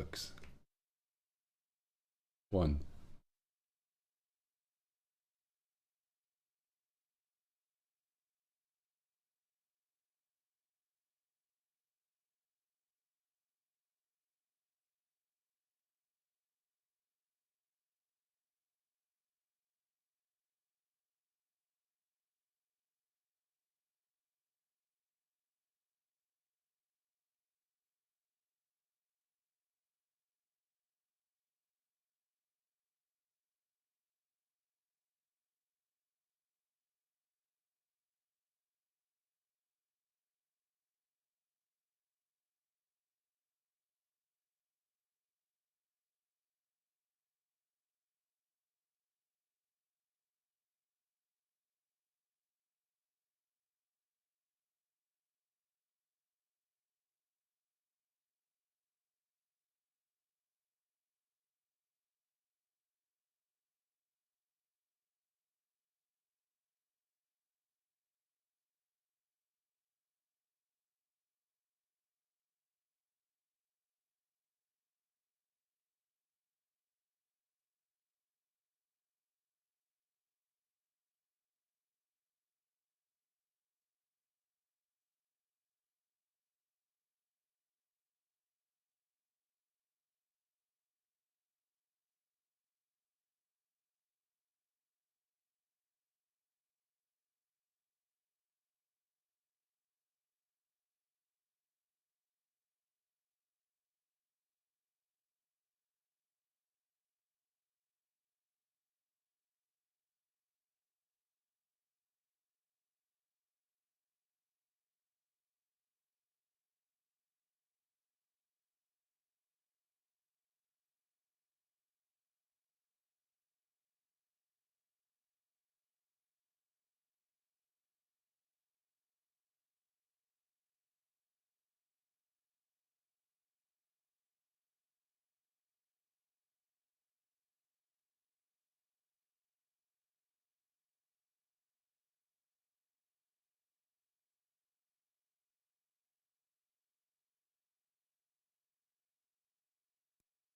works. One.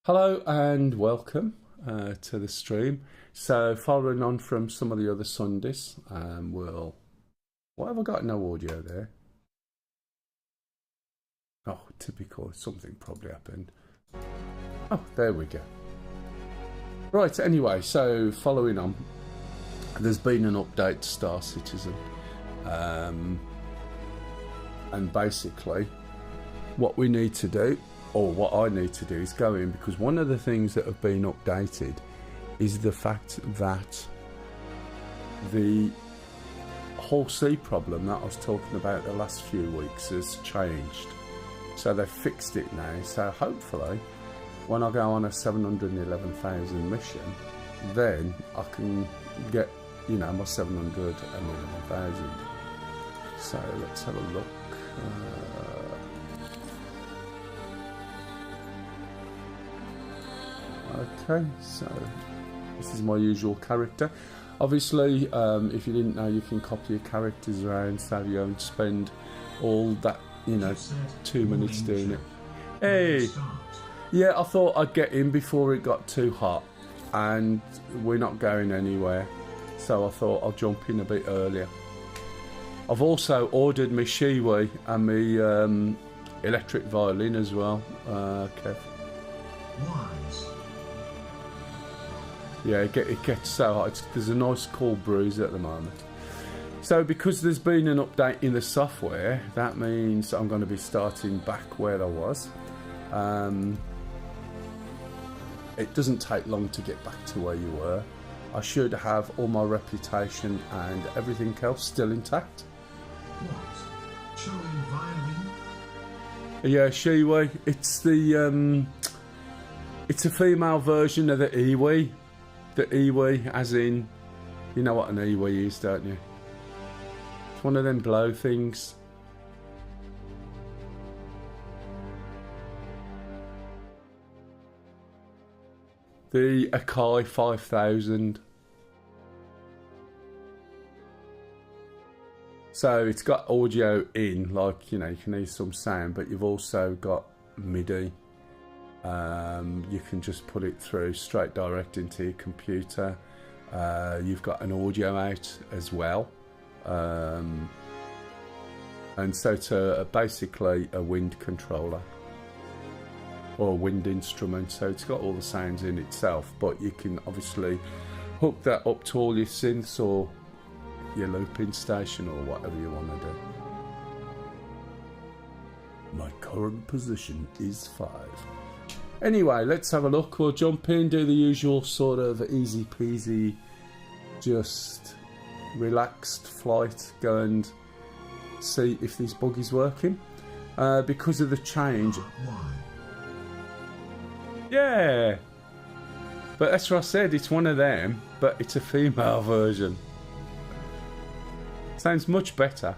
Hello and welcome to the stream. So following on from some of the other Sundays, what have I got? No audio there. Oh, typical, something probably happened. Oh, there we go. Right, anyway, so following on, there's been an update to Star Citizen. And basically what we need to do, or what I need to do, is go in, because one of the things that have been updated is the fact that the Hull C problem that I was talking about the last few weeks has changed. So they've fixed it now, so hopefully when I go on a 711,000 mission, then I can get, you know, my 711,000. So let's have a look. Okay, so this is my usual character. Obviously, if you didn't know, you can copy your characters around so you don't spend all that, you know, 2 minutes doing it. Hey! Yeah, I thought I'd get in before it got too hot, and we're not going anywhere, so I thought I'll jump in a bit earlier. I've also ordered my Shiwi and my electric violin as well, Kev. Wise. Yeah, it gets so hot. There's a nice cool breeze at the moment. So because there's been an update in the software, that means I'm going to be starting back where I was. It doesn't take long to get back to where you were. I should have all my reputation and everything else still intact. What? Showing violin? Yeah, Shiwi. It's the it's a female version of the Iwi. The Iwi, as in, you know what an Iwi is, don't you? It's one of them blow things. The Akai 5000. So it's got audio in, like, you know, you can hear some sound, but you've also got MIDI You can just put it through straight direct into your computer. You've got an audio out as well, and so it's basically a wind controller or a wind instrument, so it's got all the sounds in itself, but you can obviously hook that up to all your synths or your looping station or whatever you want to do. My current position is 5. Anyway, let's have a look. We'll jump in, do the usual sort of easy peasy, just relaxed flight, go and see if this bug is working. Because of the change. Yeah, but that's what I said, it's one of them, but it's a female version. Sounds much better.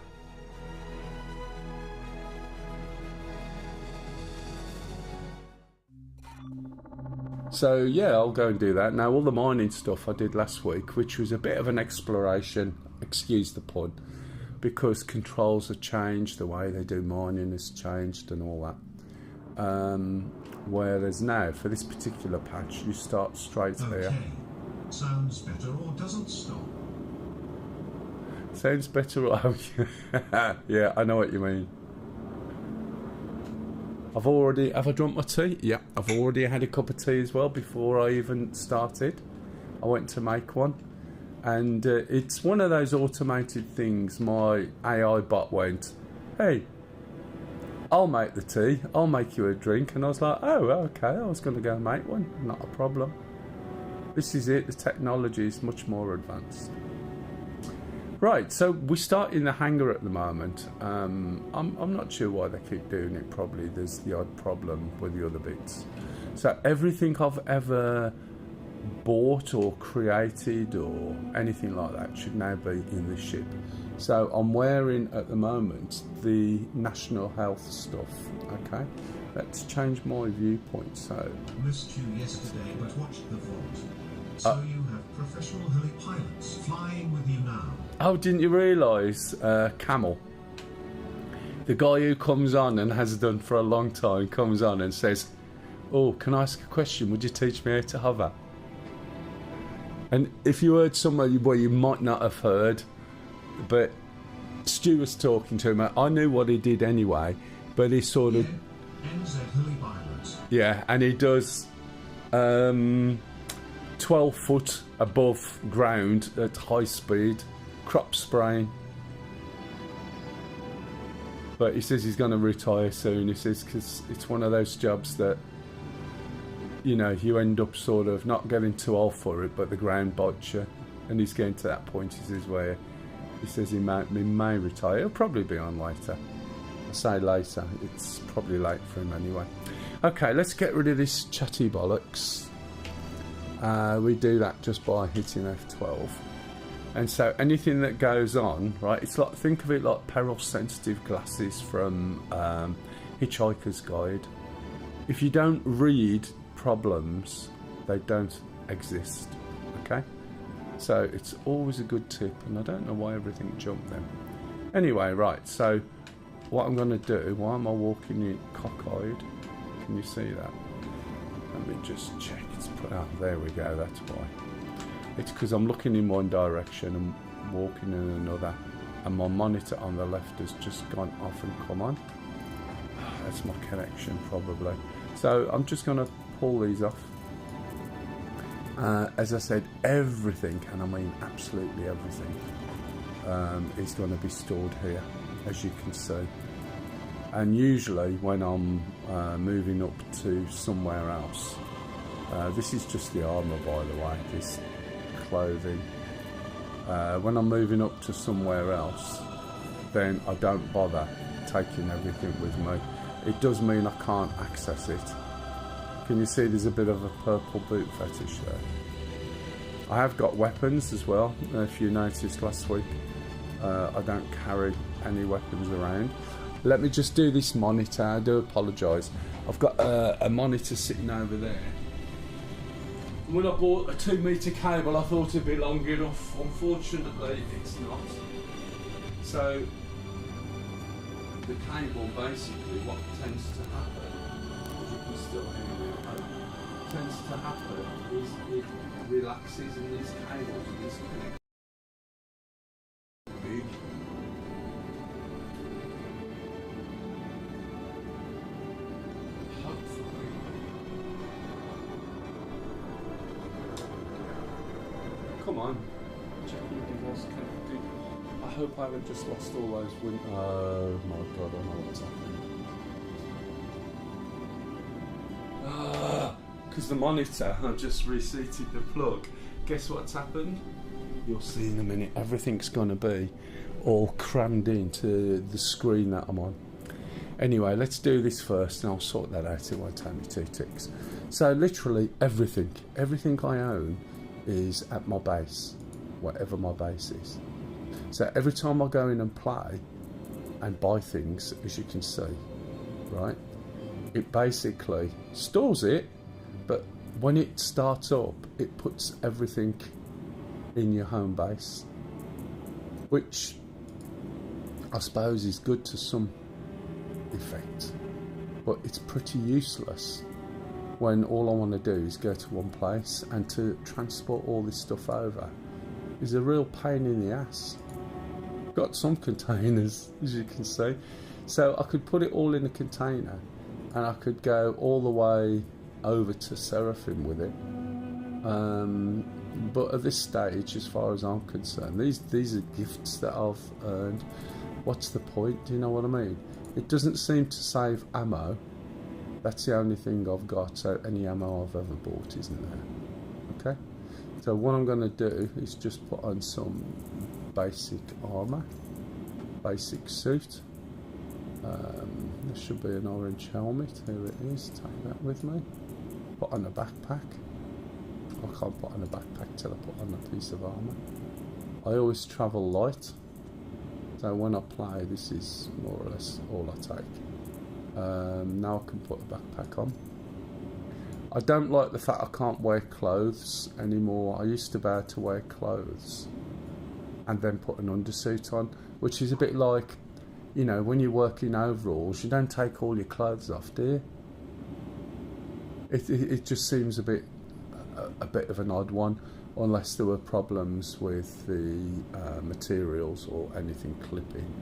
So yeah, I'll go and do that. Now all the mining stuff I did last week, which was a bit of an exploration, excuse the pun, because controls have changed, the way they do mining has changed and all that. Whereas now, for this particular patch, you start straight here. Sounds better or doesn't stop? Sounds better. Yeah, I know what you mean. Have I drunk my tea? Yeah, I've already had a cup of tea as well before I even started. I went to make one. And it's one of those automated things. My AI bot went, hey, I'll make the tea, I'll make you a drink. And I was like, oh, okay, I was going to go make one, not a problem. This is it, the technology is much more advanced. Right, so we start in the hangar at the moment. I'm not sure why they keep doing it. Probably there's the odd problem with the other bits. So everything I've ever bought or created or anything like that should now be in the ship. So I'm wearing at the moment the national health stuff. Okay, let's change my viewpoint. So Missed you yesterday but watched the vault. So you have professional heli pilots flying with you now. Oh, didn't you realise Camel, the guy who comes on and has done for a long time, comes on and says, oh, can I ask a question, would you teach me how to hover? And if you heard somebody where you might not have heard, but Stu was talking to him, I knew what he did anyway, but he sort of... NZ heli pilots. Yeah, and he does 12 foot above ground at high speed, crop spraying. But he says he's going to retire soon. He says because it's one of those jobs that, you know, you end up sort of not getting too old for it, but the ground bites you. And he's getting to that point, he says, where he says he may retire. He'll probably be on later. I say later, it's probably late for him anyway. Okay, let's get rid of this chatty bollocks. We do that just by hitting F12. And so anything that goes on, right, it's like, think of it like peril sensitive glasses from Hitchhiker's Guide. If you don't read problems, they don't exist. Okay, so it's always a good tip, and I don't know why everything jumped then. Anyway, right, so what I'm going to do, why am I walking in cockeyed? Can you see that? Let me just check. It's put out. There we go. That's why. It's because I'm looking in one direction and walking in another, and my monitor on the left has just gone off and come on. That's my connection probably. So I'm just going to pull these off. As I said, everything, and I mean absolutely everything, is going to be stored here, as you can see. And usually when I'm moving up to somewhere else, this is just the armour, by the way, this clothing. When I'm moving up to somewhere else, then I don't bother taking everything with me. It does mean I can't access it. Can you see there's a bit of a purple boot fetish there? I have got weapons as well. If you noticed last week, I don't carry any weapons around. Let me just do this monitor. I do apologise. I've got a monitor sitting over there. When I bought a 2 metre cable, I thought it'd be long enough. Unfortunately, it's not. So the cable, basically, what tends to happen, as you can still hear me, tends to happen is it relaxes in these cables and this big. Hopefully. Come on. Check your device connected. I hope I haven't just lost all those oh my god, I know what's happening. Because the monitor, I just reseated the plug. Guess what's happened? You'll see in a minute. Everything's going to be all crammed into the screen that I'm on. Anyway, let's do this first and I'll sort that out. It won't take me 2 ticks. So literally everything I own is at my base, whatever my base is. So every time I go in and play and buy things, as you can see, right, it basically stores it, but when it starts up, it puts everything in your home base, which I suppose is good to some effect, but it's pretty useless when all I want to do is go to one place, and to transport all this stuff over is a real pain in the ass. Got some containers, as you can see, so I could put it all in a container and I could go all the way over to Seraphim with it, but at this stage, as far as I'm concerned, these are gifts that I've earned. What's the point? Do you know what I mean? It doesn't seem to save ammo. That's the only thing I've got, so any ammo I've ever bought isn't there. Okay, so what I'm going to do is just put on some basic armour, basic suit. There should be an orange helmet. Here it is. Take that with me. Put on a backpack. I can't put on a backpack till I put on a piece of armour. I always travel light, so when I play, this is more or less all I take. Now I can put a backpack on. I don't like the fact I can't wear clothes anymore. I used to be able to wear clothes and then put an undersuit on, which is a bit like, you know, when you work in overalls, you don't take all your clothes off, do you? It just seems a bit of an odd one, unless there were problems with the materials or anything clipping,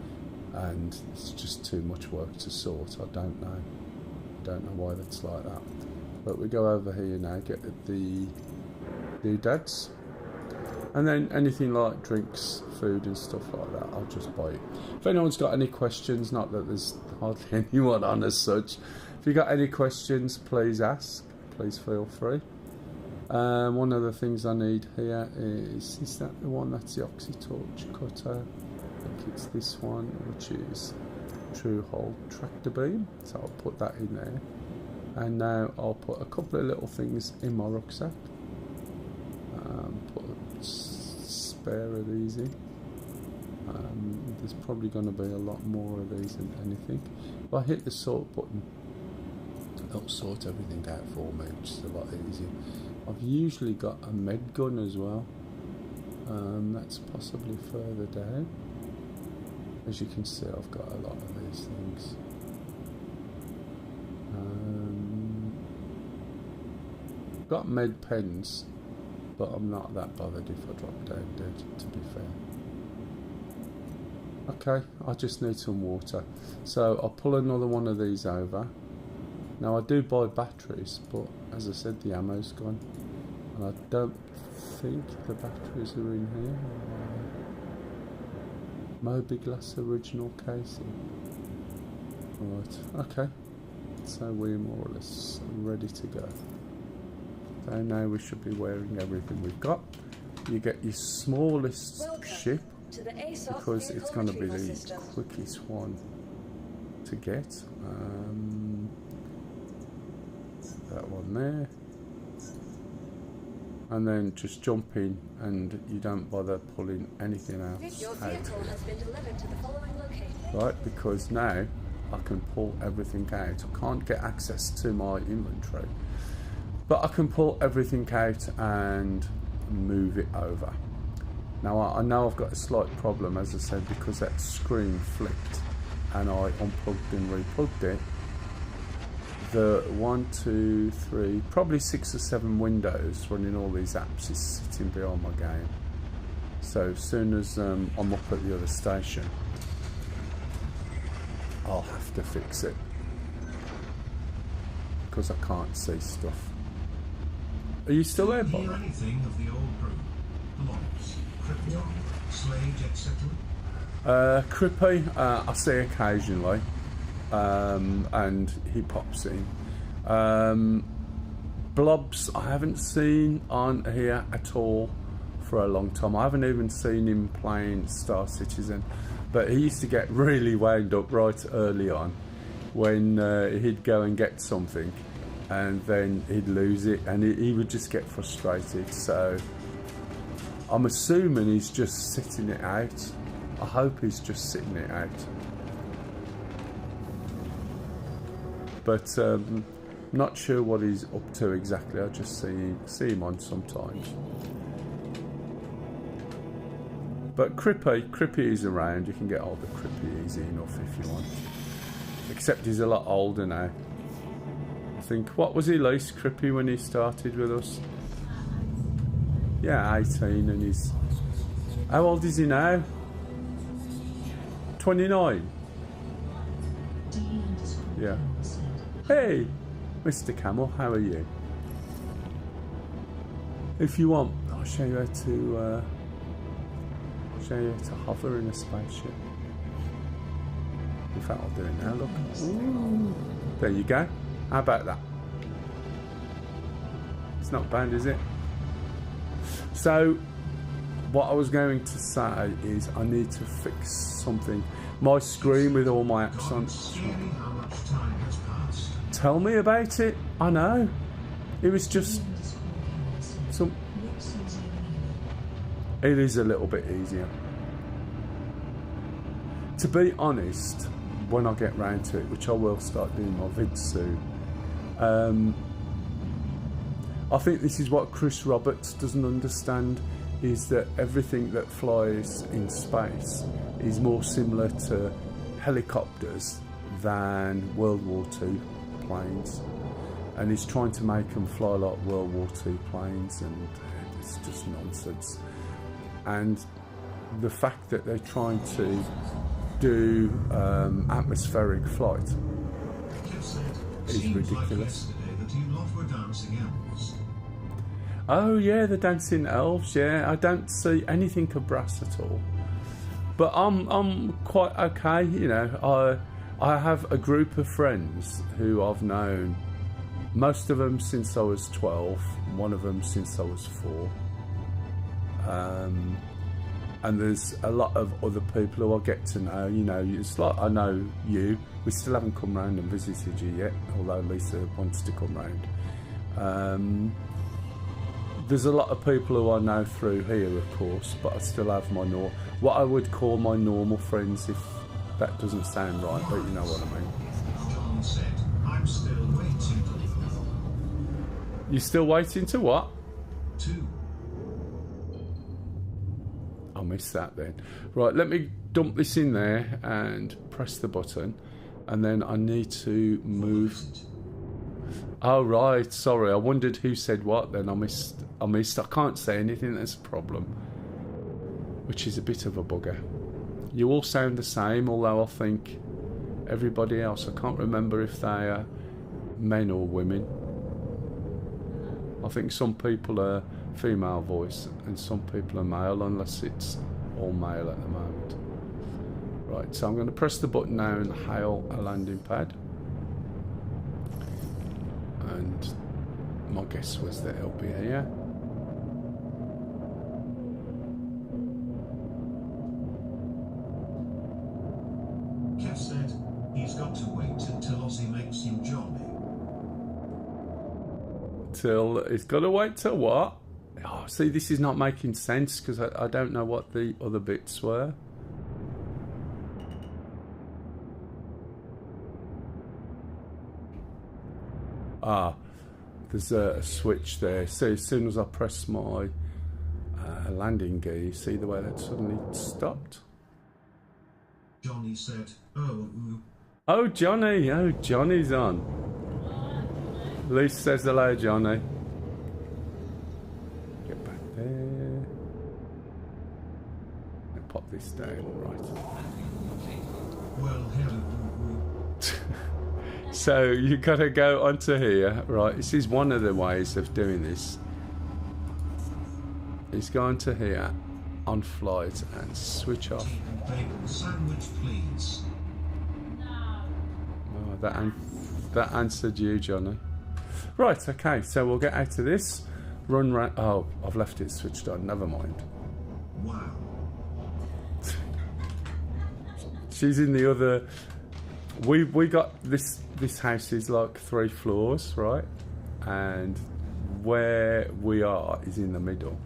and it's just too much work to sort. I don't know why that's like that. But we go over here now, get the doodads, and then anything like drinks, food and stuff like that, I'll just buy it. If anyone's got any questions, not that there's hardly anyone on as such, if you've got any questions, please ask, please feel free. One of the things I need here is that the one? That's the Oxytorch cutter. I think it's this one, which is True Hole Tractor Beam, so I'll put that in there. And now I'll put a couple of little things in my rucksack. Put a spare of these in. There's probably going to be a lot more of these than anything. If I hit the sort button, it'll sort everything out for me, which is a lot easier. I've usually got a med gun as well. That's possibly further down. As you can see, I've got a lot of these things. Got med pens, but I'm not that bothered if I drop down dead, to be fair. Okay, I just need some water. So I'll pull another one of these over. Now I do buy batteries, but as I said, the ammo's gone. And I don't think the batteries are in here. Mobi-Glass original casing. Right, okay. So we're more or less ready to go. So now we should be wearing everything we've got. You get your smallest ship, because it's going to be the quickest one to get. That one there. And then just jump in, and you don't bother pulling anything else Your vehicle has been delivered to the following location. Right, because now I can pull everything out. I can't get access to my inventory, but I can pull everything out and move it over. Now I know I've got a slight problem, as I said, because that screen flipped and I unplugged and replugged it. the 1, 2, 3, probably 6 or 7 windows running all these apps is sitting behind my game. So as soon as I'm up at the other station, I'll have to fix it because I can't see stuff. Are you still there, Bob? Hear anything of the old crew? Blobs, Krypton, Slade, etc.? Crippy, I see occasionally, and he pops in. Blobs, I haven't seen on here at all for a long time. I haven't even seen him playing Star Citizen, but he used to get really wound up right early on when he'd go and get something and then he'd lose it, and he would just get frustrated. So I'm assuming he's just sitting it out. I hope he's just sitting it out. But not sure what he's up to exactly. I just see him on sometimes. But Crippy is around. You can get hold of Crippy easy enough if you want. Except he's a lot older now. I think, what was he like, Crippy, when he started with us? Yeah, 18, and he's... How old is he now? 29? Yeah. Hey, Mr. Camel, how are you? If you want, I'll show you how to hover in a spaceship. In fact, I'll do it now, look. Ooh. There you go. How about that? It's not bad, is it? So, what I was going to say is I need to fix something. My screen with all my apps on. How much time has passed? Tell me about it. I know. It was just some. It is a little bit easier. To be honest, when I get round to it, which I will start doing my vids soon, I think this is what Chris Roberts doesn't understand, is that everything that flies in space is more similar to helicopters than World War II planes, and he's trying to make them fly like World War II planes, and it's just nonsense. And the fact that they're trying to do atmospheric flight is ridiculous. Oh yeah, the dancing elves. Yeah, I don't see anything of brass at all, but I'm quite okay. You know, I have a group of friends who I've known, most of them since I was 12, one of them since I was 4. And there's a lot of other people who I get to know. You know, it's like I know you. We still haven't come round and visited you yet, although Lisa wants to come round. There's a lot of people who I know through here, of course, but I still have my what I would call my normal friends, if that doesn't sound right, but you know what I mean. John said, I'm still waiting. You're still waiting to what? 2. I missed that then. Right, let me dump this in there and press the button, and then I need to move. Oh right, sorry, I wondered who said what then. I missed. I can't say anything, that's a problem, which is a bit of a bugger. You all sound the same, although I think everybody else, I can't remember if they are men or women. I think some people are female voice and some people are male, unless it's all male at the moment. Right, so I'm going to press the button now and hail a landing pad. And my guess was that it'll be here. Kev said, he's got to wait until Ozzy makes him jolly. Till it's got to wait till what? Oh, see, this is not making sense because I don't know what the other bits were. Ah, there's a switch there. So as soon as I press my landing gear, you see the way that suddenly stopped? Johnny said, oh, Oh, Johnny. Oh, Johnny's on. Lisa says hello, Johnny. Get back there. And pop this down, right. Well, hello. So you gotta go onto here, right? This is one of the ways of doing this. Is go onto here on flight and switch off. Tea and bacon sandwich, please. Oh, that answered you, Johnny. Right, okay, so we'll get out of this. Run round. Oh, I've left it switched on. Never mind. Wow. She's in the other. We got this. This house is like 3 floors, right? And where we are is in the middle.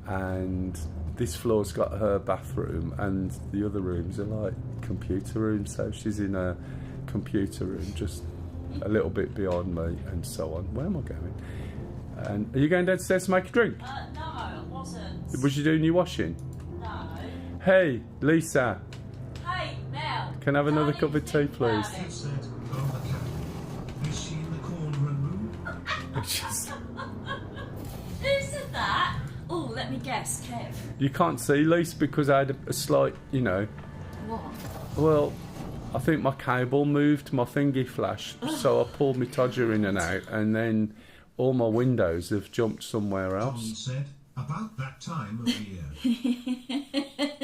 And this floor's got her bathroom, and the other rooms are like computer rooms. So she's in a computer room, just a little bit beyond me, and so on. Where am I going? And are you going downstairs to make a drink? No, I wasn't. Was you doing your washing? No. Hey, Lisa, Hey, Mel. can I have another cup of tea, please? Kev said, oh, the cat. Is she in the corner and move? She's- Who said that? Oh, let me guess, Kev. You can't see, Lisa, because I had a slight, you know. What? Well, I think my cable moved, my thingy flashed, so I pulled my todger in and out, and then all my windows have jumped somewhere John else. said, about that time of year.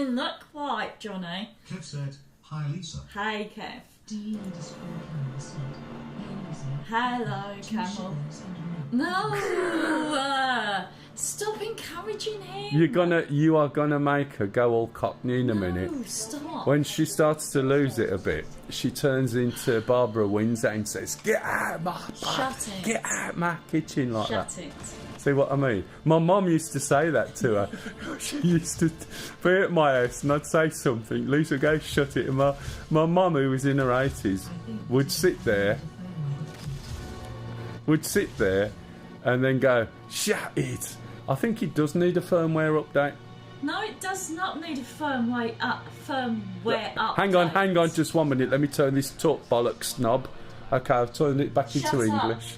Not quite, Johnny. Kev said, hi Lisa. Hey, Kev. Do you need a scroll camera set? Hello, 2 Camel. shillings and a No! Stop encouraging him. You are gonna make her go all cockney in a minute. No, stop. When she starts to lose it a bit, she turns into Barbara Windsor and says, "Get out my Shut it. get out my kitchen," like Shut that. it. See what I mean? My mum used to say that to her. She used to be at my house and I'd say something. Lisa, go shut it. And my mum, who was in her 80s, would sit there and then go, shut it. I think it does need a firmware update. No, it does not need a firmware up. Hang on, just 1 minute. Let me turn this talk bollocks knob. Okay, I've turned it back Shut into up. English.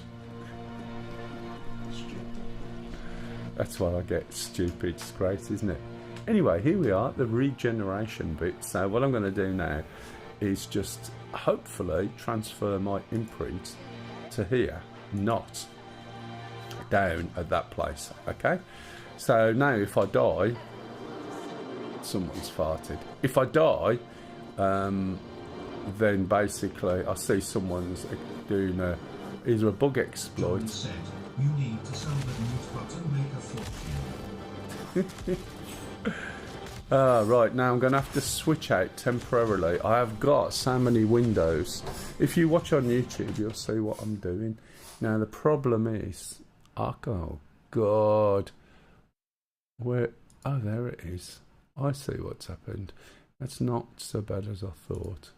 That's why I get stupid. It's great, isn't it? Anyway, here we are, the regeneration bit. So what I'm going to do now is just hopefully transfer my imprint to here, not down at that place. Okay? So now if I die, someone's farted. If I die, then basically I see someone's doing either a bug exploit. John said, you need to sell the mute button, make a fortune. Right, now I'm going to have to switch out temporarily. I have got so many windows. If you watch on YouTube, you'll see what I'm doing. Now, the problem is... Oh, God. Where... Oh, there it is. I see what's happened. That's not so bad as I thought.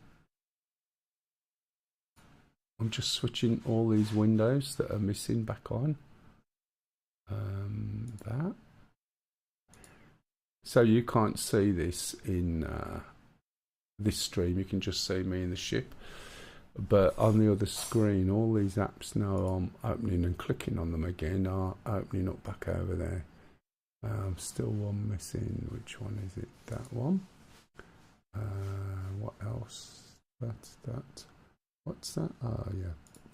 I'm just switching all these windows that are missing back on. That. So you can't see this in this stream. You can just see me in the ship. But on the other screen, all these apps now I'm opening and clicking on them again are opening up back over there. Still one missing. Which one is it? That one. What else? That's that. What's that? Oh, yeah.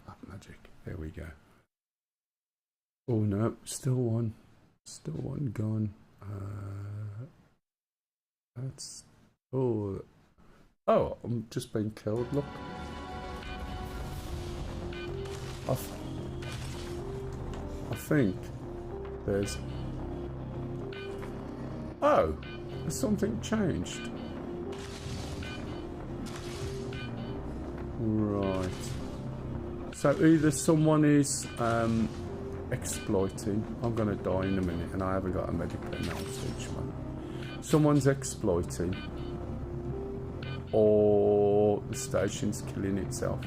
App magic. There we go. Oh, no. Still one. Still one gone. That's... Oh. Oh, I'm just being killed. Look. I think there's... Oh. Has something changed? Right. So either someone is exploiting. I'm going to die in a minute and I haven't got a medical message, man. Someone's exploiting. Or the station's killing itself.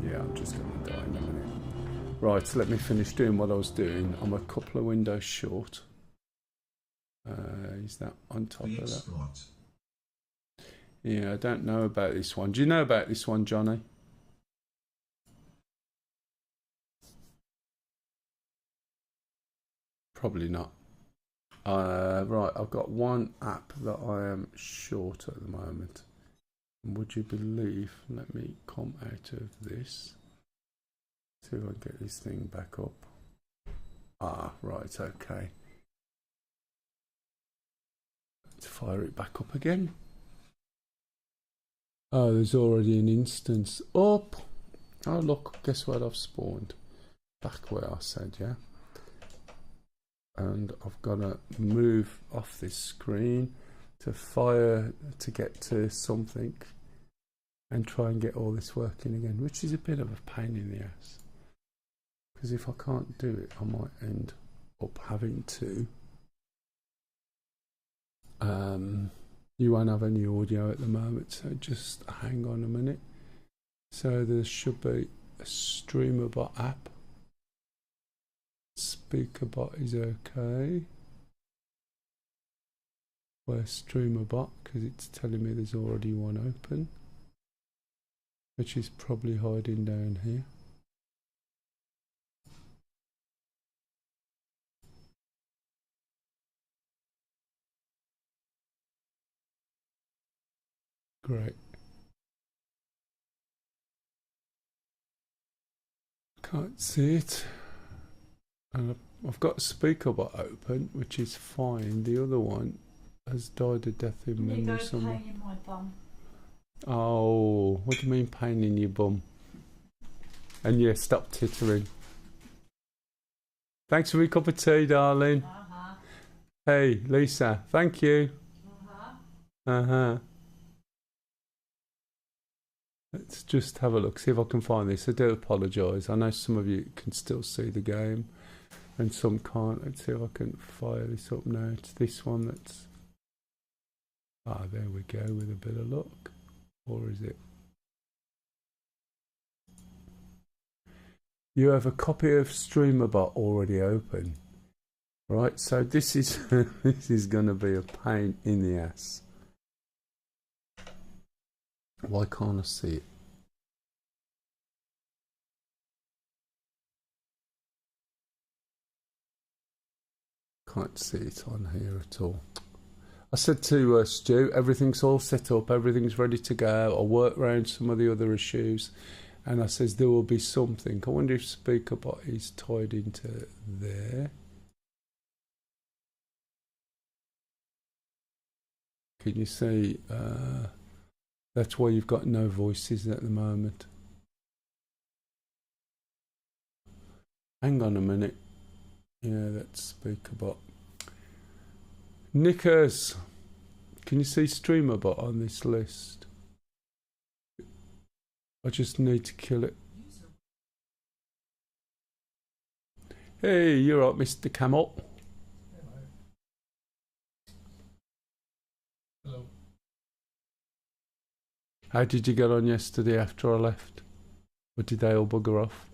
Yeah, I'm just going to die in a minute. Right, so let me finish doing what I was doing. I'm a couple of windows short. Is that on top The of that? exploit. Yeah, I don't know about this one. Do you know about this one, Johnny? Probably not. Right, I've got one app that I am short at the moment. Would you believe, let me come out of this. See if I can get this thing back up. Ah, right, okay. Let's fire it back up again. Oh, there's already an instance up. Oh, look, guess what I've spawned? Back where I said, yeah. And I've got to move off this screen to fire to get to something and try and get all this working again, which is a bit of a pain in the ass. Because if I can't do it, I might end up having to. You won't have any audio at the moment, so just hang on a minute. So there should be a StreamerBot app. SpeakerBot is okay. Where's StreamerBot? Because it's telling me there's already one open, which is probably hiding down here. Great. Can't see it. And I've got SpeakerBot open, which is fine. The other one has died a death in memory somewhere. Pain in my bum. Oh, what do you mean pain in your bum? And yeah, stop tittering. Thanks for your cup of tea, darling. Hey, Lisa, thank you. Let's just have a look, see if I can find this. I do apologise. I know some of you can still see the game and some can't. Let's see if I can fire this up now. It's this one that's... Ah, there we go, with a bit of luck. Or is it? You have a copy of StreamerBot already open. Right, so this is this is going to be a pain in the ass. Why can't I see it? Can't see it on here at all. I said to Stu, everything's all set up, everything's ready to go. I'll work around some of the other issues. And I says there will be something. I wonder if SpeakerBot is tied into there. Can you see? That's why you've got no voices at the moment. Hang on a minute. Yeah, that's SpeakerBot. Nickers, can you see StreamerBot on this list? I just need to kill it. Hey, you're right, Mr. Camel. Hello. How did you get on yesterday after I left? Or did they all bugger off?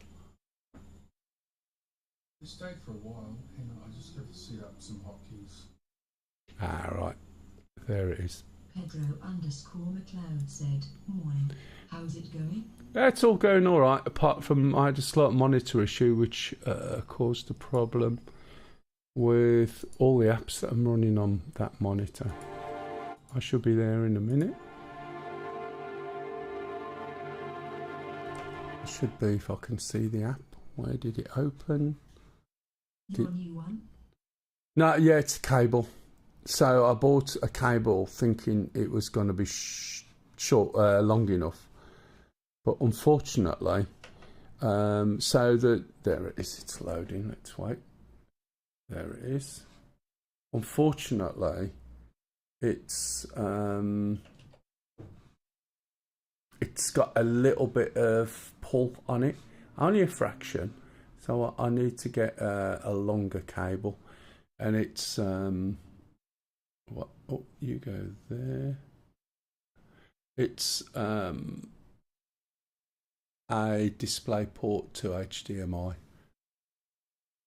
It stayed for a while. Hang on, I just have to set up some hotkeys. Ah, right. There it is. Pedro_McLeod said, "Morning. How's it going?" It's all going all right, apart from I had a slight monitor issue which caused a problem with all the apps that I'm running on that monitor. I should be there in a minute. It should be if I can see the app. Where did it open? Your new one? No, yeah, it's a cable. So I bought a cable thinking it was going to be long enough. But unfortunately, there it is, it's loading, let's wait. There it is. Unfortunately, it's got a little bit of pull on it, only a fraction. So I need to get a longer cable, and it's what? Oh, you go there. It's a display port to HDMI.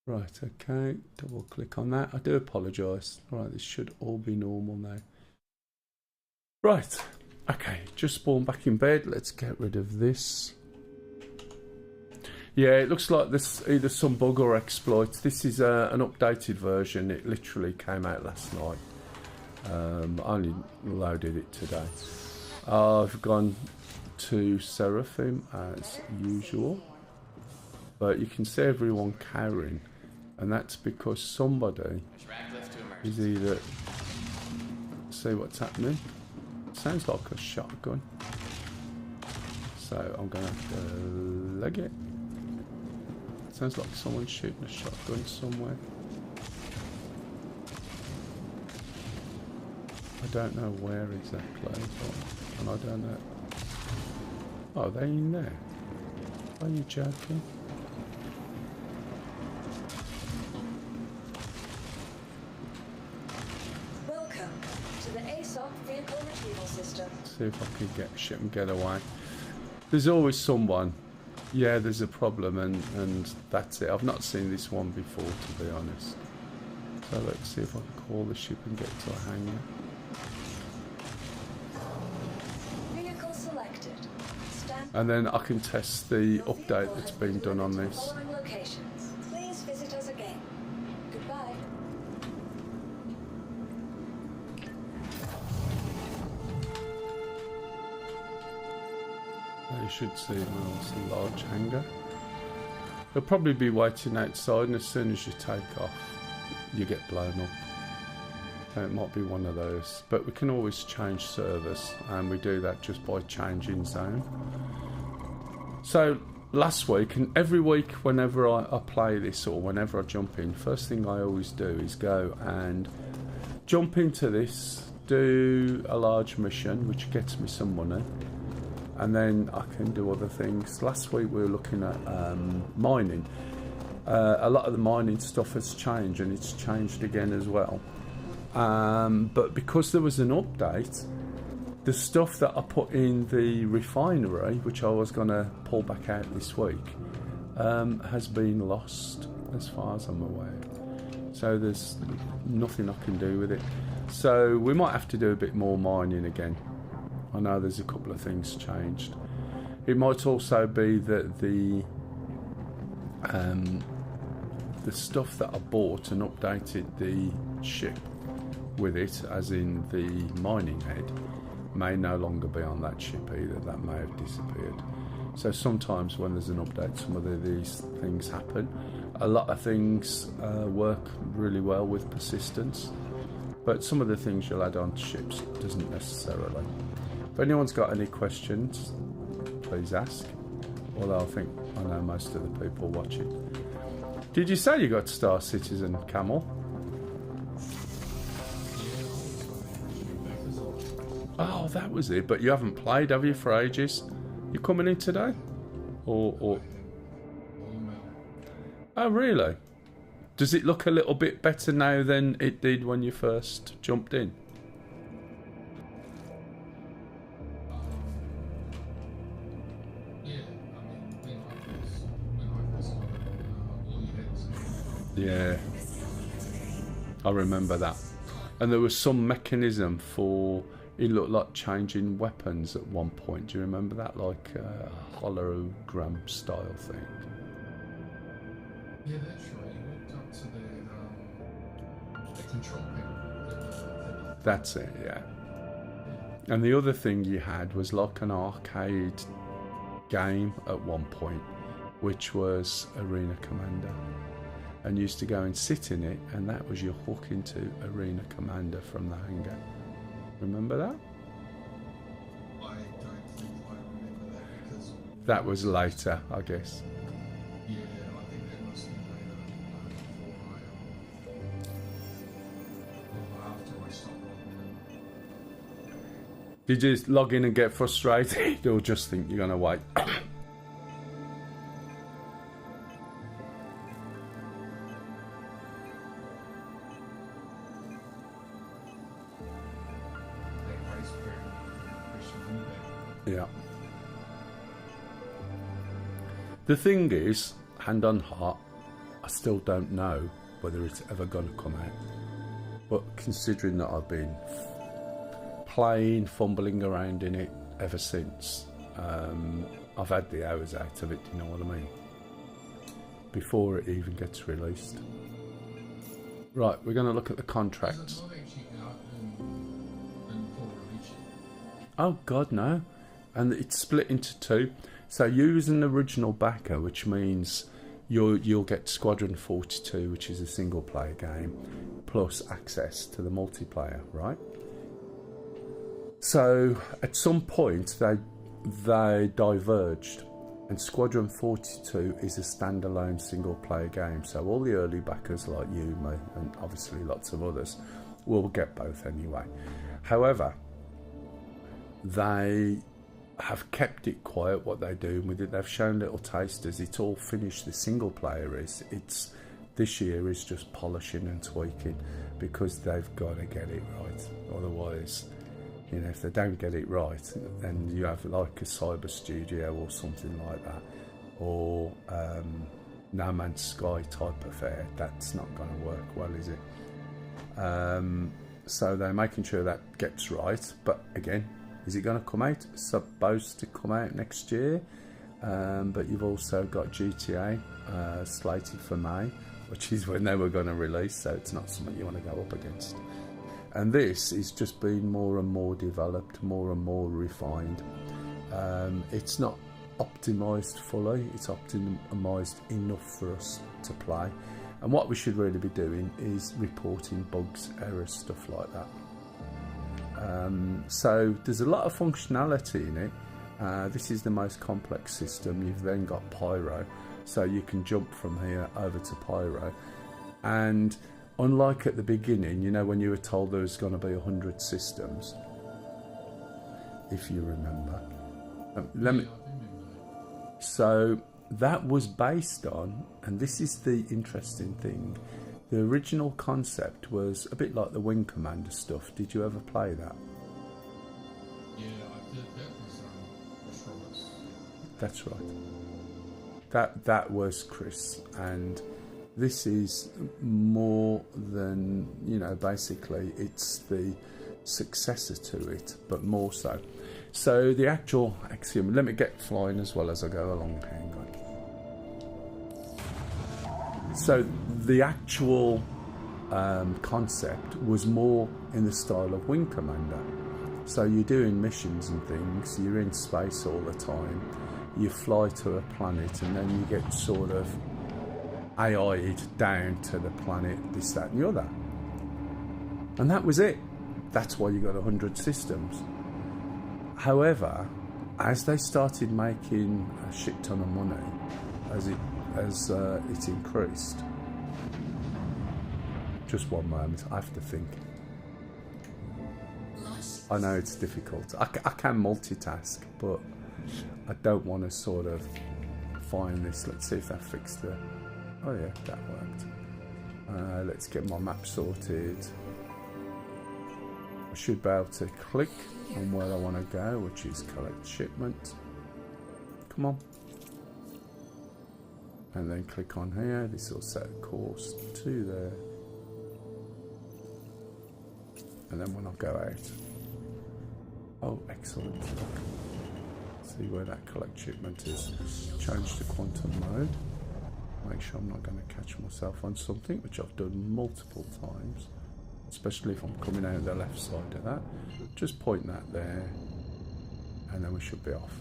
Right, okay, double click on that. I do apologise. Right, this should all be normal now. Right, okay, just spawned back in bed. Let's get rid of this. Yeah, it looks like there's either some bug or exploits. This is an updated version. It literally came out last night. I only loaded it today. I've gone to Seraphim as usual, but you can see everyone carrying, and that's because somebody is either... See what's happening? Sounds like a shotgun. So I'm going to have to leg it. Sounds like someone's shooting a shotgun somewhere. I don't know where exactly, and I don't know. Oh, they're in there. Are you joking? Welcome to the ASOC vehicle retrieval system. See if I can get shit and get away. There's always someone. Yeah, there's a problem, and that's it. I've not seen this one before, to be honest. So let's see if I can call the ship and get to a hangar. Vehicle selected. Stand And then I can test the update that's been done on this. following locations. Please visit us again. Goodbye. You should see it's a large hangar. They'll probably be waiting outside, and as soon as you take off, you get blown up. So it might be one of those. But we can always change servers, and we do that just by changing zone. So last week, and every week whenever I play this or whenever I jump in, first thing I always do is go and jump into this, do a large mission, which gets me some money. And then I can do other things. Last week we were looking at mining. A lot of the mining stuff has changed, and it's changed again as well. But because there was an update, the stuff that I put in the refinery, which I was going to pull back out this week, has been lost as far as I'm aware. So there's nothing I can do with it. So we might have to do a bit more mining again. I know there's a couple of things changed. It might also be that the stuff that I bought and updated the ship with it, as in the mining head, may no longer be on that ship either. That may have disappeared. So sometimes when there's an update, some of these things happen. A lot of things work really well with persistence, but some of the things you'll add on to ships doesn't necessarily. If anyone's got any questions, please ask. Although I think I know most of the people watching. Did you say you got Star Citizen, Camel? Oh, that was it. But you haven't played, have you, for ages? You coming in today? Or... Oh, really? Does it look a little bit better now than it did when you first jumped in? Yeah, I remember that. And there was some mechanism for, it looked like changing weapons at one point. Do you remember that? Like a hologram style thing. Yeah, that's right. You walked up to the control panel. That's it, yeah. And the other thing you had was like an arcade game at one point, which was Arena Commander. And you used to go and sit in it, and that was your hook into Arena Commander from the hangar. Remember that? I don't think I remember that because... That was later, I guess. Yeah, I think that must have been after I stopped logging in. Did you just log in and get frustrated, or just think you're going to wait? Yeah. The thing is, hand on heart, I still don't know whether it's ever going to come out. But considering that I've been playing, fumbling around in it ever since, I've had the hours out of it, do you know what I mean? before it even gets released. Right, we're going to look at the Is contracts. it not actually out in full release yet? Oh God, no! And it's split into two. So you as an original backer, which means you'll get Squadron 42, which is a single player game, plus access to the multiplayer, right? So at some point they diverged, and Squadron 42 is a standalone single player game. So all the early backers like you, me, and obviously lots of others will get both anyway. However, they have kept it quiet what they're doing with it. They've shown little tasters. It's all finished. The single player is. It's this year is just polishing and tweaking, because they've got to get it right. Otherwise, you know, if they don't get it right, then you have like a Cyber Studio or something like that, or No Man's Sky type affair. That's not going to work well, is it? So they're making sure that gets right. But again, is it going to come out? It's supposed to come out next year, but you've also got GTA slated for May, which is when they were going to release, so it's not something you want to go up against. And this is just being more and more developed, more and more refined. It's not optimised fully, it's optimised enough for us to play. And what we should really be doing is reporting bugs, errors, stuff like that. So there's a lot of functionality in it. This is the most complex system. You've then got Pyro, so you can jump from here over to Pyro. And unlike at the beginning, you know, when you were told there was going to be 100 systems, if you remember. So that was based on, and this is the interesting thing, the original concept was a bit like the Wing Commander stuff. Did you ever play that? Yeah, I did. That was Roberts. That's right. That was Chris, and this is more than, you know, basically it's the successor to it, but more so. So the actual axiom, let me get flying as well as I go along. Hang on. So the actual concept was more in the style of Wing Commander. So you're doing missions and things, you're in space all the time, you fly to a planet, and then you get sort of AI'd down to the planet, this, that and the other. And that was it. That's why you got 100 systems. However, as they started making a shit ton of money, as it increased. Just one moment, I have to think. I know it's difficult. I can multitask, but I don't want to sort of find this. Let's see if that fixed the... Oh yeah, that worked. Let's get my map sorted. I should be able to click on where I want to go, which is collect shipment. Come on. And then click on here. This will set a course to there. And then when I go out, oh, excellent. See where that collect shipment is. Change to quantum mode. Make sure I'm not going to catch myself on something, which I've done multiple times, especially if I'm coming out the left side of that. Just point that there, and then we should be off.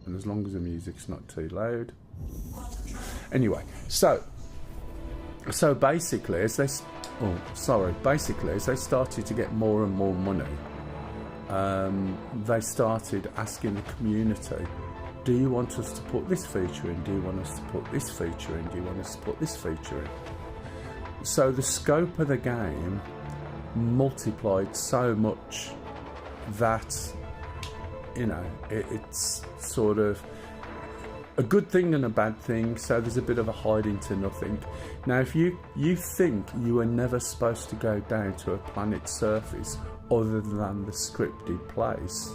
And as long as the music's not too loud. Anyway, so basically, as they started to get more and more money, they started asking the community, do you want us to put this feature in? Do you want us to put this feature in? Do you want us to put this feature in? So the scope of the game multiplied so much that, you know, it's sort of a good thing and a bad thing. So there's a bit of a hiding to nothing. Now, if you think you were never supposed to go down to a planet's surface other than the scripted place,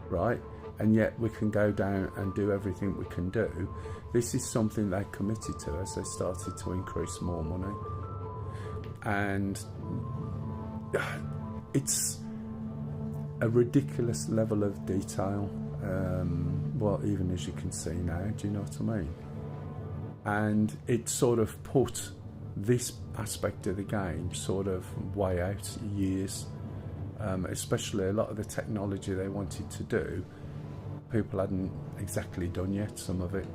right? And yet we can go down and do everything we can do. This is something they committed to as they started to increase more money. And it's a ridiculous level of detail. Well, even as you can see now, do you know what I mean? and it sort of put this aspect of the game sort of way out years, especially a lot of the technology they wanted to do, people hadn't exactly done yet, some of it.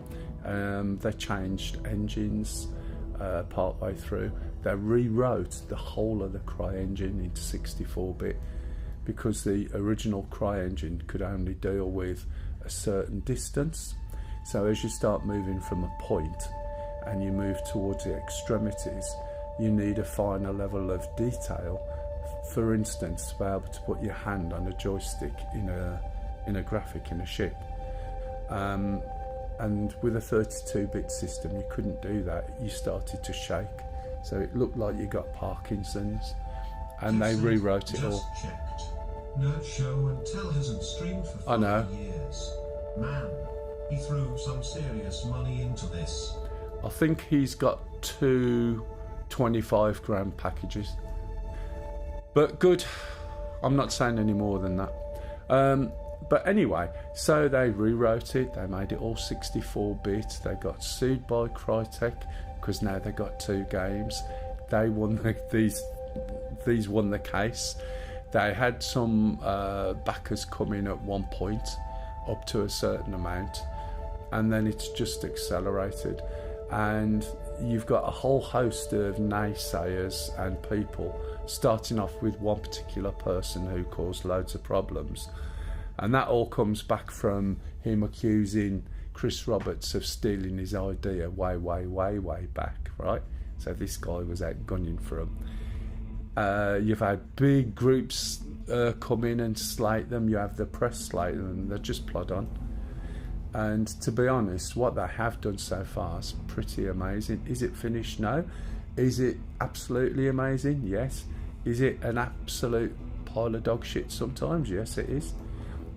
They changed engines part way through. They rewrote the whole of the Cry engine into 64-bit because the original Cry engine could only deal with a certain distance. So as you start moving from a point and you move towards the extremities, you need a finer level of detail. For instance, to be able to put your hand on a joystick in a graphic in a ship. And with a 32-bit system, you couldn't do that. You started to shake, so it looked like you got Parkinson's, and they rewrote it all. Checked. Nerd Show and Tell hasn't streamed for 5 I know. years. Man, he threw some serious money into this. I think he's got 2 25-gram packages. But good, I'm not saying any more than that. But anyway, so they rewrote it, they made it all 64-bit, they got sued by Crytek because now they got 2 games. They won these won the case. They had some backers come in at one point, up to a certain amount, and then it's just accelerated. And you've got a whole host of naysayers and people, starting off with one particular person who caused loads of problems. And that all comes back from him accusing Chris Roberts of stealing his idea way back, right? So this guy was out gunning for him. You've had big groups come in and slate them. You have the press slate them, and they just plod on. And to be honest, what they have done so far is pretty amazing. Is it finished? No. Is it absolutely amazing? Yes. Is it an absolute pile of dog shit sometimes? Yes, it is.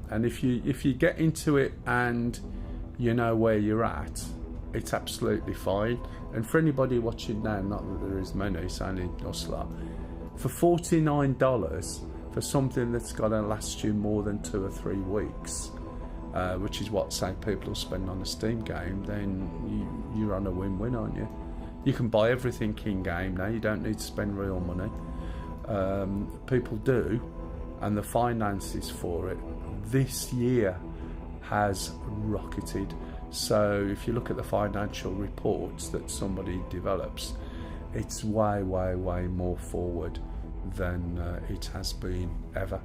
And if you get into it and you know where you're at, it's absolutely fine. And for anybody watching now, not that there is many, it's only us lot, for $49 for something that's got to last you more than 2 or 3 weeks, which is what, say, people will spend on a Steam game, then you're on a win-win, aren't you? You can buy everything in-game now, you don't need to spend real money. People do, and the finances for it this year has rocketed. So if you look at the financial reports that somebody develops, it's way more forward than it has been ever.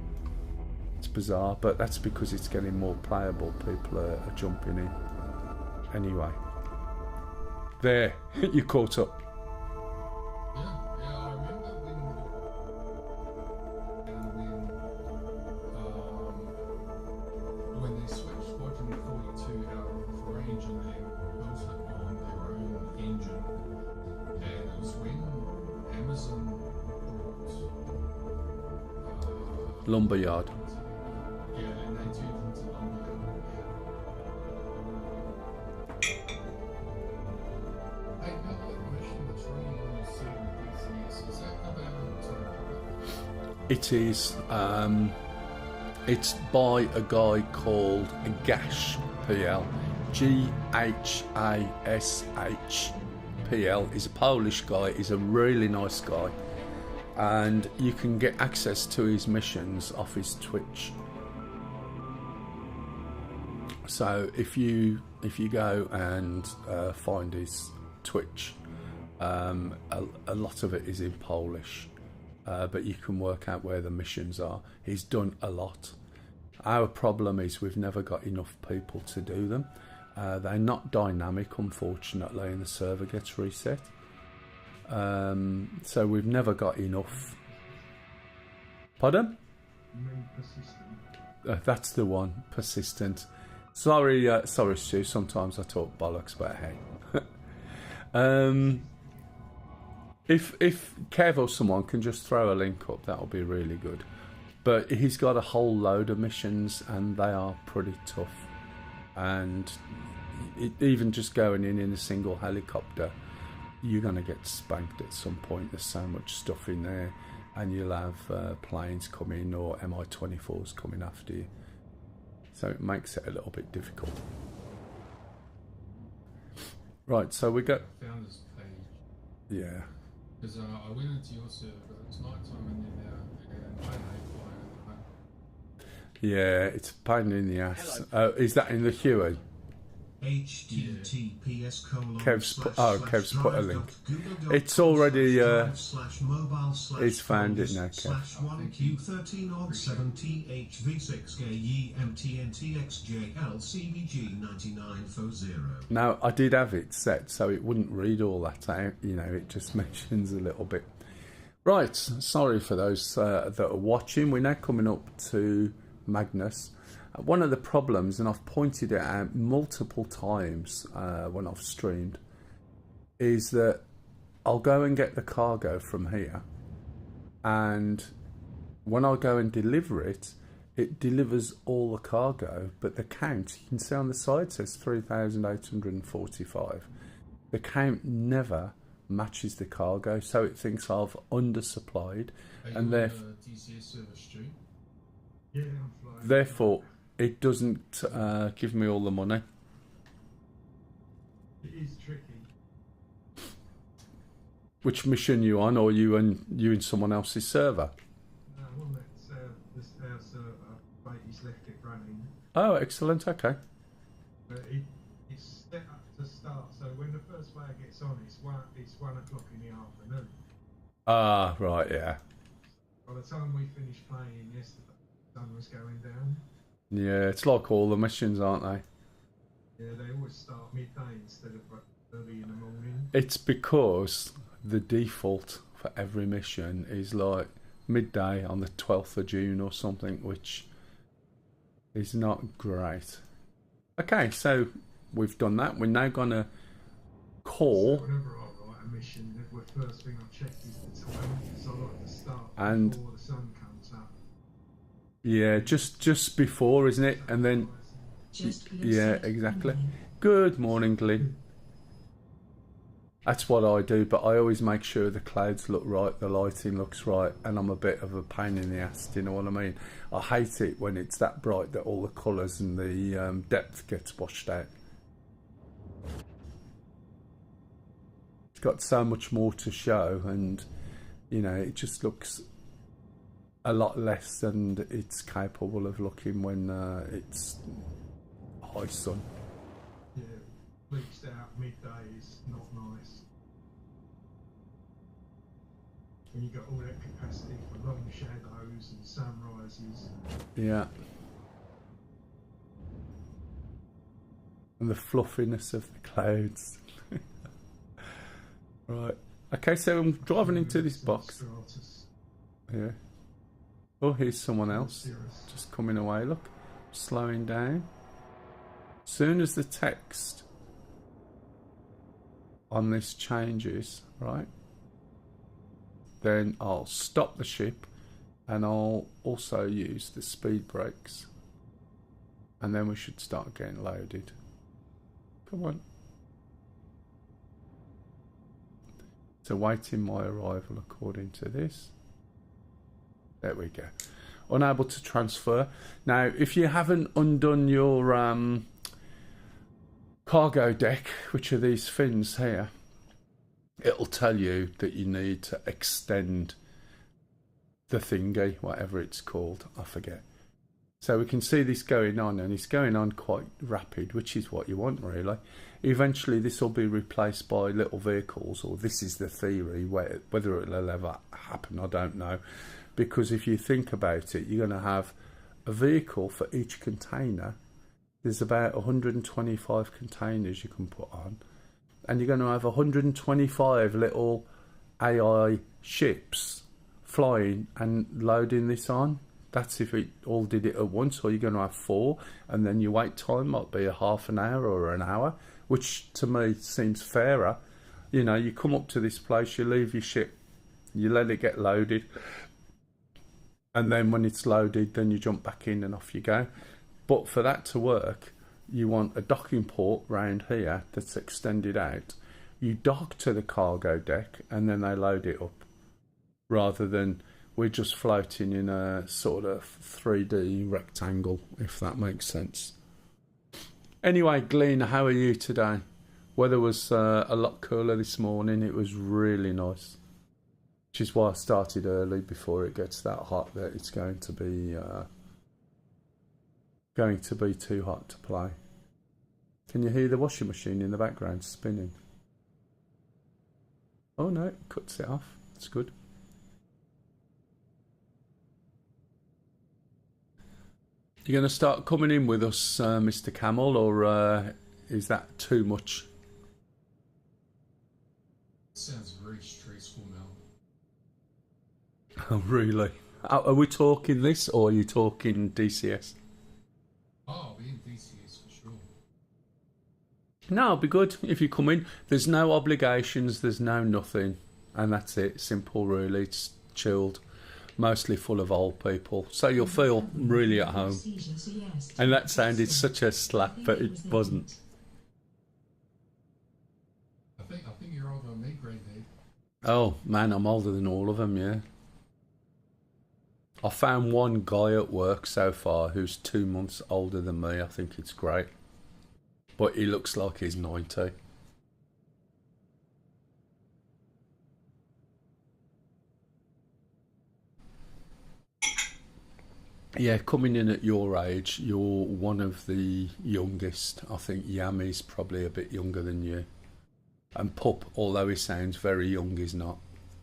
It's bizarre, but that's because it's getting more playable. People are jumping in. Anyway, there, you caught up. Yeah, I remember when they switched 1442 out of range and they built it on their own engine, and it was when Amazon bought Lumberyard. yeah, and they turned into Lumberyard. Hey, Mel, that mission that's running on your server, is that available to the public? It is. It's by a guy called Gash PL. GHASH PL. He's a Polish guy. He's a really nice guy, and you can get access to his missions off his Twitch. So if you go and find his Twitch, a lot of it is in Polish. But you can work out where the missions are. He's done a lot. Our problem is we've never got enough people to do them. They're not dynamic, unfortunately, and the server gets reset. So we've never got enough. Pardon? That's the one, persistent. Sorry, Stu, sometimes I talk bollocks, but hey. If Kev or someone can just throw a link up, that'll be really good. But he's got a whole load of missions, and they are pretty tough. And even just going in a single helicopter, you're going to get spanked at some point. There's so much stuff in there, and you'll have planes coming or Mi-24s coming after you. So it makes it a little bit difficult. Right, so we got... Founders page. Yeah. Because I went into your server, it's night time and then and I hate flying at the moment. Yeah, it's a pain in the ass. Is that in the Huey? https Kev's put a link. It's already it's found it now, Kev. /1q13 on 7THV6AEMTNTXJLCVG9940. Now, I did have it set so it wouldn't read all that out, you know, it just mentions a little bit. Right, sorry for those that are watching. We're now coming up to Magnus. One of the problems, and I've pointed it out multiple times when I've streamed, is that I'll go and get the cargo from here, and when I go and deliver it, it delivers all the cargo, but the count, you can see on the side, says 3,845. The count never matches the cargo, so it thinks I've undersupplied, and therefore, TCS server stream. Yeah, I'm flying. therefore it doesn't give me all the money. It is tricky. Which mission you on, or you and someone else's server? No, one that's our server, but he's left it running. Oh, excellent. Okay. But it's set up to start, so when the first player gets on, it's 1 o'clock in the afternoon. Ah, right. Yeah. By the time we finished playing yesterday, the sun was going down. Yeah, it's like all the missions, aren't they? Yeah, they always start midday instead of early in the morning. It's because the default for every mission is like midday on the 12th of June or something, which is not great. Okay, so we've done that. We're now going to call. So whenever I write a mission, the first thing I check is the time, because I like to start And- before the sun comes up. Yeah, just before, isn't it? And then, Just yeah, exactly. Good morning, Glenn. That's what I do, but I always make sure the clouds look right, the lighting looks right, and I'm a bit of a pain in the ass, do you know what I mean? I hate it when it's that bright that all the colours and the depth gets washed out. It's got so much more to show, and, you know, it just looks a lot less than it's capable of looking when it's high sun. Yeah, bleached out midday is not nice. When you got all that capacity for long shadows and sunrises. Yeah. And the fluffiness of the clouds. Right. Okay, so I'm driving into this box. Stratus. Yeah. Oh, here's someone else. Cirrus. Just coming away, look. Slowing down. Soon as the text on this changes, right, then I'll stop the ship and I'll also use the speed brakes, and then we should start getting loaded. Come on. So waiting my arrival according to this. There we go. Unable to transfer. Now, if you haven't undone your cargo deck, which are these fins here, it'll tell you that you need to extend the thingy, whatever it's called, I forget. So we can see this going on, and it's going on quite rapid, which is what you want, really. Eventually this will be replaced by little vehicles, or this is the theory. Whether it'll ever happen, I don't know. Because if you think about it, you're going to have a vehicle for each container. There's about 125 containers you can put on. And you're going to have 125 little AI ships flying and loading this on. That's if it all did it at once, or you're going to have 4, and then your wait time might be a half an hour or an hour, which to me seems fairer. You know, you come up to this place, you leave your ship, you let it get loaded, and then when it's loaded, then you jump back in and off you go. But for that to work, you want a docking port round here that's extended out. You dock to the cargo deck, and then they load it up, rather than we're just floating in a sort of 3D rectangle, if that makes sense. Anyway, Glenn, how are you today? Weather was a lot cooler this morning. It was really nice, which is why I started early before it gets that hot that it's going to be too hot to play. Can you hear the washing machine in the background spinning? Oh no, it cuts it off. It's good. You're going to start coming in with us, Mr. Camel, or is that too much? Sounds very stressful, Mel. Oh, really? Are we talking this, or are you talking DCS? Oh, we're in DCS for sure. No, it'll be good if you come in. There's no obligations, there's no nothing, and that's it. Simple, really. It's chilled, mostly full of old people, so you'll feel really at home. And that sounded such a slap, but it wasn't. I think you're older than me, Granddad. Oh man, I'm older than all of them. Yeah. I found one guy at work so far who's 2 months older than me. I think it's great, but he looks like he's 90. Yeah, coming in at your age, you're one of the youngest. I think Yami's probably a bit younger than you. And Pup, although he sounds very young, is not.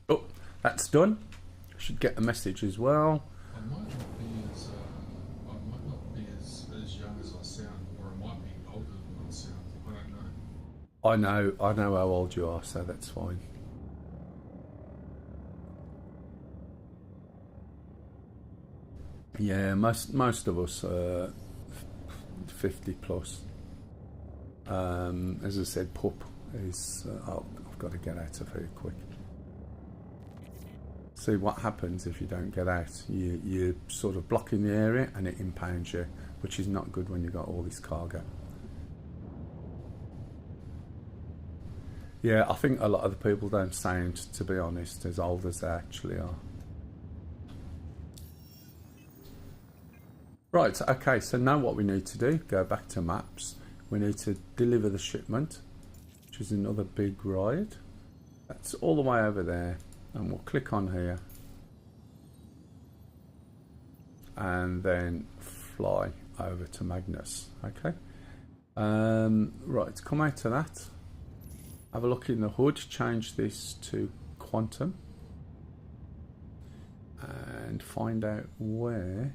Oh, that's done. Should get a message as well. I might not be as young as I sound, or I might be older than I sound. I don't know. I know how old you are, so that's fine. Yeah, most of us are 50 plus. As I said, Pup is. I've got to get out of here quick. See what happens if you don't get out. You're sort of blocking the area and it impounds you, which is not good when you've got all this cargo. Yeah, I think a lot of the people don't sound, to be honest, as old as they actually are. Right, okay, so now what we need to do, go back to maps. We need to deliver the shipment, which is another big ride. That's all the way over there. And we'll click on here. And then fly over to Magnus, okay? Right, come out to that. Have a look in the hood, change this to quantum. And find out where.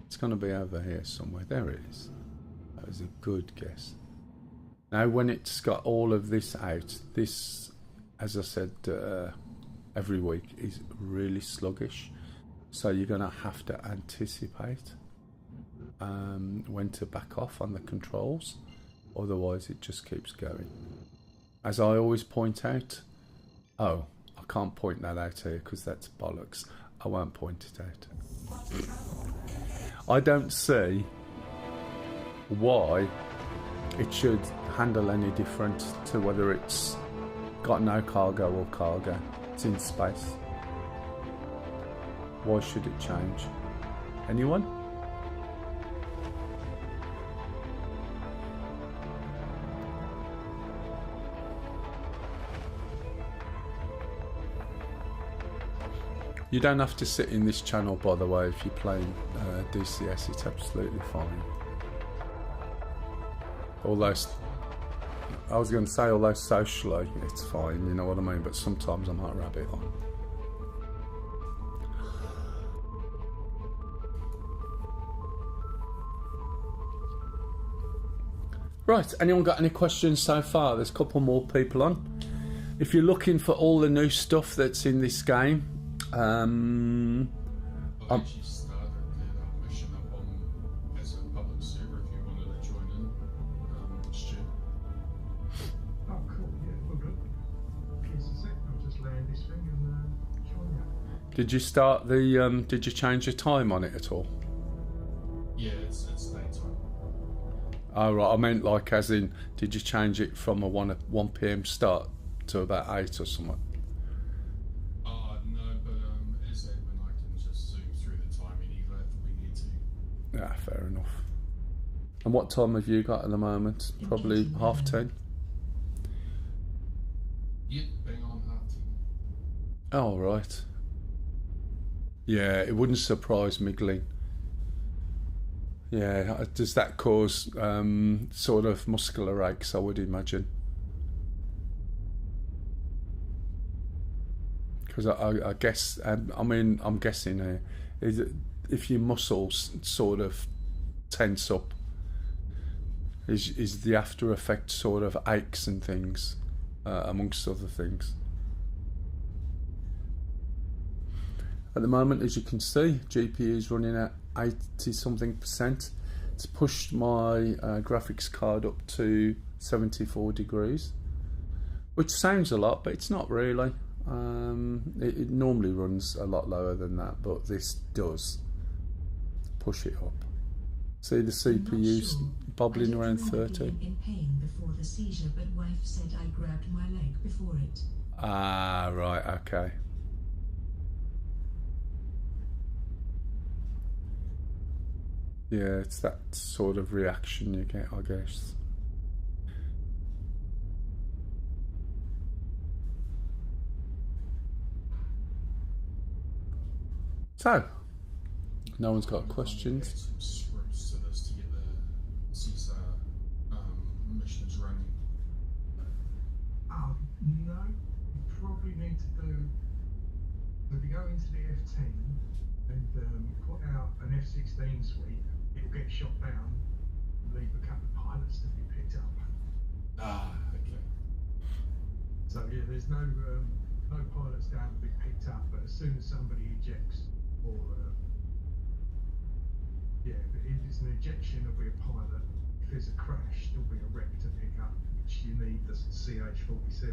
It's going to be over here somewhere. There it is. That was a good guess. Now, when it's got all of this out, this, as I said every week, is really sluggish. So you're going to have to anticipate when to back off on the controls. Otherwise, it just keeps going. As I always point out, oh, I can't point that out here because that's bollocks. I won't point it out. I don't see why it should handle any different to whether it's got no cargo or cargo. It's in space. Why should it change? Anyone? You don't have to sit in this channel, by the way, if you're playing DCS. It's absolutely fine. Although, I was going to say, although socially, it's fine, you know what I mean? But sometimes I might rabbit on. Right, anyone got any questions so far? There's a couple more people on. If you're looking for all the new stuff that's in this game, I actually started the mission up on as a public server if you wanted to join in, Stu. Oh, cool. Yeah, well, good. Give us a sec. I'll just land this thing and join you. did you start the? Did you change the time on it at all? Yeah, it's daytime. Oh right, I meant like as in, did you change it from a 1 p.m. start to about 8 or something? No, but as admin I can just zoom through the timing either if we need to. Yeah, fair enough. And what time have you got at the moment? Probably 10:30. Oh, right. Yeah, it wouldn't surprise me, Glyn. Yeah, does that cause sort of muscular aches, I would imagine? Because I guess, I mean, I'm guessing here, is it, if your muscles sort of tense up, is the after effect sort of aches and things, amongst other things. At the moment, as you can see, GPU is running at 80 something percent. It's pushed my graphics card up to 74 degrees, which sounds a lot, but it's not really. It normally runs a lot lower than that, but this does push it up. See the CPU's bobbling around 30. In pain before the seizure, but wife said I grabbed my leg before it. Ah, right, okay. Yeah, it's that sort of reaction you get, I guess. So, no one's got questions. Some scripts to this to get the Caesar missions running. No, you probably need to do. If you go into the F10 and put out an F16 suite, it'll get shot down and leave a couple of pilots to be picked up. Ah, okay. So yeah, there's no pilots down to be picked up, but as soon as somebody ejects, or if it's an ejection, there'll be a pilot. If there's a crash, there'll be a wreck to pick up, which you need the CH-47.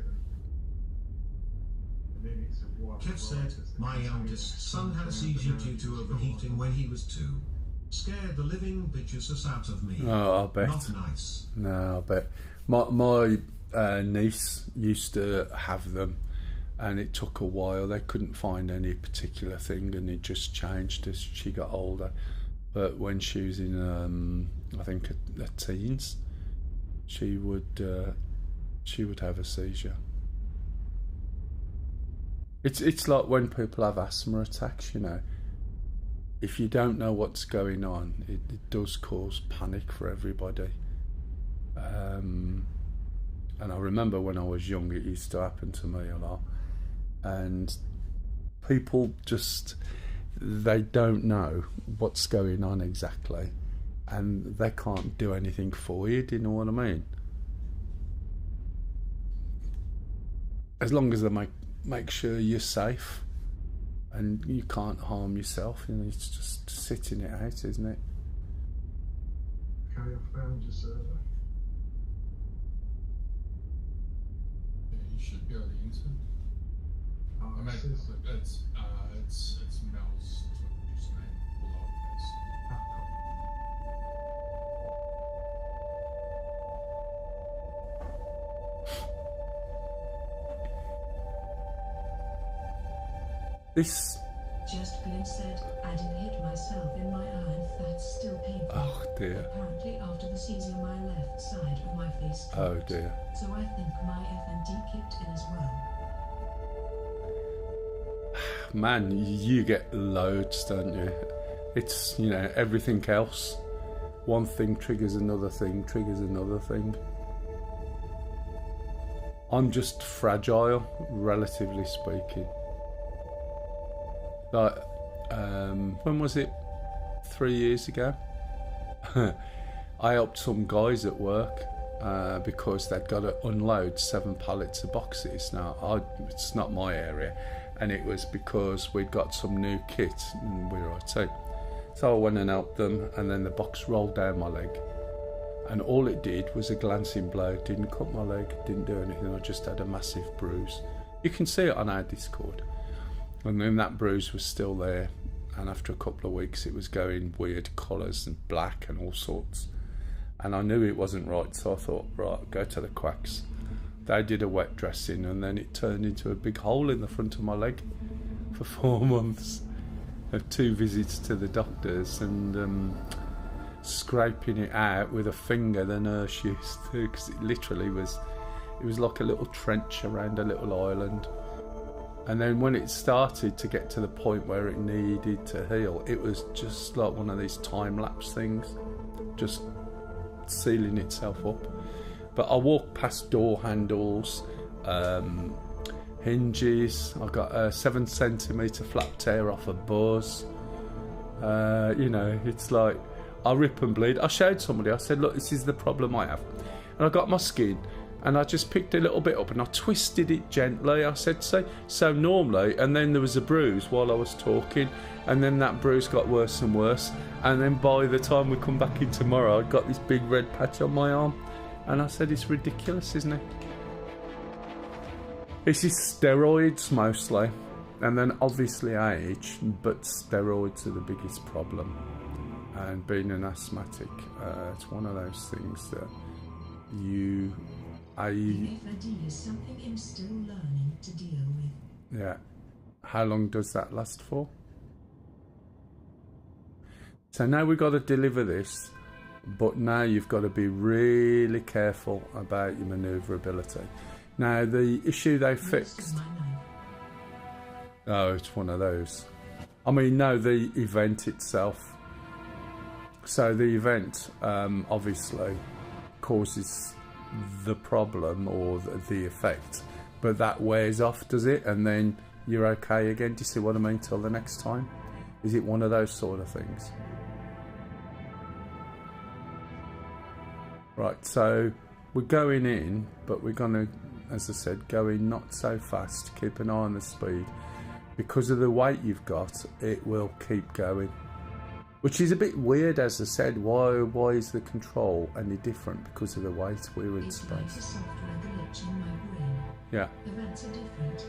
And then it's a wild. Kev said, my youngest son had a seizure due to overheating when he was 2. Scared the living bitches out of me. Oh, I bet. Not nice. No, I bet. My niece used to have them, and it took a while. They couldn't find any particular thing, and it just changed as she got older. But when she was in, I think, her teens, she would have a seizure. It's like when people have asthma attacks, you know. If you don't know what's going on, it does cause panic for everybody. And I remember when I was young, it used to happen to me a lot. And people just, they don't know what's going on exactly, and they can't do anything for you. Do you know what I mean? As long as they make sure you're safe and you can't harm yourself, you know, it's just sitting it out, isn't it? Okay, I found your server. Yeah, you should be able to enter. I mean, it's Mell's username, all lowercase. This. Just Glenn said, I didn't hit myself in my eye and that's still painful. Oh dear. Apparently after the seizure my left side of my face Oh dropped. dear. So I think my FND kicked in as well. Man, you get loads, don't you? It's, you know, everything else. One thing triggers another thing, triggers another thing. I'm just fragile, relatively speaking. Like, when was it? 3 years ago? I helped some guys at work because they'd got to unload 7 pallets of boxes. Now, it's not my area, and it was because we'd got some new kit and we were IT. So I went and helped them, and then the box rolled down my leg, and all it did was a glancing blow. Didn't cut my leg, didn't do anything. I just had a massive bruise. You can see it on our Discord. And then that bruise was still there, and after a couple of weeks it was going weird colours and black and all sorts, and I knew it wasn't right, so I thought, right, go to the quacks. They did a wet dressing, and then it turned into a big hole in the front of my leg for 4 months of 2 visits to the doctors, and scraping it out with a finger the nurse used to, because it literally was, it was like a little trench around a little island. And then when it started to get to the point where it needed to heal, it was just like one of these time-lapse things, just sealing itself up. But I walked past door handles, hinges. I got a 7 centimetre flap tear off a buzz. You know, it's like I rip and bleed. I showed somebody, I said, look, this is the problem I have. And I got my skin and I just picked a little bit up and I twisted it gently. I said, so normally, and then there was a bruise while I was talking, and then that bruise got worse and worse. And then by the time we come back in tomorrow, I got this big red patch on my arm. And I said, it's ridiculous, isn't it? This is steroids mostly, and then obviously age, but steroids are the biggest problem. And being an asthmatic, it's one of those things that FAD is something I'm still learning to deal with. Yeah. How long does that last for? So now we've got to deliver this, but now you've got to be really careful about your manoeuvrability. Now the issue they fixed... Oh, it's one of those. I mean, no, the event itself. So the event obviously causes the problem or the effect, but that wears off, does it? And then you're okay again. Do you see what I mean? Till the next time. Is it one of those sort of things? Right, so we're going in, but we're going to, as I said, go in not so fast. Keep an eye on the speed. Because of the weight you've got, it will keep going. Which is a bit weird, as I said. Why is the control any different because of the weight? We're in It's like a space. software glitch in my brain. Yeah. Events are different.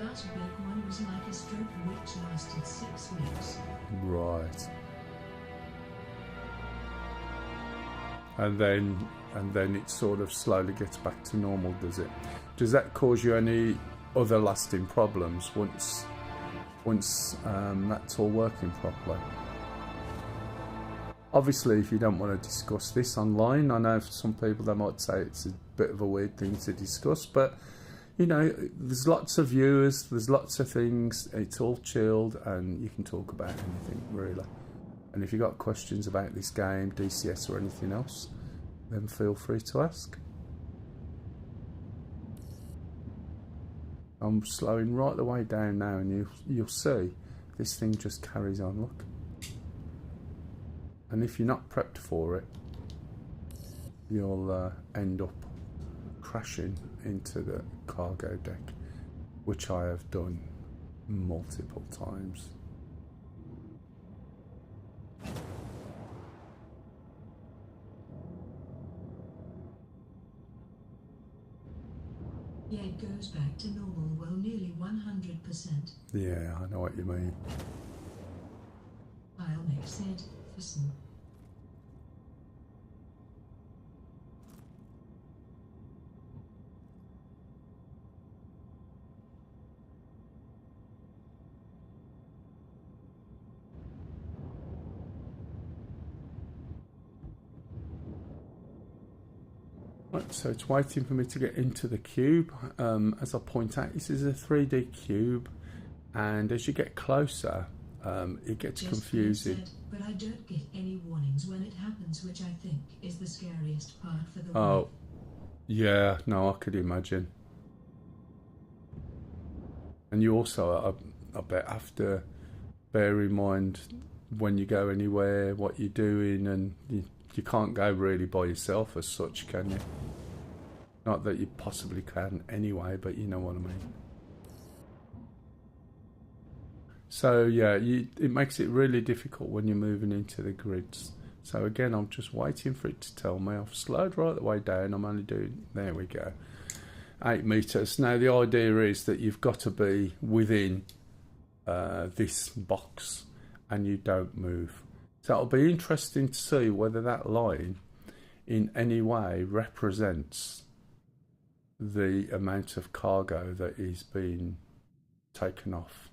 Last big one was like a stroke which lasted 6 weeks. Right. And then it sort of slowly gets back to normal, does it? Does that cause you any other lasting problems once that's all working properly? Obviously, if you don't want to discuss this online, I know for some people they might say it's a bit of a weird thing to discuss, but you know, there's lots of viewers, there's lots of things, it's all chilled, and you can talk about anything really. And if you've got questions about this game, DCS or anything else, then feel free to ask. I'm slowing right the way down now, and you'll see this thing just carries on, look. And if you're not prepped for it, you'll end up crashing into the cargo deck, which I have done multiple times. Yeah, it goes back to normal, well, nearly 100%. Yeah, I know what you mean. Bionic said, listen. Right, so it's waiting for me to get into the cube. As I point out, this is a 3D cube, and as you get closer, it gets Just confusing. said, but I don't get any warnings when it happens, which I think is the scariest part for the Oh, wife. yeah, no, I could imagine. And you also, I bet, have to bear in mind when you go anywhere, what you're doing, and you can't go really by yourself as such, can you? Not that you possibly can anyway, but you know what I mean. So yeah, it makes it really difficult when you're moving into the grids. So again, I'm just waiting for it to tell me. I've slowed right the way down. I'm only doing, there we go, 8 meters. Now the idea is that you've got to be within this box and you don't move. So it'll be interesting to see whether that line in any way represents the amount of cargo that is being taken off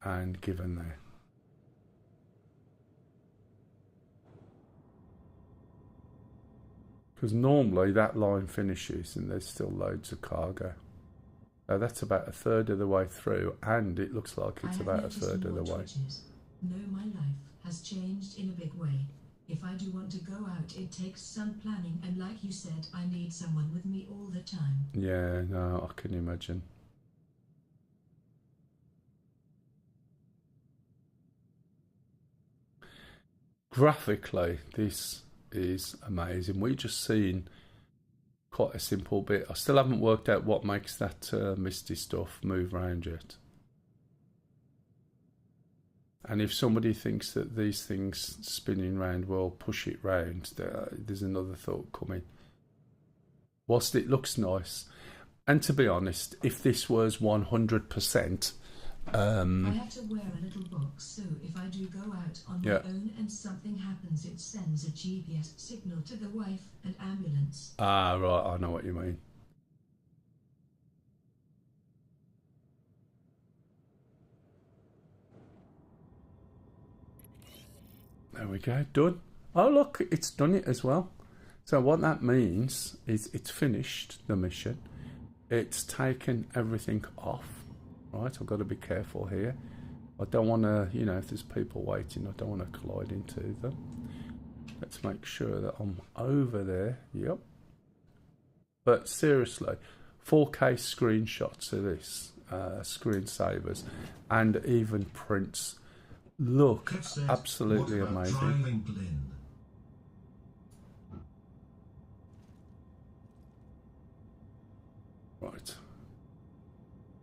and given there. Because normally that line finishes and there's still loads of cargo. So that's about a third of the way through, and it looks like it's about a third of the way. No, my life has changed in a big way. If I do want to go out, it takes some planning, and like you said, I need someone with me all the time. Yeah, no, I can imagine. Graphically, this is amazing. We just seen quite a simple bit. I still haven't worked out what makes that misty stuff move around yet. And if somebody thinks that these things spinning round will push it round, there's another thought coming. Whilst it looks nice, and to be honest, if this was 100%, I have to wear a little box, so if I do go out on my own and something happens, it sends a GPS signal to the wife and ambulance. Ah, right, I know what you mean. There we go, done. Oh look, it's done it as well. So what that means is it's finished the mission. It's taken everything off. Right, I've got to be careful here. I don't want to, you know, if there's people waiting, I don't want to collide into them. Let's make sure that I'm over there. Yep. But seriously, 4K screenshots of this, screensavers, and even prints look absolutely amazing. Right.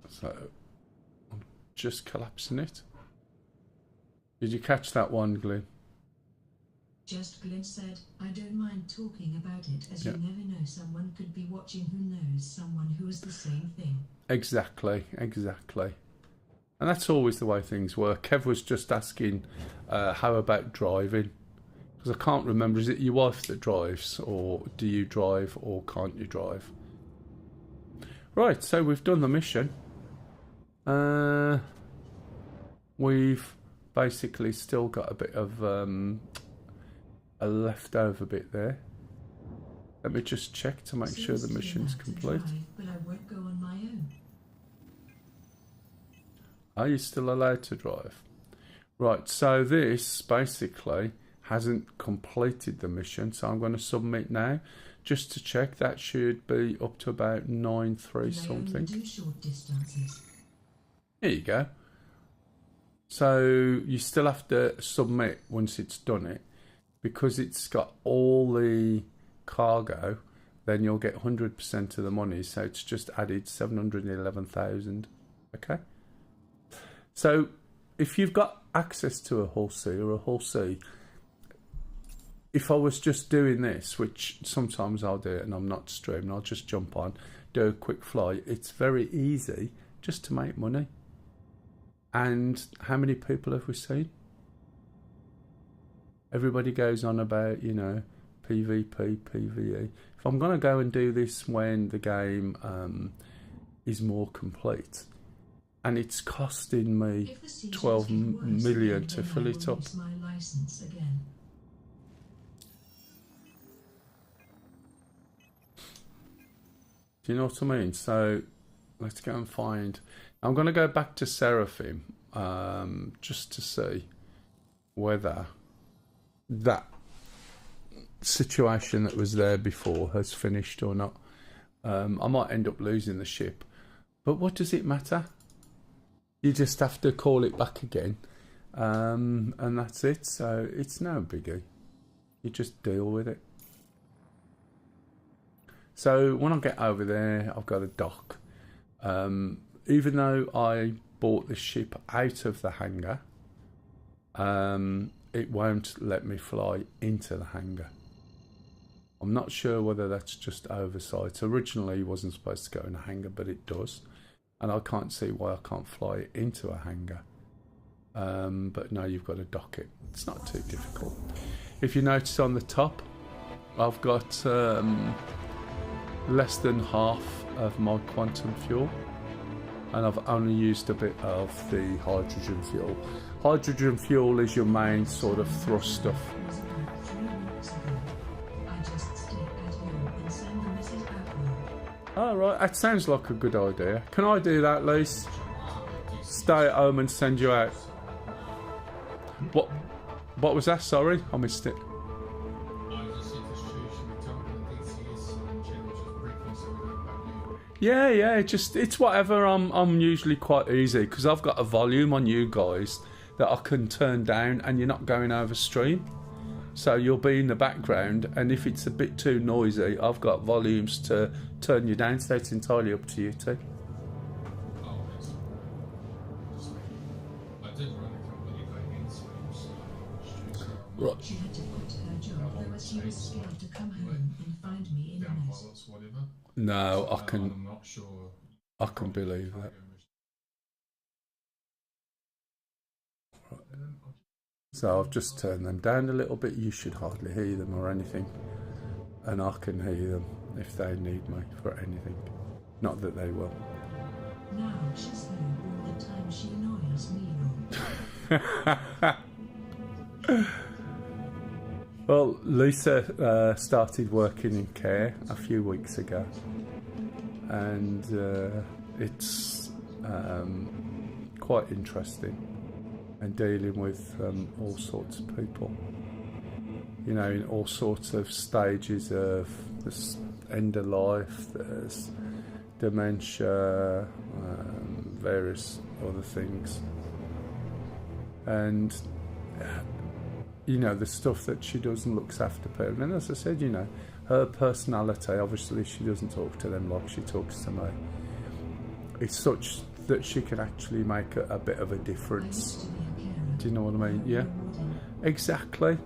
So I'm just collapsing it. Did you catch that one, Glyn? Just Glyn said, I don't mind talking about it, as you never know, someone could be watching who knows someone who is the same thing. Exactly, exactly. And that's always the way things work. Kev was just asking, how about driving? Because I can't remember, is it your wife that drives, or do you drive, or can't you drive? Right, so we've done the mission. We've basically still got a bit of a leftover bit there. Let me just check to make sure the mission's complete. But I won't go on my own. Are you still allowed to drive? Right, so this basically hasn't completed the mission, so I'm going to submit now. Just to check, that should be up to about 9.3 something. Do short distances. Here you go. So you still have to submit once it's done it. Because it's got all the cargo, then you'll get 100% of the money. So it's just added 711,000. Okay? So if you've got access to a Hull C or a Hull C, if I was just doing this, which sometimes I'll do it and I'm not streaming, I'll just jump on, do a quick flight. It's very easy just to make money. And how many people have we seen? Everybody goes on about, you know, PvP, PvE. If I'm going to go and do this when the game is more complete, and it's costing me 12 million to fill it up. My license again. Do you know what I mean? So let's go and find. I'm going to go back to Seraphim just to see whether that situation that was there before has finished or not. I might end up losing the ship, but what does it matter? You just have to call it back again, and that's it. So it's no biggie. You just deal with it. So when I get over there, I've got a dock. Even though I bought the ship out of the hangar, it won't let me fly into the hangar. I'm not sure whether that's just oversight. Originally it wasn't supposed to go in a hangar, but it does. And I can't see why I can't fly it into a hangar. But no, you've got to dock it. It's not too difficult. If you notice on the top, I've got less than half of my quantum fuel. And I've only used a bit of the hydrogen fuel. Hydrogen fuel is your main sort of thrust stuff. I just stay at home and send the message out loud. All right, that sounds like a good idea. Can I do that, Lise? Stay at home and send you out. What was that? Sorry, I missed it. Yeah, it's whatever. I'm usually quite easy because I've got a volume on you guys that I can turn down, and you're not going over stream, so you'll be in the background. And if it's a bit too noisy, I've got volumes to turn you down. So it's entirely up to you two. Right. She had to quit her job, though, as she was scared to come home and find me in a mess. No, I'm not sure. I can believe that. So I've just turned them down a little bit. You should hardly hear them or anything, and I can hear them if they need me for anything. Not that they will. Now she's home all the time. She annoys me. Well, Lisa started working in care a few weeks ago, and it's quite interesting, and dealing with all sorts of people, you know, in all sorts of stages of this end of life. There's dementia, various other things, and you know, the stuff that she does and looks after people. And as I said, you know, her personality, obviously she doesn't talk to them like she talks to me. It's such that she can actually make a bit of a difference. Do you know what I mean? Yeah, exactly.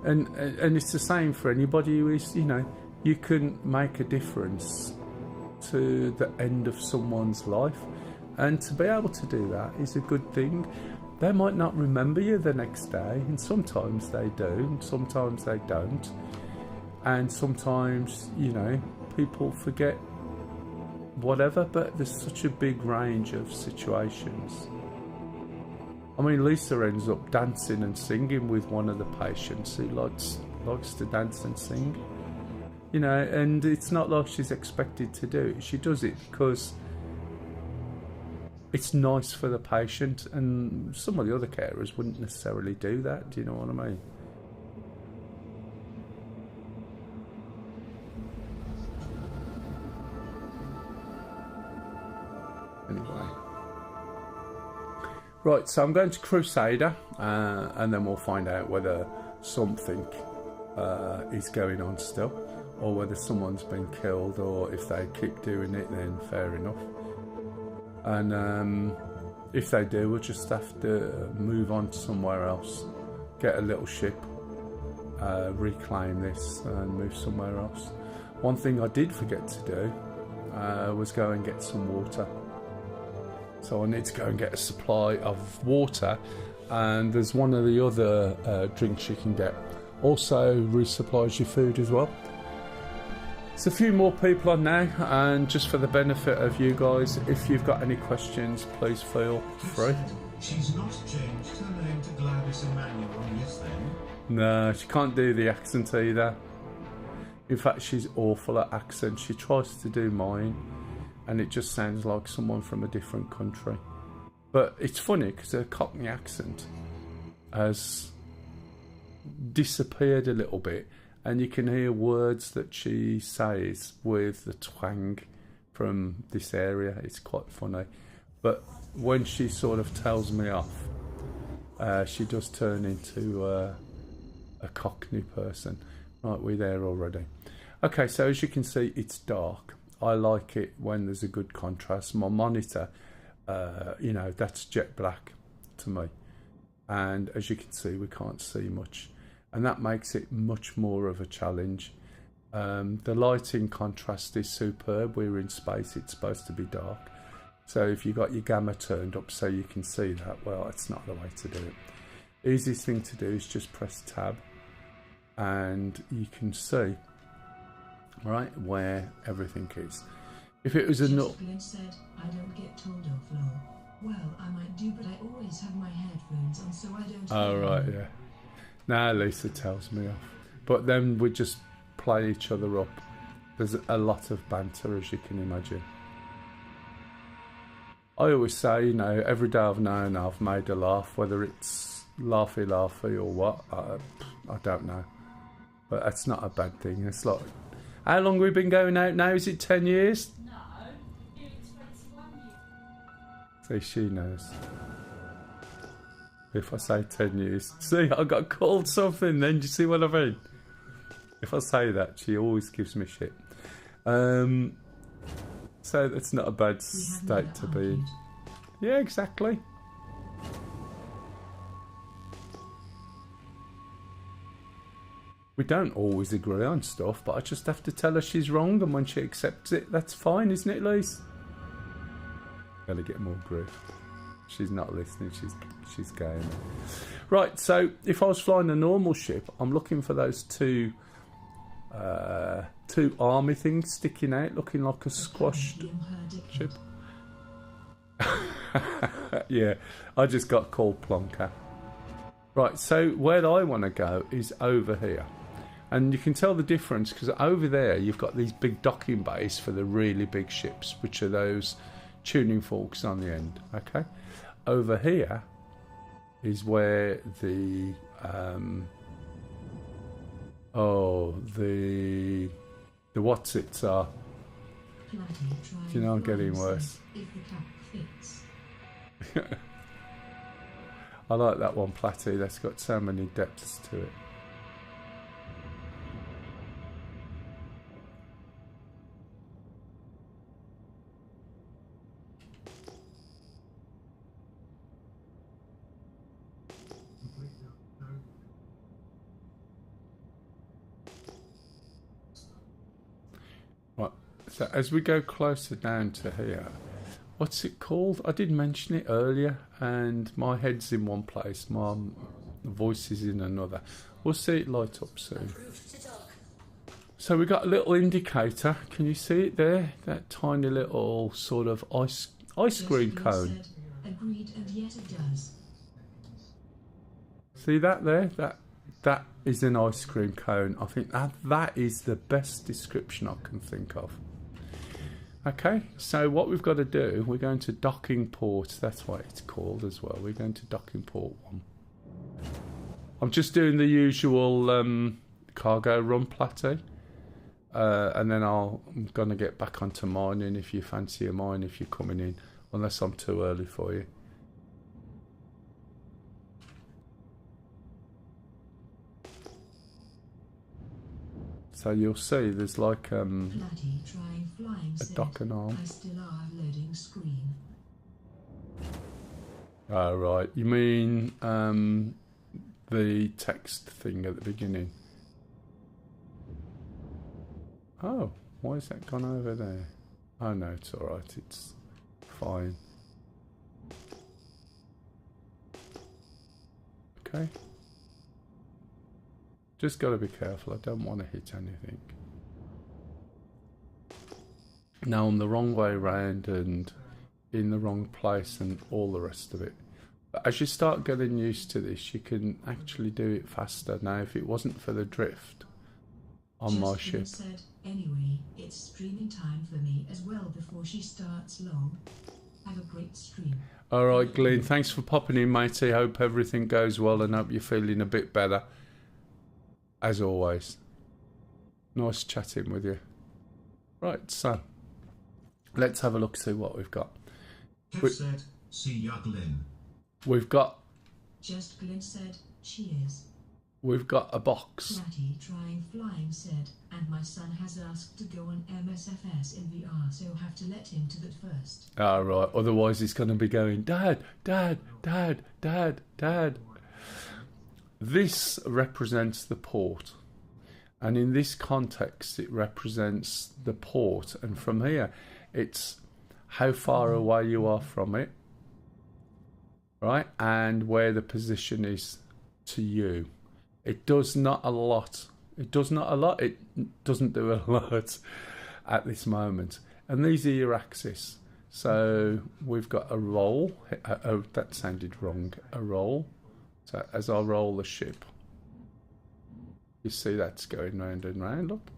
And it's the same for anybody who is, you know, you can make a difference to the end of someone's life. And to be able to do that is a good thing. They might not remember you the next day, and sometimes they do, and sometimes they don't. And sometimes, you know, people forget whatever, but there's such a big range of situations. I mean, Lisa ends up dancing and singing with one of the patients who likes to dance and sing. You know, and it's not like she's expected to do it. She does it because it's nice for the patient, and some of the other carers wouldn't necessarily do that. Do you know what I mean? Anyway. Right, so I'm going to Crusader, and then we'll find out whether something is going on still, or whether someone's been killed, or if they keep doing it, then fair enough. And if they do, we'll just have to move on to somewhere else, get a little ship, reclaim this and move somewhere else. One thing I did forget to do was go and get some water. So I need to go and get a supply of water, and there's one of the other drinks you can get. Also resupplies your food as well. There's a few more people on now, and just for the benefit of you guys, if you've got any questions, please feel free. She's not changed her name to Gladys Emmanuel, yes then? No, she can't do the accent either. In fact, she's awful at accents. She tries to do mine, and it just sounds like someone from a different country. But it's funny because her Cockney accent has disappeared a little bit, and you can hear words that she says with the twang from this area. It's quite funny. But when she sort of tells me off, she does turn into a Cockney person. Right, we're there already. Okay, so as you can see, it's dark. I like it when there's a good contrast. My monitor, you know, that's jet black to me. And as you can see, we can't see much. And that makes it much more of a challenge. The lighting contrast is superb. We're in space, it's supposed to be dark. So if you've got your gamma turned up so you can see that, well, it's not the way to do it. Easiest thing to do is just press tab, and you can see, right, where everything is. If it was a Shakespeare said, I don't get told off, lol. Well, I might do, but I always have my headphones on, so I don't. Oh, right, yeah. Now Lisa tells me off. But then we just play each other up. There's a lot of banter, as you can imagine. I always say, you know, every day I've known I've made a laugh, whether it's laughy or what, I don't know. But that's not a bad thing. It's like, how long have we been going out now? Is it 10 years? No, it's 21 years. See, she knows. If I say 10 years. See, I got called something then, do you see what I mean? If I say that, she always gives me shit. So that's not a bad state to be in. Yeah, exactly. We don't always agree on stuff, but I just have to tell her she's wrong, and when she accepts it, that's fine, isn't it, Lise? Gotta get more grief. She's not listening, she's going. Right, so if I was flying a normal ship, I'm looking for those two army things sticking out, looking like a squashed ship. Yeah, I just got called Plonker. Right, so where I want to go is over here. And you can tell the difference because over there you've got these big docking bays for the really big ships, which are those tuning forks on the end. Okay, over here is where the the what's-its are. Do you know, I'm getting worse. I like that one, Platty. That's got so many depths to it. Right, so as we go closer down to here, what's it called? I did mention it earlier, and my head's in one place, my voice is in another. We'll see it light up soon. So we got a little indicator. Can you see it there? That tiny little sort of ice cream cone. Agreed, and yet it does. See that there? That is an ice cream cone. I think that is the best description I can think of. Okay, so what we've got to do, we're going to docking port. That's what it's called as well. We're going to docking port 1. I'm just doing the usual cargo run, Platty. And then I'm going to get back onto mining if you fancy a mine, if you're coming in, unless I'm too early for you. So you'll see there's like a dock and arm. I still are loading screen. Oh, right. You mean the text thing at the beginning? Oh, why has that gone over there? Oh no, it's alright, it's fine. Okay. Just got to be careful, I don't want to hit anything. Now I'm the wrong way around and in the wrong place and all the rest of it. But as you start getting used to this, you can actually do it faster. Now if it wasn't for the drift on my ship. Said, anyway, it's streaming time for me as well before she starts long. Have a great stream. Alright Glenn, thanks for popping in, matey. Hope everything goes well and hope you're feeling a bit better. As always. Nice chatting with you. Right, so let's have a look, see what we've got. Kev said, see ya Glenn. We've got... Just Glenn said, cheers. We've got a box. Platty trying flying said, and my son has asked to go on MSFS in VR, so have to let him to that first. Ah, right. Otherwise he's going to be going, Dad, Dad, Dad, Dad, Dad. This represents the port. And in this context, it represents the port. And from here, it's how far away you are from it. Right? And where the position is to you. It does not a lot. It does not a lot. It doesn't do a lot at this moment. And these are your axes. So we've got a roll. Oh, that sounded wrong. A roll. So as I roll the ship, you see that's going round and round. Look.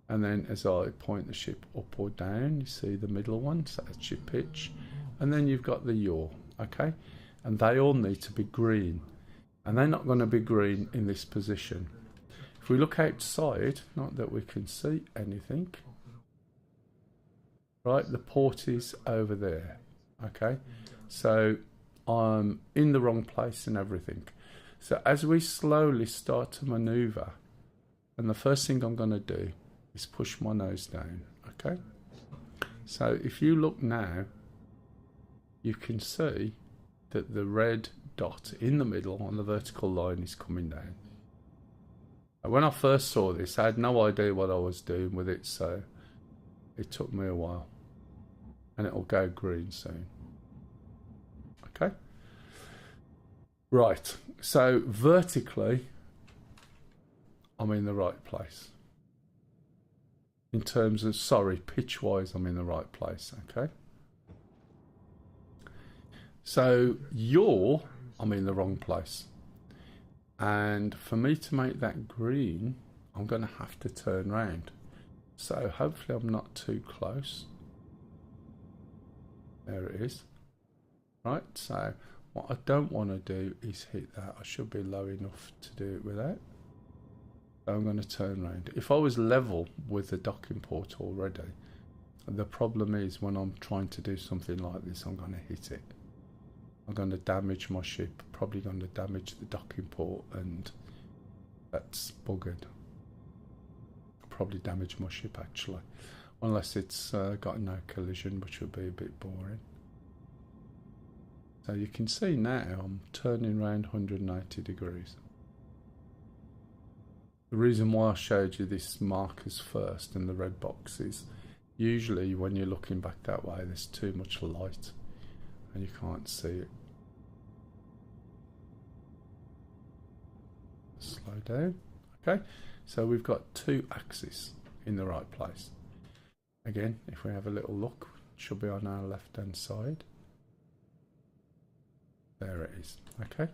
And then as I point the ship up or down, you see the middle one, so that's your pitch. And then you've got the yaw, okay? And they all need to be green. And they're not going to be green in this position. If we look outside, not that we can see anything, right, the port is over there, okay? So I'm in the wrong place and everything. So as we slowly start to maneuver, and the first thing I'm going to do is push my nose down, okay? So if you look now, you can see that the red dot in the middle on the vertical line is coming down. And when I first saw this, I had no idea what I was doing with it, so it took me a while. And it'll go green soon. Okay? Right, so vertically, I'm in the right place. In terms of, pitch-wise, I'm in the right place, okay? So, yaw, I'm in the wrong place. And for me to make that green, I'm going to have to turn round. So hopefully I'm not too close. There it is. Right, so what I don't want to do is hit that. I should be low enough to do it without. So I'm going to turn round. If I was level with the docking port already, the problem is when I'm trying to do something like this, I'm going to hit it. I'm going to damage my ship, probably going to damage the docking port, and that's buggered. Probably damage my ship actually, unless it's got no collision, which would be a bit boring. So you can see now I'm turning around 180 degrees. The reason why I showed you this markers first and the red boxes, usually when you're looking back that way there's too much light and you can't see it. Slow down. Okay, so we've got two axes in the right place. Again, if we have a little look, it should be on our left hand side. There it is. Okay,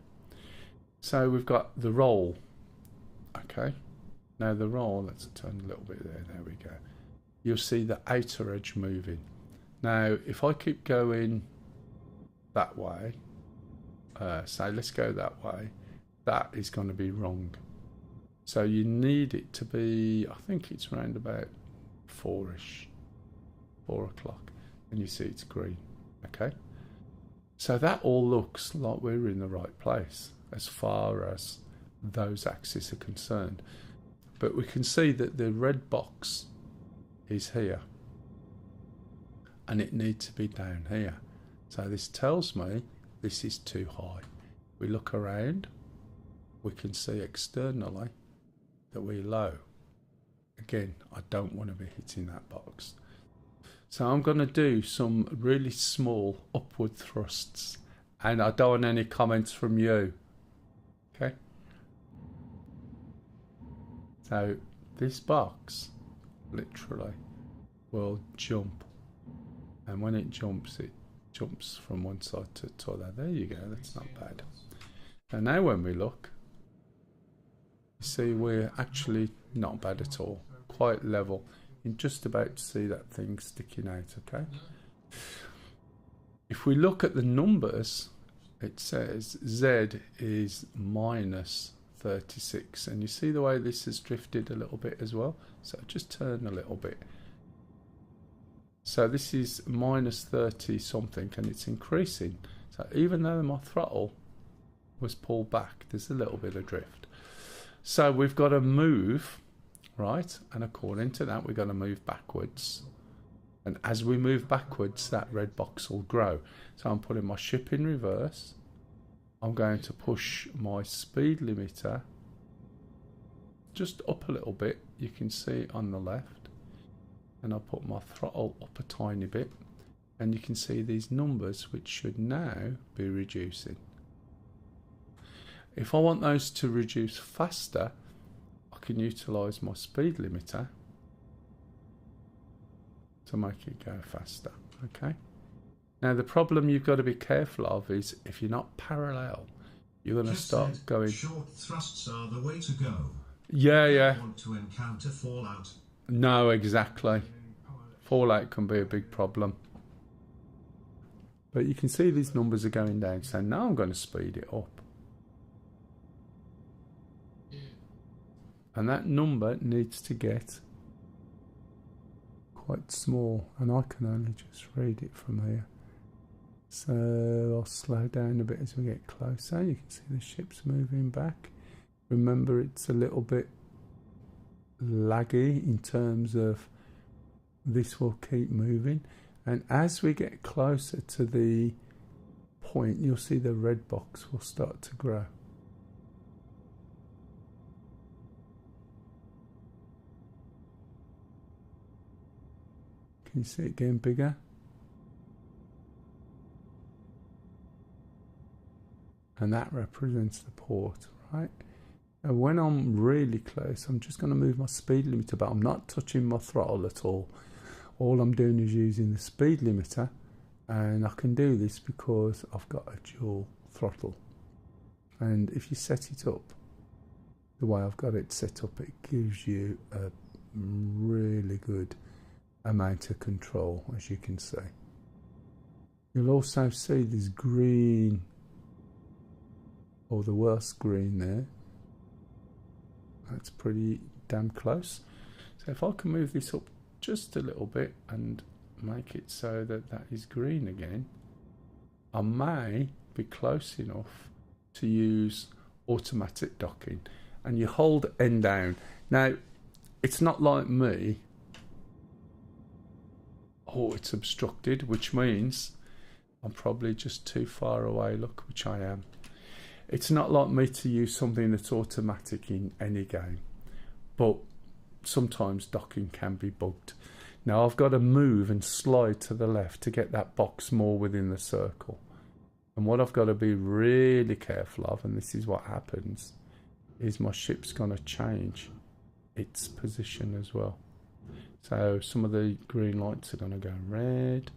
so we've got the roll. Okay, now the roll, let's turn a little bit there. There we go. You'll see the outer edge moving. Now if I keep going that way, say let's go that way, that is going to be wrong. So you need it to be, I think it's around about 4ish, 4 o'clock, and you see it's green. Okay, so that all looks like we're in the right place as far as those axes are concerned. But we can see that the red box is here and it needs to be down here. So this tells me this is too high. We look around, we can see externally that we're low. Again, I don't want to be hitting that box. So I'm going to do some really small upward thrusts, and I don't want any comments from you. Okay? So this box literally will jump, and when it jumps from one side to the other. There you go, that's not bad. And now when we look, you see we're actually not bad at all, quite level. You're just about to see that thing sticking out, okay? If we look at the numbers, it says Z is minus 36, and you see the way this has drifted a little bit as well. So just turn a little bit. So this is minus 30 something, and it's increasing. So even though my throttle was pulled back, there's a little bit of drift. So we've got to move, right? And according to that, we've got to move backwards. And as we move backwards, that red box will grow. So I'm putting my ship in reverse. I'm going to push my speed limiter just up a little bit. You can see on the left. And I'll put my throttle up a tiny bit. And you can see these numbers, which should now be reducing. If I want those to reduce faster, I can utilise my speed limiter to make it go faster. Okay. Now the problem you've got to be careful of is if you're not parallel, you're going to start going. Short thrusts are the way to go. Yeah, yeah. Want to encounter fallout? No, exactly. And then pilot. Fallout can be a big problem. But you can see these numbers are going down, so now I'm going to speed it up. And that number needs to get quite small, and I can only just read it from here. So I'll slow down a bit as we get closer. You can see the ship's moving back. Remember, it's a little bit laggy in terms of this will keep moving, and as we get closer to the point, you'll see the red box will start to grow. Can you see it getting bigger? And that represents the port, right? And when I'm really close, I'm just going to move my speed limiter, but I'm not touching my throttle at all. All I'm doing is using the speed limiter, and I can do this because I've got a dual throttle. And if you set it up the way I've got it set up, it gives you a really good amount of control, as you can see. You'll also see this green, or the worst green there. That's pretty damn close. So if I can move this up just a little bit and make it so that that is green again, I may be close enough to use automatic docking. And you hold N down. Now, it's not like me. Oh, it's obstructed, which means I'm probably just too far away. Look, which I am. It's not like me to use something that's automatic in any game, but sometimes docking can be bugged. Now I've got to move and slide to the left to get that box more within the circle. And what I've got to be really careful of, and this is what happens, is my ship's going to change its position as well. So some of the green lights are going to go red.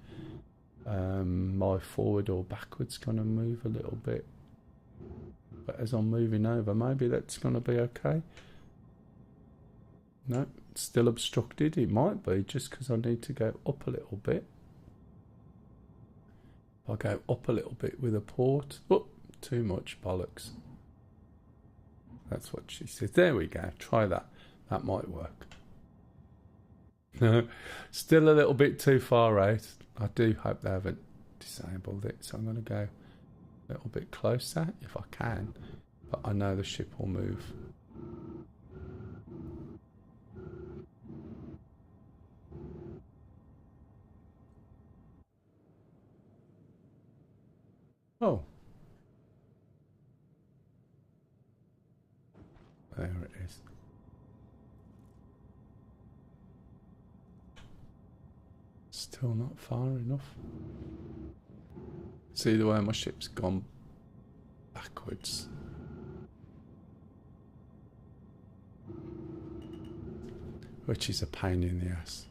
My forward or backwards going to move a little bit. But as I'm moving over, maybe that's going to be okay. No, it's still obstructed. It might be just because I need to go up a little bit. If I go up a little bit with a port. Oh, too much bollocks. That's what she said. There we go. Try that. That might work. Still a little bit too far out. I do hope they haven't disabled it. So I'm going to go a little bit closer if I can. But I know the ship will move. Oh. There it is. Still not far enough. See the way my ship's gone backwards. Which is a pain in the ass.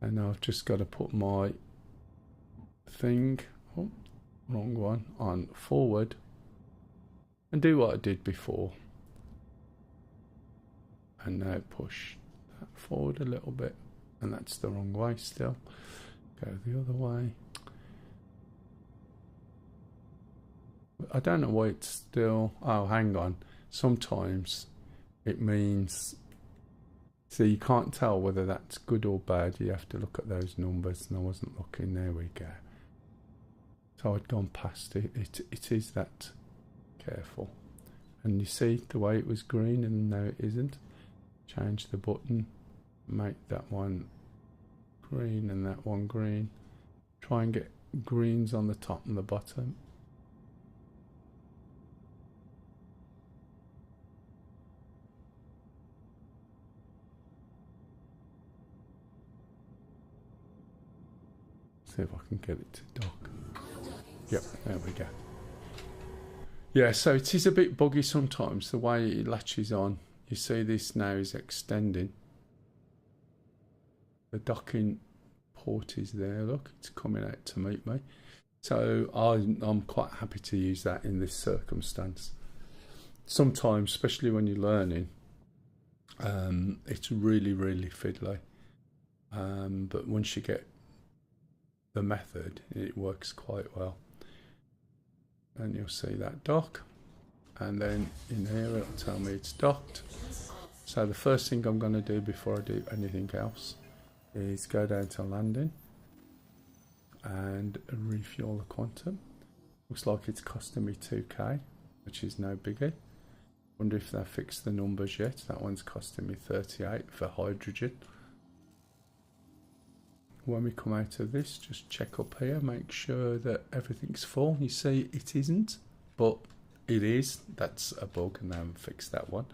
And now I've just got to put my thing, oh, wrong one, on forward and do what I did before. And now push that forward a little bit. And that's the wrong way still. Go the other way. I don't know why it's still... Oh, hang on. Sometimes it means... So you can't tell whether that's good or bad. You have to look at those numbers, and I wasn't looking. There we go. So I'd gone past it. It is that careful. And you see the way it was green and now it isn't. Change the button. Make that one green and that one green. Try and get greens on the top and the bottom. See if I can get it to dock. Yep, there we go. Yeah, so it is a bit buggy sometimes, the way it latches on. You see this now is extending. The docking port is there, look, it's coming out to meet me. So I'm quite happy to use that in this circumstance. Sometimes, especially when you're learning, It's really, really fiddly. But once you get the method, it works quite well. And you'll see that dock. And then in here it'll tell me it's docked. So the first thing I'm going to do before I do anything else is go down to landing and refuel the Quantum. Looks like it's costing me 2k, which is no biggie. Wonder if they've fixed the numbers yet. That one's costing me 38 for hydrogen. When we come out of this, just check up here, make sure that everything's full. You see it isn't, but it is. That's a bug, and they haven't fixed that one.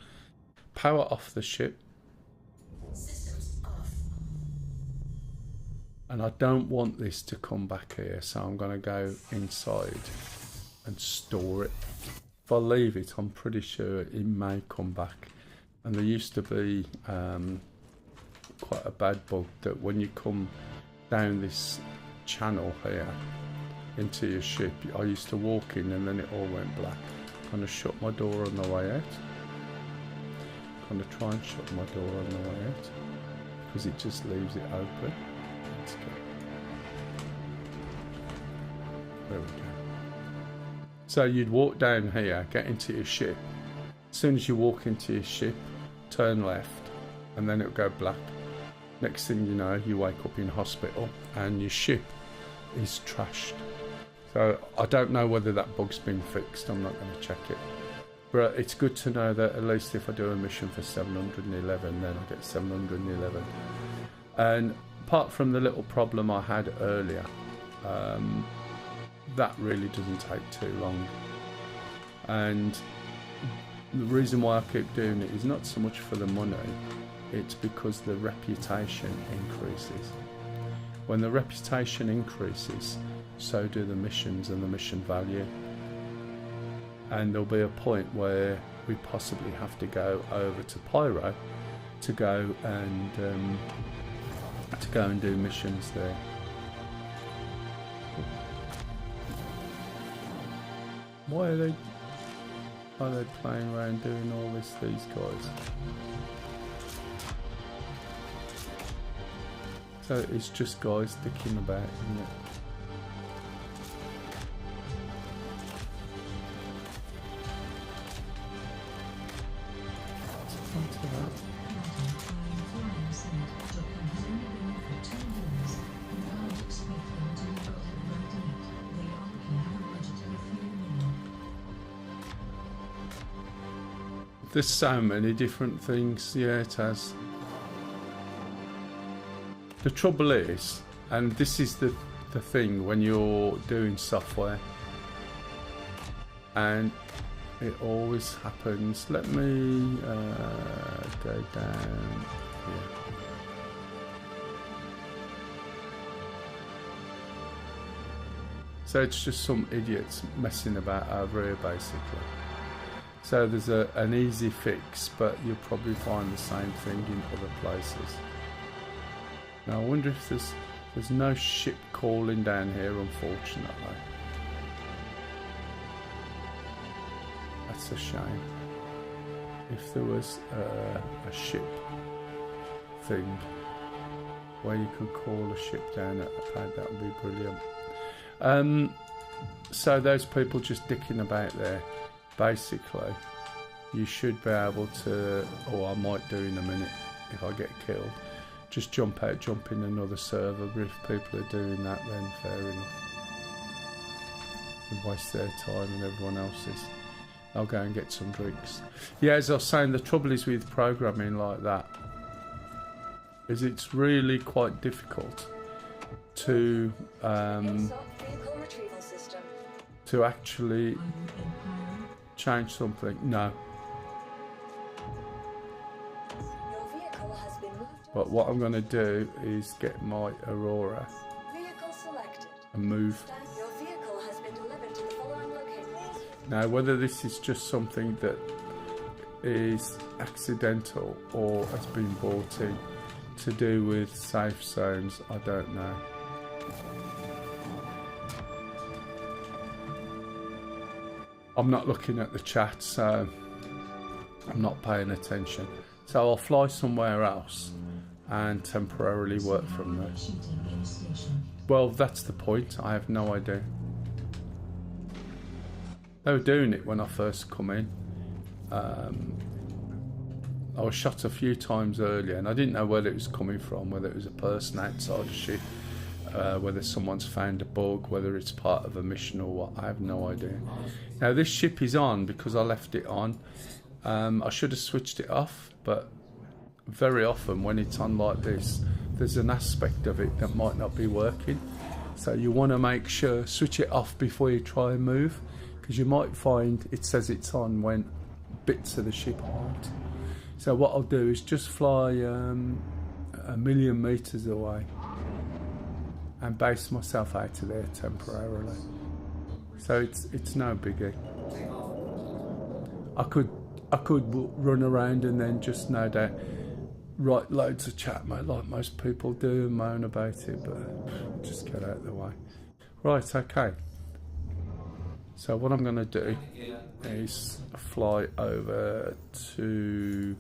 Power off the ship. Systems off. And I don't want this to come back here, so I'm going to go inside and store it. If I leave it, I'm pretty sure it may come back. And there used to be quite a bad bug that when you come down this channel here into your ship, I used to walk in and then it all went black. I'm going to shut my door on the way out. I'm going to try and shut my door on the way out because it just leaves it open. Let's go. There we go. So you'd walk down here, get into your ship. As soon as you walk into your ship, turn left, and then it'll go black. Next thing you know, you wake up in hospital and your ship is trashed. So I don't know whether that bug's been fixed. I'm not going to check it. But it's good to know that at least if I do a mission for 711, then I get 711. And apart from the little problem I had earlier, that really doesn't take too long. And the reason why I keep doing it is not so much for the money, it's because the reputation increases. When the reputation increases, so do the missions and the mission value. And there'll be a point where we possibly have to go over to Pyro to go and do missions there. Why are they playing around doing all this, these guys? So it's just guys sticking about, isn't it? There's so many different things, yeah, it has. The trouble is, and this is the thing when you're doing software, and it always happens. Let me go down here. So it's just some idiots messing about over here, basically. So there's an easy fix, but you'll probably find the same thing in other places. Now I wonder if there's no ship calling down here, unfortunately. That's a shame. If there was a ship thing where you could call a ship down at a pad, that would be brilliant. So those people just dicking about there, basically, you should be able to, or I might do in a minute if I get killed, just jump out, jump in another server. But if people are doing that, then fair enough. They waste their time and everyone else's. I'll go and get some drinks. Yeah, as I was saying, the trouble is with programming like that is it's really quite difficult to actually change something. No. But what I'm going to do is get my Aurora and move. Now, whether this is just something that is accidental or has been brought in to do with safe zones, I don't know. I'm not looking at the chat, so I'm not paying attention. So I'll fly somewhere else and temporarily work from there. Well, that's the point. I have no idea. They were doing it when I first come in. I was shot a few times earlier and I didn't know where it was coming from, whether it was a person outside a ship, whether someone's found a bug, whether it's part of a mission or what. I have no idea. Now this ship is on because I left it on. I should have switched it off, but very often when it's on like this, there's an aspect of it that might not be working. So you want to make sure, switch it off before you try and move, because you might find it says it's on when bits of the ship aren't. So what I'll do is just fly 1,000,000 meters away and base myself out of there temporarily. So it's no biggie. I could run around and then just no doubt write loads of chat, mate, like most people do, and moan about it, but just get out of the way. Right, okay. So what I'm going to do is fly over to,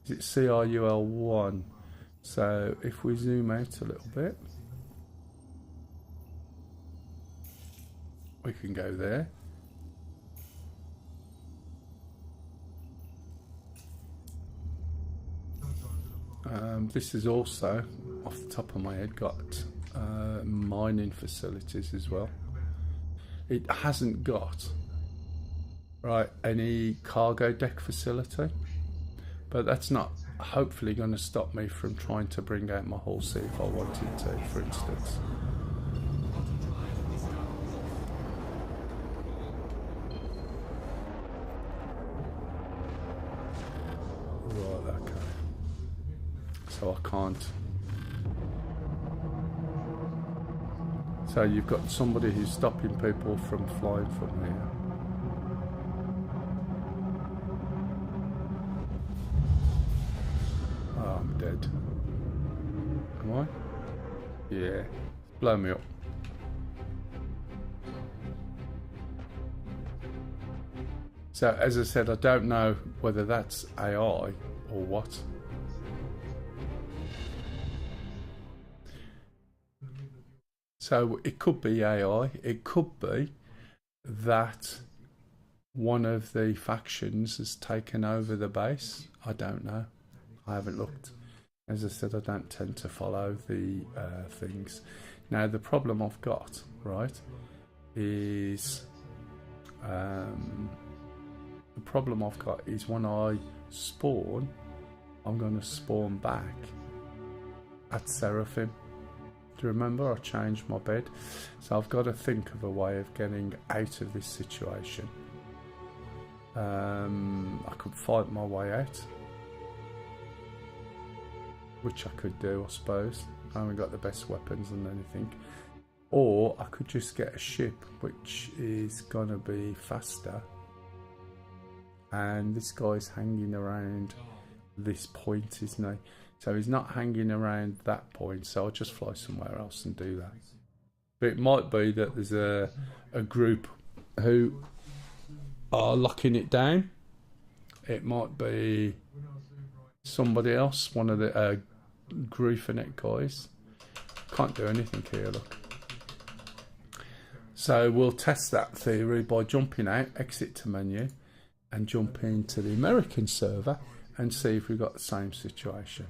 is it CRUL1? So if we zoom out a little bit, we can go there. This is also, off the top of my head, got mining facilities as well. It hasn't got any cargo deck facility, but that's not hopefully going to stop me from trying to bring out my hull C if I wanted to, for instance. Right, okay. So I can't. So you've got somebody who's stopping people from flying from here. Oh, I'm dead. Am I? Yeah. Blow me up. So as I said, I don't know whether that's AI or what. So it could be AI, it could be that one of the factions has taken over the base. I don't know. I haven't looked. As I said, I don't tend to follow the things. Now the problem I've got, right, is the problem I've got is when I spawn, I'm going to spawn back at Seraphim. Do you remember I changed my bed? So I've got to think of a way of getting out of this situation. I could fight my way out, which I could do, I suppose. I haven't got the best weapons and anything. Or I could just get a ship which is gonna be faster, and this guy's hanging around this point, isn't he? So he's not hanging around that point, so I'll just fly somewhere else and do that. But it might be that there's a group who are locking it down. It might be somebody else, one of the Griefernet guys. Can't do anything here, look. So we'll test that theory by jumping out, exit to menu, and jump into the American server and see if we've got the same situation.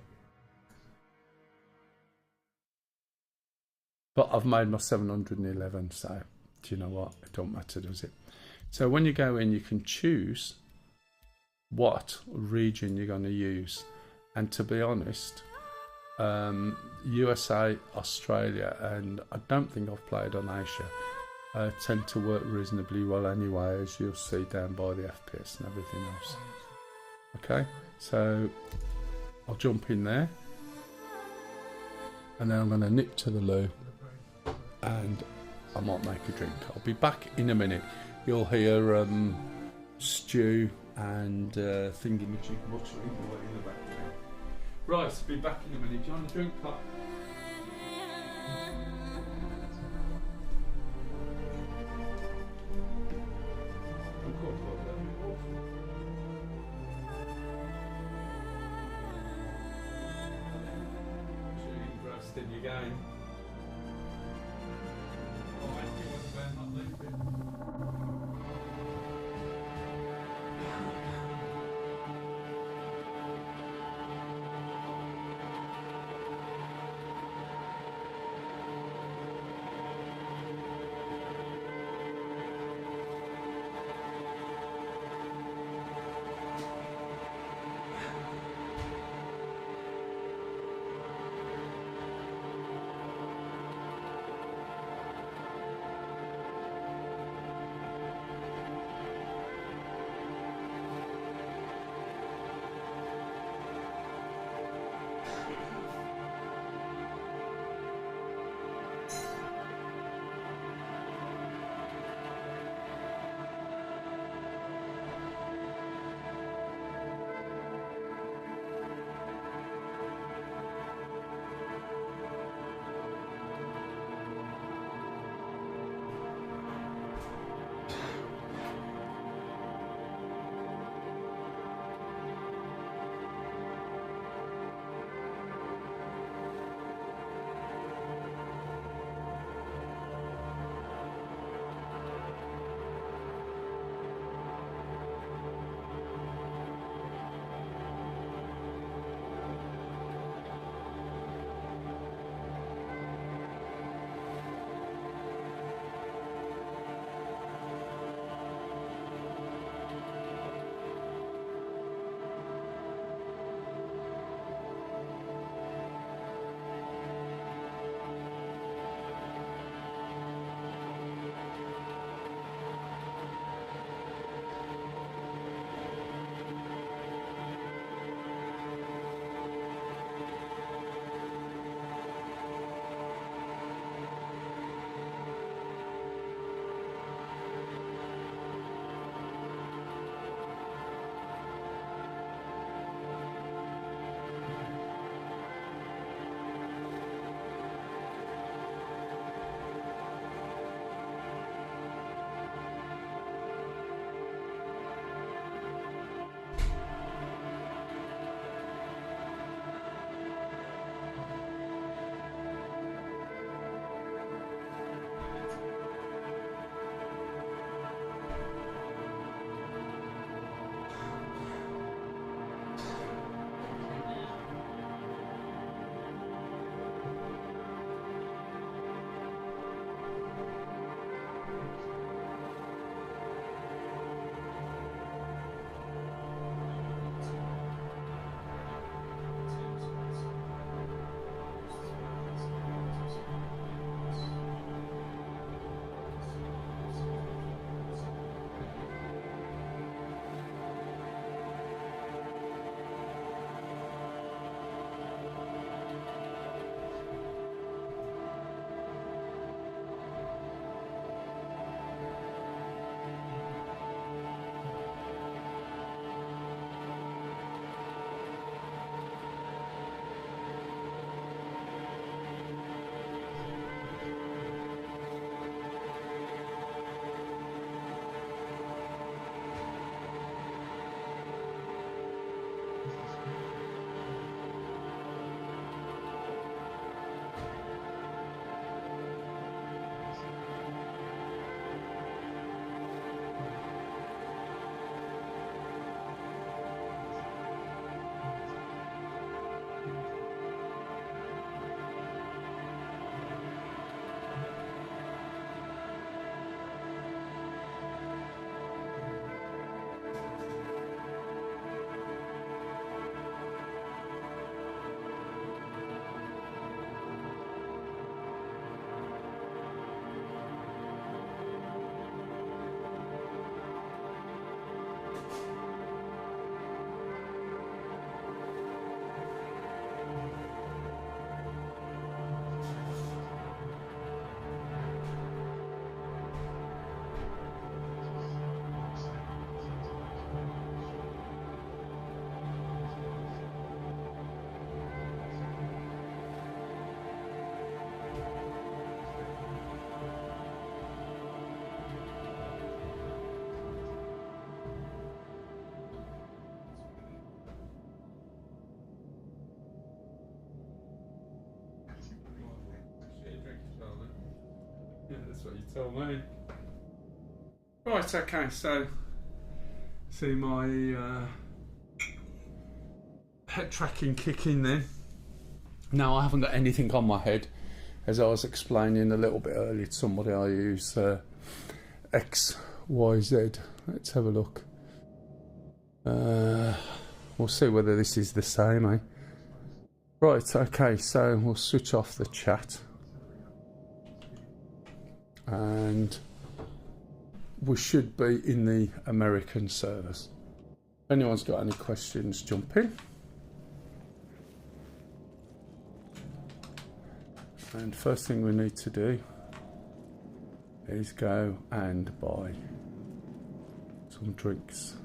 But I've made my 711, so do you know what? It don't matter, does it? So when you go in, you can choose what region you're going to use. And to be honest, USA, Australia, and I don't think I've played on Asia, tend to work reasonably well anyway, as you'll see down by the FPS and everything else. Okay, so I'll jump in there, and then I'm going to nip to the loo, and I might make a drink. I'll be back in a minute. You'll hear stew and thingy-majig muttering away in the background. Right, I'll be back in a minute. Do you want a drink, Pop? testing you again. Oh, I think it was about not leaving. That's what you tell me. Right, okay, so see my head tracking kicking then. Now I haven't got anything on my head. As I was explaining a little bit earlier to somebody, I use XYZ. Let's have a look. We'll see whether this is the same, eh? Right, okay, so we'll switch off the chat. And we should be in the American servers. If anyone's got any questions, jump in. And first thing we need to do is go and buy some drinks.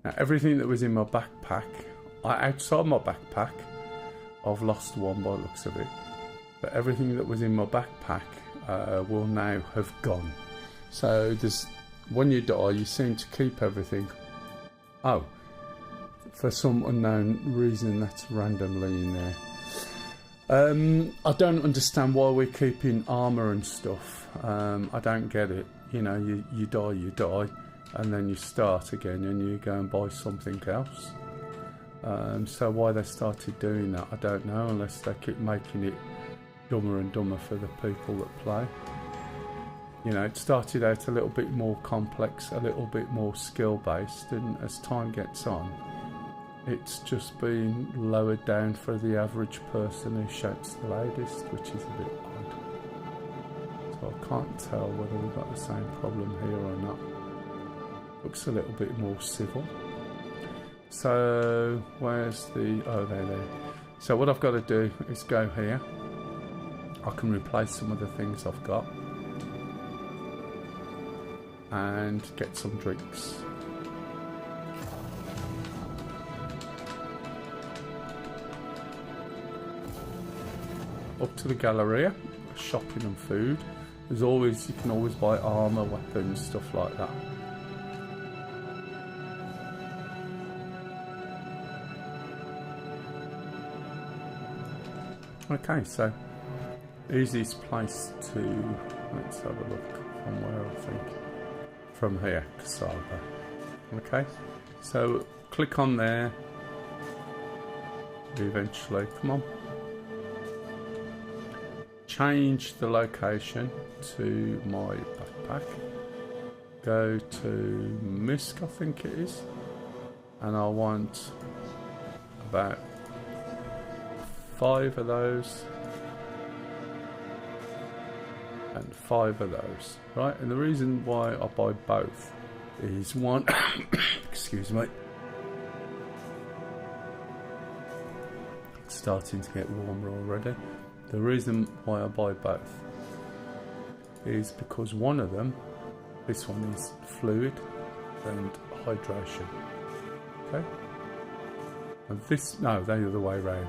Now everything that was in my backpack, outside my backpack, I've lost one by the looks of it. But everything that was in my backpack will now have gone. So there's, when you die, you seem to keep everything. Oh, for some unknown reason, that's randomly in there. I don't understand why we're keeping armour and stuff. I don't get it. You know, you die, and then you start again and you go and buy something else. So why they started doing that, I don't know, unless they keep making it dumber and dumber for the people that play. You know, it started out a little bit more complex, a little bit more skill-based, and as time gets on, it's just been lowered down for the average person who shouts the loudest, which is a bit odd. So I can't tell whether we've got the same problem here or not. Looks a little bit more civil. So where's the... oh, there. So what I've got to do is go here. I can replace some of the things I've got and get some drinks. Up to the Galleria, shopping and food. There's always, you can always buy armour, weapons, stuff like that. Okay, so easiest place to, let's have a look from where I think, from here, Cassava. Okay, so click on there, eventually, come on. Change the location to my backpack. Go to Misk, I think it is, and I want about 5 of those and 5 of those, right? And the reason why I buy both is one, excuse me, it's starting to get warmer already. The reason why I buy both is because one of them, this one is fluid and hydration, okay? And this, no, the other way around.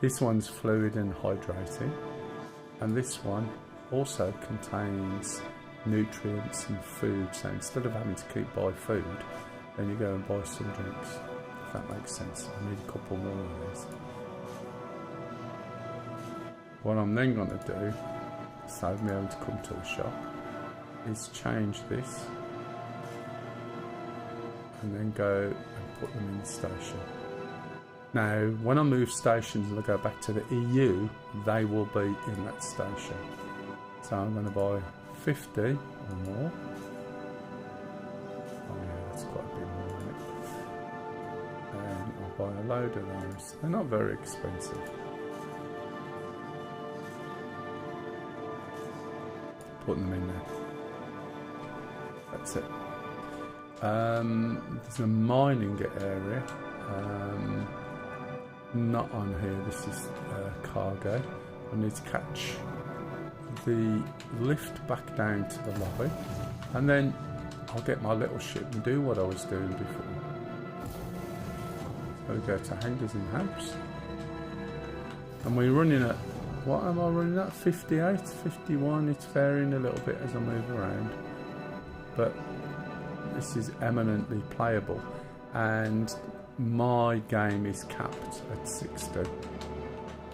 This one's fluid and hydrating, and this one also contains nutrients and food. So instead of having to keep buy food, then you go and buy some drinks, if that makes sense. I need a couple more of these. What I'm then going to do, to save me having to come to the shop, is change this and then go and put them in the station. Now, when I move stations and I go back to the EU, they will be in that station. So I'm going to buy 50 or more. Oh yeah, that's quite a bit more, isn't it? And I'll buy a load of those. They're not very expensive. Put them in there. That's it. There's a mining area. Not on here. This is cargo. I need to catch the lift back down to the lobby, and then I'll get my little ship and do what I was doing before. So we go to Hangers in House, and we're running at, what am I running at? 58, 51. It's varying a little bit as I move around, but this is eminently playable, and my game is capped at 60.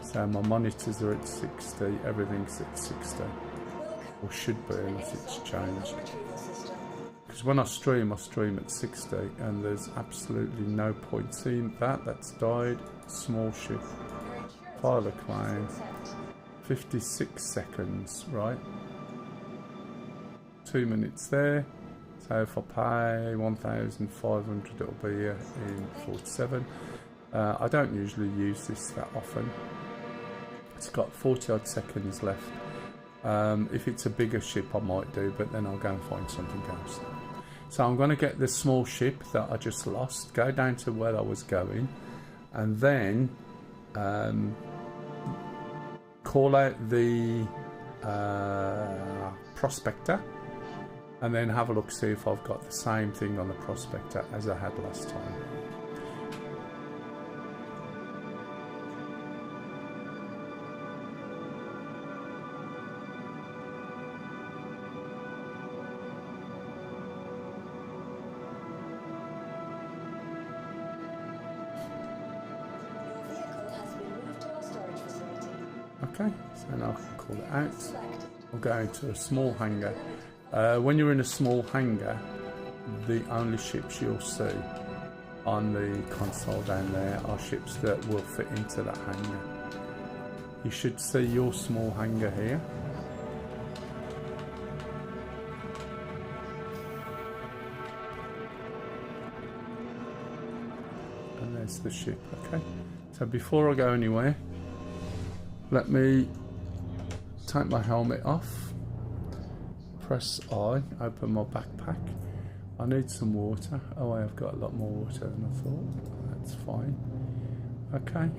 So my monitors are at 60, everything's at 60. Welcome or should be unless it's changed. Retrieval system. Because when I stream at 60 and there's absolutely no point seeing that. That's died. Small ship. File a claim. 56 seconds, right? 2 minutes there. So if I pay 1,500, it'll be here in 47. I don't usually use this that often. It's got 40 odd seconds left. If it's a bigger ship I might do, but then I'll go and find something else. So I'm going to get the small ship that I just lost, go down to where I was going, and then call out the prospector, and then have a look, see if I've got the same thing on the prospector as I had last time. Okay, so now I can call it out. I'll go into a small hangar. When you're in a small hangar, the only ships you'll see on the console down there are ships that will fit into that hangar. You should see your small hangar here. And there's the ship, okay? So before I go anywhere, let me take my helmet off, press I, open my backpack. I need some water. Oh, I have got a lot more water than I thought. That's fine. Okay,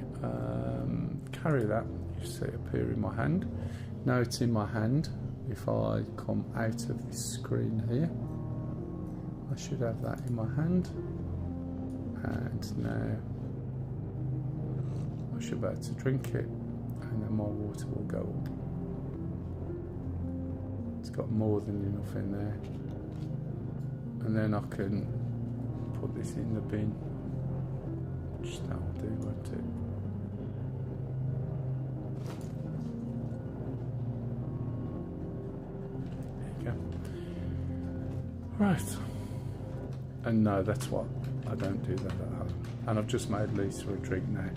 carry that. You see it appear in my hand. Now it's in my hand. If I come out of this screen here, I should have that in my hand. And now I should be able to drink it. And then my water will go up. It's got more than enough in there. And then I can put this in the bin, which that'll do, won't it? There you go. Right. And no, that's what, I don't do that at home. And I've just made Lisa a drink now.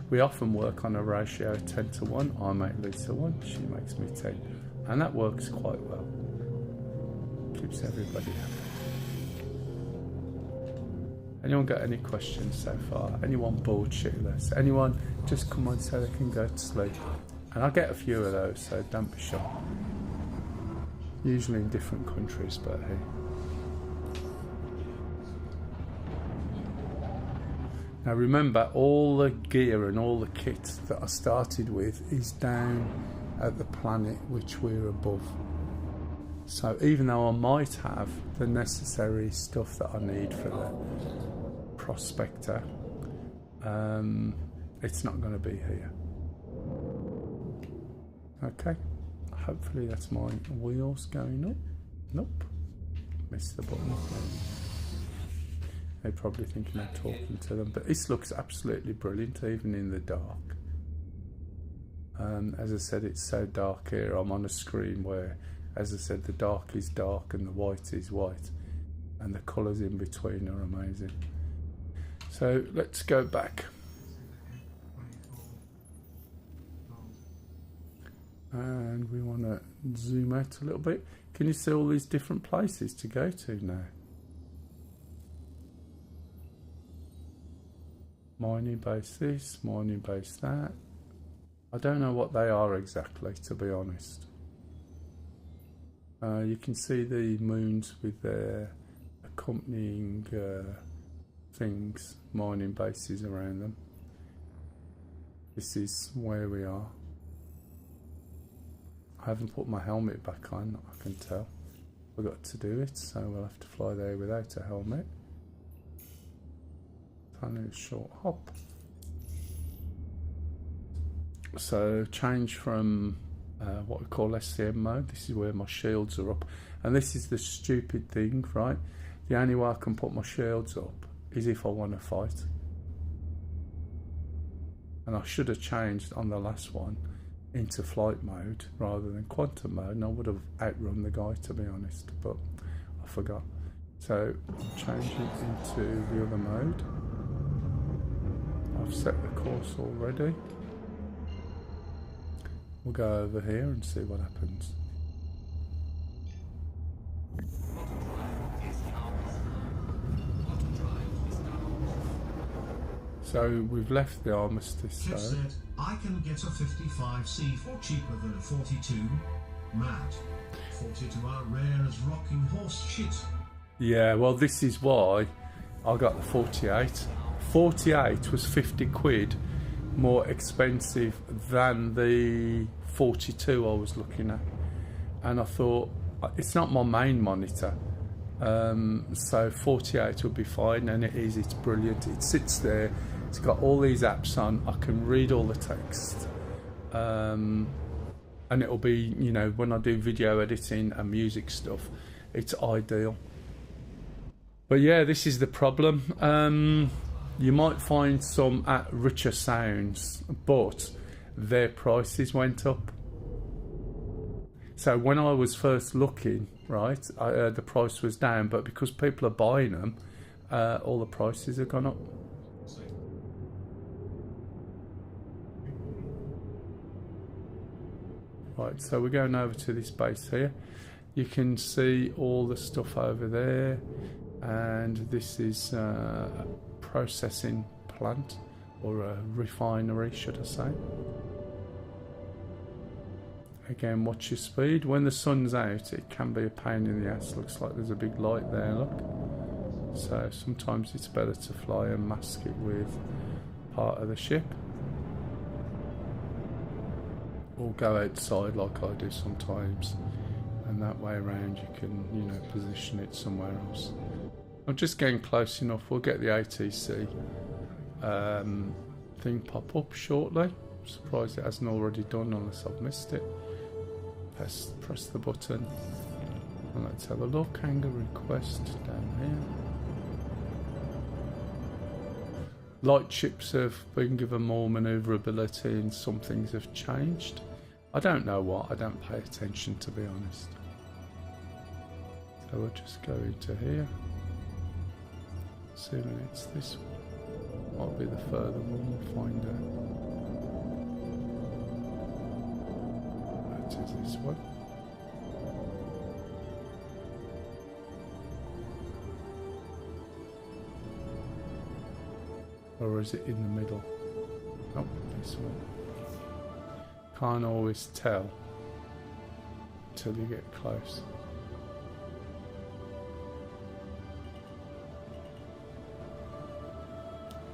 We often work on a ratio 10 to 1. I make Lisa 1, she makes me 10. And that works quite well. Keeps everybody happy. Anyone got any questions so far? Anyone bored shitless? Anyone just come on so they can go to sleep? And I get a few of those, so don't be shy. Usually in different countries, but hey. Now remember, all the gear and all the kit that I started with is down at the planet which we're above. So even though I might have the necessary stuff that I need for the prospector, it's not going to be here. Okay, hopefully that's my wheels going up. Nope, missed the button. They're probably thinking I'm talking to them, but this looks absolutely brilliant even in the dark. As I said, it's so dark here. I'm on a screen where, as I said, the dark is dark and the white is white, and the colours in between are amazing. So let's go back. And we want to zoom out a little bit. Can you see all these different places to go to now? Mining base this, mining base that. I don't know what they are exactly, to be honest. You can see the moons with their accompanying things, mining bases around them. This is where we are. I haven't put my helmet back on, I can tell. Forgot to do it, so we'll have to fly there without a helmet. Only a short hop. So change from what we call SCM mode. This is where my shields are up, and this is the stupid thing, right? The only way I can put my shields up is if I want to fight, and I should have changed on the last one into flight mode rather than quantum mode, and I would have outrun the guy, to be honest, but I forgot. So change it into the other mode. I've set the course already. We'll go over here and see what happens. So we've left the armistice Jeff zone. said, I can get a 55C for cheaper than a 42. Mad. 42 are rare as rocking horse shit. Yeah, well, this is why I got the 48. 48 was 50 quid more expensive than the 42 I was looking at. And I thought, it's not my main monitor. So 48 would be fine, and it is, it's brilliant. It sits there, it's got all these apps on, I can read all the text. And it'll be, you know, when I do video editing and music stuff, it's ideal. But yeah, this is the problem. You might find some at richer sounds, but their prices went up. So when I was first looking, right, the price was down, but because people are buying them, all the prices have gone up. Right, so we're going over to this base here. You can see all the stuff over there, and this is a processing plant, or a refinery, should I say. Again, watch your speed. When the sun's out, it can be a pain in the ass. Looks like there's a big light there, look. So sometimes it's better to fly and mask it with part of the ship. Or go outside like I do sometimes. And that way around you can, you know, position it somewhere else. I'm just getting close enough. We'll get the ATC thing pop up shortly. I'm surprised it hasn't already done unless I've missed it. Press the button. And let's have a look. Hangar request down here. Light ships have been given more manoeuvrability and some things have changed. I don't know what. I don't pay attention, to be honest. So we'll just go into here. Assuming it's this one. Might be the further one, we'll find out. That is this one. Or is it in the middle? Oh, this one. Can't always tell until you get close.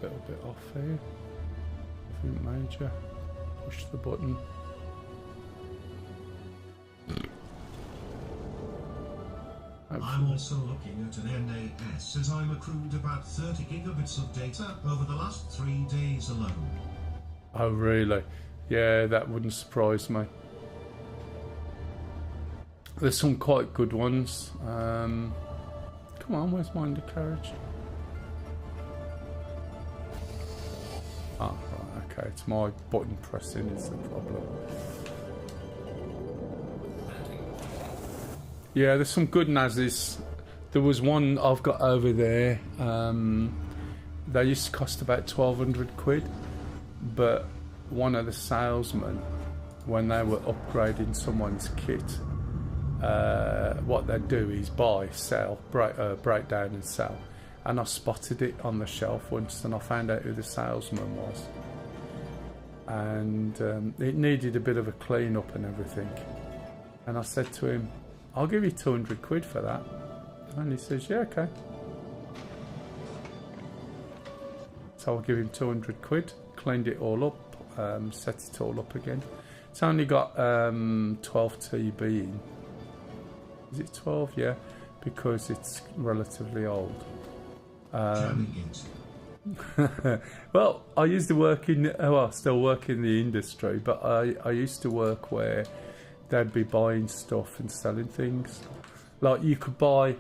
A little bit off here. Nothing major. Push the button. I'm also looking at an NAS as I'm accrued about 30 gigabits of data over the last 3 days alone. Oh really? Yeah, that wouldn't surprise me. There's some quite good ones. Come on, where's my undercarriage? Ah, right, okay, it's my button pressing is the problem. Yeah, there's some good NASs. There was one I've got over there. They used to cost about 1,200 quid, but one of the salesmen, when they were upgrading someone's kit, what they'd do is buy, sell, break down and sell. And I spotted it on the shelf once, and I found out who the salesman was. And it needed a bit of a clean up and everything. And I said to him, I'll give you 200 quid for that. And he says, yeah, okay. So I'll give him 200 quid, cleaned it all up, set it all up again. It's only got 12 TB in. Is it 12? Yeah, because it's relatively old. Well, I used to work in, well, I still work in the industry, but I used to work where they'd be buying stuff and selling things. Like you could buy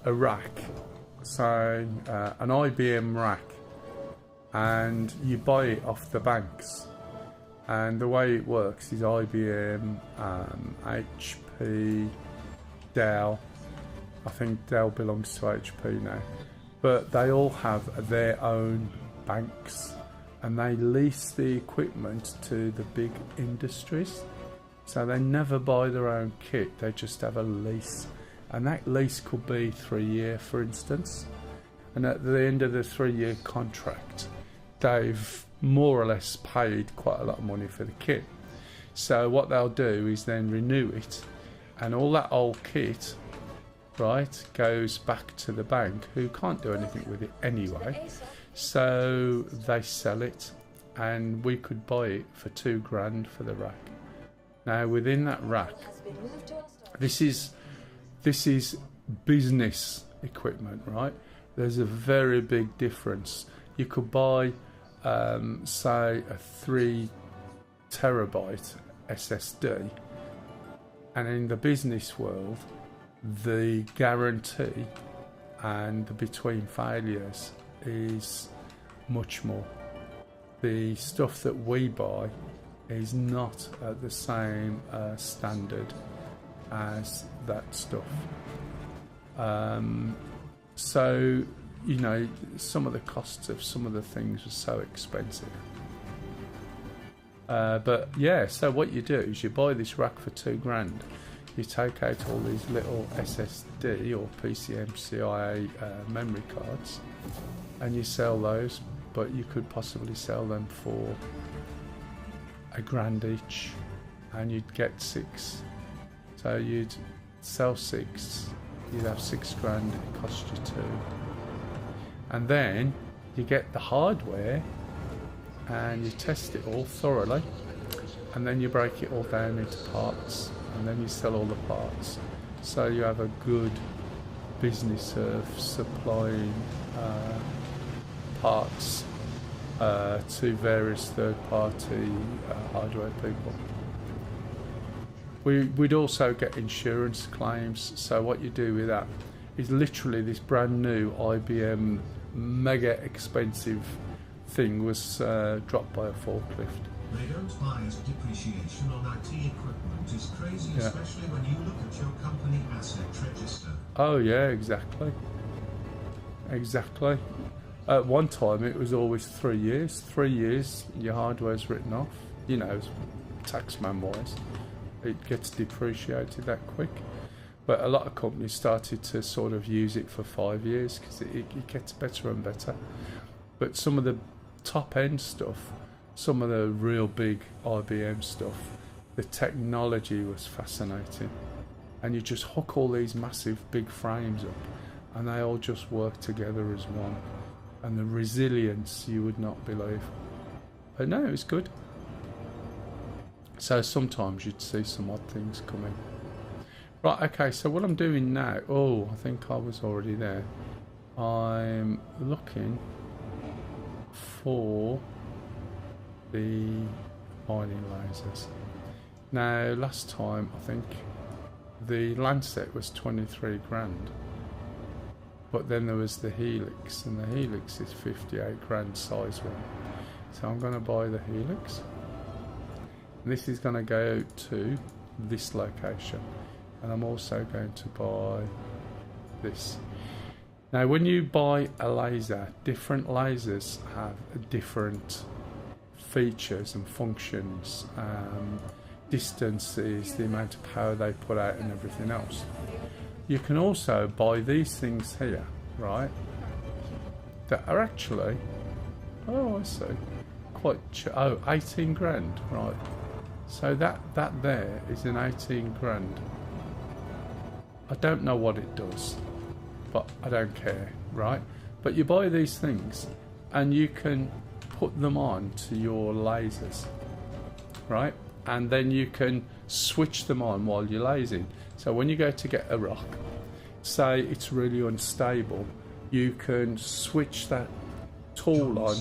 a rack, so an IBM rack, and you buy it off the banks, And the way it works is IBM, HP, Dell. I think Dell belongs to HP now, but they all have their own banks, and they lease the equipment to the big industries. So they never buy their own kit, they just have a lease, and that lease could be 3 years, for instance. And at the end of the 3-year contract, they've more or less paid quite a lot of money for the kit. So what they'll do is then renew it, and all that old kit, right, goes back to the bank, who can't do anything with it anyway. So they sell it, and we could buy it for $2,000 for the rack. Now within that rack, this is business equipment, right? There's a very big difference. You could buy, say, a 3 terabyte SSD, and in the business world, the guarantee and the between failures is much more. The stuff that we buy is not at the same standard as that stuff. So, you know, some of the costs of some of the things are so expensive. But yeah, so what you do is you buy this rack for $2,000. You take out all these little SSD or PCMCIA memory cards, and you sell those, but you could possibly sell them for $1,000 each, and you'd get 6. So you'd sell 6, you'd have $6,000, it cost you 2. And then you get the hardware and you test it all thoroughly, and then you break it all down into parts, and then you sell all the parts. So you have a good business of supplying parts to various third-party hardware people. We'd also get insurance claims. So what you do with that is literally this brand new IBM mega expensive thing was dropped by a forklift. They don't buy as depreciation on IT equipment is crazy, Yeah. especially when you look at your company asset register. Oh yeah, exactly. Exactly. At one time it was always 3 years. 3 years, your hardware's written off. You know, taxman wise, it gets depreciated that quick. But a lot of companies started to sort of use it for 5 years because it gets better and better. But some of the top end stuff, some of the real big IBM stuff, the technology was fascinating. And you just hook all these massive big frames up, and they all just work together as one. And the resilience you would not believe. But no, it's good. So sometimes you'd see some odd things coming. Right, okay, so what I'm doing now, oh, I think I was already there. I'm looking for the mining lasers. Now, last time, I think the Lancet was 23 grand. But then there was the Helix, and the Helix is 58 grand size one. So I'm going to buy the Helix. And this is going to go to this location. And I'm also going to buy this. Now, when you buy a laser, different lasers have different features and functions, distances, the amount of power they put out, and everything else. You can also buy these things here, right, that are actually, oh, I see, quite, 18 grand, right. So that there is an 18 grand. I don't know what it does, but I don't care, right? But you buy these things and you can put them on to your lasers, right? And then you can switch them on while you're lasing. So when you go to get a rock, say it's really unstable, you can switch that tool on.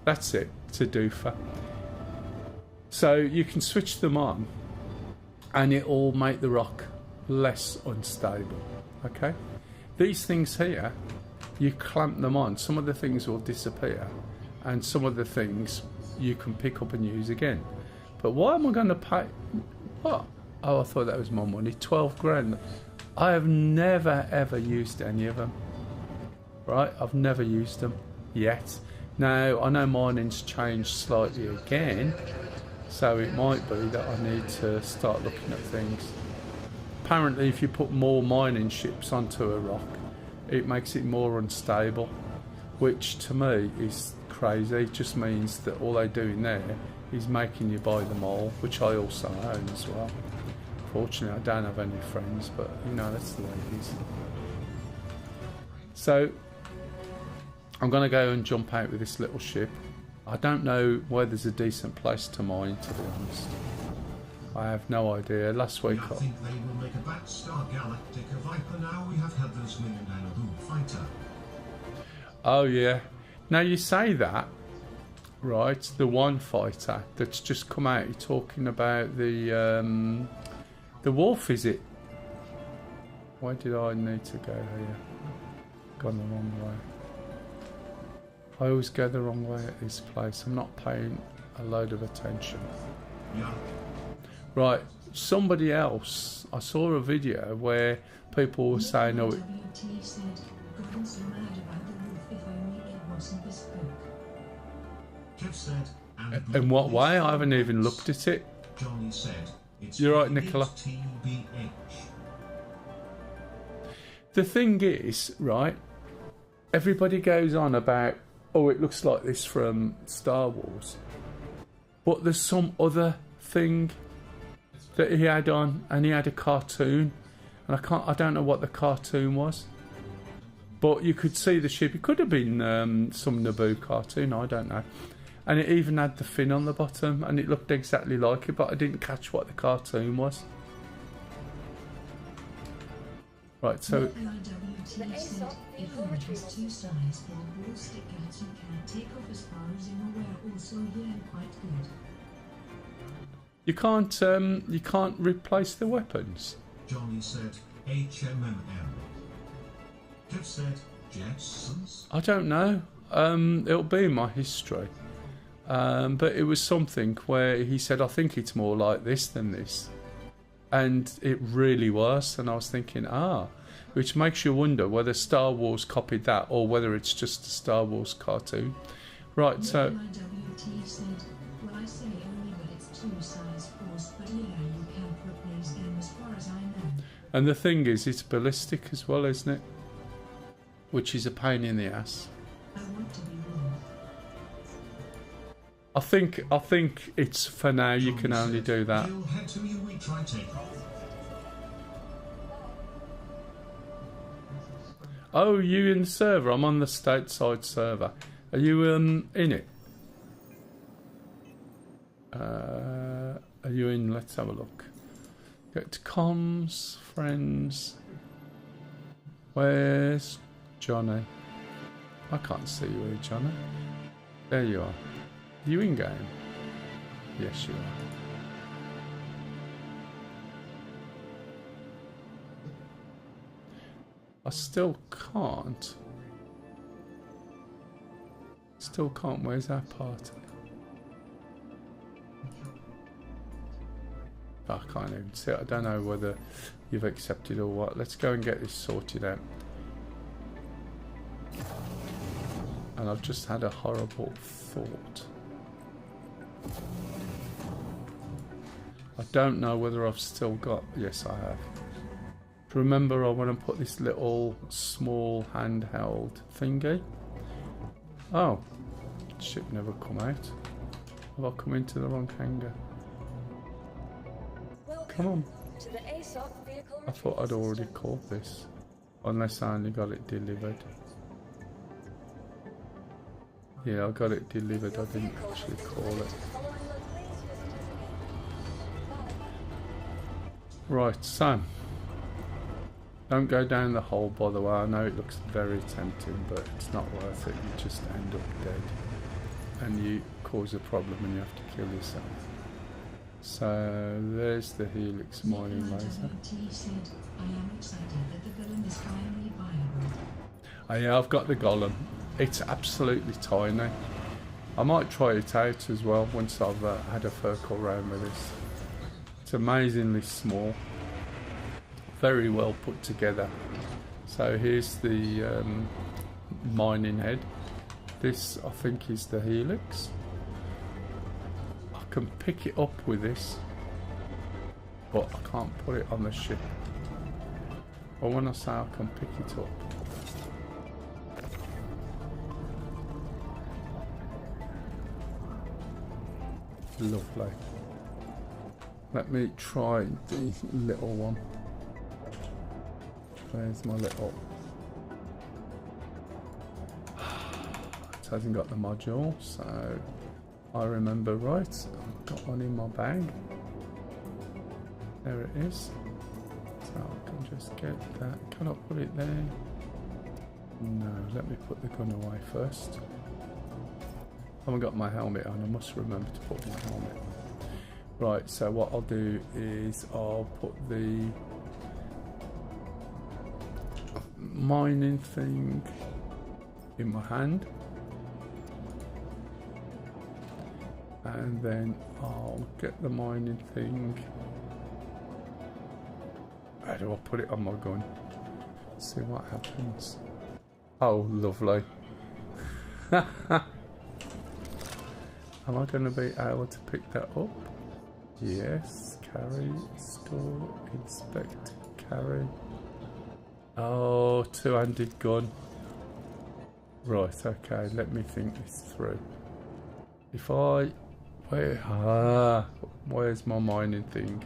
That's it, it's a doofer. So you can switch them on and it will make the rock less unstable, okay? These things here, you clamp them on, some of the things will disappear, and some of the things you can pick up and use again. But why am I going to pay? What? Oh, I thought that was my money. 12 grand. I have never ever used any of them. Right? I've never used them yet. Now, I know mining's changed slightly again, so it might be that I need to start looking at things. Apparently, if you put more mining ships onto a rock, it makes it more unstable, which to me is crazy. It just means that all they do in there is making you buy them all, which I also own as well. Fortunately, I don't have any friends, but you know, that's the way it is. So I'm going to go and jump out with this little ship. I don't know where there's a decent place to mine, to be honest. I have no idea. Last week I think they will make a Batstar Galactica Viper now we have had those million fighter. Oh yeah. Now you say that, right? The one fighter that's just come out, you're talking about the wolf, is it? Why did I need to go here? Gone the wrong way. I always go the wrong way at this place. I'm not paying a load of attention. Yeah. Right, somebody else, I saw a video where people were saying, oh, in what way? I haven't even looked at it. Johnny said, You're right, Nicola. The thing is, right, everybody goes on about, oh, it looks like this from Star Wars, but there's some other thing that he had on, and he had a cartoon, and I don't know what the cartoon was, but you could see the ship. It could have been some Naboo cartoon, I don't know, and it even had the fin on the bottom, and it looked exactly like it, but I didn't catch what the cartoon was. Right, so you can't replace the weapons. Johnny said HMMM. Kev said Jetsons. I don't know. It'll be in my history. But it was something where he said, I think it's more like this than this. And it really was. And I was thinking, which makes you wonder whether Star Wars copied that or whether it's just a Star Wars cartoon. Right, so... And the thing is, it's ballistic as well, isn't it? Which is a pain in the ass. I think it's for now. You can only do that. Oh, you in the server? I'm on the stateside server. Are you in it? Are you in? Let's have a look. Get to comms, friends. Where's Johnny? I can't see you here, Johnny. There you are. Are you in game? Yes, you are. I still can't. Where's our party? I can't even see it. I don't know whether you've accepted or what. Let's go and get this sorted out. And I've just had a horrible thought. I don't know whether I've still got... Yes, I have. Remember, I want to put this little small handheld thingy. Oh, ship never come out. Have I come into the wrong hangar? Come on. I thought I'd already called this. Unless I only got it delivered. Yeah, I got it delivered. I didn't actually call it. Right, so. Don't go down the hole, by the way. I know it looks very tempting, but it's not worth it. You just end up dead. And you cause a problem and you have to kill yourself. So there's the Helix mining laser. Oh yeah, I've got the golem. It's absolutely tiny. I might try it out as well once I've had a circle round with this. It's amazingly small, very well put together. So here's the mining head. This I think is the helix. I can pick it up with this, but I can't put it on the ship. Or when I say I can pick it up, lovely. Let me try the little one. Where's my little? It hasn't got the module, so I remember right. I've got one in my bag. There it is. So I can just get that. Can I put it there? No, let me put the gun away first. I haven't got my helmet on, I must remember to put my helmet. Right, so what I'll do is I'll put the mining thing in my hand. And then I'll get the mining thing. How do I put it on my gun? See what happens. Oh, lovely. Am I going to be able to pick that up? Yes. Carry, store, inspect, carry. Oh, two-handed gun. Right, okay, let me think this through. If I... where's my mining thing?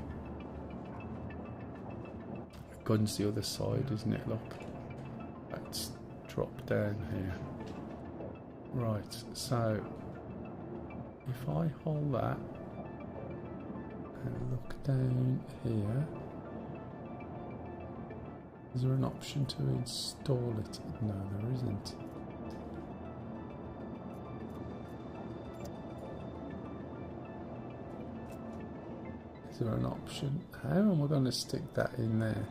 The gun's the other side, isn't it? Look. Let's drop down here. Right, so... if I hold that and look down here, is there an option to install it? No, there isn't. Is there an option? How am I going to stick that in there?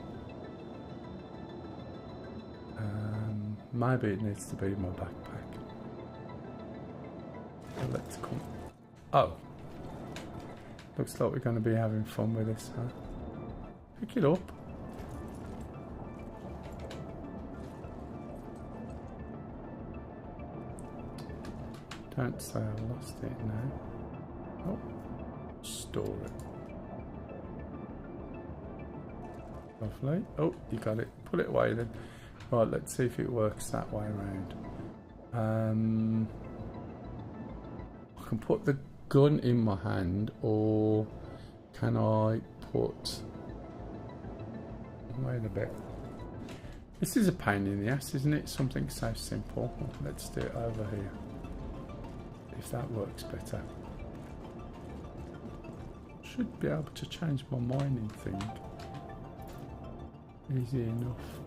Maybe it needs to be in my backpack. Let's come. Oh, looks like we're going to be having fun with this, huh? Pick it up. Don't say I lost it now. Oh, store it. Lovely. Oh, you got it. Put it away then. Right, let's see if it works that way around. I can put the gun in my hand, or can I put... wait a bit. This is a pain in the ass, isn't it? Something so simple. Let's do it over here. If that works better. Should be able to change my mining thing. Easy enough.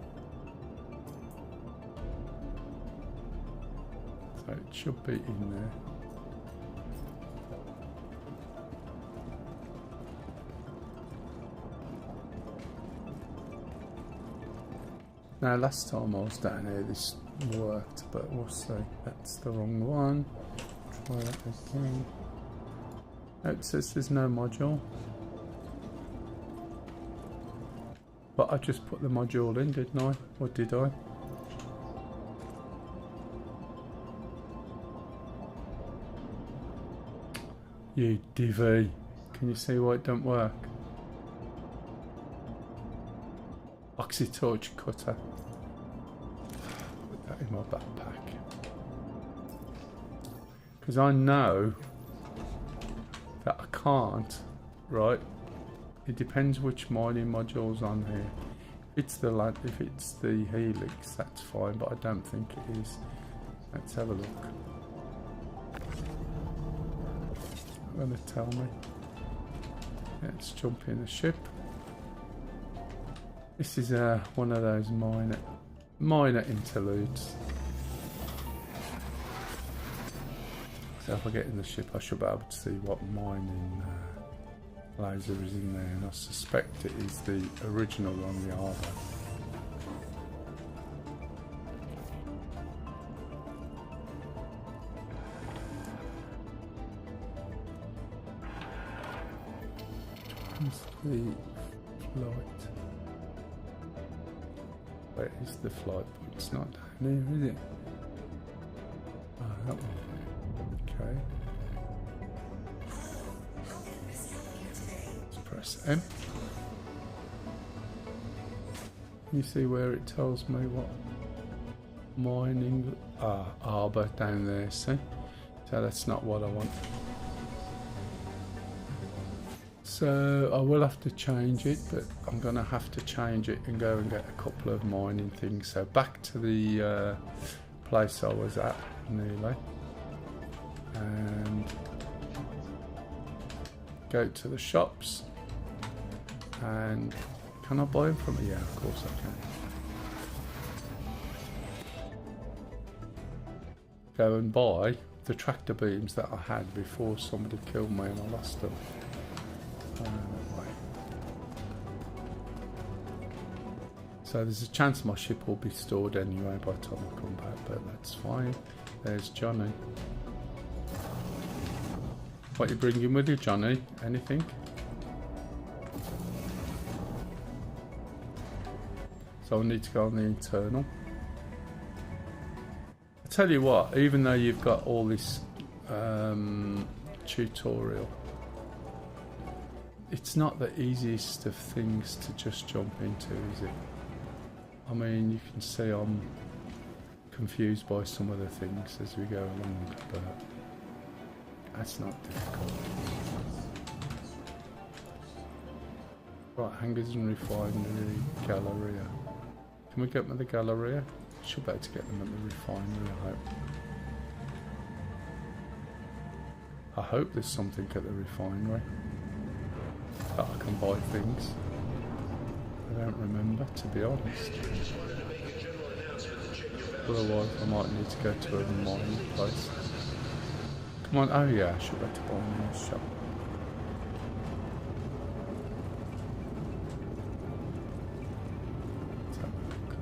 So it should be in there. Now last time I was down here this worked, but we'll see. That's the wrong one. Try that again. Oh, it says there's no module. But I just put the module in, didn't I? Or did I? You divvy. Can you see why it don't work? Oxytorch cutter. Put that in my backpack. Because I know that I can't, right? It depends which mining module's on here. If it's the helix, that's fine, but I don't think it is. Let's have a look. Not going to tell me. Let's jump in the ship. This is one of those minor interludes. So if I get in the ship, I should be able to see what mining laser is in there, and I suspect it is the original on the Arbor. Where's the flight? Where is the flight? It's not down here, is it? Oh, that one. Okay. Let's press M. You see where it tells me what mining harbour down there, see? So that's not what I want. So I will have to change it, but I'm going to have to change it and go and get a couple of mining things. So back to the place I was at nearly, and go to the shops. And can I buy them from here? Yeah, of course I can. Go and buy the tractor beams that I had before somebody killed me and I lost them. So there's a chance my ship will be stored anyway by the time I come back, but that's fine. There's Johnny. What you bringing with you, Johnny? Anything? So I need to go on the internal. I tell you what, even though you've got all this tutorial, it's not the easiest of things to just jump into, is it? I mean, you can see I'm confused by some of the things as we go along, but that's not difficult. Right, hangars and refinery, Galleria. Can we get them at the Galleria? Should be able to get them at the refinery, I hope. I hope there's something at the refinery that I can buy things. I don't remember, to be honest. Otherwise I might need to go to a mining place. Come on, oh yeah, I should go to buy in this shop. Let's have a look.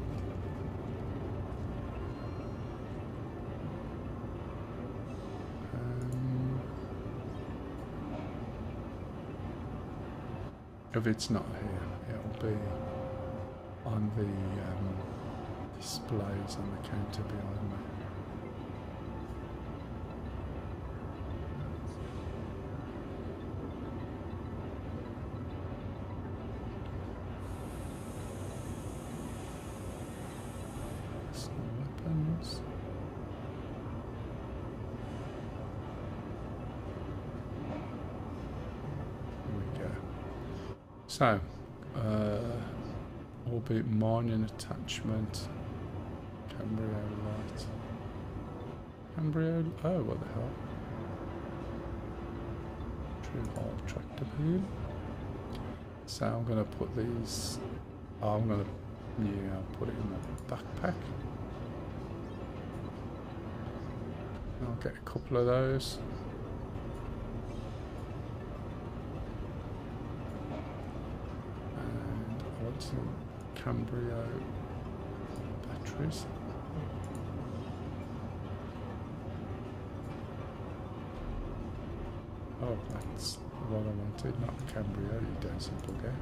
If it's not here, it'll be on the displays on the counter behind me. Some weapons. Here we go. So, orbit mining attachment, Cambrio light. Cambrio, oh, what the hell? True hard tractor beam. So I'm going to put these, I'll put it in the backpack. I'll get a couple of those. Some Cambrio batteries. Oh, that's what I wanted, not the Cambrio, you dancing bugger.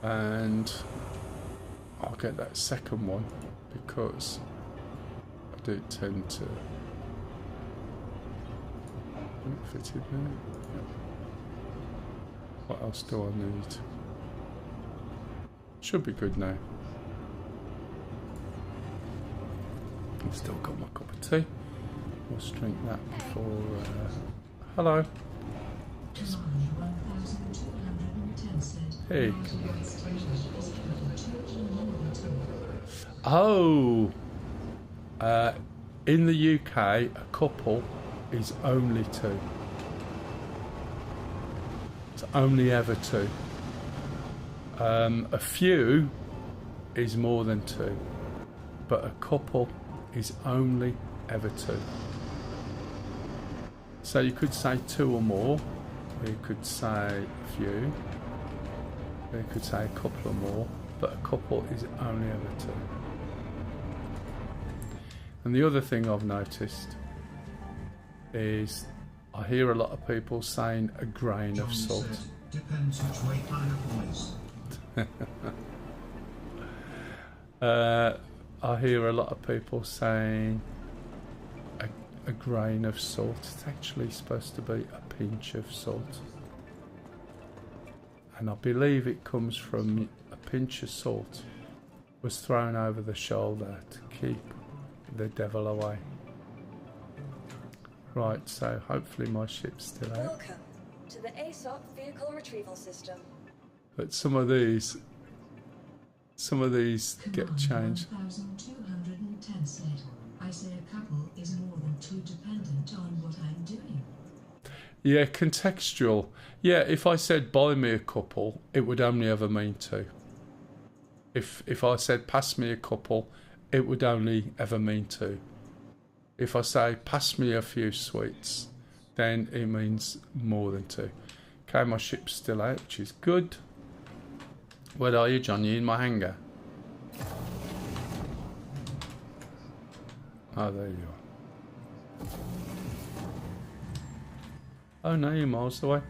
And I'll get that second one because I do tend to fit in there. Yep. What else do I need? Should be good now. I've still got my cup of tea. Let's drink that before... hello. Hey. Oh! In the UK, a couple is only 2. It's only ever 2. A few is more than 2, but a couple is only ever 2. So you could say 2 or more, or you could say a few, or you could say a couple or more, but a couple is only ever 2. And the other thing I've noticed is I hear a lot of people saying a grain of Johnny salt. said, depends which way pineapple is. I hear a lot of people saying a grain of salt. It's actually supposed to be a pinch of salt. And I believe it comes from a pinch of salt was thrown over the shoulder to keep the devil away. Right, so hopefully my ship's still out. Welcome to the ASOP vehicle retrieval system. But some of these get changed. 1210 said, I say a couple is more than two dependent on what I'm doing. Yeah, contextual. Yeah, if I said buy me a couple, it would only ever mean two. If I said pass me a couple, it would only ever mean two. If I say pass me a few sweets, then it means more than two. Okay, my ship's still out, which is good. Where are you, John? You in my hangar? Oh, there you are. Oh no, you're miles away.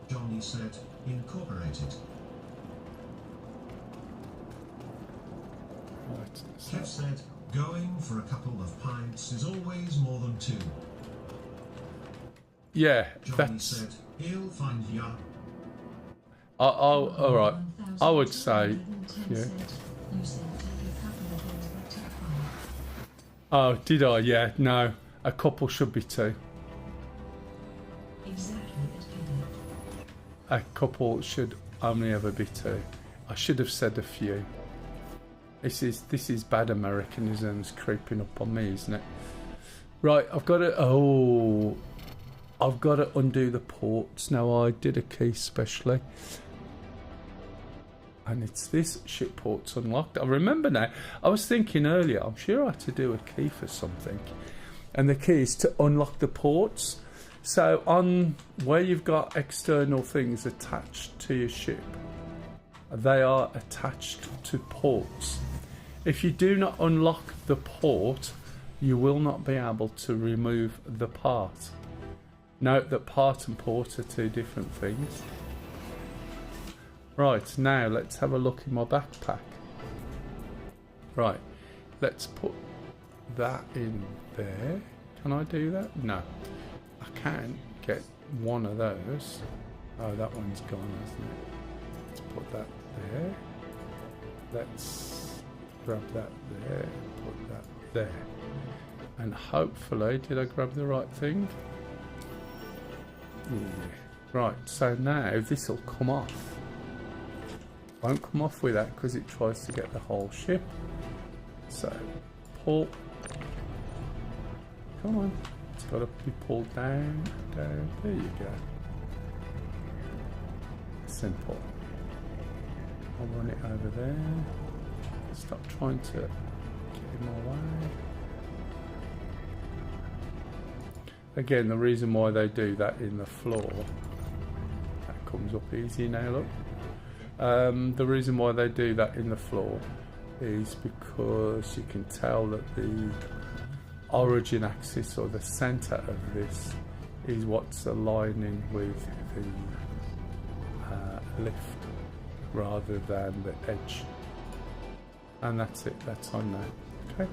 Johnny said, incorporated. Right, Kev said, going for a couple of pints is always more than two. yeah, Johnny that's. said, he'll find ya. All right. I would say. 1210 Yeah. said, you said take a couple of those but take one. Oh, did I? Yeah. No, a couple should be two. Exactly at heading. A couple should only ever be two. I should have said a few. This is bad Americanisms creeping up on me, isn't it? Right, I've got to. Oh, I've got to undo the ports now. I did a key specially, and it's this ship port's unlocked. I remember now. I was thinking earlier. I'm sure I had to do a key for something, and the key is to unlock the ports. So on where you've got external things attached to your ship, they are attached to ports. If you do not unlock the port, you will not be able to remove the part. Note that part and port are two different things. Right, now let's have a look in my backpack. Right, let's put that in there. Can I do that? No. I can get one of those. Oh, that one's gone, hasn't it? Let's put that there. Let's grab that there, put that there. And hopefully, did I grab the right thing? Yeah. Right, so now this will come off. Won't come off with that because it tries to get the whole ship. So, pull. Come on. It's got to be pulled down, down. There you go. Simple. I'll run it over there. Stop trying to get in my way. Again, the reason why they do that in the floor, that comes up easy now, look. The reason why they do that in the floor is because you can tell that the origin axis or the center of this is what's aligning with the lift rather than the edge. And that's it, that's on now. Okay.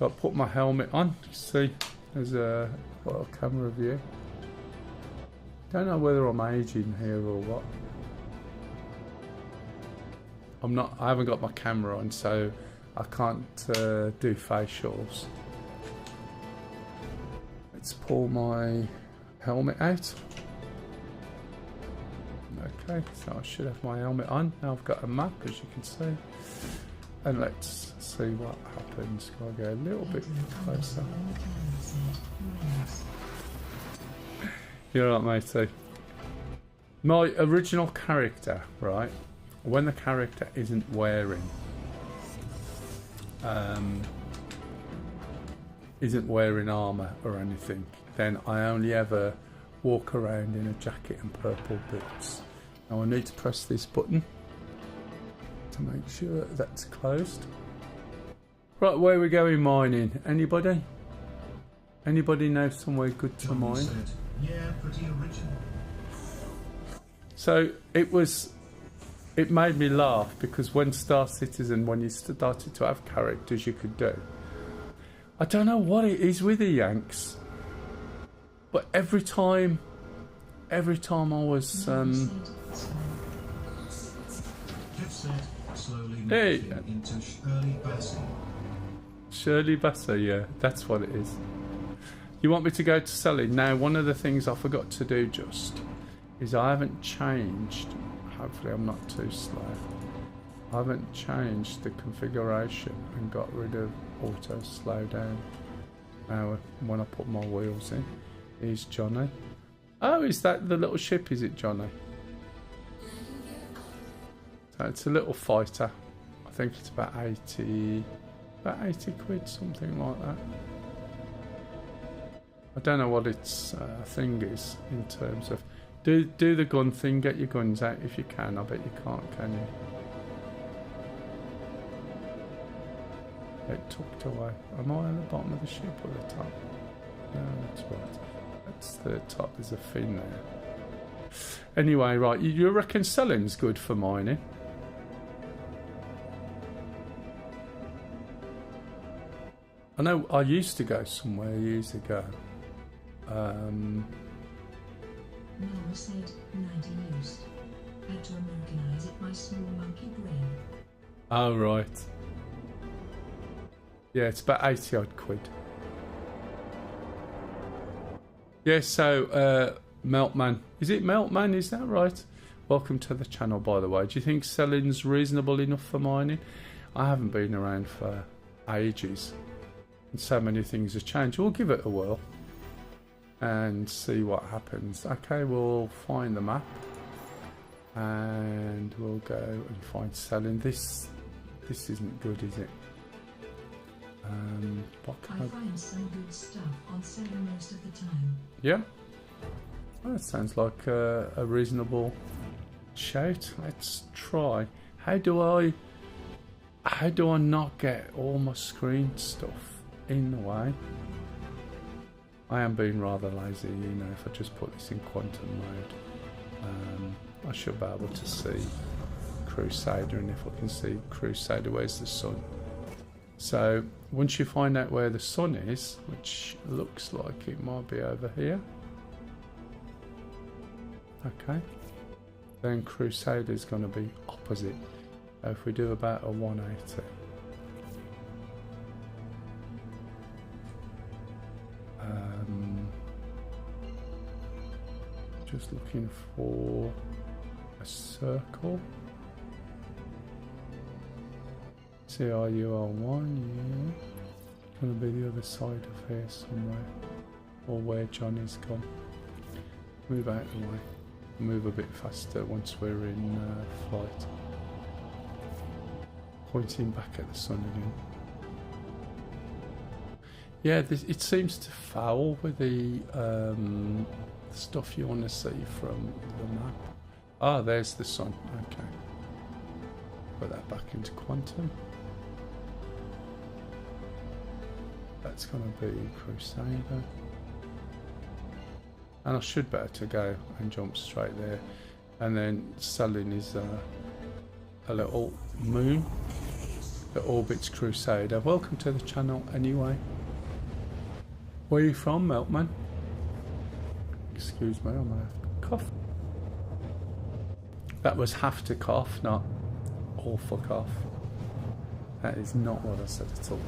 Got to put my helmet on. See, there's a little camera view. Don't know whether I'm aging here or what. I haven't got my camera on, so I can't do facials. Let's pull my helmet out. Okay, so I should have my helmet on. Now I've got a map, as you can see. And let's see what happens. I'll go a little bit closer. You're right, matey. My original character, right? When the character isn't wearing armour or anything, then I only ever walk around in a jacket and purple boots. Now I need to press this button to make sure that's closed. Right, where are we going mining? Anybody? Anybody know somewhere good to mine? Said, yeah, pretty original. So it made me laugh because when Star Citizen, when you started to have characters you could do, I don't know what it is with the Yanks, but every time I was Jeff said, slowly Hey. morphing into Shirley Bassey. Shirley Bassey, yeah, that's what it is. You want me to go to selling? Now, one of the things I forgot to do just is I haven't changed, hopefully I'm not too slow, I haven't changed the configuration and got rid of auto slow down. Now, when I put my wheels in, here's Johnny. Oh, is that the little ship, is it, Johnny? So it's a little fighter. I think it's about 80 quid, something like that. I don't know what its thing is in terms of do the gun thing, get your guns out if you can. I bet you can't, can you? It tucked away. Am I at the bottom of the ship or the top? No, that's right. That's the top. There's a fin there. Anyway, right. You reckon selling's good for mining? I know I used to go somewhere years ago. Mell said, 90 used. Had to Americanize it, my small monkey brain. Oh, right. Yeah, it's about 80 odd quid. Yeah, so, Meltman. Is it Meltman? Is that right? Welcome to the channel, by the way. Do you think selling's reasonable enough for mining? I haven't been around for ages. And so many things have changed. We'll give it a whirl and see what happens. Okay, we'll find the map and we'll go and find selling. This isn't good, is it? What can I find some good stuff on selling most of the time. Yeah, well, that sounds like a reasonable shout. Let's try. How do I not get all my screen stuff in the way? I am being rather lazy, you know. If I just put this in quantum mode, I should be able to see Crusader, and if I can see Crusader, where's the sun? So once you find out where the sun is, which looks like it might be over here, okay, then Crusader is going to be opposite. So if we do about a 180, just looking for a circle. CRUR1, yeah. Gonna be the other side of here somewhere, or where Johnny's gone. Move out of the way. Move a bit faster once we're in flight. Pointing back at the sun again. Yeah, it seems to foul with the stuff you want to see from the map. Ah, there's the sun. Okay. Put that back into quantum. That's going to be Crusader. And I should be able to go and jump straight there. And then selling is a little moon that orbits Crusader. Welcome to the channel anyway. Where are you from, Meltman? Excuse me, I might have to cough. That was have to cough, not awful cough. That is not what I said at all.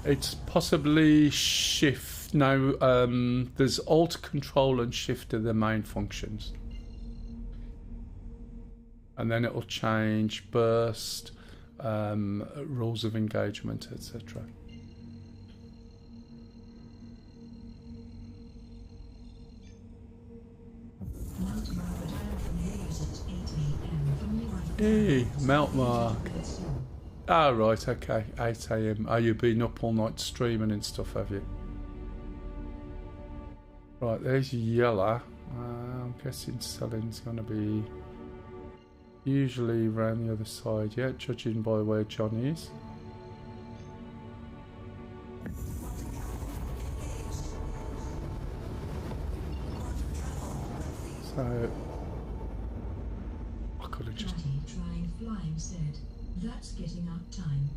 It's possibly shift. No, there's Alt, Control and Shift are the main functions. And then it'll change burst, rules of engagement, etc. Hey, Meltmark. Oh, right, okay. 8 AM. Oh, you've been up all night streaming and stuff, have you? Right, there's yellow. I'm guessing selling's going to be usually around the other side, yeah, judging by where Johnny is. So, I could have just... Trying flying said, that's getting up time.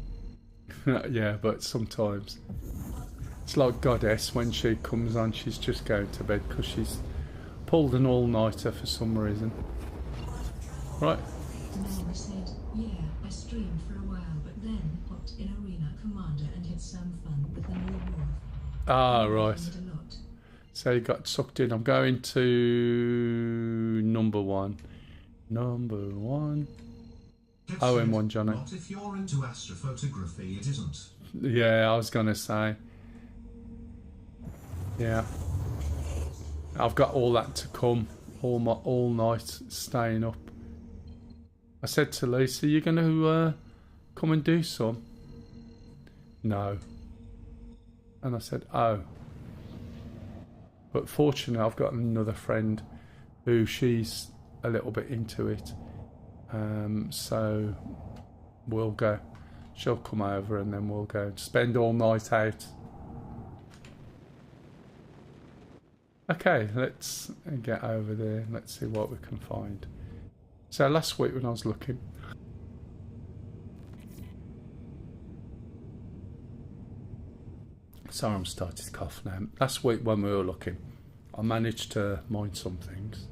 Yeah, but sometimes it's like Goddess, when she comes on she's just going to bed because she's pulled an all-nighter for some reason. Right. Mell said, yeah, I streamed for a while but then hopped in Arena Commander and had some fun with the new wolf. Ah, right. So you got sucked in. I'm going to number one. Number one. OM1, Johnny. Not if you're into astrophotography, it isn't. Yeah, I was going to say. Yeah. I've got all that to come. All night staying up. I said to Lisa, you going to come and do some? No. And I said, oh. But fortunately, I've got another friend who she's a little bit into it. So we'll go. She'll come over and then we'll go spend all night out. Okay, let's get over there. Let's see what we can find. So last week when I was looking, sorry, I'm starting to cough now. Last week when we were looking, I managed to mine some things.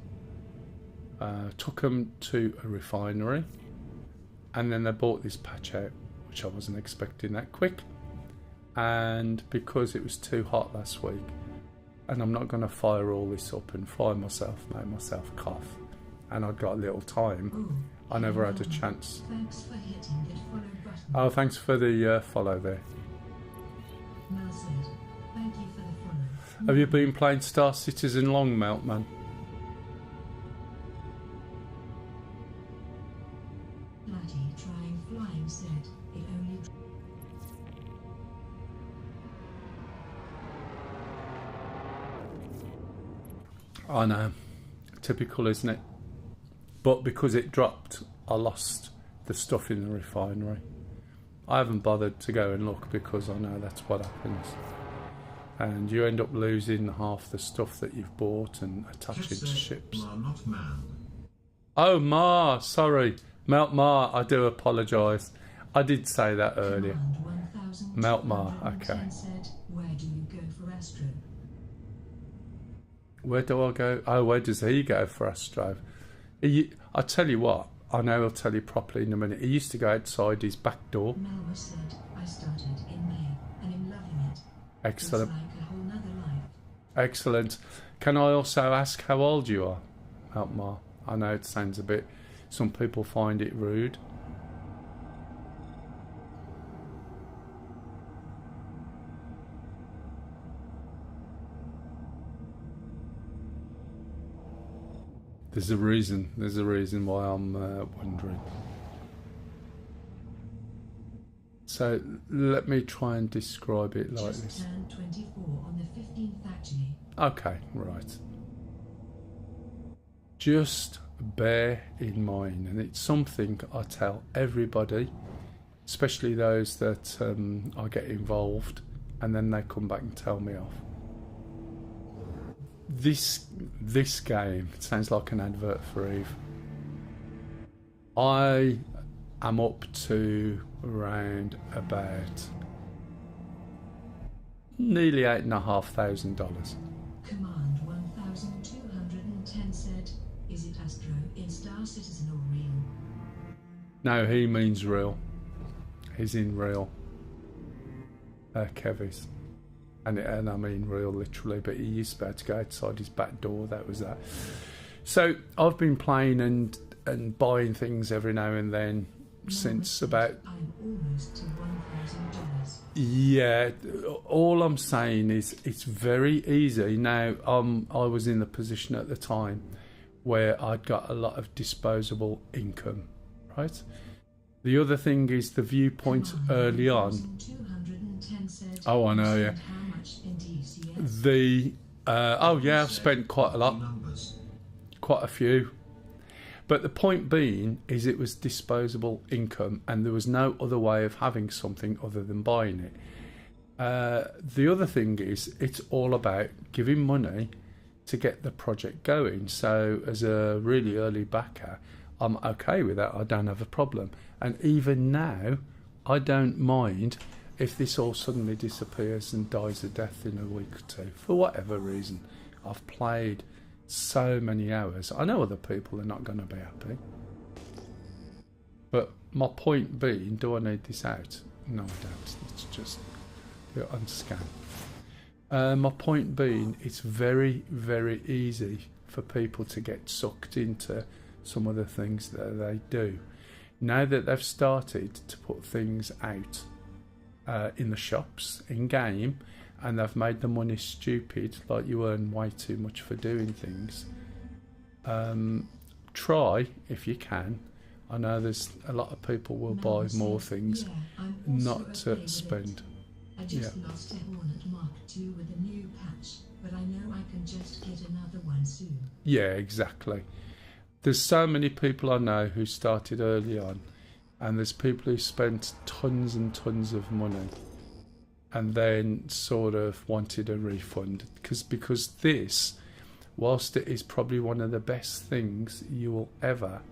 Took them to a refinery, and then they bought this patch out, which I wasn't expecting that quick. And because it was too hot last week, and I'm not going to fire all this up and fry myself, make myself cough, and I'd got a little time, I never had a chance. Thanks for hitting that follow button. Oh, thanks for the follow there. Mell said, thank you for the follow. Have you been playing Star Citizen long, Meltman? Bloody trying flying said, it only... I know. Typical, isn't it? But because it dropped, I lost the stuff in the refinery. I haven't bothered to go and look because I know that's what happens. And you end up losing half the stuff that you've bought and attach it to ships. Not man. Oh, Ma, sorry. Melt Ma, I do apologise. I did say that earlier. Melt Ma, okay. Said, where do you go for Astro? Where do I go? Oh, where does he go for Astro? I tell you what, I know he'll tell you properly in a minute. He used to go outside his back door. Mell said, I started in May and I'm loving it. Excellent. It's like a whole nother life. Excellent. Can I also ask how old you are, Altmar? I know it sounds a bit... Some people find it rude. There's a reason why I'm wondering. So let me try and describe it like this. Turned 24 on the 15th actually. Okay, right. Just bear in mind, and it's something I tell everybody, especially those that I get involved, and then they come back and tell me off. This game, it sounds like an advert for Eve. I am up to around about nearly $8,500. Command 1210 said, is it Astro in Star Citizen or real? No, he means real. He's in real. Kevis. And I mean real literally, but he used to be able to go outside his back door, that was that. So I've been playing and buying things every now and then since about... I'm almost to $1,000. Yeah, all I'm saying is it's very easy. Now, I was in the position at the time where I'd got a lot of disposable income, right? The other thing is the viewpoint early on. Oh, I know, yeah. I've spent quite a lot, quite a few. But the point being is it was disposable income, and there was no other way of having something other than buying it. The other thing is it's all about giving money to get the project going. So as a really early backer, I'm okay with that. I don't have a problem. And even now, I don't mind if this all suddenly disappears and dies a death in a week or two, for whatever reason. I've played so many hours. I know other people are not going to be happy. But my point being, do I need this out? No, I don't. It's just unscan. My point being, it's very, very easy for people to get sucked into some of the things that they do. Now that they've started to put things out in the shops, in game, and they've made the money stupid, like you earn way too much for doing things, try, if you can. I know there's a lot of people will buy more things, not to spend. I just lost a Hornet Mark II with a new patch, but I know I can just get another one soon. Yeah, exactly. There's so many people I know who started early on, and there's people who spent tons and tons of money and then sort of wanted a refund because this, whilst it is probably one of the best things you will ever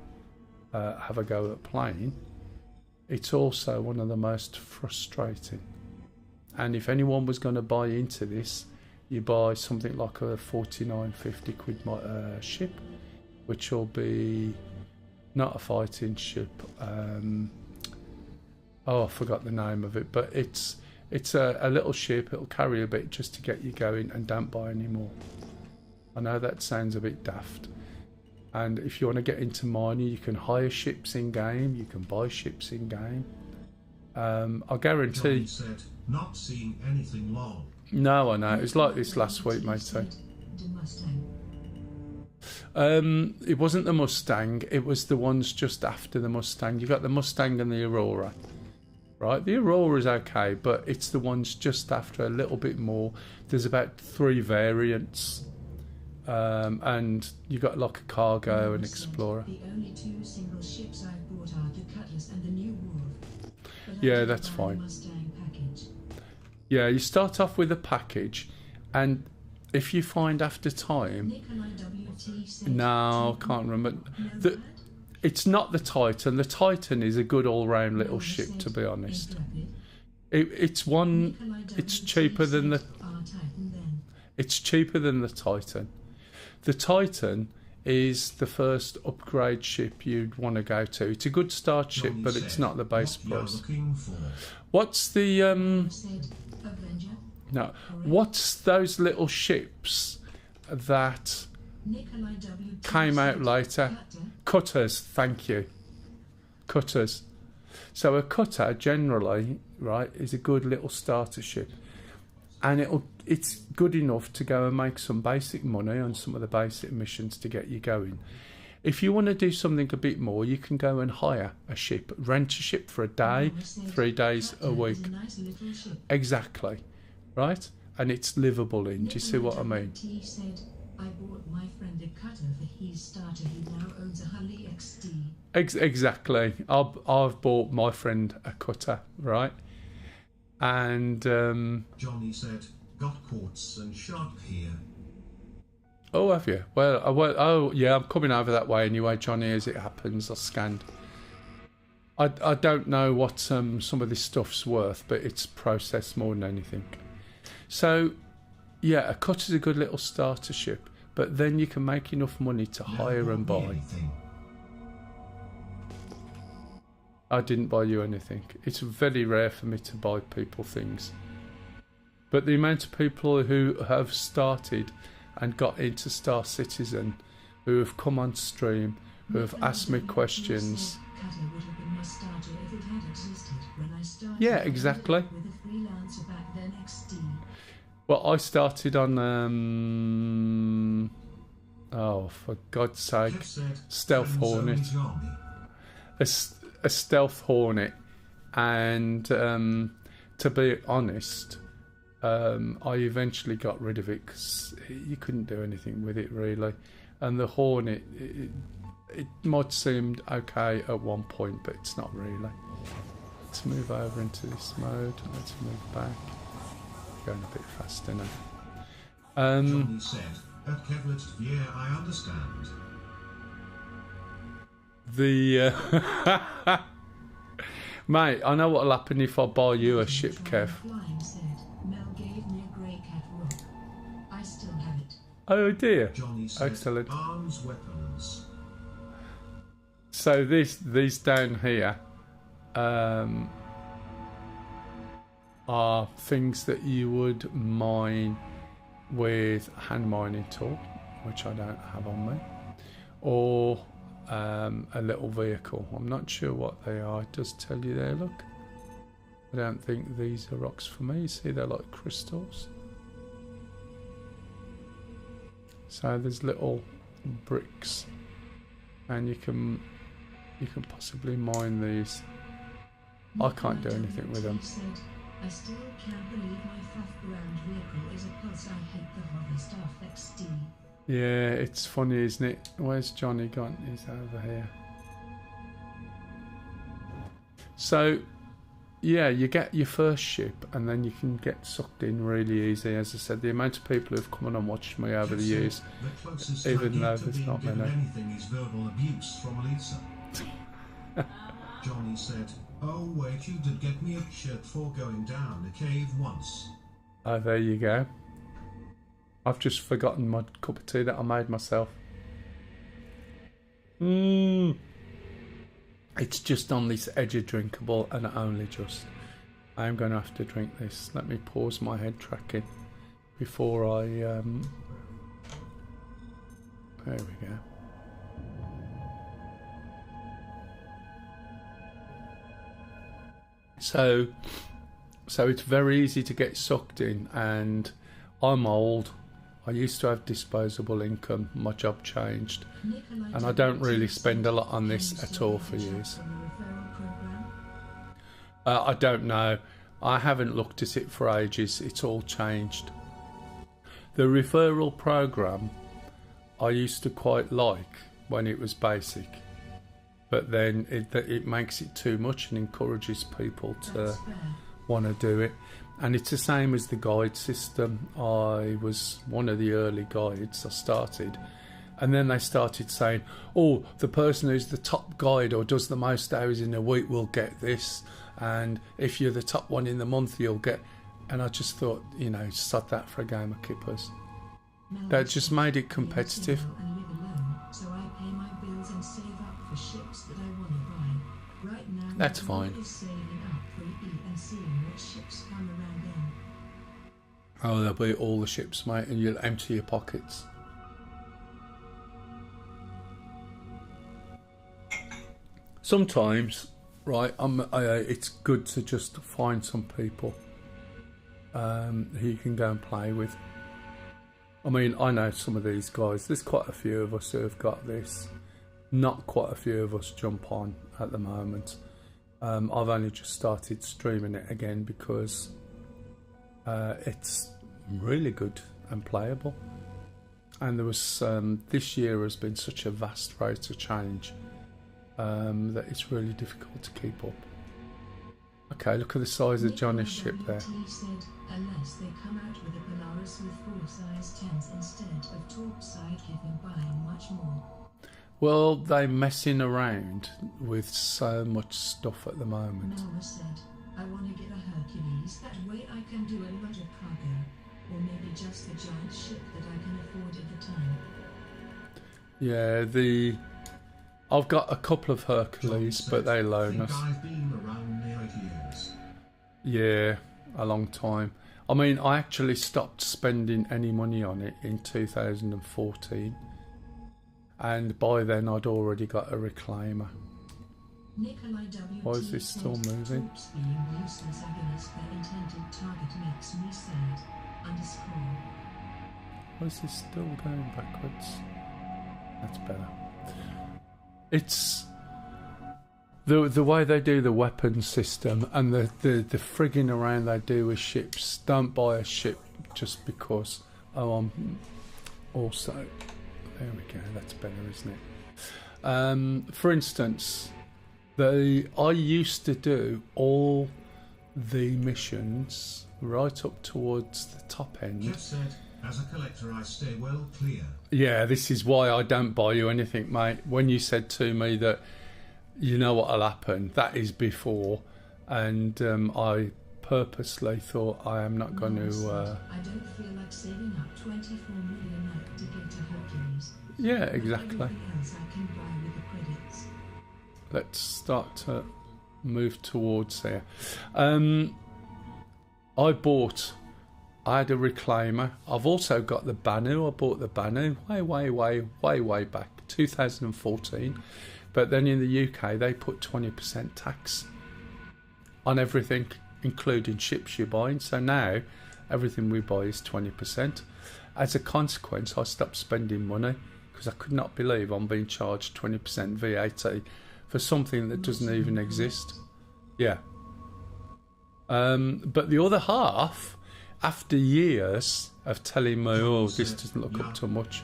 have a go at playing, it's also one of the most frustrating. And if anyone was going to buy into this, you buy something like a 49-50 quid ship, which will be not a fighting ship. I forgot the name of it, but it's a little ship. It'll carry a bit just to get you going, and don't buy any more. I know that sounds a bit daft. And if you want to get into mining, you can hire ships in game. You can buy ships in game. I guarantee. Johnny said, not seeing anything long. No, I know. It was like this last week, matey. It wasn't the Mustang. It was the ones just after the Mustang. You got the Mustang and the Aurora, right? The Aurora is okay, but it's the ones just after a little bit more. There's about 3 variants, and you got like a Cargo and Explorer. The only 2 single ships I bought are the Cutlass and the New Wolf. Yeah, that's fine. Yeah, you start off with a package, and if you find after time, no, I can't remember. It's not the Titan. The Titan is a good all-round little ship, to be honest. It's cheaper than the. It's cheaper than the Titan. The Titan is the first upgrade ship you'd want to go to. It's a good start ship, but it's not the base price. What's the no? What's those little ships that came out later? Cutters, thank you. Cutters. So a cutter generally, right, is a good little starter ship, and it's good enough to go and make some basic money on some of the basic missions to get you going. If you want to do something a bit more, you can go and hire a ship, rent a ship for a day, 3 days a week. Exactly, right? And it's livable in. Do you see what I mean? I bought my friend a cutter for his starter. He now owns a Harley XD. Exactly. I've bought my friend a cutter, right? And Johnny said, got quartz and sharp here. Oh, have you? Well, yeah, I'm coming over that way anyway, Johnny, as it happens. I scanned. I don't know what some of this stuff's worth, but it's processed more than anything. So, yeah, a cutter's a good little starter ship, but then you can make enough money to hire and buy. I didn't buy you anything. It's very rare for me to buy people things. But the amount of people who have started and got into Star Citizen, who have come on stream, who have asked me questions. Yeah, exactly. Well, I started on, oh, for God's sake, Stealth Hornet. a stealth hornet, and to be honest, I eventually got rid of it because you couldn't do anything with it really. And the hornet, it might seem okay at one point, but it's not really. Let's move over into this mode. Let's move back. Going a bit faster now. Johnny said, at Kevlet, yeah, I understand. Mate, I know what'll happen if I buy you a ship, Kev. Flying said, Mel gave me a grey cat rock. I still have it. Oh dear. Johnny said, Excellent. arms, weapons. So these down here are things that you would mine with a hand mining tool, which I don't have on me, or a little vehicle. I'm not sure what they are. It does tell you there, look. I don't think these are rocks for me. See, they're like crystals. So there's little bricks, and you can possibly mine these. I can't do anything with them. I still can't believe my fluff ground vehicle is a pulse. I hate the hover stuff XD. Yeah, it's funny, isn't it? Where's Johnny gone? He's over here. So, yeah, you get your first ship and then you can get sucked in really easy. As I said, the amount of people who've come on and watched me over the years, even though there's not many. Anything is verbal abuse from Elisa. Johnny said, oh wait, you did get me a shirt for going down a cave once. Oh, there you go. I've just forgotten my cup of tea that I made myself. It's just on this edge of drinkable, and only just. I'm going to have to drink this. Let me pause my head tracking before I... There we go. So it's very easy to get sucked in, and I'm old. I used to have disposable income. My job changed, and I don't really spend a lot on this at all for years. I don't know. I haven't looked at it for ages. It's all changed. The referral program I used to quite like when it was basic, but then it makes it too much and encourages people to want to do it. And it's the same as the guide system. I was one of the early guides. I started, and then they started saying, oh, the person who's the top guide or does the most hours in a week will get this, and if you're the top one in the month you'll get... And I just thought, you know, sod that for a game of kippers. That just made it competitive. So I pay my bills and save up for ships that I want to buy. Right now, that's fine. Is saving up for E and seeing what ships come around then. Oh, there'll be all the ships, mate, and you'll empty your pockets. Sometimes, right, it's good to just find some people who you can go and play with. I mean, I know some of these guys. There's quite a few of us who have got this. Not quite a few of us jump on at the moment. I've only just started streaming it again because it's really good and playable. And there was this year has been such a vast rate of change that it's really difficult to keep up. Okay, look at the size of Johnny's ship there. Said, unless they come out with a Polaris with 4 size 10s instead of topside, giving buying much more. Well, they're messing around with so much stuff at the moment. Mel said, I want to get a Hercules, that way I can do a lot of cargo. Or maybe just the giant ship that I can afford at the time. Yeah, I've got a couple of Hercules, but they loan us. I've been around near 8 years. Yeah, a long time. I mean, I actually stopped spending any money on it in 2014. And by then I'd already got a reclaimer. Why is this still moving? Why is this still going backwards? That's better. The way they do the weapon system and the frigging around they do with ships. Don't buy a ship just because. Oh, I'm also. There we go. That's better, isn't it? For instance, I used to do all the missions right up towards the top end. Jeff said, as a collector, I stay well clear. Yeah, this is why I don't buy you anything, mate. When you said to me that you know what'll happen, that is before, and I purposely thought I am not going to. I don't feel like saving up 24 million to get to Hercules. Yeah, exactly. Everything else I can buy with the credits. Let's start to move towards there. I had a reclaimer. I've also got the Banu. I bought the Banu way back, 2014. But then in the UK, they put 20% tax on everything, including ships you're buying. So now, everything we buy is 20%. As a consequence, I stopped spending money because I could not believe I'm being charged 20% VAT for something that doesn't even exist. Yeah. But the other half, after years of telling me, oh, this doesn't look up to much,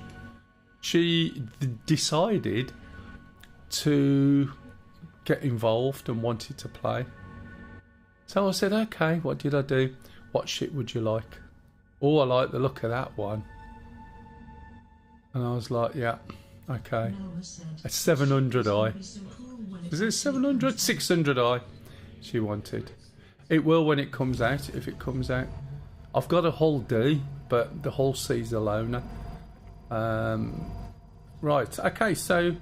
she decided to get involved and wanted to play. So I said, okay, what did I do? What shit would you like? Oh, I like the look of that one. And I was like, yeah, okay. It's 700i. Is it 700? 600i she wanted. It will when it comes out, if it comes out. I've got a Hull D, but the Hull C's a loaner. Right, okay, so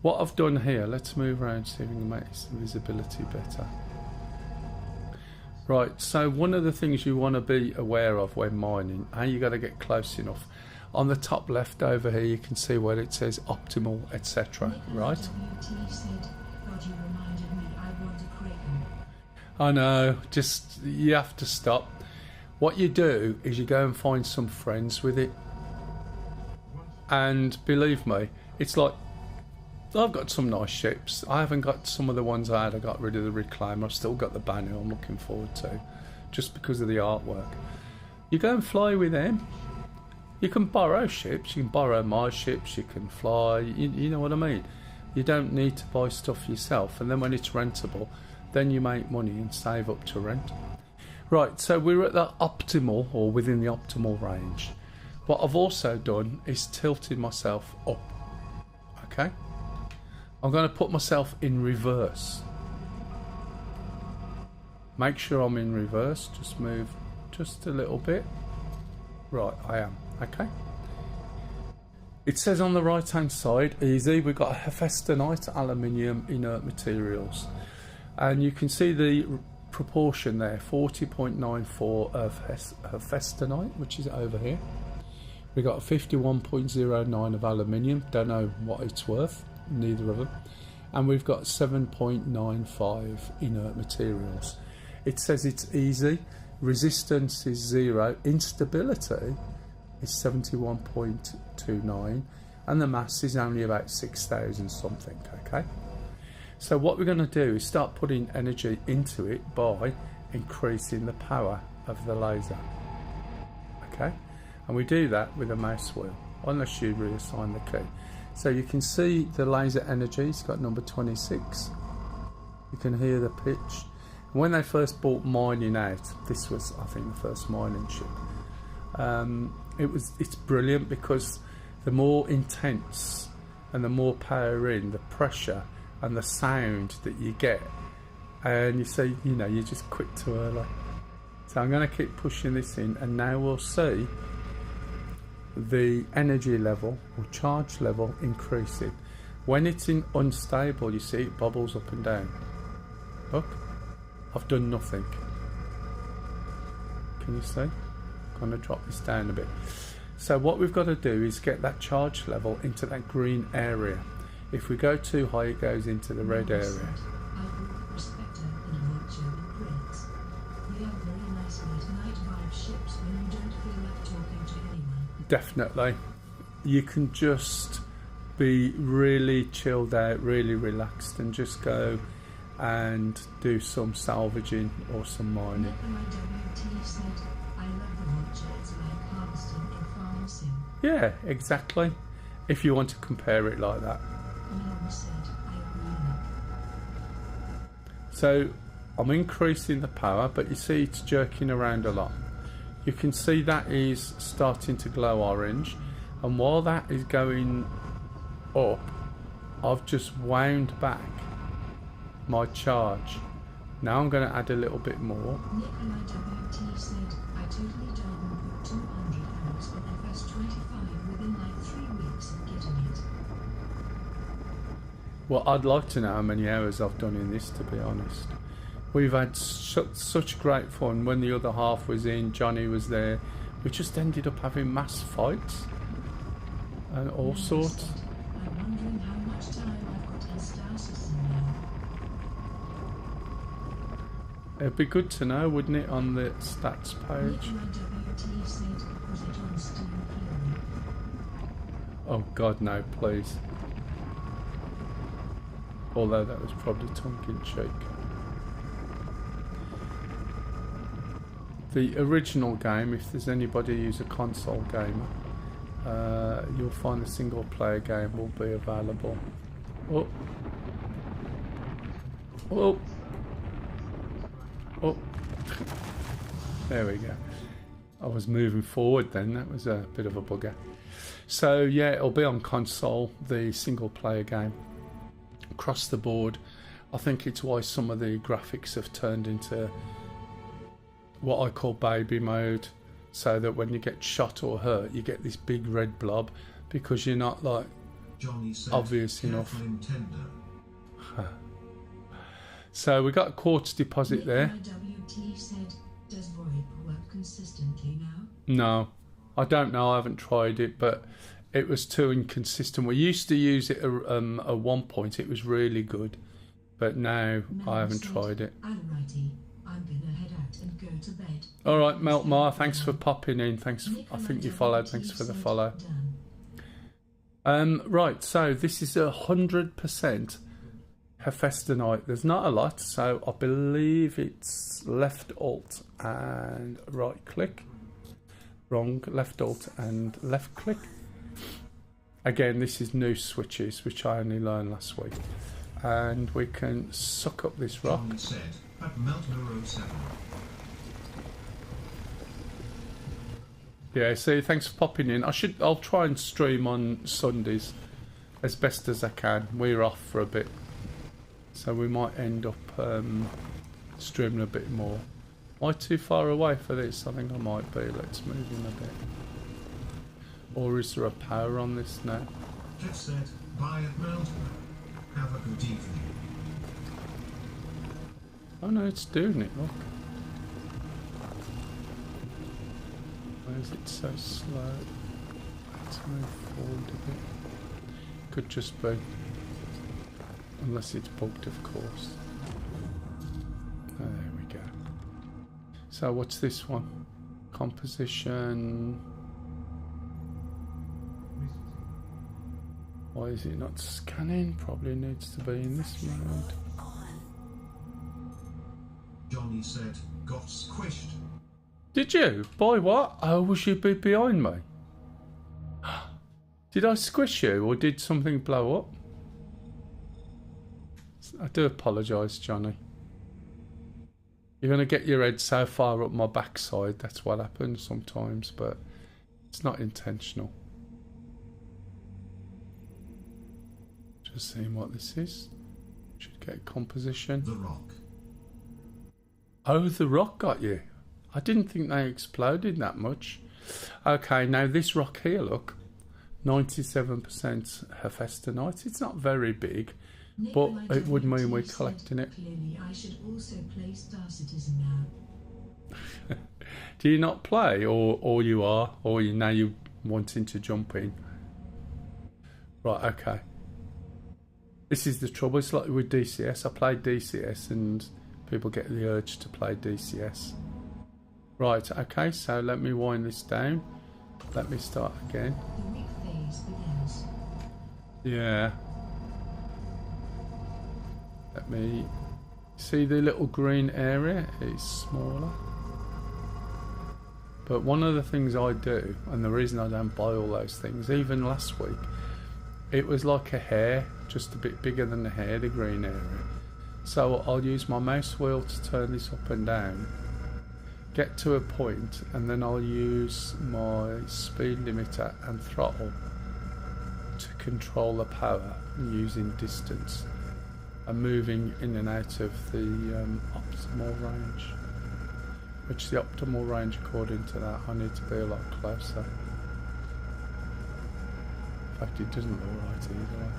what I've done here, let's move around, see if we can make this visibility better. Right, so one of the things you want to be aware of when mining, and you got to get close enough. On the top left over here, you can see where it says optimal, etc. Right? I know, just you have to stop. What you do is you go and find some friends with it. And believe me, it's like, I've got some nice ships. I haven't got some of the ones I had. I got rid of the Reclaimer. I've still got the Banu I'm looking forward to, just because of the artwork. You go and fly with them. You can borrow ships. You can borrow my ships. You can fly. You know what I mean? You don't need to buy stuff yourself. And then when it's rentable, then you make money and save up to rent. Right, so we're at the optimal, or within the optimal range. What I've also done is tilted myself up. Okay? I'm going to put myself in reverse. Make sure I'm in reverse. Just move just a little bit. Right, I am. Okay. It says on the right hand side, easy, we've got Hephaestonite, aluminium, inert materials. And you can see the proportion there, 40.94 of Hephaestonite, which is over here. We've got 51.09 of aluminium, don't know what it's worth, neither of them. And we've got 7.95 inert materials. It says it's easy, resistance is 0, instability is 71.29, and the mass is only about 6,000 something, okay? So what we're going to do is start putting energy into it by increasing the power of the laser, okay? And we do that with a mouse wheel, unless you reassign the key. So you can see the laser energy, it's got number 26. You can hear the pitch. When they first brought mining out, this was, I think, the first mining ship. It's brilliant because the more intense and the more power in, the pressure and the sound that you get, and you say, you know, you just quit too early. So I'm going to keep pushing this in, and now we'll see the energy level or charge level increasing. When it's in unstable, you see it bubbles up and down. Look, I've done nothing. Can you see? I'm going to drop this down a bit. So what we've got to do is get that charge level into that green area. If we go too high, it goes into the red area. Definitely. You can just be really chilled out, really relaxed, and just go and do some salvaging or some mining. WT said, I love the launcher, it's like harvesting in farm sim. Yeah, exactly. If you want to compare it like that. Mell said, I agree. So I'm increasing the power, but you see it's jerking around a lot. You can see that is starting to glow orange, and while that is going up, I've just wound back my charge. Now I'm going to add a little bit more. Nikolai WT said, I totally done and put 200 hours on FS25 within like 3 weeks of getting it. Well, I'd like to know how many hours I've done in this, to be honest. We've had such great fun. When the other half was in, Johnny was there. We just ended up having mass fights and all sorts. I'm wondering how much time I've got in stasis in now. It'd be good to know, wouldn't it, on the stats page? Nikolai WT said, was it on Steam clearly? Oh God, no, please. Although that was probably tongue-in-cheek. The original game, if there's anybody who's a console gamer, you'll find the single player game will be available. Oh. Oh. Oh. There we go. I was moving forward then, that was a bit of a bugger. So yeah, it'll be on console, the single player game. Across the board. I think it's why some of the graphics have turned into what I call baby mode, so that when you get shot or hurt you get this big red blob, because you're not like Johnny said, obvious enough. Nintendo. So we got a quartz deposit there. WT said, does VoIP work consistently now? No, I don't know, I haven't tried it, but it was too inconsistent. We used to use it at one point, it was really good, but now Mell I haven't said, tried it. Alrighty, I'm gonna head out and go to bed. Alright, Meltmar, thanks for popping in. Thanks, I think you followed, thanks for the follow. Right, so this is 100% Hephaestonite. There's not a lot, so I believe it's left alt and right click. Wrong, left alt and left click. Again, this is new switches, which I only learned last week. And we can suck up this rock. Johnny said, at Meltmar 07. Yeah, see, thanks for popping in. I'll try and stream on Sundays as best as I can. We're off for a bit, so we might end up streaming a bit more. Am I too far away for this? I think I might be. Let's move in a bit. Or is there a power on this now? Jeff said, bye at Meltmar. Have a good evening. Oh no, it's doing it, look. Why is it so slow? Let's move forward a bit. Could just be. Unless it's bugged, of course. Oh, there we go. So what's this one? Composition. Why is it not scanning? Probably needs to be in this mode. Johnny said, got squished. Did you? By what? Oh, was you behind me? Did I squish you, or did something blow up? I do apologise, Johnny. You're going to get your head so far up my backside, that's what happens sometimes, but it's not intentional. Just seeing what this is. Should get composition. The rock. Oh, the rock got you. I didn't think they exploded that much. Okay, now this rock here, look. 97% Hephaestonite. It's not very big, but it would mean we're collecting it. Clearly, I should also play Star Citizen now. Do you not play, or you are, or now you're wanting to jump in? Right, okay. This is the trouble. It's like with DCS. I played DCS and people get the urge to play DCS. Right, okay, so let me wind this down. Let me start again. The weak phase begins. Yeah. Let me See the little green area? It's smaller. But one of the things I do, and the reason I don't buy all those things, even last week, it was like a hair, just a bit bigger than a hair, the green area. So I'll use my mouse wheel to turn this up and down, get to a point, and then I'll use my speed limiter and throttle to control the power using distance and moving in and out of the optimal range. Which the optimal range, according to that, I need to be a lot closer. In fact, it doesn't look right either way.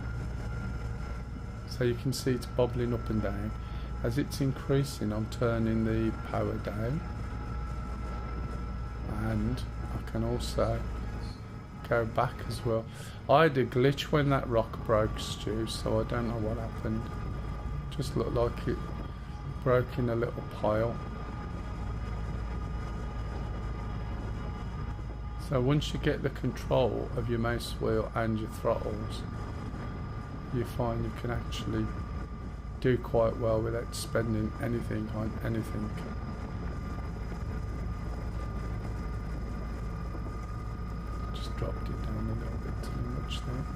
So you can see it's bobbling up and down. As it's increasing, I'm turning the power down. And I can also go back as well. I had a glitch when that rock broke, Stu, so I don't know what happened. Just looked like it broke in a little pile. So once you get the control of your mouse wheel and your throttles, you find you can actually do quite well without spending anything on anything. Just dropped it down a little bit too much there.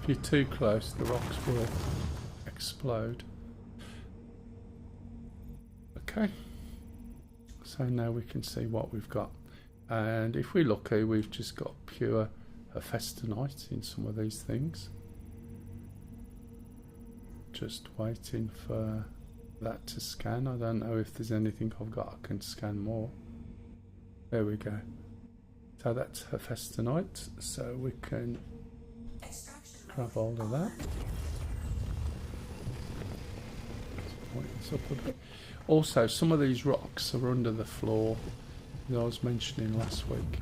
If you're too close, the rocks will explode. Okay, so now we can see what we've got, and if we're lucky, we've just got pure hephaestonite in some of these things. Just waiting for that to scan. I don't know if there's anything I've got I can scan more. There we go. So that's hephaestonite, so we can grab hold of that. Point this up a bit. Also, some of these rocks are under the floor that I was mentioning last week.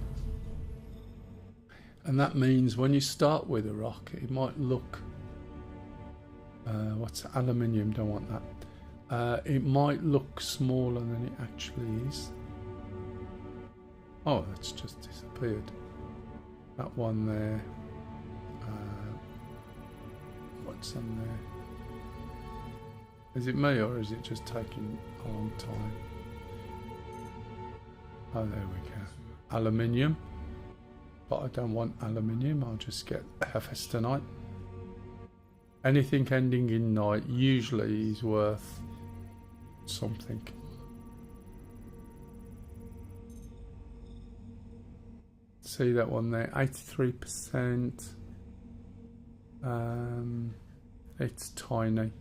And that means when you start with a rock, it might look... what's aluminium? Don't want that. It might look smaller than it actually is. Oh, that's just disappeared. That one there. What's on there? Is it me, or is it just taking a long time? Oh, there we go. Aluminium. But I don't want aluminium, I'll just get hephaestonite. Anything ending in night usually is worth something. See that one there, 83%. It's tiny.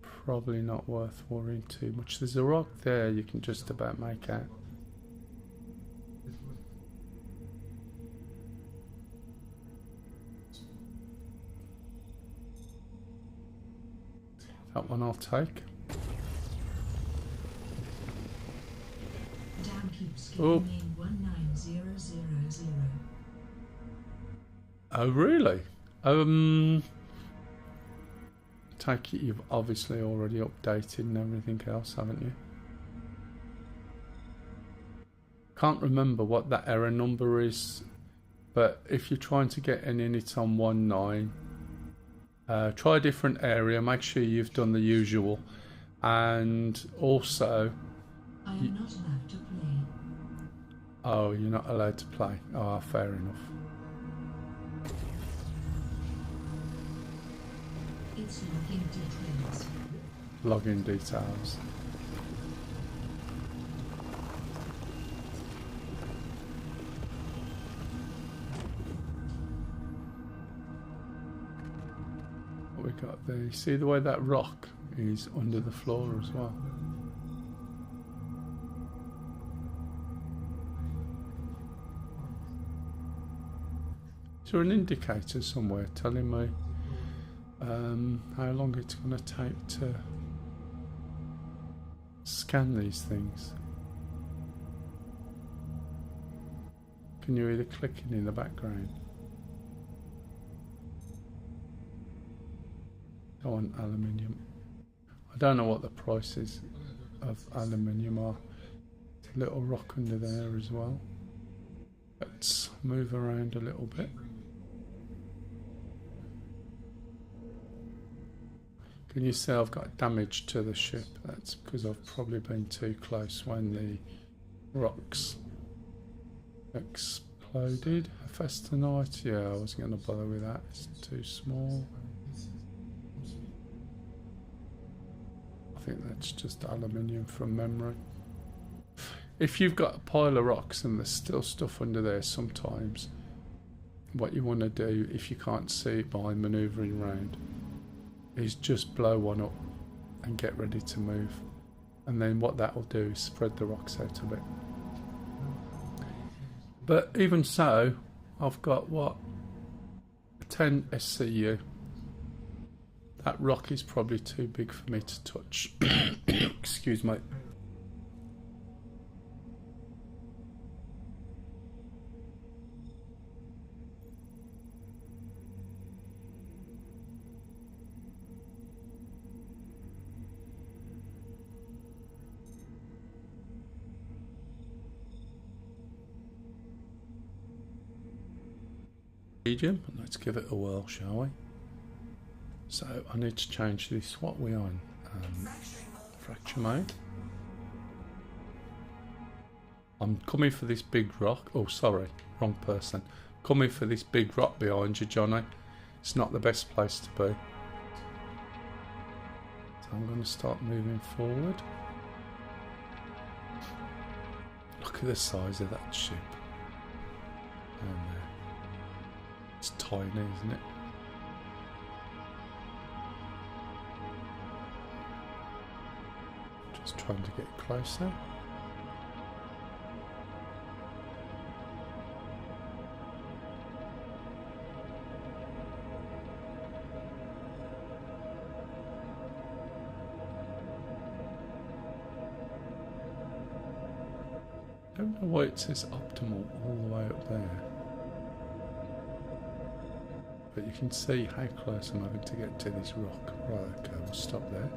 Probably not worth worrying too much. There's a rock there you can just about make out. That one I'll take. Oh. Oh really? Take it you've obviously already updated and everything else, haven't you? Can't remember what that error number is, but if you're trying to get an init on 1.9, try a different area, make sure you've done the usual, and also... I am not allowed to play. Oh, you're not allowed to play. Oh, fair enough. It's login details. Login details. What we got there? You see the way that rock is under the floor as well. Is there an indicator somewhere telling me how long it's going to take to scan these things? Can you hear the clicking in the background? I want aluminium. I don't know what the prices of aluminium are. There's a little rock under there as well. Let's move around a little bit. Can you see I've got damage to the ship? That's because I've probably been too close when the rocks exploded. Festanite, yeah, I wasn't going to bother with that, it's too small. I think that's just aluminium from memory. If you've got a pile of rocks and there's still stuff under there, sometimes what you want to do, if you can't see it by manoeuvring around, is just blow one up and get ready to move. And then what that will do is spread the rocks out a bit. But even so, I've got what? 10 SCU. That rock is probably too big for me to touch. Excuse me. Let's give it a whirl, shall we? So I need to change this. What are we on? Fracture mode. I'm coming for this big rock. Oh, sorry, wrong person. Coming for this big rock behind you, Johnny. It's not the best place to be. So I'm going to start moving forward. Look at the size of that ship. And it's tiny, isn't it? Just trying to get closer. I don't know why it says optimal all the way up there. But you can see how close I'm having to get to this rock. Right, okay, we'll stop there.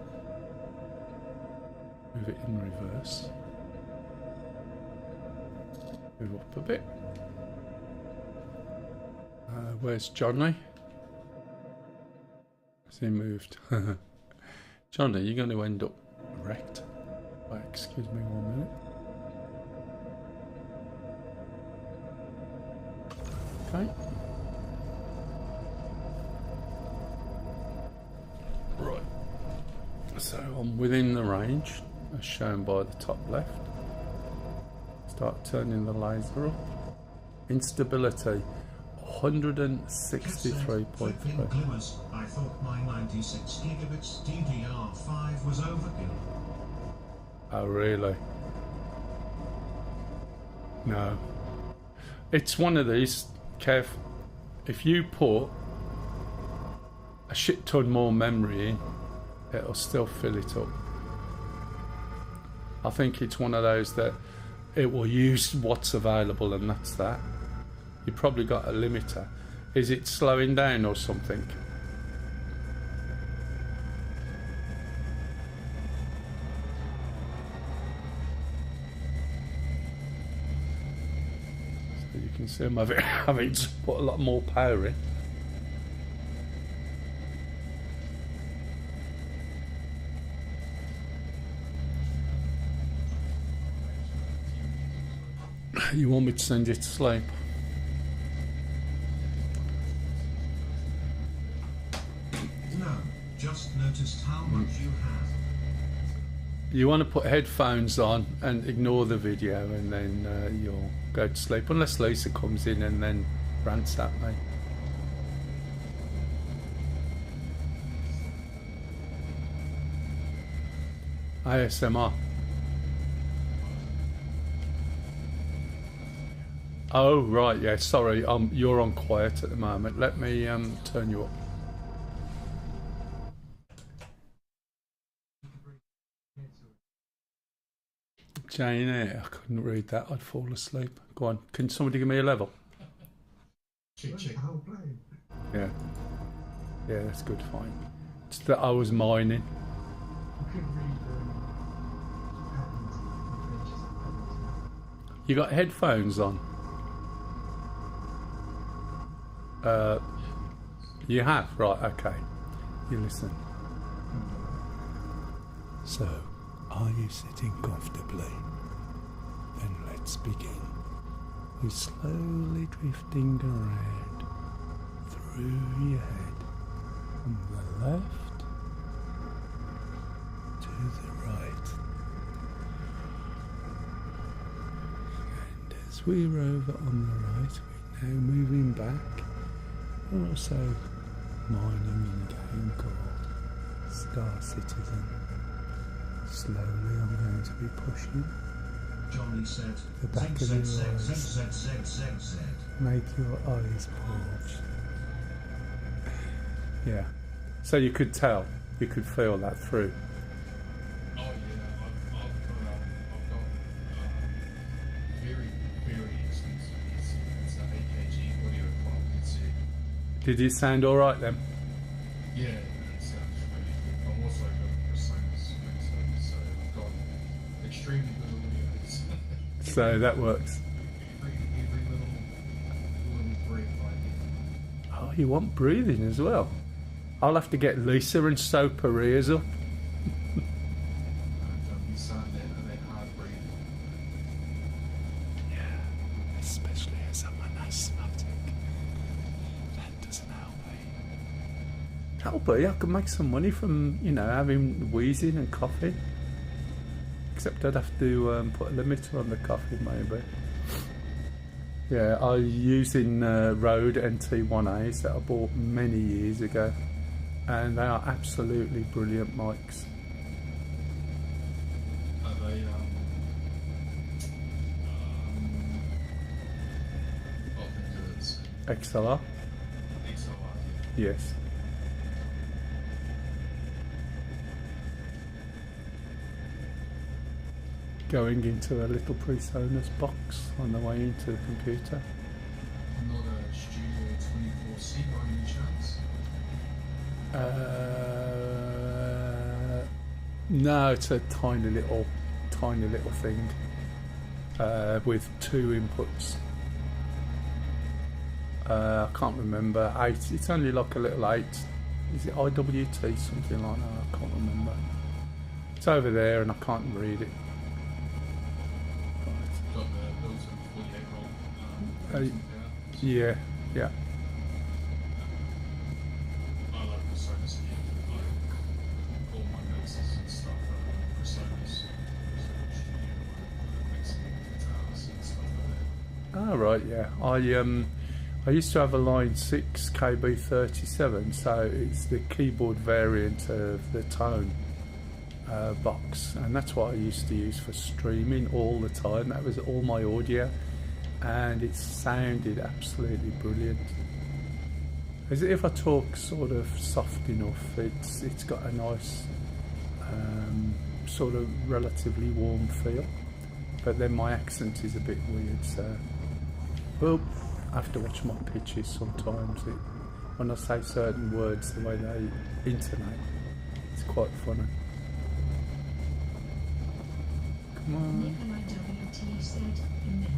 Move it in reverse. Move up a bit. Where's Johnny? Has he moved? Johnny, you're going to end up wrecked. Wait, excuse me 1 minute. Okay. Right. So I'm within the range, as shown by the top left. Start turning the laser up. Instability 163.3. I thought my 96 gigabits DDR5 was overkill. Oh really? No. It's one of these, Kev, if you put a shit ton more memory in, it'll still fill it up. I think it's one of those that it will use what's available and that's that. You probably got a limiter. Is it slowing down or something? So you can see I'm having to put a lot more power in. You want me to send you to sleep? No, just noticed how much you have. You want to put headphones on and ignore the video and then you'll go to sleep. Unless Lisa comes in and then rants at me. ASMR. Oh right, yeah. Sorry, you're on quiet at the moment. Let me turn you up. Jane Eyre. I couldn't read that. I'd fall asleep. Go on. Can somebody give me a level? Yeah. Yeah, that's good. Fine. It's that I was mining. You got headphones on? You have? Right, okay. You listen. So, are you sitting comfortably? Then let's begin. We're slowly drifting around through your head from the left to the right. And as we rover on the right, we're now moving back. We're also mining in a game called Star Citizen. Slowly I'm going to be pushing Johnny said, the back of your eyes. Make your eyes bulge. Yeah. So you could tell, you could feel that through. Oh yeah, I've got very, very expensive. It's an AKG audio file. It's Did it sound alright then? yeah, it sounds really good. I'm also got personas mixer, so I've got extremely good audios. So that works. every little breath I Oh, you want breathing as well? I'll have to get Lisa and soap her ears up. don't be starting that hard breathing. Yeah, especially as I'm an asthmatic. That doesn't help me. Help me, I could make some money from, having wheezing and coughing. Except I'd have to put a limiter on the coffee, maybe. Yeah, I'm using Rode NT1As that I bought many years ago, and they are absolutely brilliant mics. Are they XLR? XLR? Yes. Going into a little PreSonus box on the way into the computer. Not a Studio 24C by any chance? No, it's a tiny little thing with two inputs. I can't remember. 8. It's only like a little 8. Is it IWT, something like that? I can't remember. It's over there and I can't read it. Got the built-in 48 volt. Yeah. I like PreSonus again. I all my mixes and stuff are PreSonus. Mixing guitars and stuff like that. Oh right, yeah. I used to have a Line 6 KB37, so it's the keyboard variant of the Tone box, and that's what I used to use for streaming all the time. That was all my audio, and it sounded absolutely brilliant. As if I talk sort of soft enough, it's got a nice sort of relatively warm feel, but then my accent is a bit weird, so I have to watch my pitches sometimes. When I say certain words, the way they intonate, it's quite funny. Come on. Nikolai WT said, "Amen."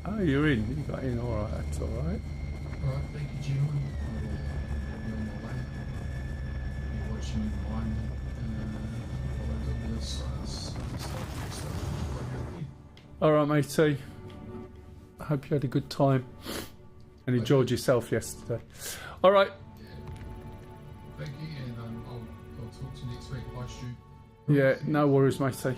Oh, you're in. You got in. All right. That's all right. Alright, thank you, gentlemen. I'll be on my way. You're watching mine. All right, matey. I hope you had a good time and enjoyed yourself yesterday. All right. Yeah. Thank you, and I'll talk to you next week. Bye, Stu. Yeah, no worries, matey.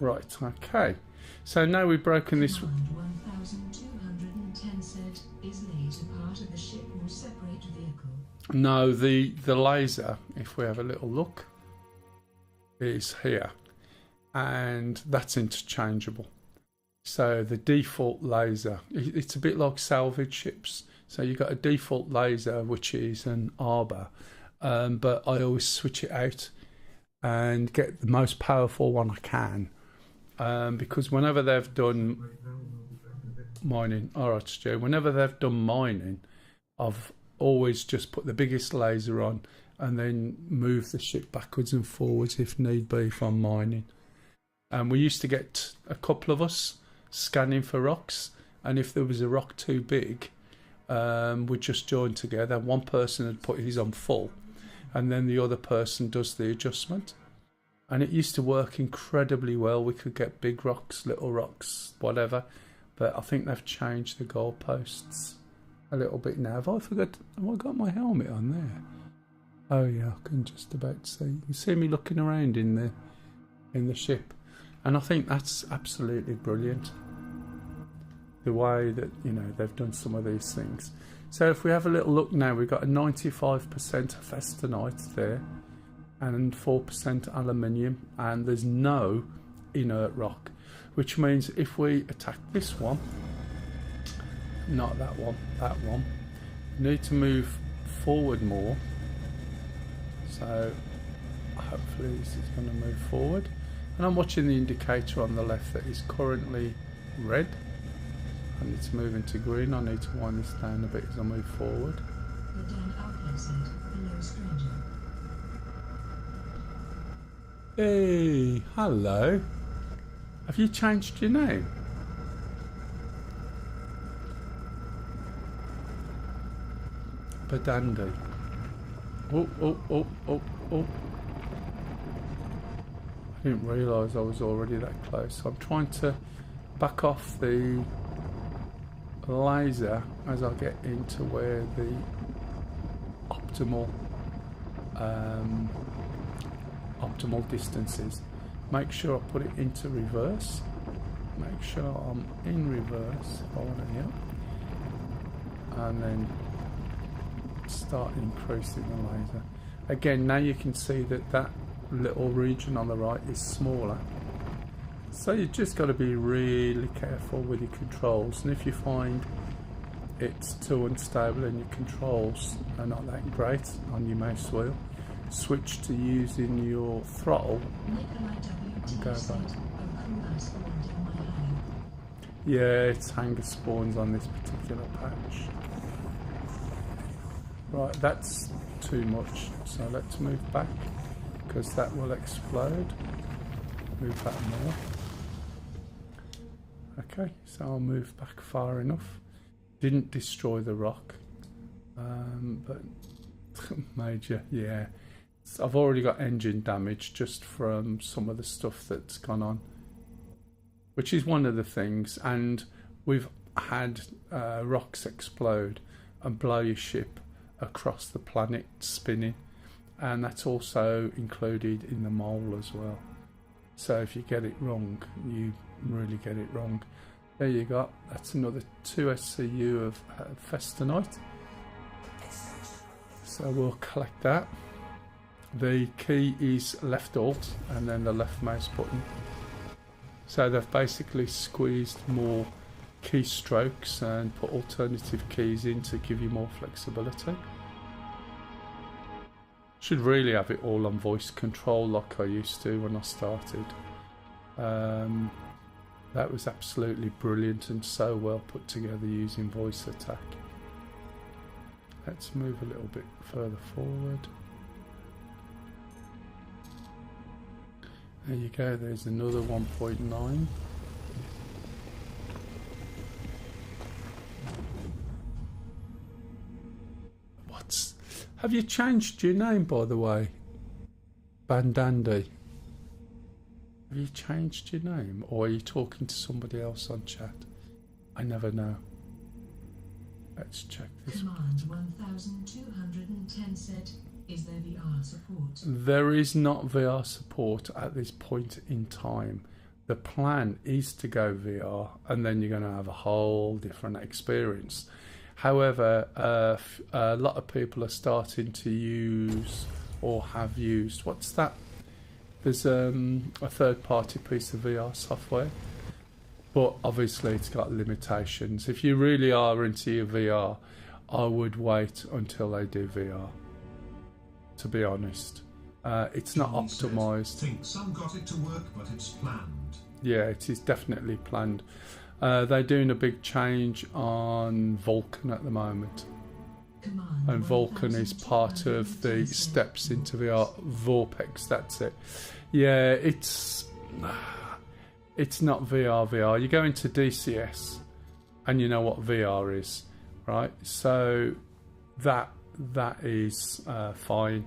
Right, okay. So now we've broken this. Command 1210 said, "Is laser part of the ship or separate vehicle?" No, the laser, if we have a little look, is here, and that's interchangeable. So the default laser, it's a bit like salvage ships. So you've got a default laser, which is an arbor, but I always switch it out and get the most powerful one I can, because whenever they've done mining, all right, Stu, whenever they've done mining, I've always just put the biggest laser on and then move the ship backwards and forwards if need be if I'm mining. And we used to get a couple of us scanning for rocks, and if there was a rock too big, would just join together. One person had put his on full, and then the other person does the adjustment. And it used to work incredibly well. We could get big rocks, little rocks, whatever. But I think they've changed the goalposts a little bit now. Have I got my helmet on there? Oh yeah, I can just about see. You can see me looking around in the ship. And I think that's absolutely brilliant. The way that, you know, they've done some of these things. So if we have a little look now, we've got a 95% festanite there and 4% aluminium, and there's no inert rock, which means if we attack this one, not that one, we need to move forward more. So hopefully this is going to move forward. And I'm watching the indicator on the left that is currently red. I need to move into green. I need to wind this down a bit as I move forward. The Dan Outlaw said, "Hello, stranger." Hey, hello. Have you changed your name? Badandi. Oh. I didn't realise I was already that close. So I'm trying to back off the laser as I get into where the optimal distance is. Make sure I put it into reverse. Make sure I'm in reverse if I want to help. And then start increasing the laser. Again, now you can see that little region on the right is smaller. So you just got to be really careful with your controls, and if you find it's too unstable and your controls are not that great on your mouse wheel, switch to using your throttle and go back. Yeah, it's hanger spawns on this particular patch. Right, that's too much, so let's move back because that will explode. Move back more. Okay, so I'll move back far enough. Didn't destroy the rock, but major, yeah. I've already got engine damage just from some of the stuff that's gone on, which is one of the things. And we've had rocks explode and blow your ship across the planet spinning, and that's also included in the Mell as well. So if you get it wrong, you really get it wrong. There you go. That's another 2 SCU of festanite. So we'll collect that. The key is left alt and then the left mouse button. So they've basically squeezed more keystrokes and put alternative keys in to give you more flexibility. Should really have it all on voice control like I used to when I started. That was absolutely brilliant and so well put together using voice attack. Let's move a little bit further forward. There you go, there's another 1.9. Have you changed your name, by the way? Bandandi. Have you changed your name, or are you talking to somebody else on chat? I never know. Let's check this. Command 1210 said, "Is there VR support?" There is not VR support at this point in time. The plan is to go VR, and then you're going to have a whole different experience. However, a lot of people are starting to use or have used, what's that? There's a third-party piece of VR software, but obviously it's got limitations. If you really are into your VR, I would wait until they do VR, to be honest. It's not optimised. I think some got it to work, but it's planned. Yeah, it is definitely planned. They're doing a big change on Vulcan at the moment. And Vulcan is part of the steps into VR. Vorpex, that's it. Yeah, it's not VR. You go into DCS and you know what VR is, right? So that is fine.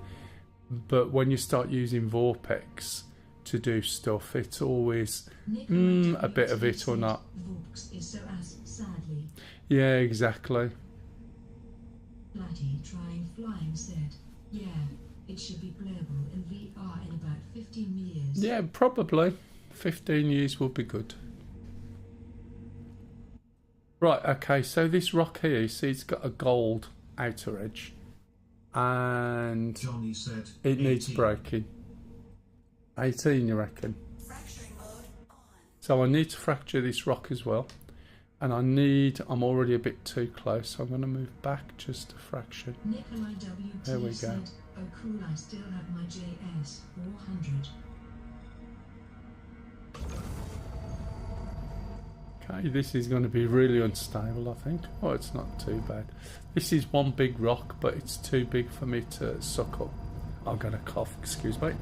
But when you start using Vorpex to do stuff, it's always a bit of it or not. Yeah, exactly. Flatty trying flying said, yeah, it should be playable in VR in about 15 years. Yeah, probably. 15 years will be good. Right, okay, so this rock here, you see it's got a gold outer edge. And Johnny said it needs 18. breaking. 18, you reckon? So I need to fracture this rock as well. And I'm already a bit too close, so I'm going to move back just a fraction. Nikolai WT There we go. said, oh cool, I still have my JS 400. Okay, this is going to be really unstable, I think. Oh, it's not too bad. This is one big rock, but it's too big for me to suck up. I'm going to cough, excuse me.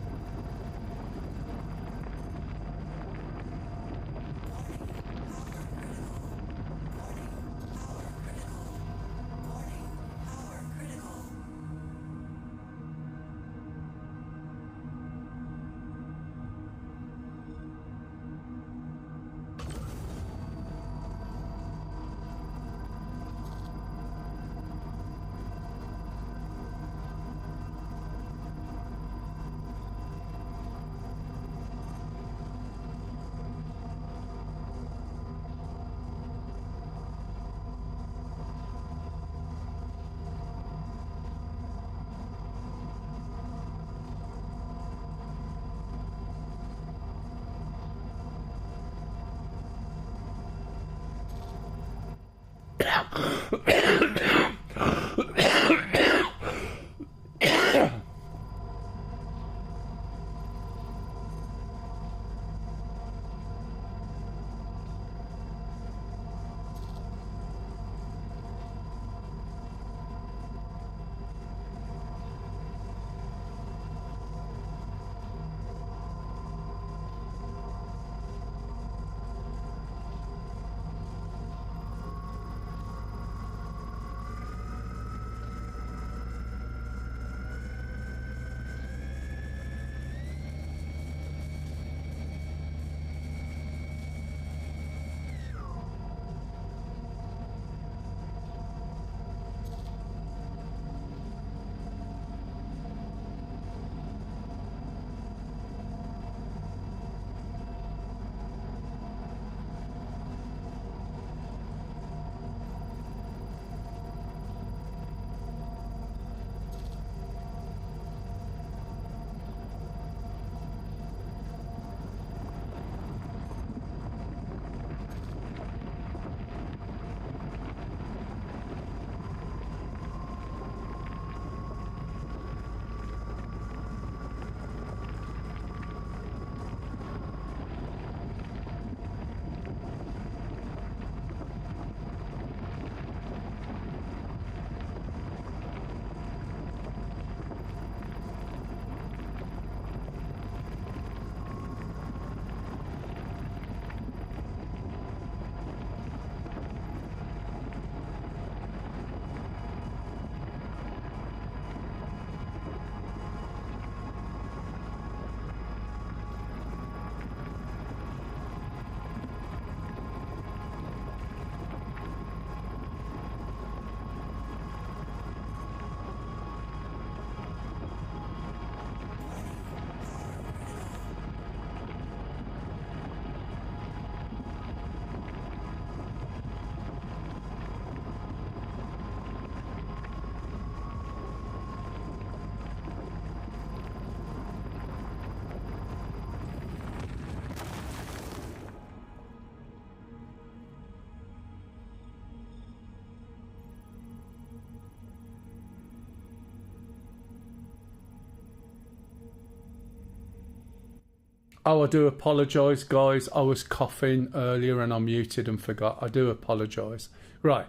Oh, I do apologise, guys. I was coughing earlier and I muted and forgot. I do apologise. Right.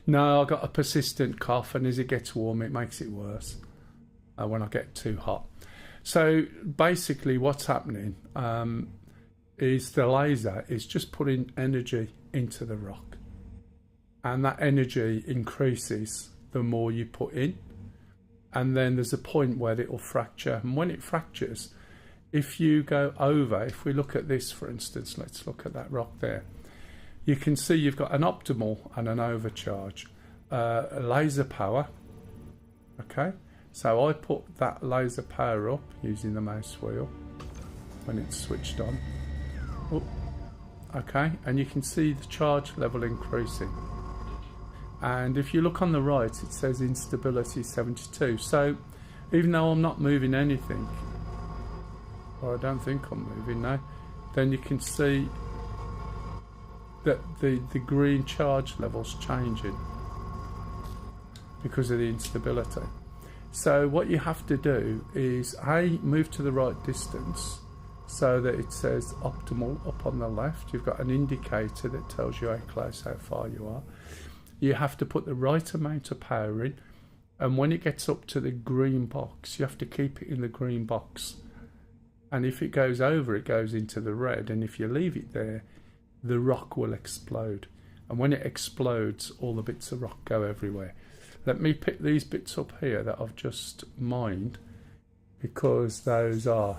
No, I got a persistent cough, and as it gets warm, it makes it worse when I get too hot. So basically what's happening is the laser is just putting energy into the rock. and that energy increases the more you put in, and then there's a point where it will fracture, and when it fractures, if you go over, if we look at this for instance, let's look at that rock there, you can see you've got an optimal and an overcharge. Laser power, okay, so I put that laser power up using the mouse wheel when it's switched on. Oh, okay, and you can see the charge level increasing, and if you look on the right it says instability 72. So even though I'm not moving anything, or I don't think I'm moving now, then you can see that the green charge level's changing because of the instability. So what you have to do is move to the right distance so that it says optimal up on the left. You've got an indicator that tells you how close, how far you are. You have to put the right amount of power in, and when it gets up to the green box, you have to keep it in the green box, and if it goes over, it goes into the red, and if you leave it there, the rock will explode, and when it explodes, all the bits of rock go everywhere. Let me pick these bits up here that I've just mined, because those are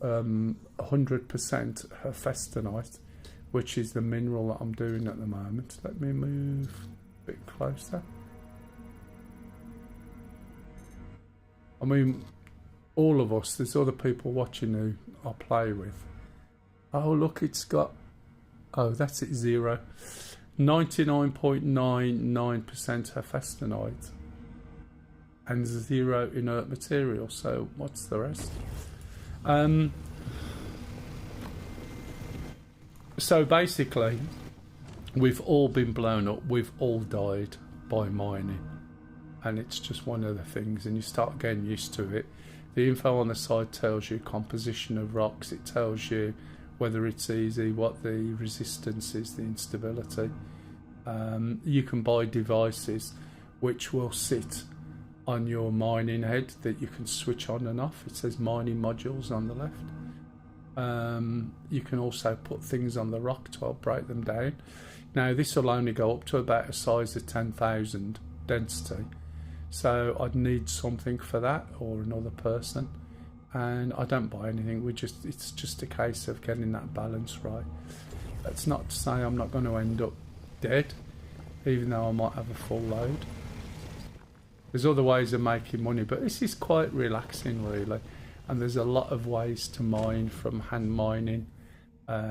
100% hephaestonite, which is the mineral that I'm doing at the moment. Let me move a bit closer. I mean, all of us, there's other people watching who I play with. Oh look, it's got, oh that's it, 0. 99.99% hephaestonite and 0 inert material. So what's the rest? So basically, we've all been blown up, we've all died by mining, and it's just one of the things, and you start getting used to it. The info on the side tells you composition of rocks, it tells you whether it's easy, what the resistance is, the instability. You can buy devices which will sit on your mining head that you can switch on and off. It says mining modules on the left. You can also put things on the rock to help break them down. Now this will only go up to about a size of 10,000 density, so I'd need something for that, or another person, and I don't buy anything. It's just a case of getting that balance right. That's not to say I'm not going to end up dead, even though I might have a full load. There's other ways of making money, but this is quite relaxing really, and there's a lot of ways to mine, from hand mining,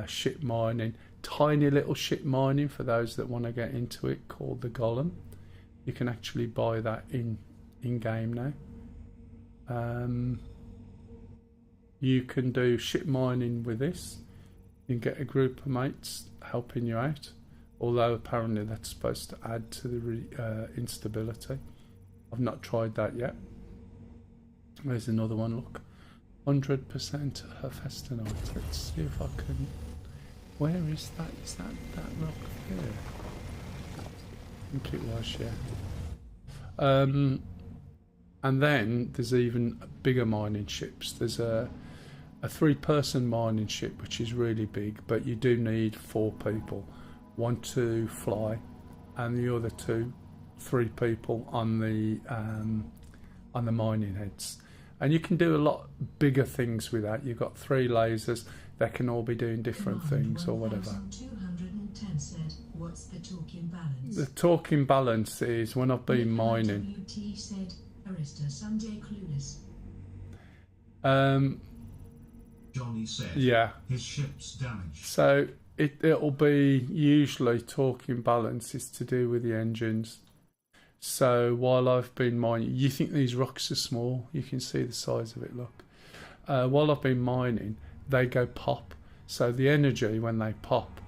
ship mining, tiny little ship mining for those that want to get into it, called the Golem. You can actually buy that in game now. You can do ship mining with this. You can get a group of mates helping you out, although apparently that's supposed to add to the instability. I've not tried that yet. There's another one, look. 100% hephaestonite. Let's see if I can... Where is that? Is that rock there? I think it was, yeah. And then there's even bigger mining ships. There's a 3-person mining ship, which is really big, but you do need 4 people. 1 to fly, and the other 3 people on the mining heads. And you can do a lot bigger things with that. You've got 3 lasers that can all be doing different things or whatever. 210 said, what's the torque imbalance? The torque imbalance is when I've been mining. WT said, Arista Sunday clueless. Johnny said, yeah, his ship's damaged. So it'll be usually torque imbalance is to do with the engines. So while I've been mining, you think these rocks are small, you can see the size of it, look. While I've been mining, they go pop. So the energy when they pop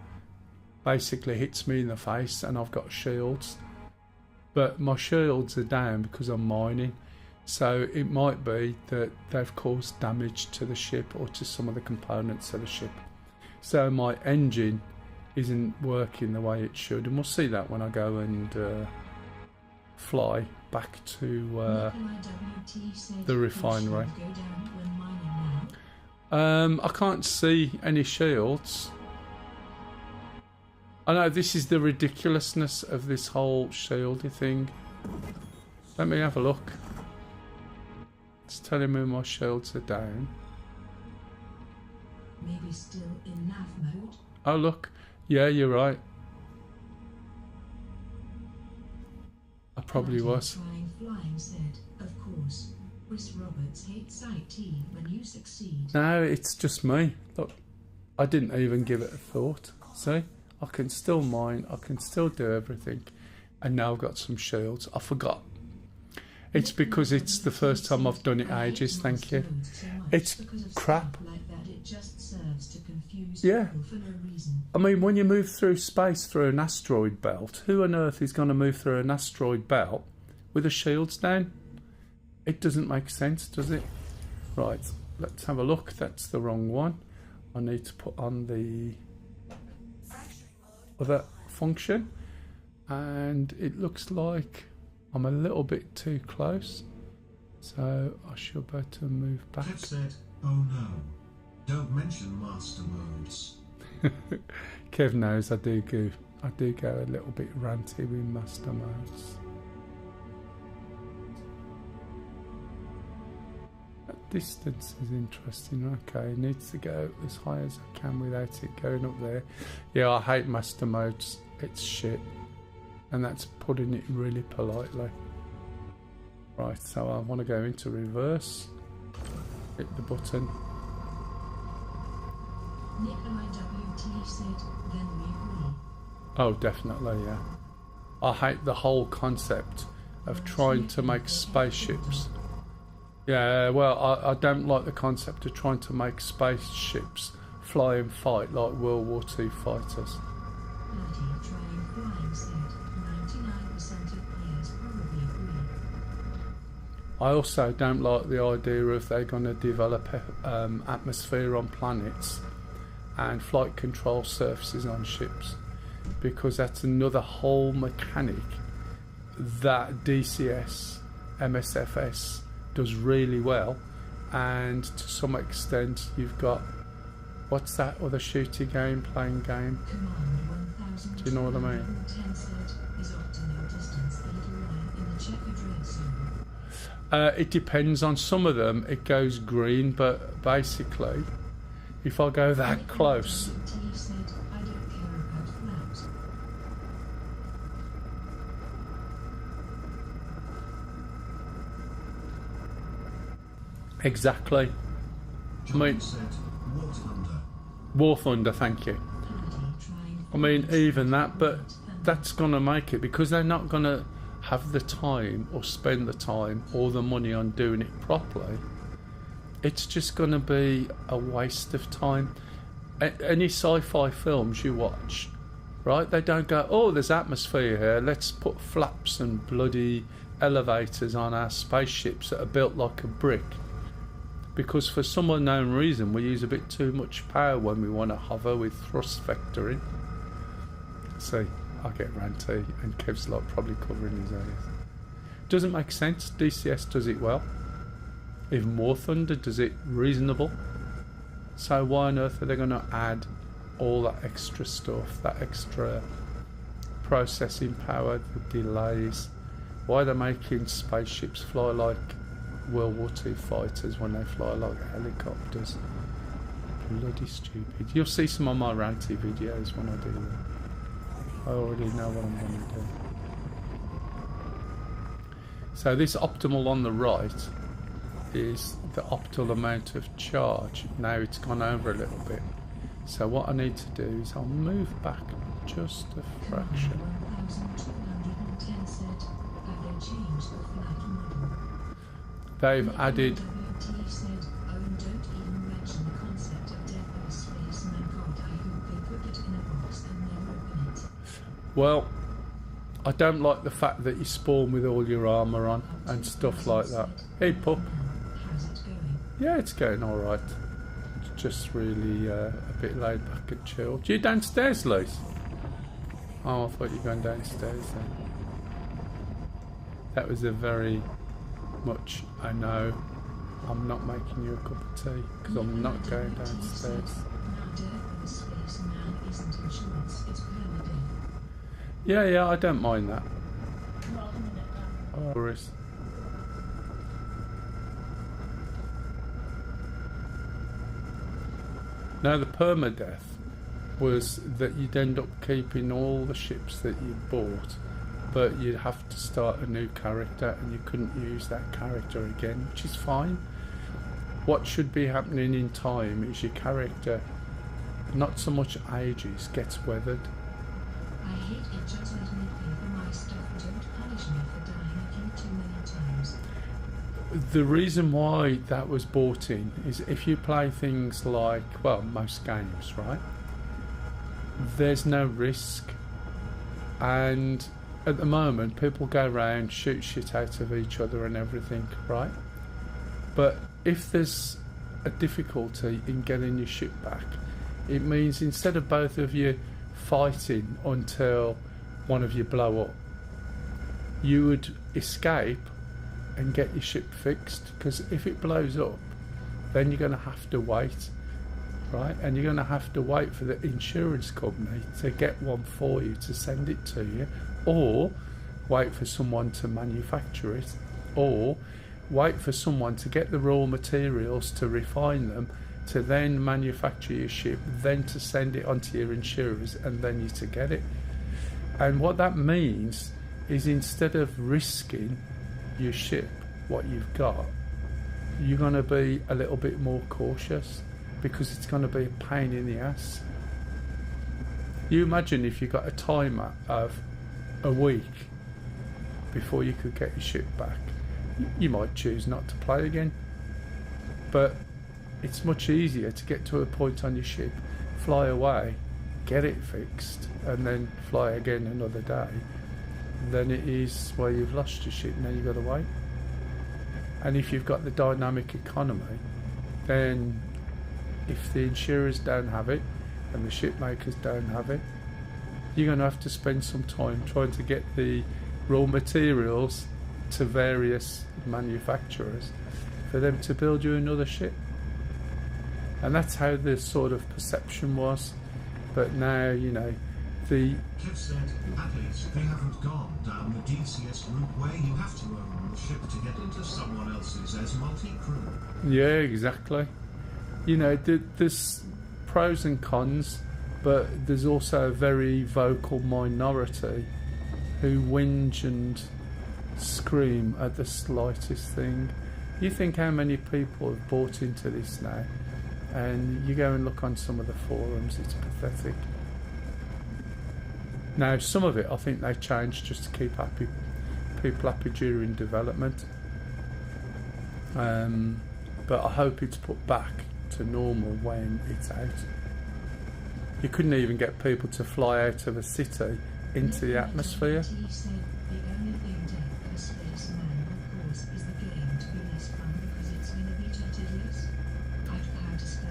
basically hits me in the face, and I've got shields. But my shields are down because I'm mining. So it might be that they've caused damage to the ship or to some of the components of the ship. So my engine isn't working the way it should, and we'll see that when I go and fly back to the refinery. I can't see any shields. I know this is the ridiculousness of this whole shieldy thing. Let me have a look. It's telling me my shields are down. Maybe still in nav mode. Oh look, yeah, you're right. I probably was. Trying flying said, of course. Chris Roberts hates IT when you succeed. No, it's just me. Look, I didn't even give it a thought. See, I can still mine, I can still do everything, and now I've got some shields. I forgot. It's because it's the first time I've done it ages. Thank you. It's crap. Yeah. I mean, when you move through space through an asteroid belt, who on earth is going to move through an asteroid belt with the shields down? It doesn't make sense, does it? Right, let's have a look. That's the wrong one. I need to put on the other function, and it looks like I'm a little bit too close, so I should better move back. Kev said, oh no, don't mention master modes. Kev knows I do go a little bit ranty with master modes. That distance is interesting. Okay, it needs to go as high as I can without it going up there. Yeah, I hate master modes. It's shit. And that's putting it really politely. Right, so I want to go into reverse. Hit the button. Nikolai WT said, then we agree. Oh, definitely, yeah. I hate the whole concept of trying to make spaceships. Yeah, well, I don't like the concept of trying to make spaceships fly and fight like World War II fighters. I also don't like the idea of they're going to develop atmosphere on planets and flight control surfaces on ships, because that's another whole mechanic that DCS, MSFS does really well, and to some extent you've got, what's that other shooting game, playing game? Do you know what I mean? It depends on some of them. It goes green, but basically, if I go that close, exactly. I mean, War Thunder, thank you. I mean, even that, but that's gonna make it, because they're not gonna have the time or spend the time or the money on doing it properly. It's just going to be a waste of time. Any sci-fi films you watch, right, they don't go, oh, there's atmosphere here, let's put flaps and bloody elevators on our spaceships that are built like a brick, because for some unknown reason we use a bit too much power when we want to hover with thrust vectoring. See, I get ranty, and Kev's like probably covering his eyes. Doesn't make sense. DCS does it well. Even War Thunder does it reasonable. So why on earth are they going to add all that extra stuff, that extra processing power, the delays? Why are they making spaceships fly like World War II fighters when they fly like helicopters? Bloody stupid. You'll see some of my ranty videos when I do that. I already know what I'm going to do. So this optimal on the right is the optimal amount of charge. Now it's gone over a little bit. So what I need to do is I'll move back just a fraction. They've added... Well, I don't like the fact that you spawn with all your armour on and stuff like that. Hey pup. Yeah, it's going alright. It's just really a bit laid back and chilled. You downstairs, Lise? Oh, I thought you were going downstairs then. That was a very much, I know, I'm not making you a cup of tea, because I'm not going downstairs. Yeah, I don't mind that. Rather than it down. Worries. Now the permadeath was that you'd end up keeping all the ships that you bought, but you'd have to start a new character and you couldn't use that character again, which is fine. What should be happening in time is your character, not so much ages, gets weathered. I hate it, just let me pay for my stuff, don't punish me for dying a few too many times. The reason why that was bought in is if you play things like, well, most games, right? There's no risk, and at the moment people go around, shoot shit out of each other and everything, right? But if there's a difficulty in getting your ship back, it means instead of both of you fighting until one of you blow up, you would escape and get your ship fixed, because if it blows up, then you're going to have to wait, right? And you're going to have to wait for the insurance company to get one for you to send it to you, or wait for someone to manufacture it, or wait for someone to get the raw materials to refine them, to then manufacture your ship, then to send it onto your insurers, and then you to get it. And what that means is instead of risking your ship, what you've got, you're going to be a little bit more cautious, because it's going to be a pain in the ass. You imagine if you got a timer of a week before you could get your ship back, you might choose not to play again. But it's much easier to get to a point on your ship, fly away, get it fixed, and then fly again another day, than it is where you've lost your ship and then you've got to wait. And if you've got the dynamic economy, then if the insurers don't have it and the ship makers don't have it, you're going to have to spend some time trying to get the raw materials to various manufacturers for them to build you another ship. And that's how the sort of perception was. But now, you know, the... Kev said, at least they haven't gone down the DCS route where you have to own the ship to get into someone else's as multi-crew. Yeah, exactly. You know, there's pros and cons, but there's also a very vocal minority who whinge and scream at the slightest thing. You think how many people have bought into this now, and you go and look on some of the forums, it's pathetic. Now, some of it I think they changed just to keep people happy during development, but I hope it's put back to normal when it's out. You couldn't even get people to fly out of a city into the atmosphere. He said the only thing death for spaceman will cause is the game to be less fun because it's going to be tedious. I don't know how to spell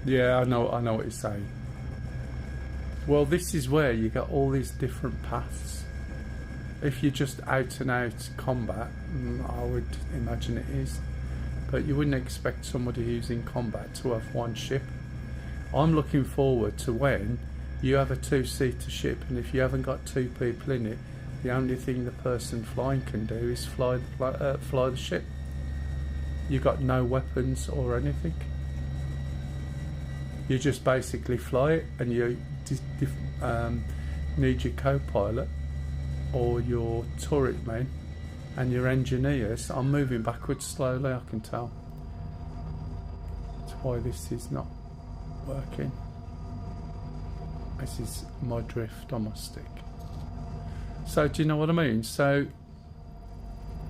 that. Yeah, I know what you're saying. Well, this is where you get all these different paths. If you're just out and out combat, I would imagine it is. But you wouldn't expect somebody who's in combat to have one ship. I'm looking forward to when you have a two-seater ship, and if you haven't got two people in it, the only thing the person flying can do is fly the ship. You've got no weapons or anything. You just basically fly it, and you need your co-pilot or your turret men and your engineers. I'm moving backwards slowly, I can tell. That's why this is not working. This is my drift on my stick. So do you know what I mean? So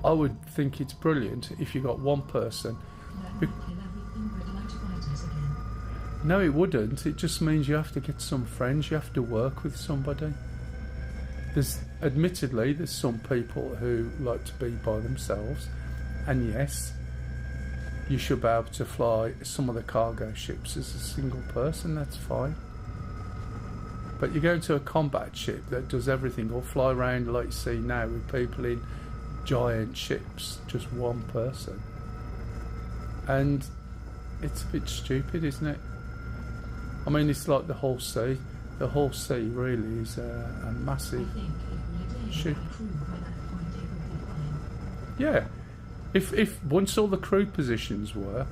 I would think it's brilliant if you got one person. That would kill everything but light fighters again. No, it wouldn't. It just means you have to get some friends. You have to work with somebody. Admittedly, there's some people who like to be by themselves, and yes, you should be able to fly some of the cargo ships as a single person. That's fine. But you go into a combat ship that does everything, or fly around like you see now with people in giant ships, just one person, and it's a bit stupid, isn't it? I mean, it's like the whole sea. the whole sea really is a massive ship. Yeah, if once all the crew positions work,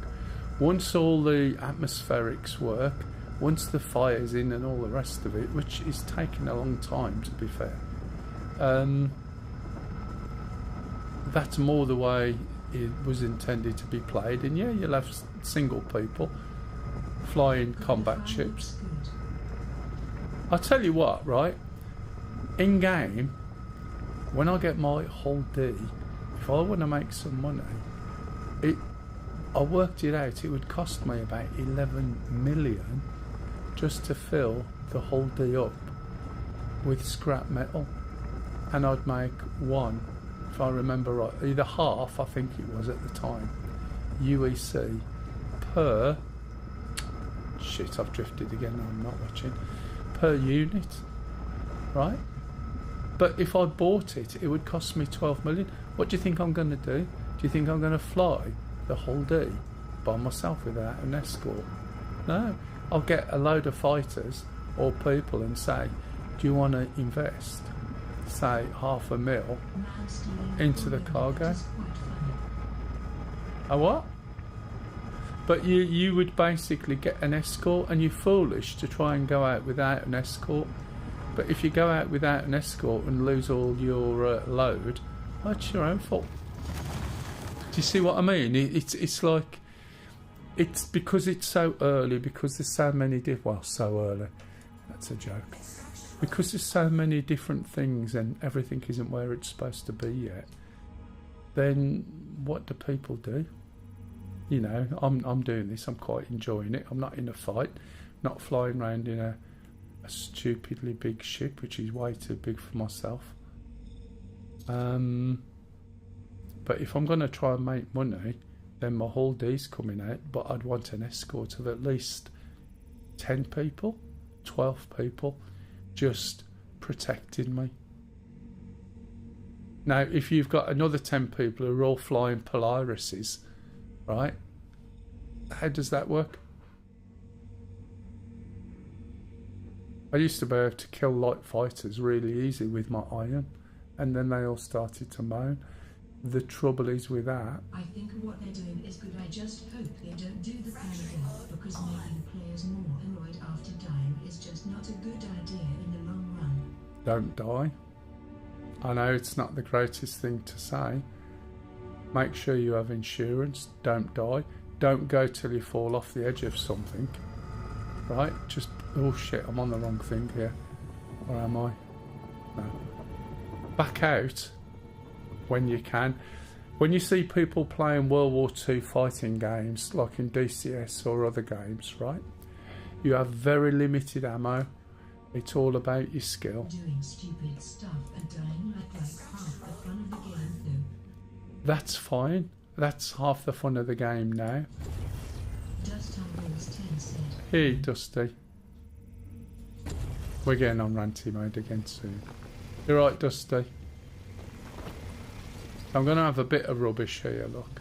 once all the atmospherics work, once the fire's in and all the rest of it, which is taking a long time to be fair, that's more the way it was intended to be played. And yeah, you'll have single people flying combat ships. I'll tell you what, right? In game, when I get my whole D, if I want to make some money, I worked it out, it would cost me about 11 million just to fill the whole D up with scrap metal. And I'd make one, if I remember right, either half, I think it was at the time, UEC per, shit, I've drifted again, I'm not watching, per unit, right? But if I bought it, it would cost me 12 million. What do you think I'm going to do? Do you think I'm going to fly the whole day by myself without an escort? No. I'll get a load of fighters or people and say, do you want to invest, say, $500,000 into the cargo? A what? But you would basically get an escort, and you're foolish to try and go out without an escort. But if you go out without an escort and lose all your load, that's your own fault. Do you see what I mean? It's like, it's because it's so early, because there's so many so early, that's a joke. Because there's so many different things and everything isn't where it's supposed to be yet, then what do people do? You know, I'm doing this, I'm quite enjoying it. I'm not in a fight, not flying around in a stupidly big ship, which is way too big for myself. But if I'm going to try and make money, then my whole D's coming out, but I'd want an escort of at least 10 people, 12 people, just protecting me. Now, if you've got another 10 people who are all flying Polarises, right, how does that work? I used to be able to kill light fighters really easy with my iron, and then they all started to moan. The trouble is with that, I think what they're doing is good. I just hope they don't do the paragraph, because making players more annoyed after dying is just not a good idea in the long run. Don't die. I know it's not the greatest thing to say. Make sure you have insurance. Don't die. Don't go till you fall off the edge of something. Right? Just, oh shit, I'm on the wrong thing here. Where am I? No. Back out when you can. When you see people playing World War II fighting games, like in DCS or other games, right? You have very limited ammo. It's all about your skill. Doing stupid stuff and dying like half the fun of the game, though. That's fine. That's half the fun of the game now. Dust on Rules 10 said. Hey, Dusty. We're getting on ranty mode again soon. You're right, Dusty. I'm going to have a bit of rubbish here, look.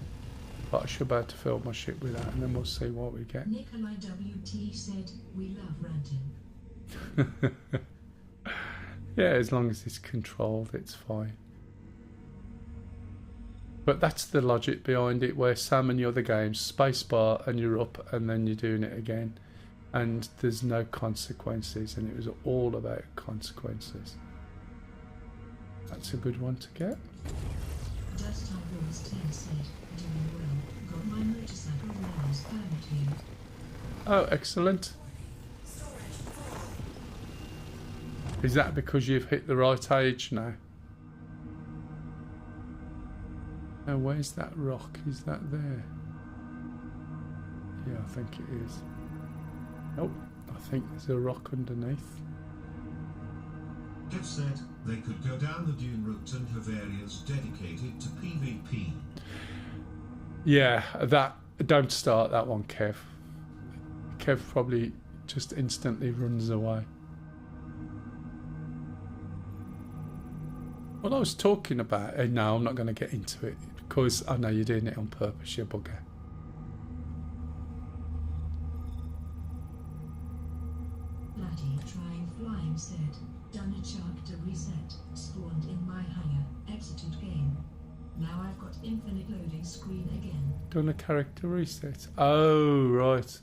But I should be able to fill my ship with that, and then we'll see what we get. Nikolai WT said, we love ranting. Yeah, as long as it's controlled, it's fine. But that's the logic behind it, where so many other games, spacebar and you're up, and then you're doing it again. And there's no consequences, and it was all about consequences. That's a good one to get. Dust on Rules 10 said, doing well. Got my motorcycle allowance permit here. Oh, excellent. Is that because you've hit the right age now? Now, where's that rock? Is that there? Yeah, I think it is. Nope, I think there's a rock underneath. Jeff said they could go down the dune route and have areas dedicated to PvP. Yeah, that. Don't start that one, Kev. Kev probably just instantly runs away. What I was talking about, and no, I'm not going to get into it because I know you're doing it on purpose, you bugger. Platty trying flying said, done a chart to reset, spawned in my hangar, exited game. Now I've got infinite loading screen again. Done a character reset. Oh, right.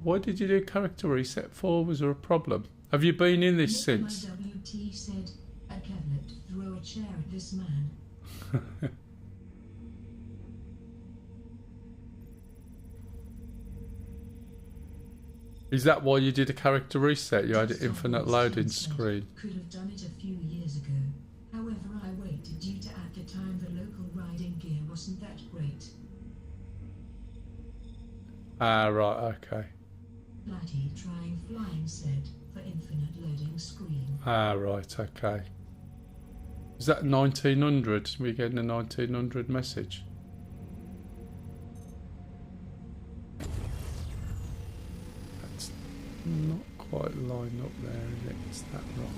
What did you do character reset for? Was there a problem? Have you been in this since? WT said, a Kevlet, throw a chair at this man. Is that why you did a character reset? You had an Just infinite always loading said, screen. Could have done it a few years ago. However, I waited due to at the time the local riding gear wasn't that great. Ah, right, okay. Platty trying flying said, for infinite loading screen. Ah, right, okay. Is that 1900? We getting a 1900 message? That's not quite lined up there, is it? It's that rock.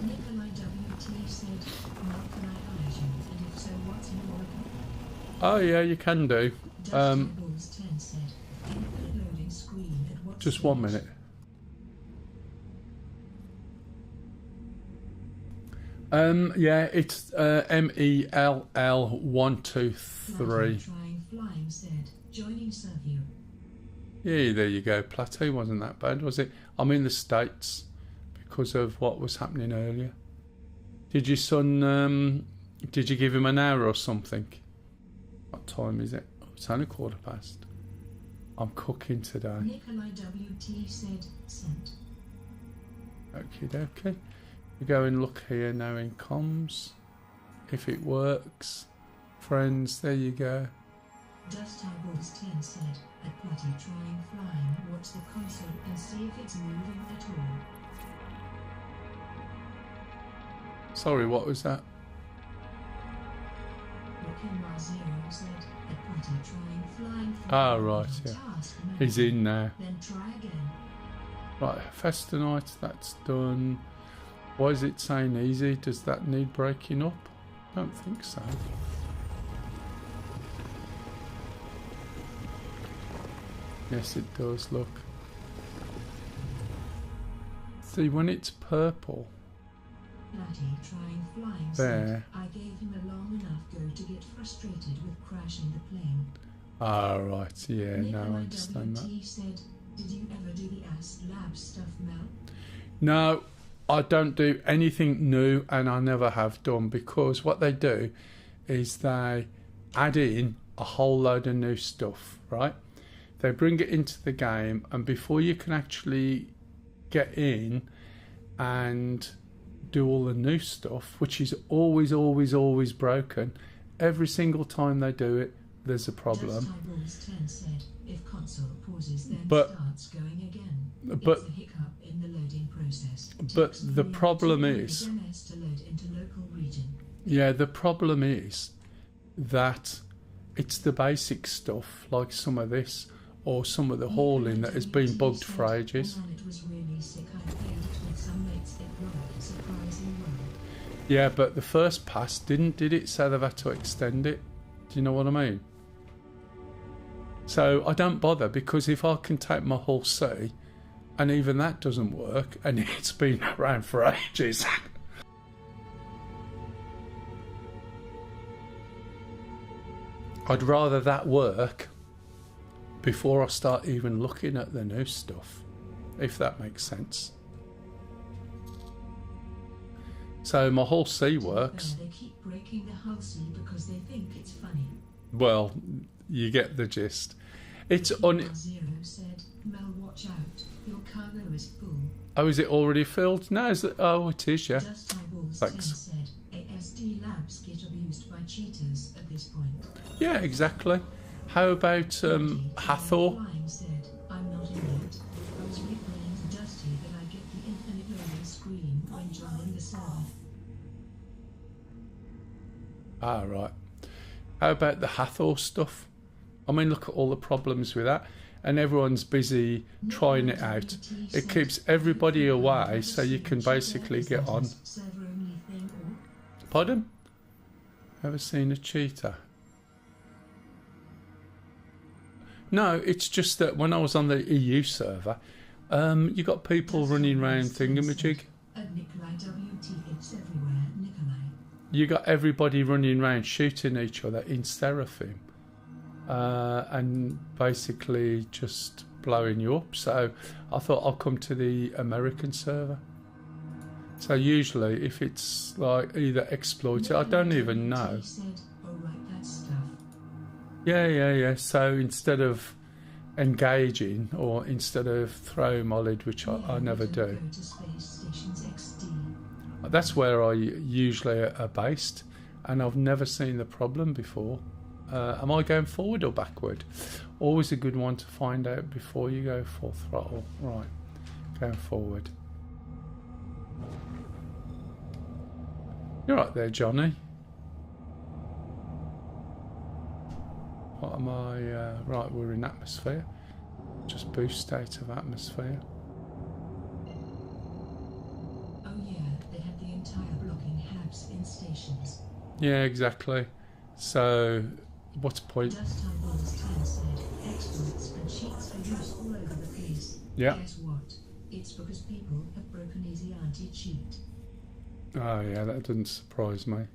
Nikolai WT said, "Now can I hide you? And if so, what's your account?" Oh, yeah, you can do. Balls 10 said, infinite loading screen at what Just stage? 1 minute. Yeah, it's MELL123. Trying flying said, joining Servio. Yeah, there you go. Plateau wasn't that bad, was it? I'm in the States because of what was happening earlier. Did your son, did you give him an hour or something? What time is it? Oh, it's only 1:15. I'm cooking today. Nikolai WT said, sent. Okie dokie. We go and look here now in comms. If it works. Friends, there you go. Dust Eyeballs 10 said, at Platty trying flying, watch the console and see if it's moving at all. Sorry, what was that? Rockin' Zero said, at Platty trying flying. Ah, right, yeah. He's in now. Then try again. Right, Festa Night, that's done. Why is it saying easy? Does that need breaking up? I don't think so. Yes, it does, look. See, when it's purple, Platty trying flying there. said, I gave him a long enough go to get frustrated with crashing the plane. Ah, right, yeah, now I Nikolai understand that. WT said, did you ever do the AS Lab stuff, Mel? No, I don't do anything new, and I never have done, because what they do is they add in a whole load of new stuff, right? They bring it into the game, and before you can actually get in and do all the new stuff, which is always, always, always broken, every single time they do it, there's a problem. Dust Eyeballs 10 said, if console pauses, then But- starts going again. but- it's a hiccup in the loading process. But Takes the 3 problem to is- MS to load into local region. Yeah, the problem is that it's the basic stuff, like some of this, or some of the hauling that has been bugged for ages. It was really sick. I played it with some mates. It worked surprisingly well. Yeah, but the first pass did it? So they've had to extend it. Do you know what I mean? So I don't bother, because if I can take my whole C, and even that doesn't work, and it's been around for ages. I'd rather that work before I start even looking at the new stuff, if that makes sense. So my whole C works. They keep breaking the hull C because they think it's funny. Well, you get the gist. It's on. Zero said, Mel, watch out. Your cargo is full. Oh, is it already filled? No, is it? Oh, it is, yeah. Dust Eyeballs 10 Thanks. said, ASD labs get abused by cheaters at this point. Yeah, exactly. How about Hathor? Flying said, I'm not in it. I was replaying to Dusty that I get the infinite loading screen when joining the server. Ah, right. How about the Hathor stuff? I mean, look at all the problems with that. And everyone's busy trying it out. It keeps everybody away, so you can basically get on. Server only thing or Pardon? Ever seen a cheater? No, it's just that when I was on the EU server, You got people running around thingamajig. Nikolai WT, it's everywhere, Nikolai. You got everybody running around shooting each other in Seraphim, and basically just blowing you up. So I thought I'll come to the American server. So usually if it's like either exploited, I don't even know. Yeah. So instead of engaging, or instead of throwing my lid, which I never do, that's where I usually are based, and I've never seen the problem before. Am I going forward or backward? Always a good one to find out before you go full throttle. Right, going forward. You're right there, Johnny. What am I? Right, we're in atmosphere. Just boost state of atmosphere. Oh yeah, they have the entire blocking hubs in stations. Yeah, exactly. So, what's the point? Exploits and cheats are used all over the place. Yeah. Guess what? It's because people have broken easy anti-cheat. Oh yeah, that doesn't surprise me.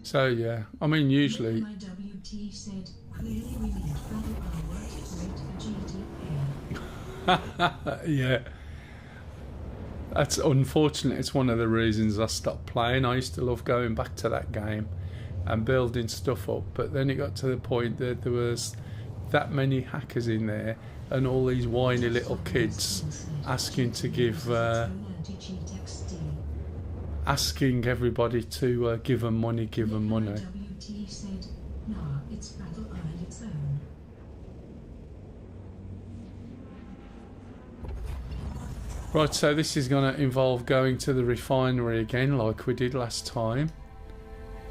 So yeah, I mean usually. My WT said, clearly we need further hours for GTA. Yeah. That's unfortunate. It's one of the reasons I stopped playing. I used to love going back to that game and building stuff up, but then it got to the point that there was that many hackers in there and all these whiny little kids asking to give asking everybody to give them money. WT said, nah, it's battle on its own. Right, so this is going to involve going to the refinery again like we did last time,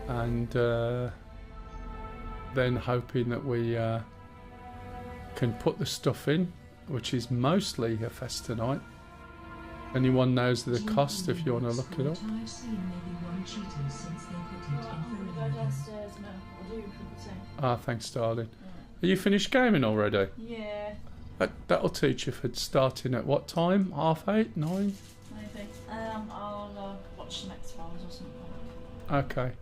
and then hoping that we can put the stuff in, which is mostly Hephaestonite. Anyone knows the cost if you want to look it up? I've seen maybe one cheater since they put it in Go downstairs now. I'll do the same. Ah, thanks, darling. Are you finished gaming already? Yeah. That'll teach you for starting at what time? 8:30, 9? Maybe. I'll watch some X-Files or something. Okay.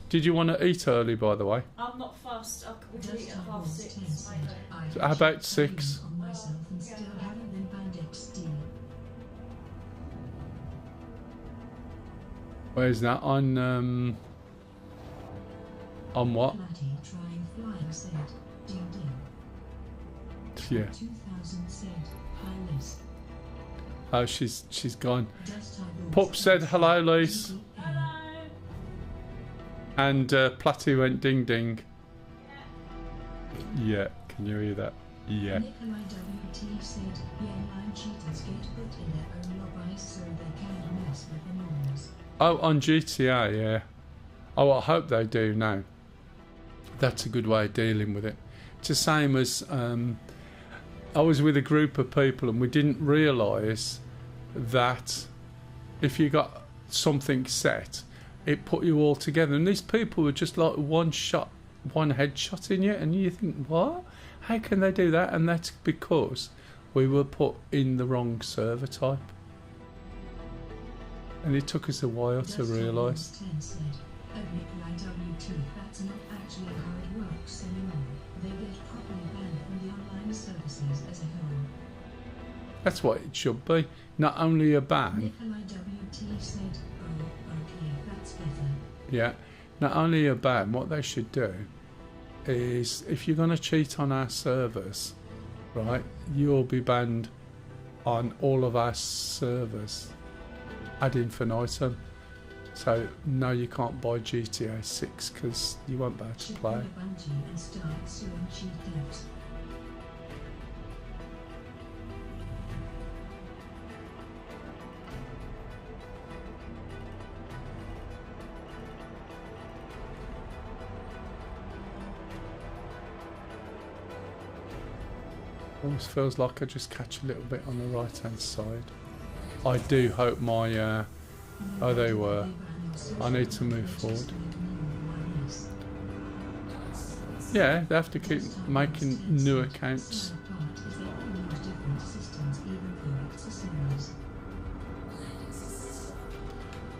Did you want to eat early, by the way? I'm not fast. We can eat at 6:30. Maybe. So how about 6? on myself and still haven't been banned XD. Where's that? On what? Matty trying flying said, ding ding. Yeah. 2000 said, hi Liz. Oh, she's gone. Desktop Pup said hello, Lise. Hello. And Platty went ding ding. Yeah, can you hear that? Yeah. Nikolai WT said, the online cheaters get put in their own lobbies so they can't mess with the norms. Oh, on GTA, yeah. Oh, I hope they do now. That's a good way of dealing with it. It's the same as I was with a group of people and we didn't realise that if you got something set, it put you all together. And these people were just like one headshot in you, and you think, what? How can they do that? And that's because we were put in the wrong server type. And it took us a while to realise. Said, oh, Nikolai WT, that's not actually how it works anymore. They get properly banned from the online services as a whole. That's what it should be. Not only a ban. Nikolai WT said, oh, okay, that's better. Yeah. Not only a ban, what they should do is, if you're going to cheat on our servers, right, you'll be banned on all of our servers ad infinitum. So no, you can't buy GTA 6 because you won't be able to play. Bungie and start suing cheat devs. Almost feels like I just catch a little bit on the right hand side. I do hope my oh, they were. I need to move forward. Yeah, they have to keep making new accounts.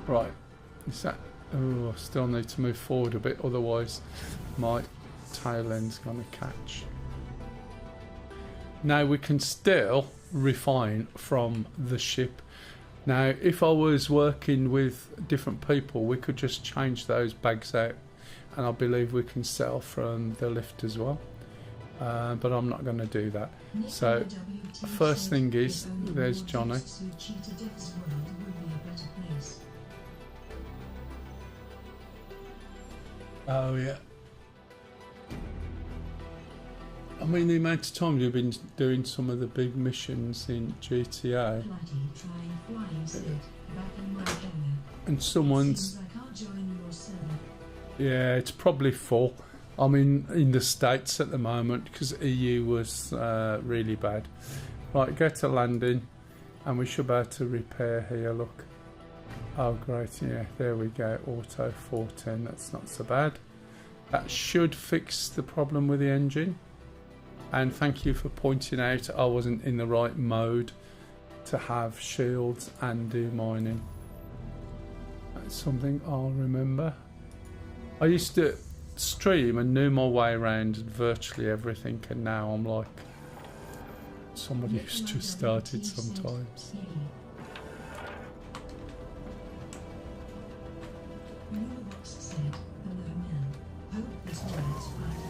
Right, is that... Oh, I still need to move forward a bit, otherwise my tail end's going to catch. Now we can still refine from the ship. Now, if I was working with different people, we could just change those bags out, and I believe we can sell from the lift as well. But I'm not going to do that. So, first thing is, there's Johnny. Oh yeah. I mean, the amount of times you've been doing some of the big missions in GTA, and someone's... Yeah, it's probably full. I'm in the States at the moment because EU was really bad. Right, get to landing, and we should be able to repair here, look. Oh great, yeah, there we go, auto 410, that's not so bad. That should fix the problem with the engine. And thank you for pointing out I wasn't in the right mode to have shields and do mining. That's something I'll remember. I used to stream and knew my way around virtually everything, and now I'm like somebody who's just started sometimes.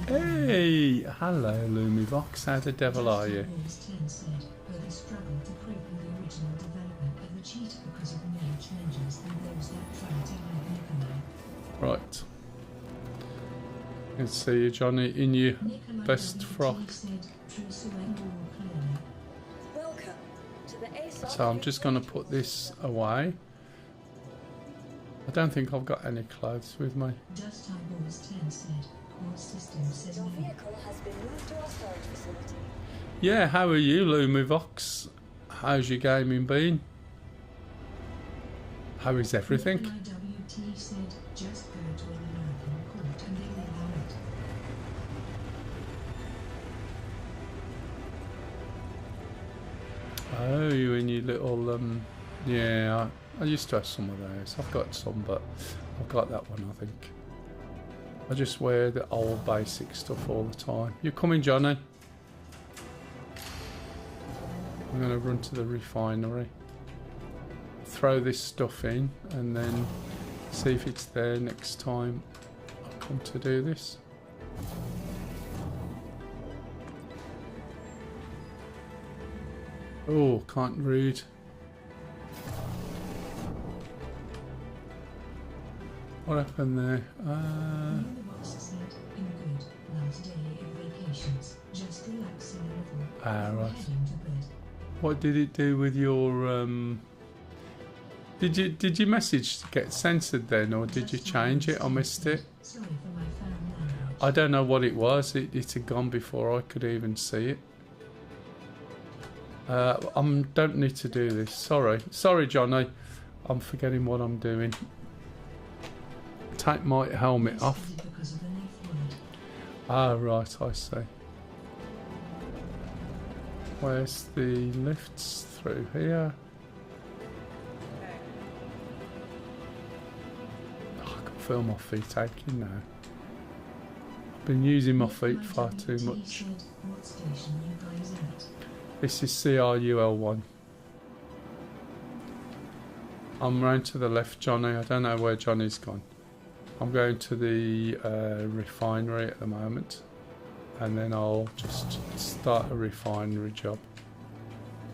Hey, hello Lumivox, how the devil are you? Right. Let's see you, Johnny, in your best frock. So I'm just going to put this away. I don't think I've got any clothes with me. Your vehicle has been moved to our storage facility. Yeah, how are you, Lumivox? How's your gaming been? How is everything? Oh, you in your little yeah, I used to have some of those. I've got some, but I've got that one, I think. I just wear the old basic stuff all the time. You coming, Johnny? I'm going to run to the refinery, throw this stuff in, and then see if it's there next time I come to do this. Oh, can't read. What happened there? Right. What did it do with your Did your message get censored then, or did you change it? I missed it. I don't know what it was. It had gone before I could even see it. Don't need to do this. Sorry, Johnny. I'm forgetting what I'm doing. Take my helmet off. Ah, right, I see. Where's the lifts? Through here? Oh, I can feel my feet aching now. I've been using my feet far too much. This is CRUL1. I'm round to the left, Johnny. I don't know where Johnny's gone. I'm going to the refinery at the moment, and then I'll just start a refinery job.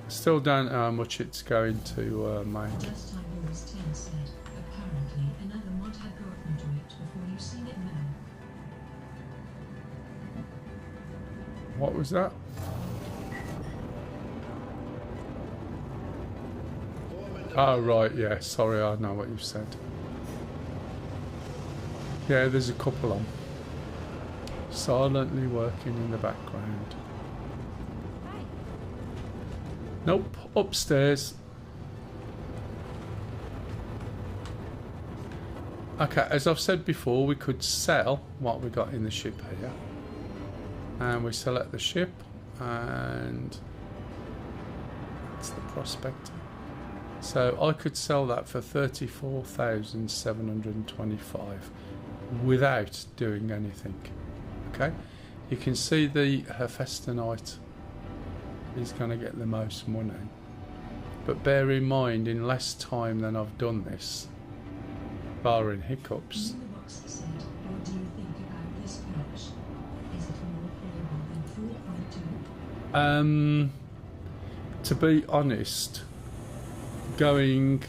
I still don't know how much it's going to make. What was that? Oh right, yeah, sorry, I know what you've said. Yeah, there's a couple on. Silently working in the background. Nope, upstairs. Okay, as I've said before, we could sell what we got in the ship here. and we select the ship, and it's the prospector. So I could sell that for 34,725 without doing anything. Okay, you can see the Hephaestonite is going to get the most money, but bear in mind, in less time than I've done this, barring hiccups. What do you think about this patch? Is it more playable than 4.2? To be honest, going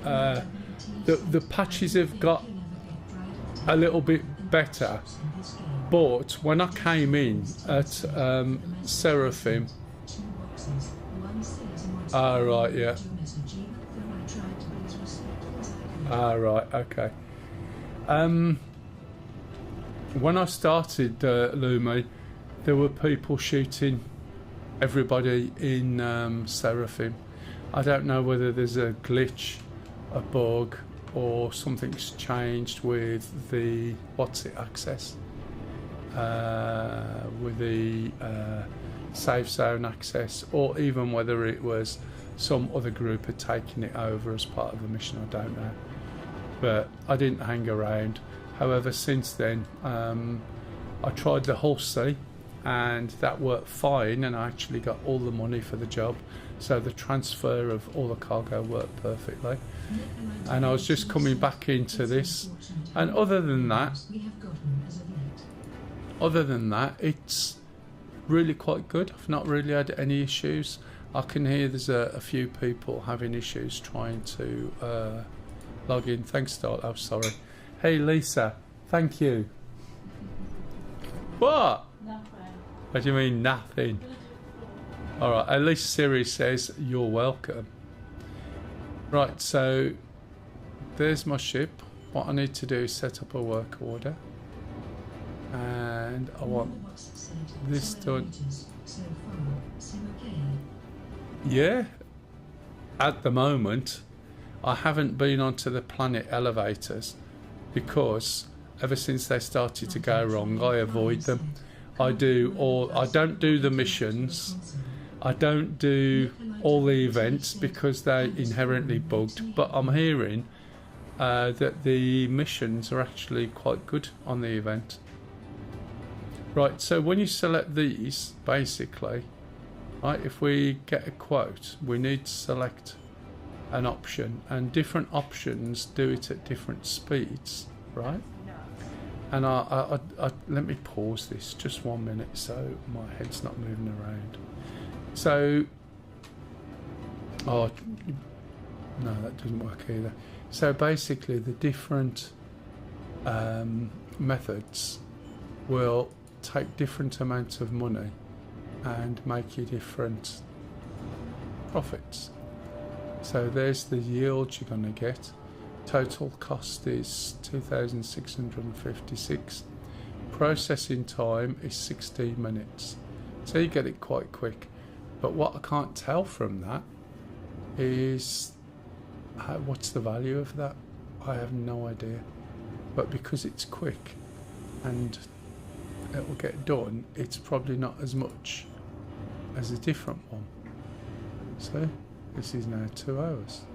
the patches have got a little bit better, but when I came in at Seraphim, right, yeah, right, okay. When I started Lumi, there were people shooting everybody in Seraphim. I don't know whether there's a glitch, a bug, or something's changed with the access, with the safe zone access, or even whether it was some other group had taken it over as part of the mission. I don't know, but I didn't hang around. However, since then I tried the Hull C, and that worked fine, and I actually got all the money for the job, so the transfer of all the cargo worked perfectly. And I was just coming back into this, and other than that, it's really quite good. I've not really had any issues. I can hear there's a few people having issues trying to log in. Thanks, Dot. Oh, sorry. Hey, Lisa. Thank you. What? Nothing. What do you mean, nothing? Alright, at least Siri says you're welcome. Right, so there's my ship. What I need to do is set up a work order. And I want this done. Yeah, at the moment, I haven't been onto the planet elevators because ever since they started to go wrong, I avoid them. I don't do the missions. I don't do all the events because they're inherently bugged, but I'm hearing that the missions are actually quite good on the event. Right, so when you select these, basically, right, if we get a quote, we need to select an option, and different options do it at different speeds, right? And I let me pause this just 1 minute so my head's not moving around. So, oh no, that doesn't work either. So basically, the different methods will take different amounts of money and make you different profits. So there's the yield you're going to get. Total cost is 2,656. Processing time is 16 minutes. So you get it quite quick. But what I can't tell from that is what's the value of that? I have no idea. But because it's quick and it will get done, it's probably not as much as a different one. So this is now 2 hours.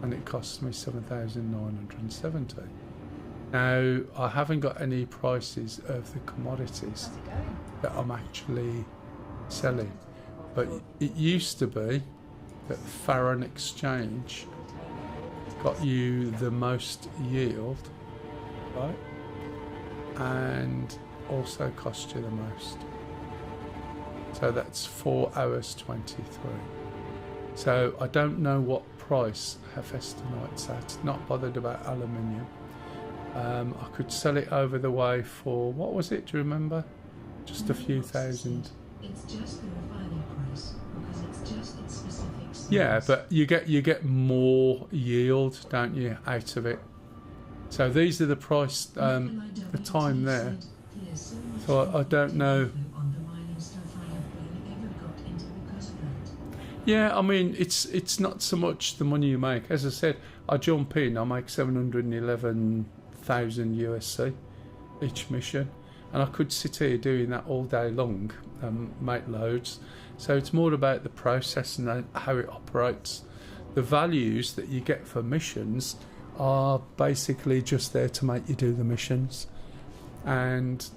And it costs me 7,970. Now, I haven't got any prices of the commodities that I'm actually selling. But it used to be that Farron Exchange got you the most yield, right? And also cost you the most. So that's 4 hours 23. So I don't know what price Hephaestonite's at. Not bothered about aluminium. I could sell it over the way for, what was it, do you remember? Just a few thousand. It's just the refining price because it's just its specific size. Yeah, but you get more yield, don't you, out of it. So these are the price, the time there. So I don't know. Yeah, I mean, it's not so much the money you make. As I said, I jump in, I make 711,000 USC each mission, and I could sit here doing that all day long and make loads. So it's more about the process and how it operates. The values that you get for missions are basically just there to make you do the missions, and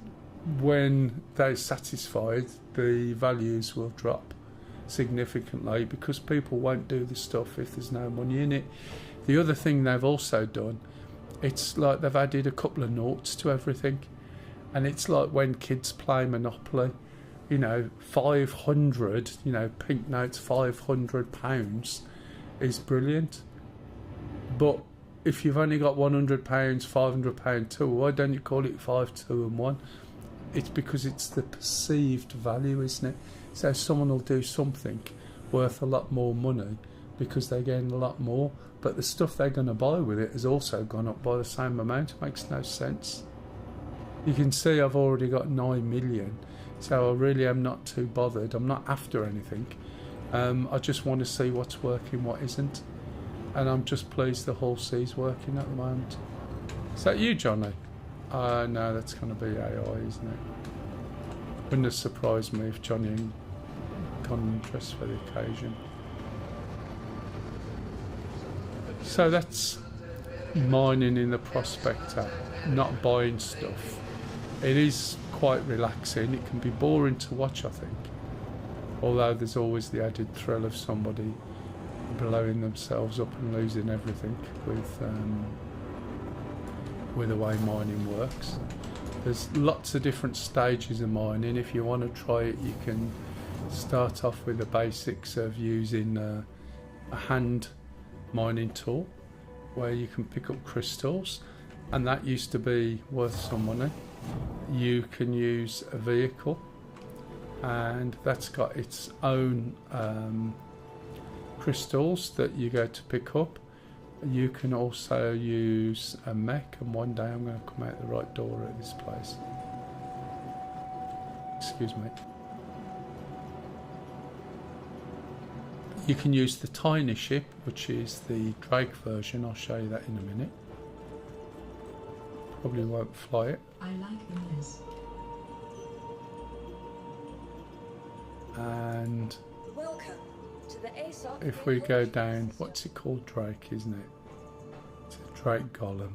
when they're satisfied, the values will drop significantly because people won't do the stuff if there's no money in it. The other thing they've also done, it's like they've added a couple of noughts to everything, and it's like when kids play Monopoly, 500, pink notes, £500 is brilliant. But if you've only got £100, £500 too, why don't you call it 5, 2 and 1? It's because it's the perceived value, isn't it? So someone will do something worth a lot more money because they gain a lot more, but the stuff they're going to buy with it has also gone up by the same amount. It makes no sense. You can see I've already got 9 million, so I really am not too bothered. I'm not after anything. I just want to see what's working, what isn't, and I'm just pleased the whole C's working at the moment. Is that you, Johnny? No, that's going to be AI, isn't it? Wouldn't have surprised me if Johnny got an interest for the occasion. So that's mining in the prospector, not buying stuff. It is quite relaxing. It can be boring to watch, I think, although there's always the added thrill of somebody blowing themselves up and losing everything with the way mining works. There's lots of different stages of mining. If you want to try it, you can start off with the basics of using a hand mining tool where you can pick up crystals, and that used to be worth some money. You can use a vehicle, and that's got its own crystals that you go to pick up. You can also use a mech, and one day I'm going to come out the right door at this place. Excuse me. You can use the tiny ship, which is the Drake version. I'll show you that in a minute. Probably won't fly it. I like the mess. And Welcome to the ASOC. if we go down, what's it called? Drake, isn't it? It's a Drake Golem.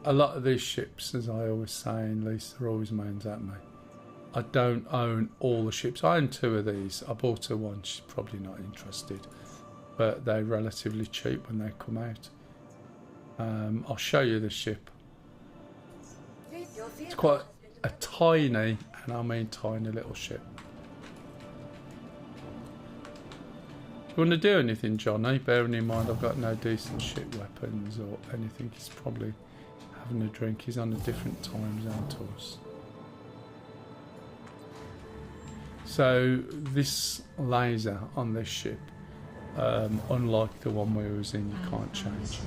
A lot of these ships, as I always say, and Lisa always moans at me, I don't own all the ships. I own 2 of these. I bought her one. She's probably not interested, but they're relatively cheap when they come out. I'll show you the ship. It's quite a tiny, and I mean tiny, little ship. You want to do anything, Johnny? Bearing in mind I've got no decent ship weapons or anything. He's probably having a drink. He's on a different time zone to us. So this laser on this ship, unlike the one we was in, you can't change.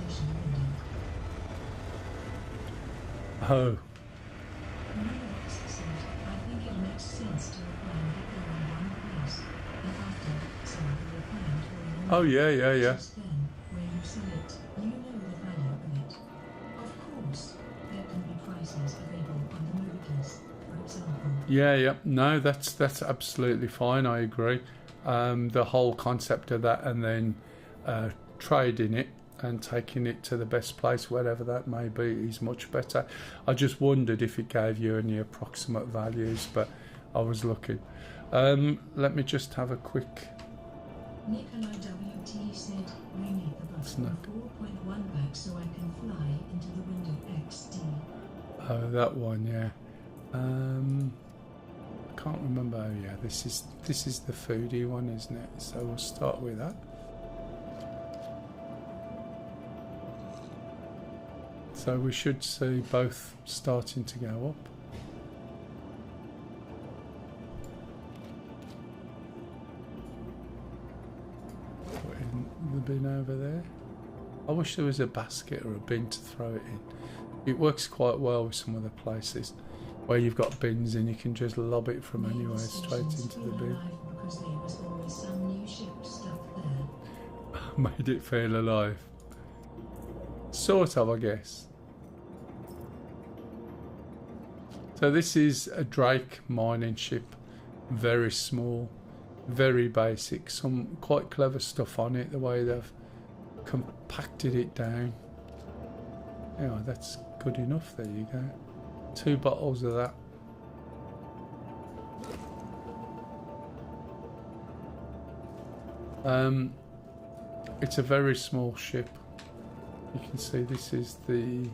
Oh. I think it makes sense to refine it in one place, and after some of the refined will Oh yeah. just then, where you sell it, you know the value of it. Of course, there can be prices available on the motors, for example. Yeah. No, that's absolutely fine. I agree. The whole concept of that, and then trading it and taking it to the best place, whatever that may be, is much better. I just wondered if it gave you any approximate values, but I was looking. Let me just have a quick... Nikolai WT said, we need the bus from 4.1 back so I can fly into the window XD. Oh, that one, yeah. I can't remember. Oh, yeah, this is the foodie one, isn't it? So we'll start with that. So we should see both starting to go up. Putting the bin over there. I wish there was a basket or a bin to throw it in. It works quite well with some of the places where you've got bins and you can just lob it from anywhere straight into the bin. Because there was always some new ship stuck there. Made it feel alive. Sort of, I guess. So this is a Drake mining ship, very small, very basic, some quite clever stuff on it, the way they've compacted it down. Yeah, that's good enough, there you go. 2 bottles of that. It's a very small ship. You can see this is the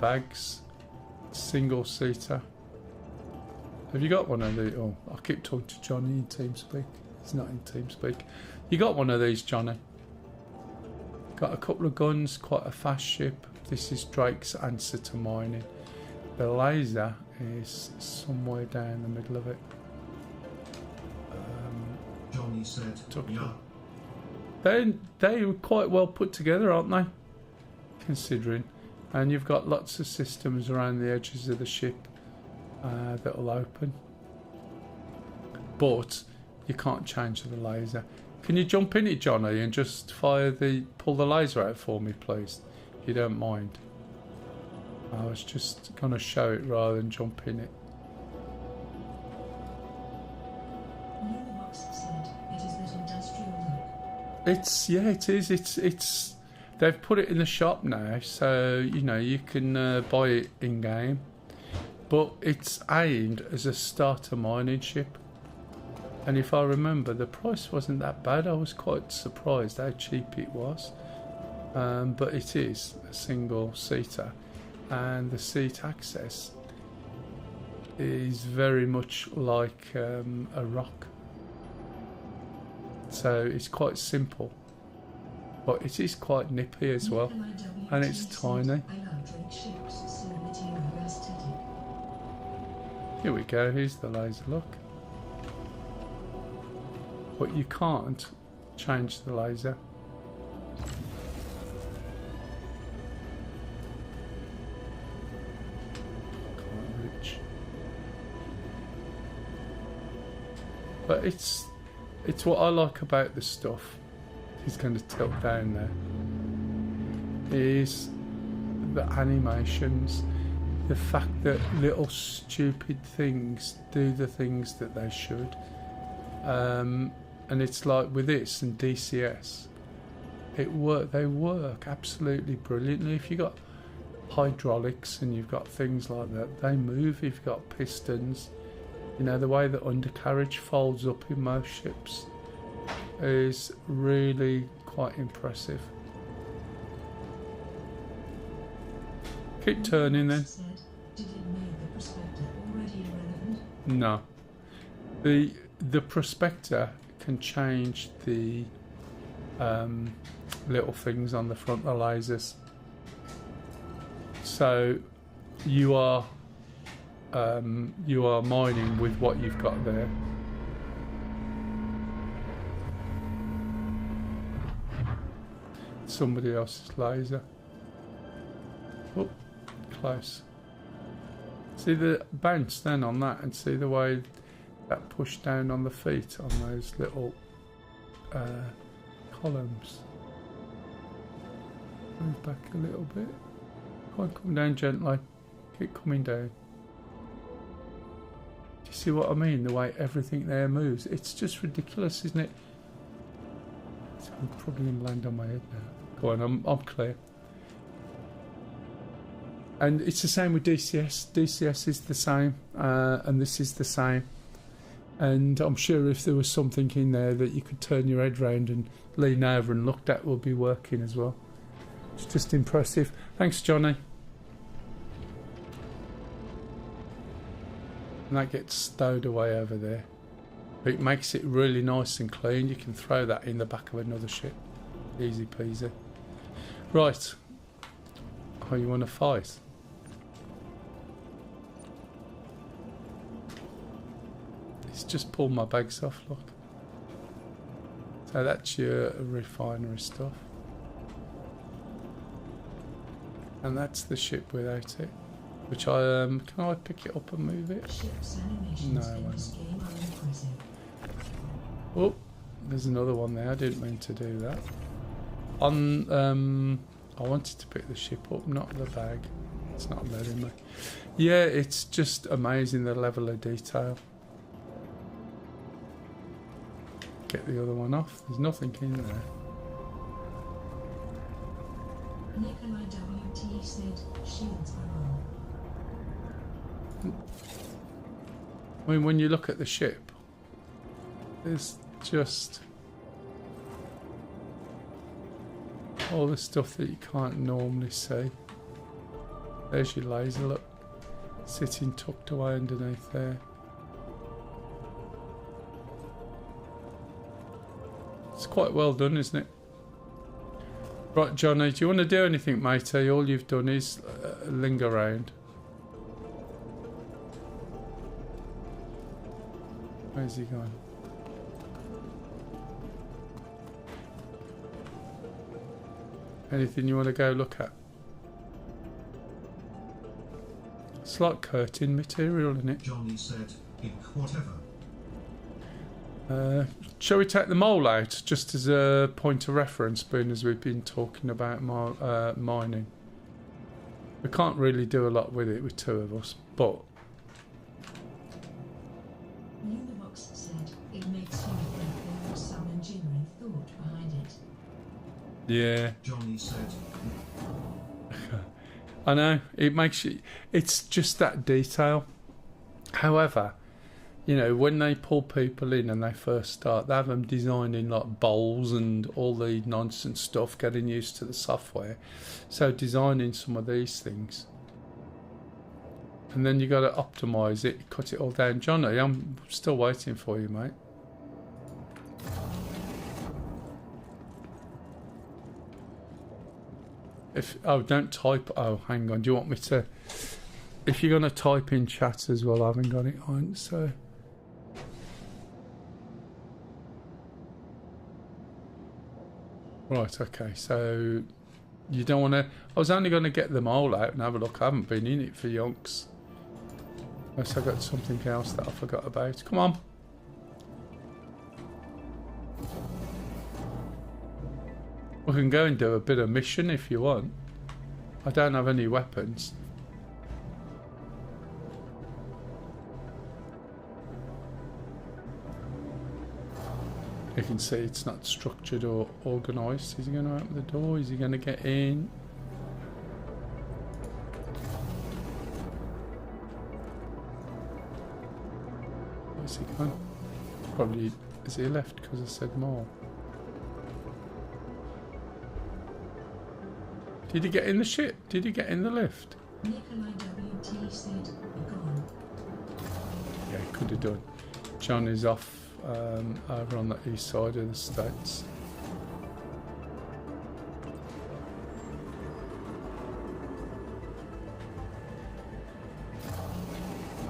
bags, single seater. Have you got one of these? Oh, I keep talking to Johnny in TeamSpeak. He's not in TeamSpeak. You got one of these, Johnny? Got a couple of guns, quite a fast ship. This is Drake's answer to mining. The laser is somewhere down the middle of it. Johnny said, yeah. They were quite well put together, aren't they? Considering. And you've got lots of systems around the edges of the ship that'll open. But you can't change the laser. Can you jump in it, Johnny, and just pull the laser out for me, please? If you don't mind. I was just going to show it rather than jump in it. It is. It's. They've put it in the shop now, so you know you can buy it in game. But it's aimed as a starter mining ship, and if I remember, the price wasn't that bad. I was quite surprised how cheap it was. But it is a single seater, and the seat access is very much like a rock. So it's quite simple, but it is quite nippy as well, and it's tiny. Here we go, here's the laser, look. But you can't change the laser. Can't reach. But it's what I like about the stuff. He's going to tilt down there. Is the animations, the fact that little stupid things do the things that they should. And it's like with this and DCS, they work absolutely brilliantly. If you've got hydraulics and you've got things like that, they move. If you've got pistons, you know, the way the undercarriage folds up in most ships is really quite impressive. Keep turning then. Did it make the prospector already irrelevant? No. The prospector can change the little things on the front of the lasers. So you are mining with what you've got there. Somebody else's laser. Oh, close. See the bounce then on that, and see the way that pushed down on the feet on those little columns. Move back a little bit. Go on, come down gently. Keep coming down. Do you see what I mean? The way everything there moves. It's just ridiculous, isn't it? I'm probably going to land on my head now. Go on, I'm clear. And it's the same with DCS. DCS is the same, and this is the same. And I'm sure if there was something in there that you could turn your head round and lean over and look at, will be working as well. It's just impressive. Thanks, Johnny. And that gets stowed away over there. It makes it really nice and clean. You can throw that in the back of another ship. Easy peasy. Right. Oh, you want to fight? It's just pulled my bags off, look. So that's your refinery stuff. And that's the ship without it. Which can I pick it up and move it? No, I won't. Oh, there's another one there. I didn't mean to do that. I wanted to pick the ship up, not the bag. It's not letting me. Yeah, it's just amazing the level of detail. Get the other one off. There's nothing in there. Nikolai WT said shields are on. I mean, when you look at the ship, there's just all the stuff that you can't normally see. There's your laser, look, sitting tucked away underneath there. It's quite well done, isn't it? Right, Johnny, do you want to do anything, matey? All you've done is linger around. Where's he going? Anything you want to go look at? It's like curtain material, isn't it? Johnny said, "Ink whatever." Shall we take the mole out just as a point of reference, being as we've been talking about mining? We can't really do a lot with it with two of us, but Univox said it makes you think there was some engineering thought behind it. yeah, Johnny said, I know it makes you. It's just that detail. However, you know, when they pull people in and they first start, they have them designing like bowls and all the nonsense stuff, getting used to the software. So designing some of these things, and then you got to optimize it, cut it all down. Johnny, I'm still waiting for you, mate. Don't type. Oh, hang on. Do you want me to? If you're gonna type in chat as well, I haven't got it on. So. Right, okay, so you don't want to... I was only going to get them all out and have a look. I haven't been in it for yonks. Unless I got something else that I forgot about. Come on. We can go and do a bit of mission if you want. I don't have any weapons. You can see it's not structured or organised. Is he going to open the door? Is he going to get in? Where's he gone? Probably, is he left because I said more? Did he get in the ship? Did he get in the lift? Nikolai WT said gone. Yeah, he could have done. John is off over on the east side of the States.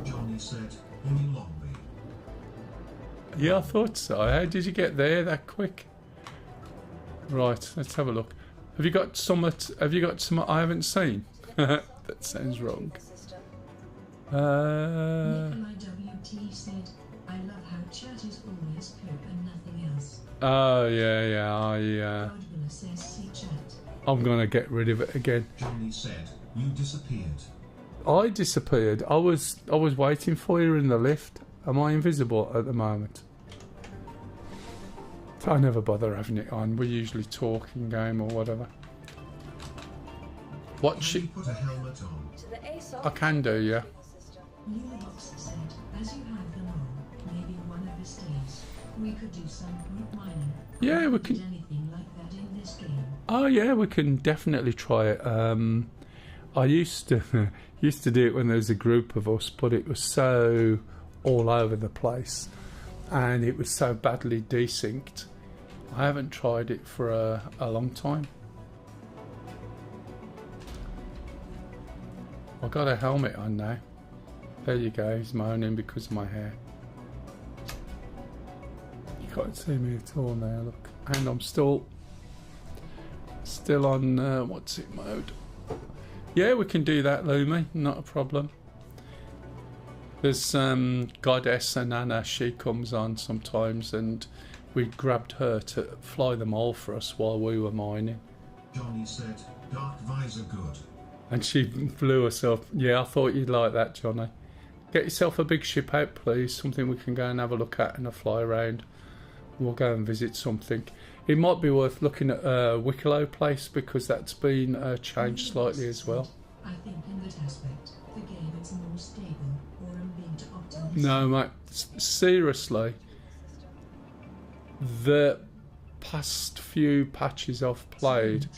Johnny said, in Longby. Yeah, I thought so. How did you get there that quick? Right, let's have a look. Have you got some? Have you got some I haven't seen? That sounds wrong. Nikolai WT said, I love how chat is always Coke and nothing else. Oh yeah. Godwiller says see chat. I'm gonna get rid of it again. Johnny said, you disappeared. I disappeared. I was waiting for you in the lift. Am I invisible at the moment? I never bother having it on. We usually talk in game or whatever. What Can you put a helmet on? To the ASOC I can do, yeah. Univox said, as you have them all, maybe one of these days, we could do some group mining. Yeah, we Did can. anything like that in this game? Oh yeah, we can definitely try it. I used to do it when there was a group of us, but it was so all over the place, and it was so badly desynced. I haven't tried it for a long time. I got a helmet on now. There you go. He's moaning because of my hair. You can't see me at all now. Look, and I'm still on what's it mode? Yeah, we can do that, Lumi. Not a problem. There's Goddess and Anna. She comes on sometimes, and we grabbed her to fly them all for us while we were mining. Johnny said, dark visor good. And she blew herself. Yeah, I thought you'd like that, Johnny. Get yourself a big ship out, please. Something we can go and have a look at and a fly around. We'll go and visit something. It might be worth looking at Wicklow Place because that's been changed slightly as well. I think in that aspect, the game is more stable, or I'm being too optimistic. No, mate. Seriously, the past few patches I've played,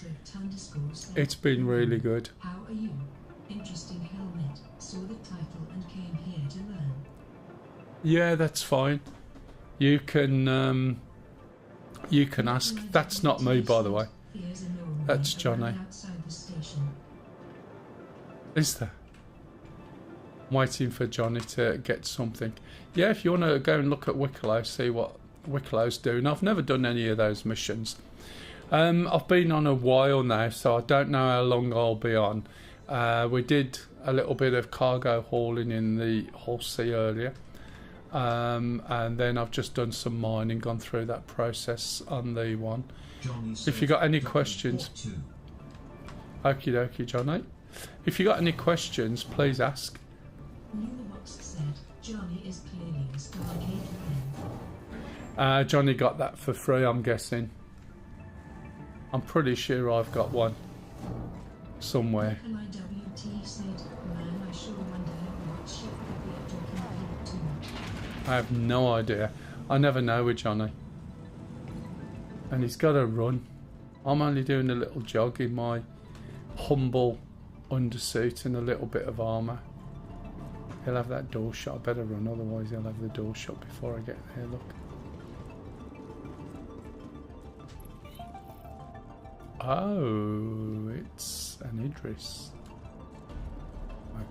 it's been really good. How are you? Interesting helmet. Saw the title and came here to learn. Yeah, that's fine. You can ask. That's not me, by the way. That's Johnny. Is there? I'm waiting for Johnny to get something. Yeah, if you want to go and look at Wicklow, see what Wicklow's doing. I've never done any of those missions. I've been on a while now, so I don't know how long I'll be on. We did a little bit of cargo hauling in the Hull Sea earlier. And then I've just done some mining, gone through that process on the one. If you got any questions, okie dokie, Johnny. If you got any questions, please ask. Unibox said Johnny is clearly a Stargate fan. Johnny got that for free, I'm guessing. I'm pretty sure I've got one somewhere. I have no idea. I never know with Johnny. And he's got to run. I'm only doing a little jog in my humble undersuit and a little bit of armour. He'll have that door shut. I better run, otherwise he'll have the door shut before I get there. Look. Oh, it's an Idris.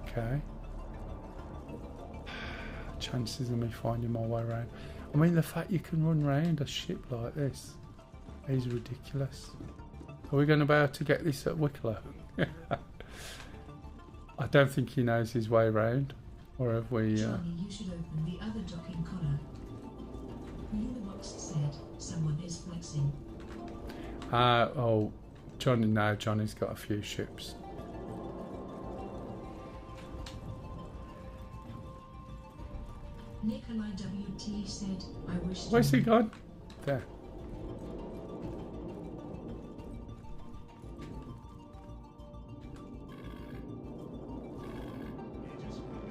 Okay. Chances of me finding my way around. I mean, the fact you can run around a ship like this is ridiculous. Are we going to be able to get this at Wicklow? I don't think he knows his way around. Or have we... Johnny, you should open the other docking collar. Unibox said someone is flexing. Oh, Johnny, no, Johnny's got a few ships. Nikolai WT said, I wish... Where's he gone? There.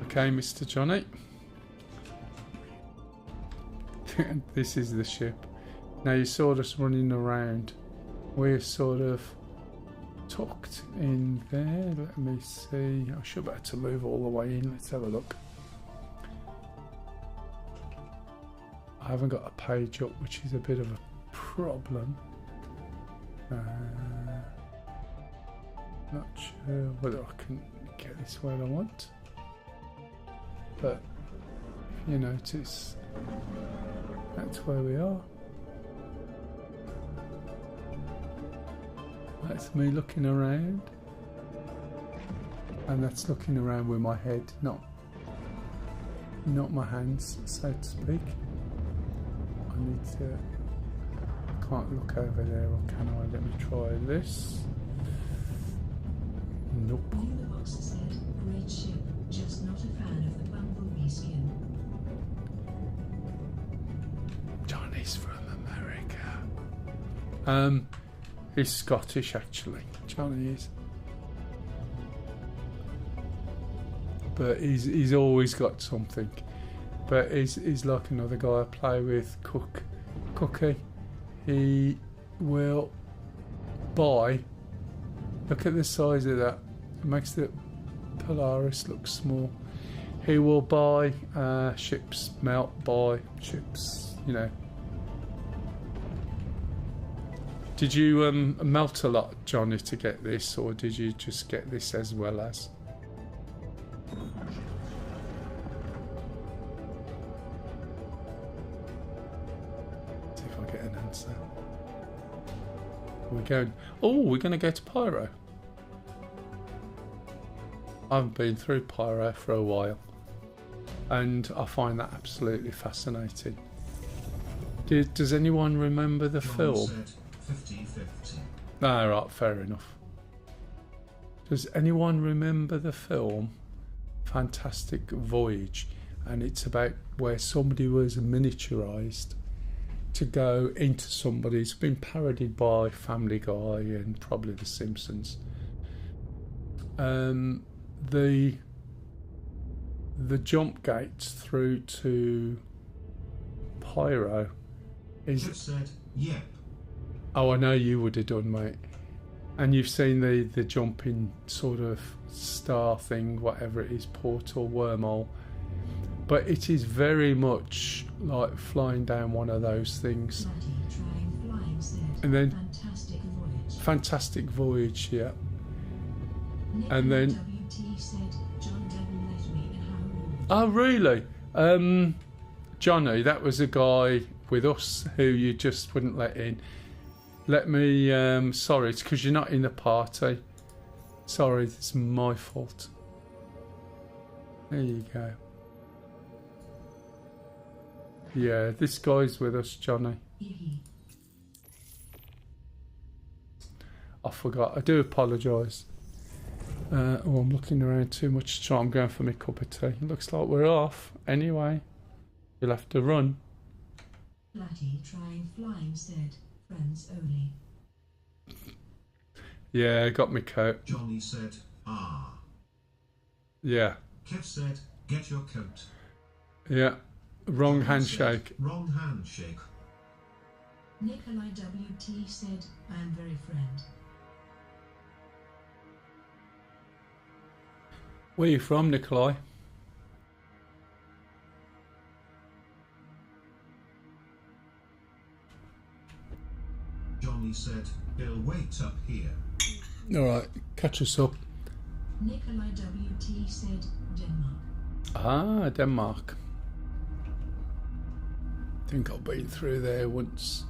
Okay, Mr. Johnny. This is the ship. Now you saw us running around. We're sort of tucked in there. Let me see. I should be able to move all the way in. Let's have a look. I haven't got a page up, which is a bit of a problem. Not sure whether I can get this where I want. But if you notice, that's where we are. That's me looking around. And that's looking around with my head, not my hands, so to speak. I need to... I can't look over there, or can I? Let me try this. Nope. Unibox said, great ship, just not a fan of the Bumblebee skin. Johnny's from America. He's Scottish, actually. Johnny is. But he's always got something. But he's like another guy I play with, Cookie. He will buy. Look at the size of that. It makes the Polaris look small. He will buy ships, buy ships, you know. Did you melt a lot, Johnny, to get this, or did you just get this as well as? See if I get an answer. We're going. Oh, we're going to go to Pyro. I haven't been through Pyro for a while, and I find that absolutely fascinating. Does anyone remember the film? 50-50. Ah, right, fair enough. Does anyone remember the film Fantastic Voyage? And it's about where somebody was miniaturized to go into somebody. It's been parodied by Family Guy and probably The Simpsons. The jump gates through to Pyro is. Just said, yep. Oh, I know you would have done, mate. And you've seen the jumping sort of star thing, whatever it is, portal, wormhole. But it is very much like flying down one of those things. And then Fantastic Voyage, yeah. And then oh really? Johnny, that was a guy with us who you just wouldn't let in. Let me sorry, it's because you're not in the party. Sorry, it's my fault. There you go. Yeah, this guy's with us, Johnny. I forgot. I do apologise. Oh, I'm looking around too much. So I'm going for my cup of tea. Looks like we're off. Anyway, you'll have to run. Flatty trying flying said, friends only. Yeah, got my coat. Johnny said, ah. Yeah. Kev said, get your coat. Yeah. Wrong Johnny handshake. Said, wrong handshake. Nikolai WT said, I am very friend. Where are you from, Nikolai? Johnny said, he'll wait up here. Alright, catch us up. Nikolai WT said, Denmark. Ah, Denmark. I think I've been through there once.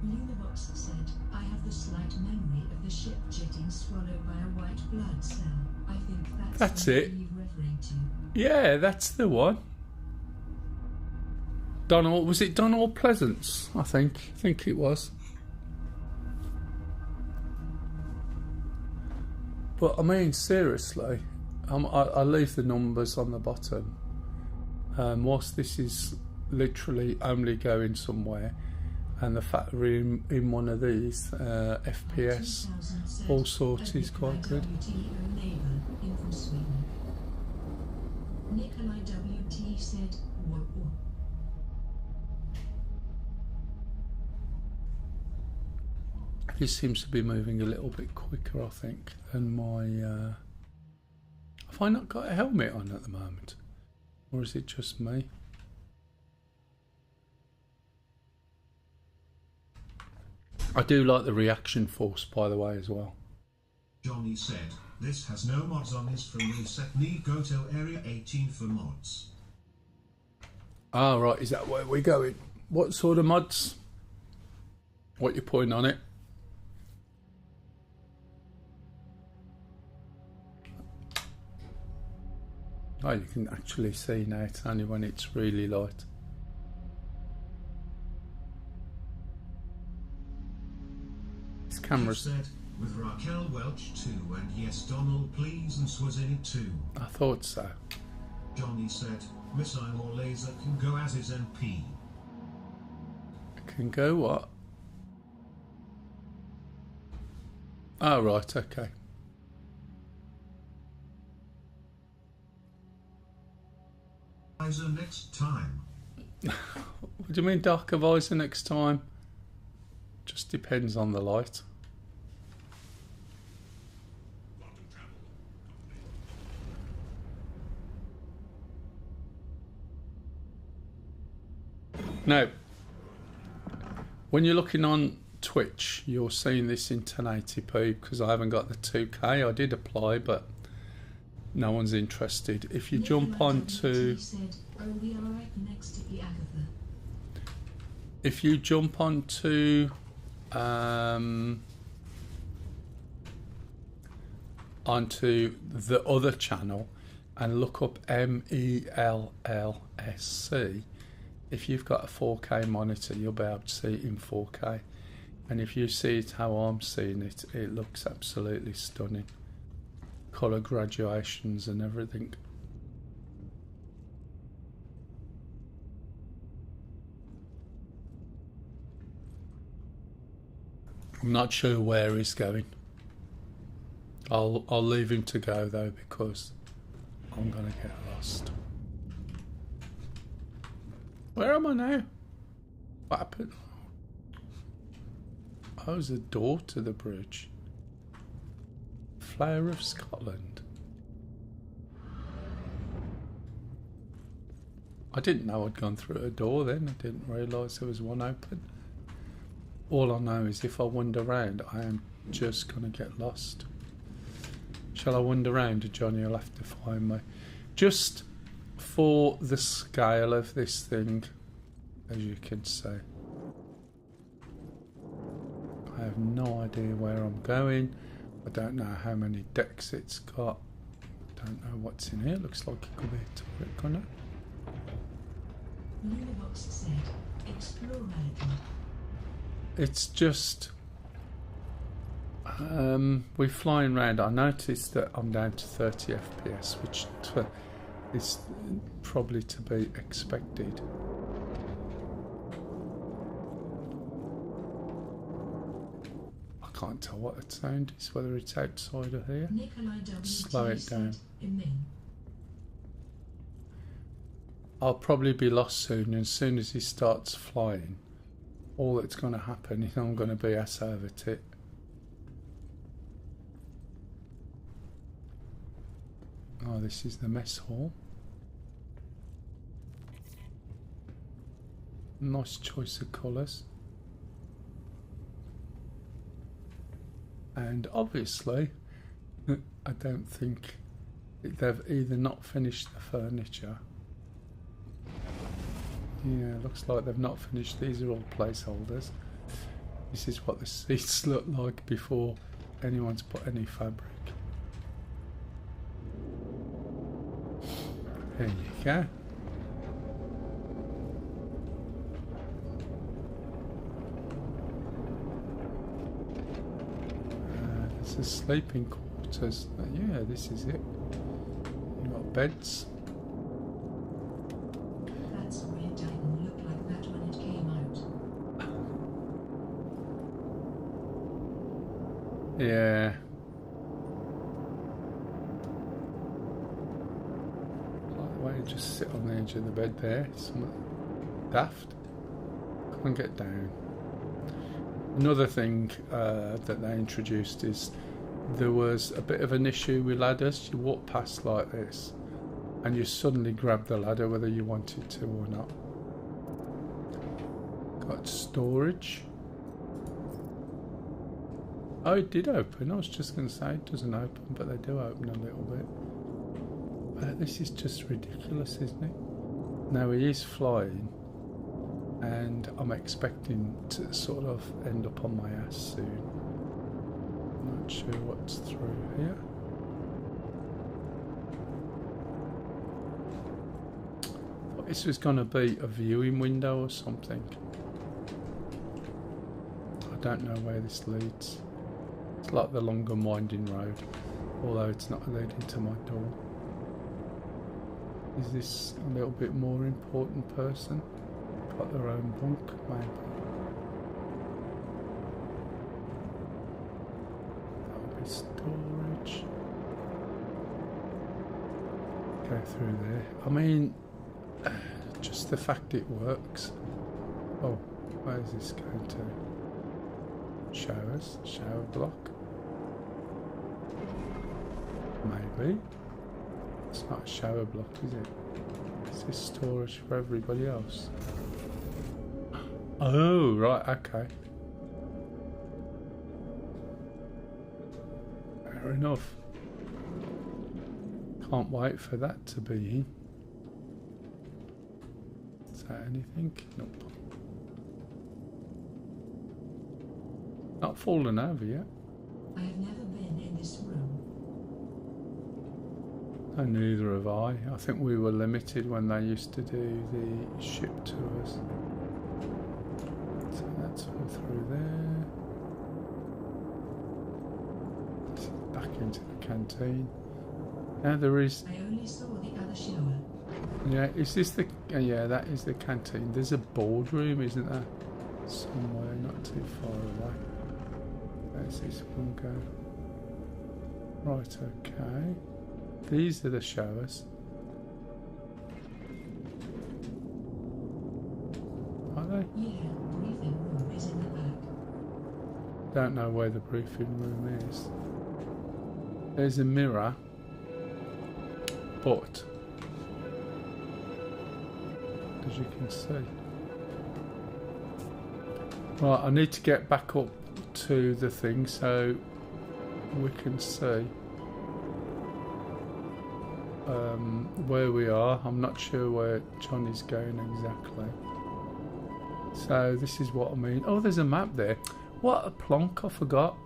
Univox said, I have the slight memory of the ship jetting swallowed by a white blood cell. I think that's it. you're referring to. Yeah, that's the one. Donald, was it Donald Pleasance? I think it was. But I mean, seriously, I leave the numbers on the bottom. Whilst this is literally only going somewhere, and the fact we're in one of these FPS, all sorts is quite good. Nikolai WT said, what? This seems to be moving a little bit quicker, I think, than my... Have I not got a helmet on at the moment? Or is it just me? I do like the reaction force, by the way, as well. Johnny said, this has no mods on this from reset. Need go till area 18 for mods. Ah, right, is that where we're going? What sort of mods? What you're putting on it? Oh, you can actually see now, it's only when it's really light. This camera's... said, with Raquel Welch too, and yes, Donald Pleasance was in it too. I thought so. Johnny said, missile or laser can go as is MP. Can go what? Oh, right, okay. Visor next time. What do you mean darker visor next time? Just depends on the light. Now, when you're looking on Twitch, you're seeing this in 1080p because I haven't got the 2K. I did apply, but no one's interested. If you jump onto... If you jump onto... onto the other channel and look up MELLSC, if you've got a 4K monitor, you'll be able to see it in 4K. And if you see it how I'm seeing it, it looks absolutely stunning. Colour graduations and everything. I'm not sure where he's going. I'll leave him to go though, because I'm gonna get lost. Where am I now? What happened? Oh, there's a door to the bridge. Flower of Scotland. I didn't know I'd gone through a door then. I didn't realise there was one open. All I know is if I wander around, I am just going to get lost. Shall I wander around? Johnny will have to find me. Just for the scale of this thing, as you can see. I have no idea where I'm going. I don't know how many decks it's got. I don't know what's in here. Looks like it could be a turret gunner. Box said, explore a little. It's just we're flying around. I noticed that I'm down to 30 FPS, which is probably to be expected. I can't tell what the sound is, whether it's outside or here. Slow it down. I'll probably be lost soon, and as soon as he starts flying, all that's going to happen is I'm going to be ass over tit. Oh, this is the mess hall. Nice choice of colours. And obviously, I don't think they've either not finished the furniture. Yeah, looks like they've not finished. These are all placeholders. This is what the seats look like before anyone's put any fabric. There you go. There's the sleeping quarters. Yeah, this is it. You've got beds. That's weird. Didn't look like that when it came out. Yeah. Like the way you just sit on the edge of the bed there. Something daft. Come and get down. Another thing that they introduced is there was a bit of an issue with ladders. You walk past like this and you suddenly grab the ladder whether you wanted to or not. Got storage. Oh, it did open. I was just going to say it doesn't open, but they do open a little bit. But this is just ridiculous, isn't it? Now he is flying, and I'm expecting to sort of end up on my ass soon. Not sure what's through here. Thought this was going to be a viewing window or something. I don't know where this leads. It's like the long and winding road, although it's not leading to my door. Is this a little bit more important person? Got their own bunk, maybe. That'll be storage. Go through there. I mean, just the fact it works. Oh, where is this going to? Showers, shower block. Maybe. It's not a shower block, is it? Is this storage for everybody else? Oh, right, okay. Fair enough. Can't wait for that to be in. Is that anything? Nope. Not fallen over yet. I have never been in this room. No, neither have I. I think we were limited when they used to do the ship tours. So that's all through there. back into the canteen. Now there is. I only saw the other shower. Yeah, is this the? Yeah, that is the canteen. There's a boardroom, isn't there? Somewhere not too far away. Where's this one go? Right, okay. These are the showers. Are they? Yeah, briefing room is in the back. Don't know where the briefing room is. There's a mirror, but as you can see. Right, I need to get back up to the thing so we can see where we are. I'm not sure where Johnny's going exactly. So this is what I mean. Oh, there's a map there. What a plonk, I forgot.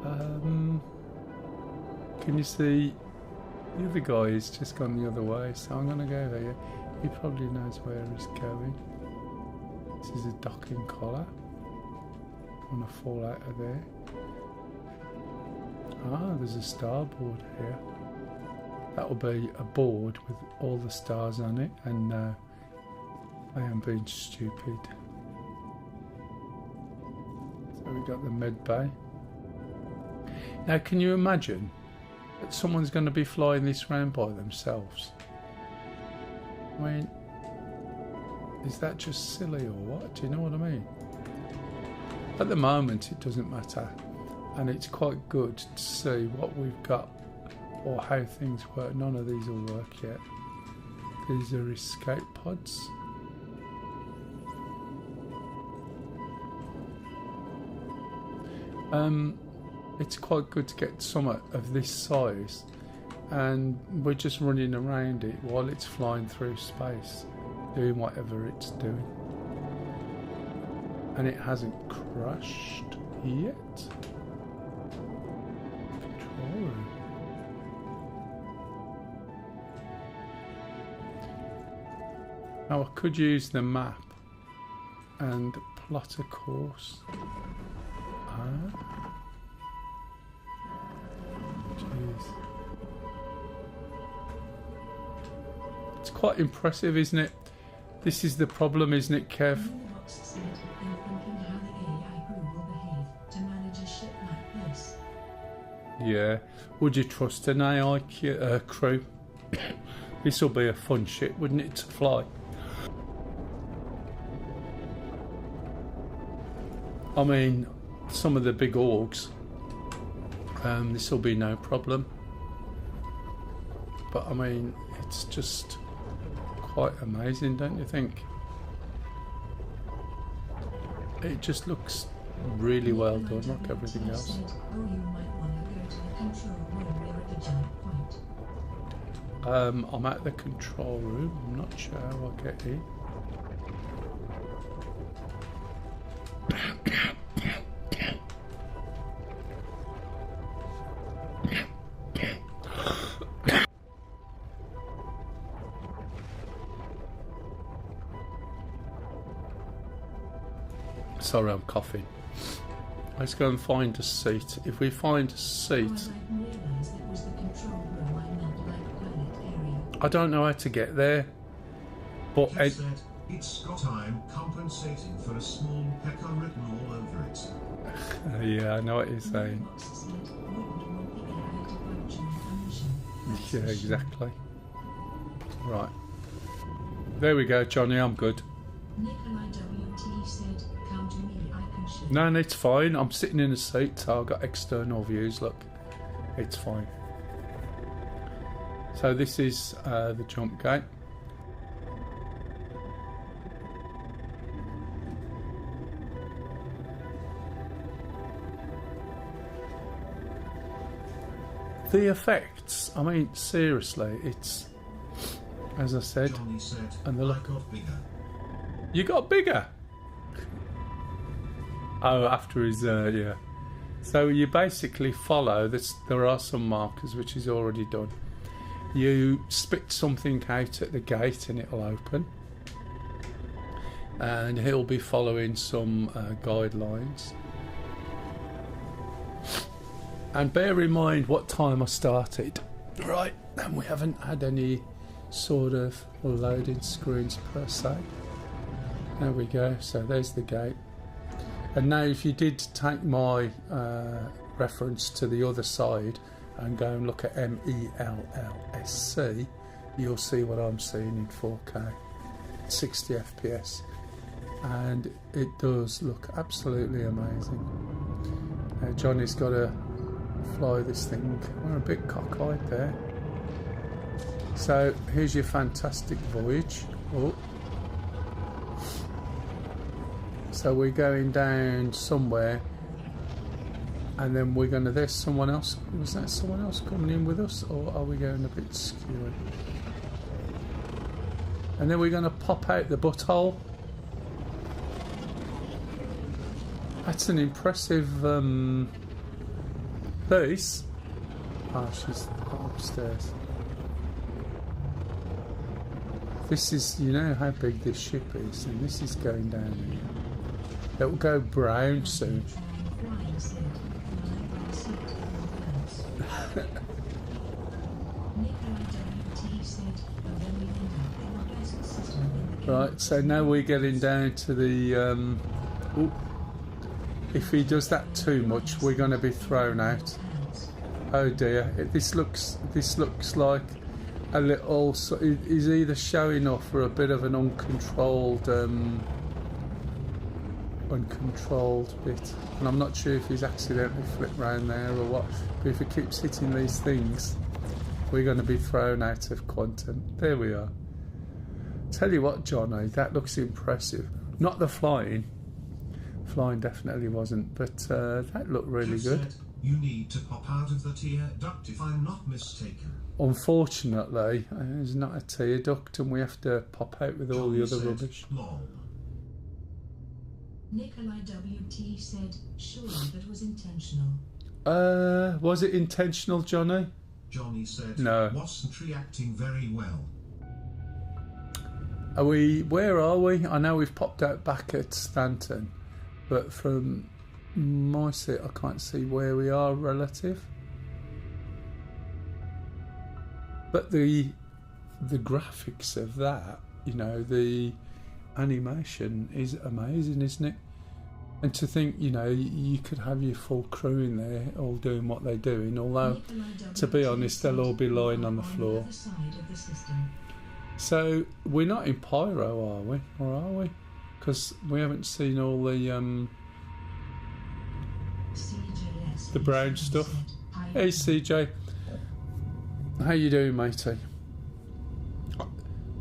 Can you see? The other guy has just gone the other way, so I'm going to go there. He probably knows where he's going. This is a docking collar. I want to fall out of there. Ah, there's a starboard here. That will be a board with all the stars on it, and I am being stupid. So we got the med bay. Now, can you imagine that someone's going to be flying this round by themselves? I mean, is that just silly or what? Do you know what I mean? At the moment, it doesn't matter, and it's quite good to see what we've got or how things work. None of these will work yet. These are escape pods. It's quite good to get some of this size, and we're just running around it while it's flying through space, doing whatever it's doing. And it hasn't crashed yet. Control room. Now I could use the map and plot a course. Jeez. It's quite impressive, isn't it? This is the problem, isn't it, Kev? Yeah. Would you trust an AI crew? This will be a fun ship, wouldn't it, to fly? I mean, some of the big orgs, this will be no problem. But I mean, it's just quite amazing, don't you think? It just looks really well done, like everything else. I'm at the control room. I'm not sure how I'll get in. Sorry, I'm coughing. Let's go and find a seat. If we find a seat... I don't know how to get there. But it's got I'm compensating for a small pecker written all over it. Yeah, I know what you're saying. Yeah, exactly. Right. There we go, Johnny, I'm good. No, it's fine. I'm sitting in a seat, so I've got external views. Look, it's fine. So this is the jump gate. The effects, I mean, seriously, it's, as I said, and the look. Got bigger. You got bigger? Oh, after his, yeah. So you basically follow this. There are some markers, which is already done. You spit something out at the gate and it'll open. And he'll be following some guidelines. And bear in mind what time I started. Right, and we haven't had any sort of loading screens per se. There we go, so there's the gate. And now if you did take my reference to the other side and go and look at MELLSC, you'll see what I'm seeing in 4K, 60 FPS. And it does look absolutely amazing. Now Johnny's got to fly this thing. We're a bit cockeyed there. So here's your fantastic voyage. Oh. So we're going down somewhere, and then we're going to. There's someone else. Was that someone else coming in with us, or are we going a bit skewy? And then we're going to pop out the butthole. That's an impressive piece. Oh, she's upstairs. This is, you know how big this ship is, and this is going down here. It will go brown soon. Right, so now we're getting down to the if he does that too much, we're going to be thrown out. Oh dear, this looks like a little. He's either showing off for a bit of an uncontrolled bit, and I'm not sure if he's accidentally flipped round there or what. But if he keeps hitting these things, we're going to be thrown out of quantum. There we are. Tell you what, Johnny, that looks impressive. Not the flying. Flying definitely wasn't, but that looked really good. You need to pop out of the tear duct if I'm not mistaken. Unfortunately, there's not a tear duct, and we have to pop out with all the other rubbish. Lol. Nikolai WT said, surely that was intentional. Was it intentional, Johnny? Johnny said, no. Wasn't reacting very well. Where are we? I know we've popped out back at Stanton, but from my seat I can't see where we are relative. But the graphics of that, you know, the animation is amazing, isn't it? And to think, you know, you could have your full crew in there all doing what they're doing, although to be honest they'll all be lying on the floor. So we're not in Pyro, are we? Or are we? Because we haven't seen all the brown stuff. Hey CJ, how you doing, matey?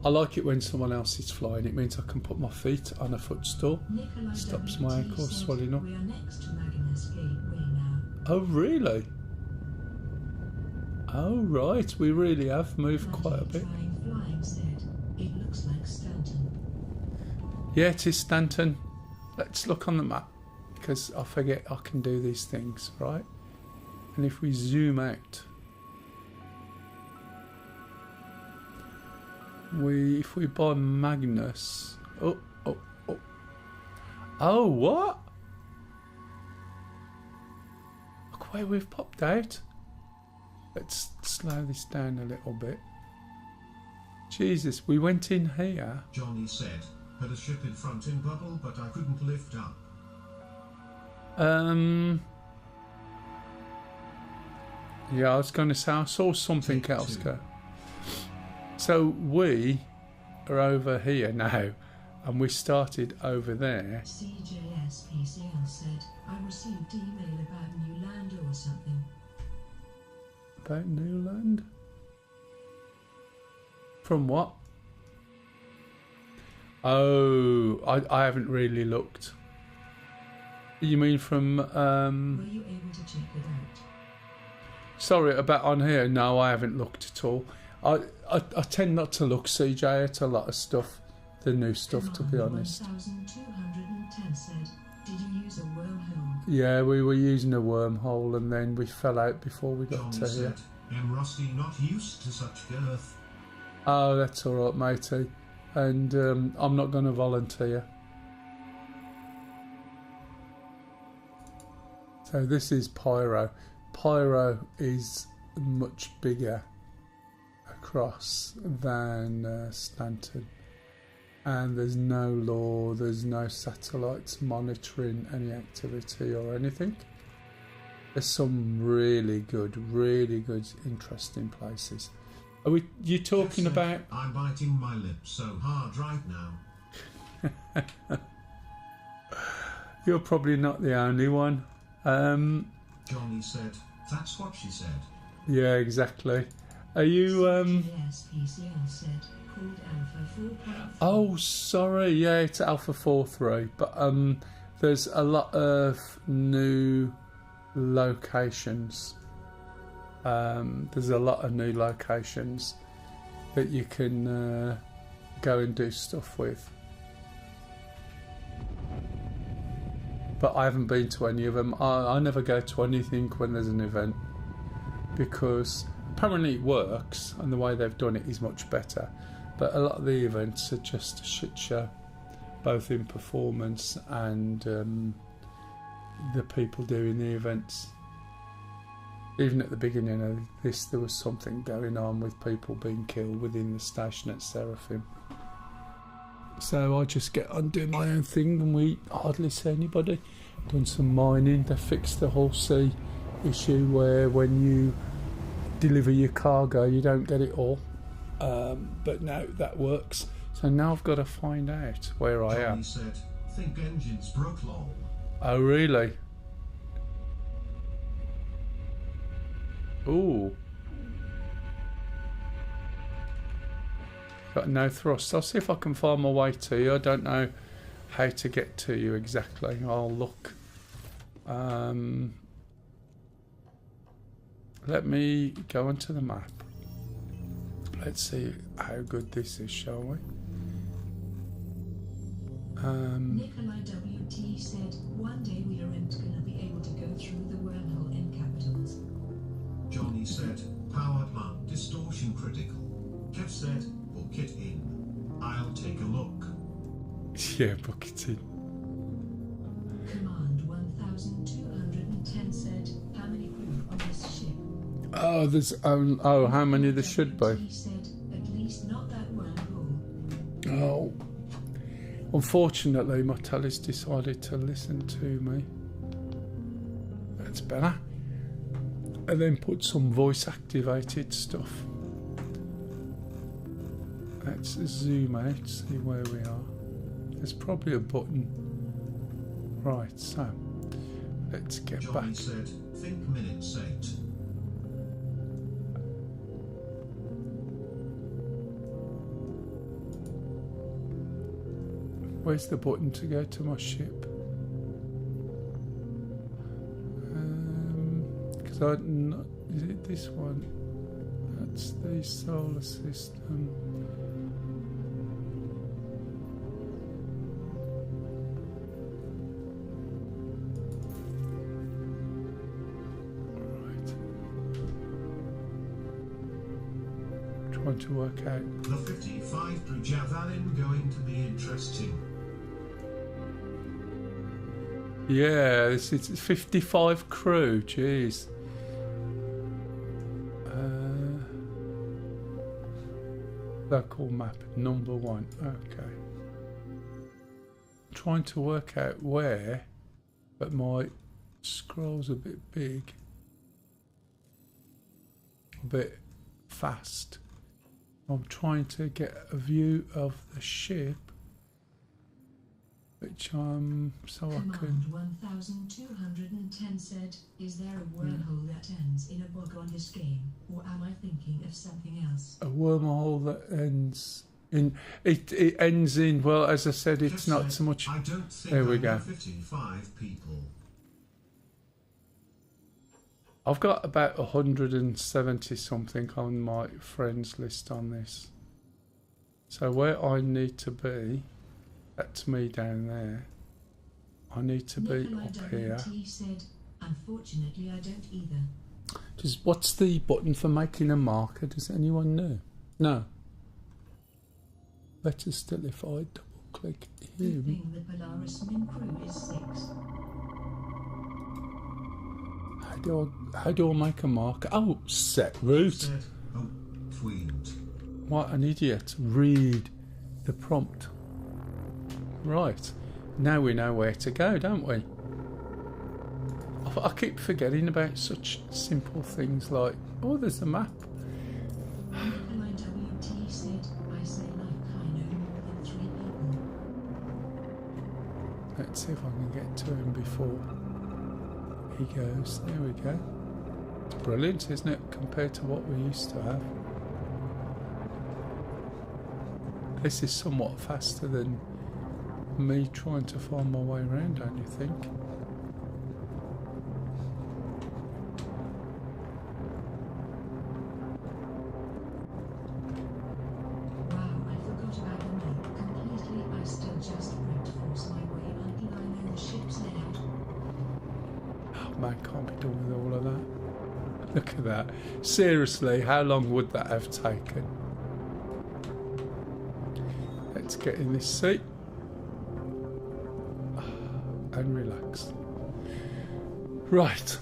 I like it when someone else is flying. It means I can put my feet on a footstool. Stops my ankle swelling up. Oh really? Oh right, we really have moved quite a bit. It looks like Stanton. Yeah, it is Stanton. Let's look on the map, because I forget I can do these things, right? And if we zoom out, if we buy Magnus, oh what? Look where we've popped out. Let's slow this down a little bit. Jesus, we went in here. Johnny said, had a ship in front in bubble, but I couldn't lift up. Yeah, I was going to say I saw something else go. So we are over here now, and we started over there. CJSPCL said, I received email about new land or something. About new land? From what? Oh, I haven't really looked. You mean from Were you able to check it out? Sorry, about on here? No, I haven't looked at all. I tend not to look, CJ, at a lot of stuff, the new stuff, to be honest. 1210 said, did you use a wormhole? Yeah, we were using a wormhole, and then we fell out before we got Johnny to here. I'm Rusty, not used to such girth. Oh, that's all right, matey. And I'm not going to volunteer. So this is Pyro. Pyro is much bigger across than Stanton, and there's no law, there's no satellites monitoring any activity or anything. There's some really good, interesting places. Are you talking about? I'm biting my lip so hard right now. You're probably not the only one. Johnny said, that's what she said. Yeah, exactly. Are you Yes, PCL said, called Alpha 4.4. Oh, sorry. Yeah, it's Alpha 4.3. But there's a lot of new locations. There's a lot of new locations that you can go and do stuff with. But I haven't been to any of them. I never go to anything when there's an event, because apparently it works and the way they've done it is much better. But a lot of the events are just a shit show, both in performance and the people doing the events. Even at the beginning of this, there was something going on with people being killed within the station at Seraphim. So I just get on doing my own thing, and we hardly see anybody. Done some mining. They fixed the Hull C issue where when you deliver your cargo you don't get it all. But now that works. So now I've got to find out where I am. Johnny said, think engines broke lol. Oh really? Ooh. Got no thrust. I'll see if I can find my way to you. I don't know how to get to you exactly. I'll look. Let me go onto the map. Let's see how good this is, shall we? Nikolai WT said, one day we aren't going to be able to go through the wormhole in capitals. Johnny said, powered man, distortion critical. Kev said, book it in. I'll take a look. Yeah, book it in. Command 1210 said, how many crew on this ship? Oh, there's how many there should be? He said, at least not that wormhole. Oh, unfortunately, my telly's decided to listen to me. That's better. And then put some voice activated stuff. Let's zoom out, see where we are. There's probably a button. Right, so let's get Johnny back. said, think minutes 8. Where's the button to go to my ship? Because is it this one? That's the solar system. Right. Trying to work out. The 55 through Javelin going to be interesting. Yeah, it's 55 crew, jeez. Local map, number 1, okay. Trying to work out where, but my scroll's a bit big. A bit fast. I'm trying to get a view of the ship. Which so I can. Command 1210 said, is there a wormhole that ends in a bug on this game, or am I thinking of something else? A wormhole that ends in it ends in, well, as I said, it's Just not said, so much. I don't think There we I know go. 55 people. I've got about 170 something on my friends list on this. So where I need to be, that's me down there. I need to be Nikolai up here. WT said, unfortunately I don't either. Just what's the button for making a marker? Does anyone know? No. Better still if I double click Good here. thing the Polaris min crew is 6. How how do I make a marker? Oh, set route. Set out field. What an idiot. Read the prompt. Right. Now we know where to go, don't we? I keep forgetting about such simple things like, oh, there's a map. LIWT said, I say like I know more than 3 people. Let's see if I can get to him before he goes. There we go. It's brilliant, isn't it, compared to what we used to have? This is somewhat faster than me trying to find my way around, don't you think? Wow, I forgot about the map completely. I still just brute force my way until I know the ship's layout. Oh man, can't be done with all of that. Look at that. Seriously, how long would that have taken? Let's get in this seat and relax. Right.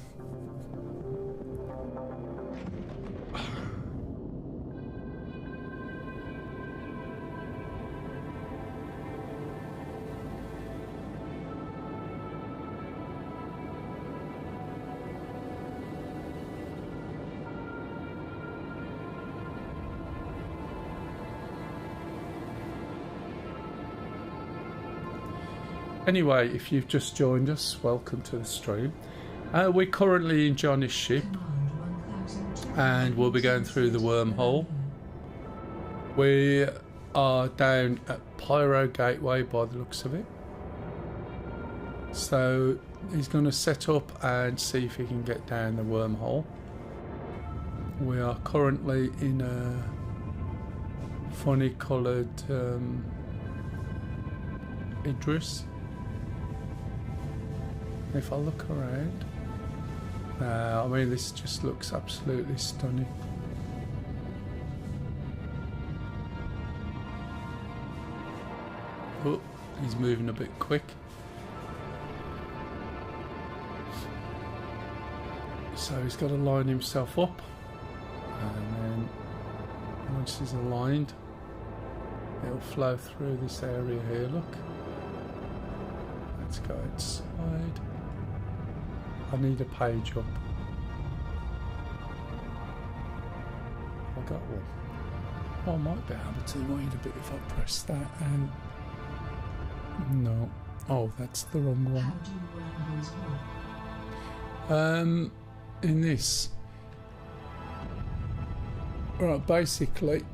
Anyway, if you've just joined us, welcome to the stream. We're currently in Johnny's ship and we'll be going through the wormhole. We are down at Pyro Gateway by the looks of it. So he's going to set up and see if he can get down the wormhole. We are currently in a funny coloured Idris. If I look around, I mean, this just looks absolutely stunning. Oh, he's moving a bit quick. So he's got to line himself up, and then once he's aligned, it'll flow through this area here. Look, let's go outside. I need a page up. I got one. Well, I might be able to wait a bit if I press that and... No. Oh, that's the wrong one. How do wormholes work? In this. Right, basically,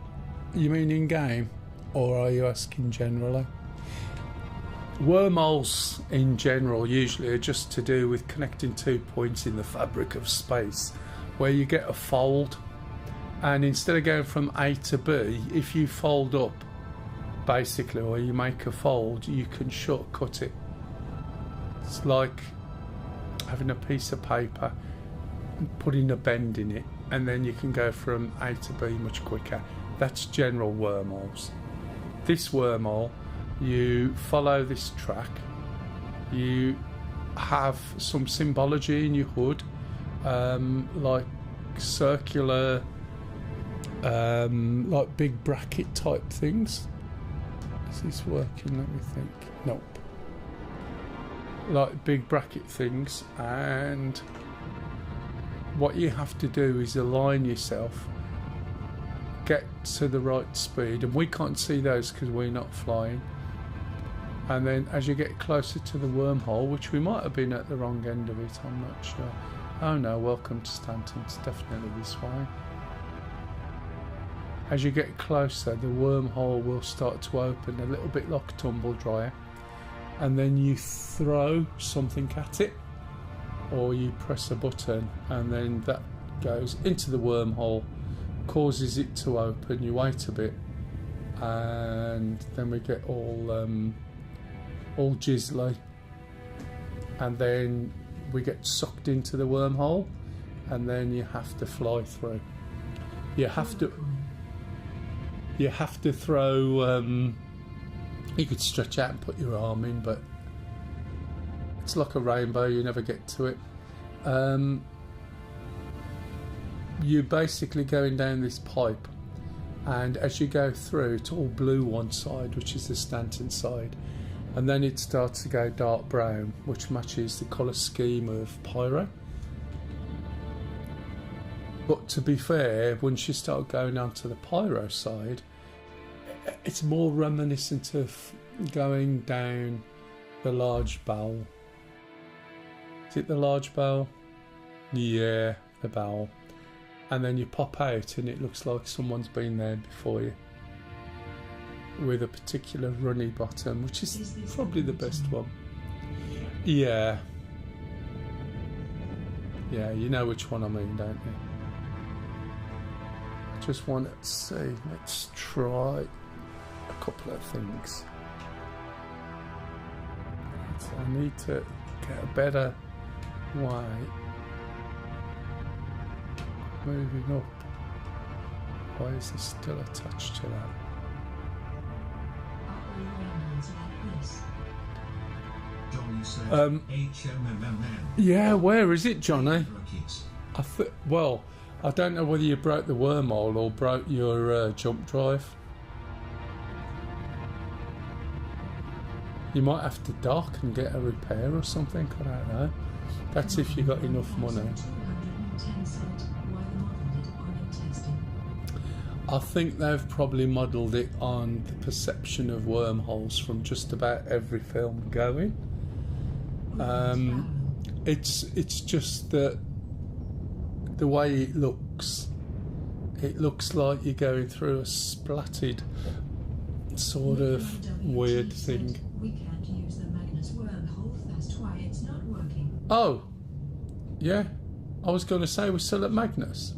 you mean in game, or are you asking generally? Wormholes in general usually are just to do with connecting 2 points in the fabric of space where you get a fold, and instead of going from A to B, if you fold up basically, or you make a fold, you can shortcut it. It's like having a piece of paper and putting a bend in it, and then you can go from A to B much quicker. That's general wormholes. This wormhole, you follow this track, you have some symbology in your hood, like circular, like big bracket type things. Is this working? Let me think. Nope. Like big bracket things, and what you have to do is align yourself, get to the right speed, and we can't see those because we're not flying. And then as you get closer to the wormhole, which we might have been at the wrong end of it, I'm not sure. Oh no, welcome to Stanton, it's definitely this way. As you get closer, the wormhole will start to open a little bit like a tumble dryer, and then you throw something at it, or you press a button, and then that goes into the wormhole, causes it to open. You wait a bit, and then we get all jizzly, and then we get sucked into the wormhole, and then you have to fly through. You have to throw, you could stretch out and put your arm in, but it's like a rainbow, you never get to it. you're basically going down this pipe, and as you go through, it's all blue one side, which is the Stanton side, and then it starts to go dark brown, which matches the colour scheme of Pyro. But to be fair, once you start going onto the Pyro side, it's more reminiscent of going down the large bowel. Is it the large bowel? Yeah, the bowel. And then you pop out and it looks like someone's been there before you, with a particular runny bottom, which is probably the best one. Yeah. Yeah, you know which one I mean, don't you? Just want to see, let's try a couple of things. So I need to get a better way. Moving up. Why is this still attached to that? Johnny said, HMMM. Yeah, where is it, Johnny? Well, I don't know whether you broke the wormhole or broke your jump drive. You might have to dock and get a repair or something, I don't know. That's if you got enough money. I think they've probably modelled it on the perception of wormholes from just about every film going. It's just that the way it looks like you're going through a splatted sort of weird thing. We can't use the Magnus wormhole, that's why it's not working. Oh, yeah. I was going to say we're still at Magnus.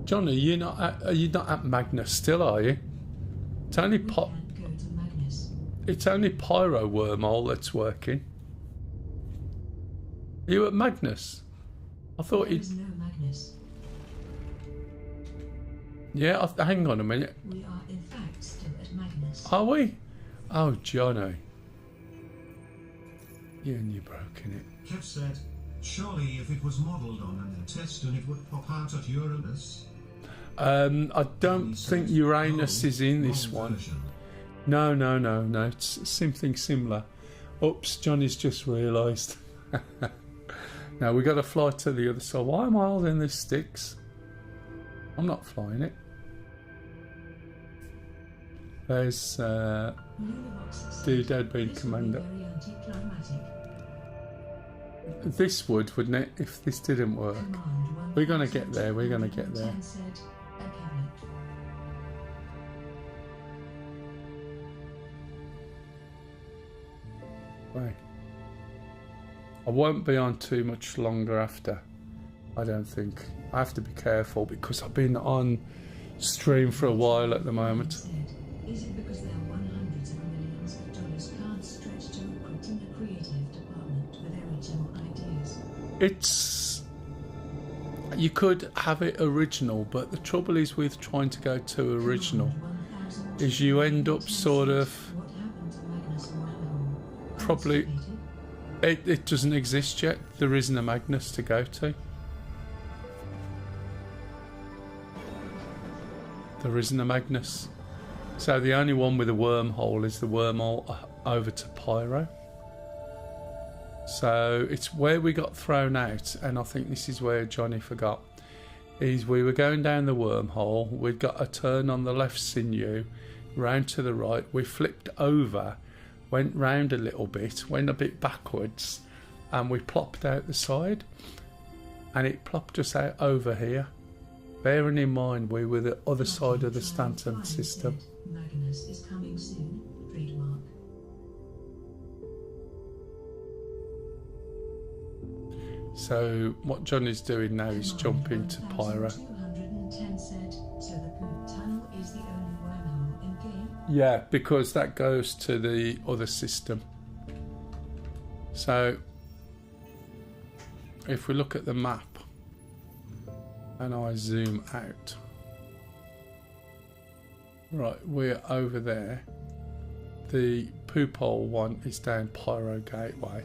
Johnny, are you not at Magnus still, are you? It's only It's only Pyro wormhole that's working. Are you at Magnus? I thought you. There's no Magnus. Yeah, hang on a minute. We are in fact still at Magnus. Are we? Oh, Johnny. Yeah, and you've broken it. Kev said, surely if it was modelled on an intestine it would pop out at Uranus. I don't think Uranus is in this one. No. It's something similar. Oops, Johnny's just realised. Now we got to fly to the other side. Why am I holding this sticks? I'm not flying it. There's Dude being Commander. This would, wouldn't it, if this didn't work? We're going to get there, we're going to get there. Right. I won't be on too much longer after, I don't think. I have to be careful because I've been on stream for a while at the moment. Is it because there are hundreds of millions of dollars can't stretch to recruit in the creative department with original ideas? It's... You could have it original, but the trouble is with trying to go to original is you end up sort of... Probably... It doesn't exist yet. There isn't a Magnus to go to. There isn't a Magnus. So the only one with a wormhole is the wormhole over to Pyro. So it's where we got thrown out, and I think this is where Johnny forgot, is we were going down the wormhole, we'd got a turn on the left sinew, round to the right, we flipped over, went round a little bit, went a bit backwards, and we plopped out the side, and it plopped us out over here, bearing in mind we were the other side of the Stanton system. Magnus is coming soon, trademark. So what Johnny's doing now is jumping to Pyro. 210 said, so the poop tunnel is the only wormhole in game? Yeah, because that goes to the other system. So if we look at the map and I zoom out, right, we're over there. The poop hole one is down Pyro Gateway,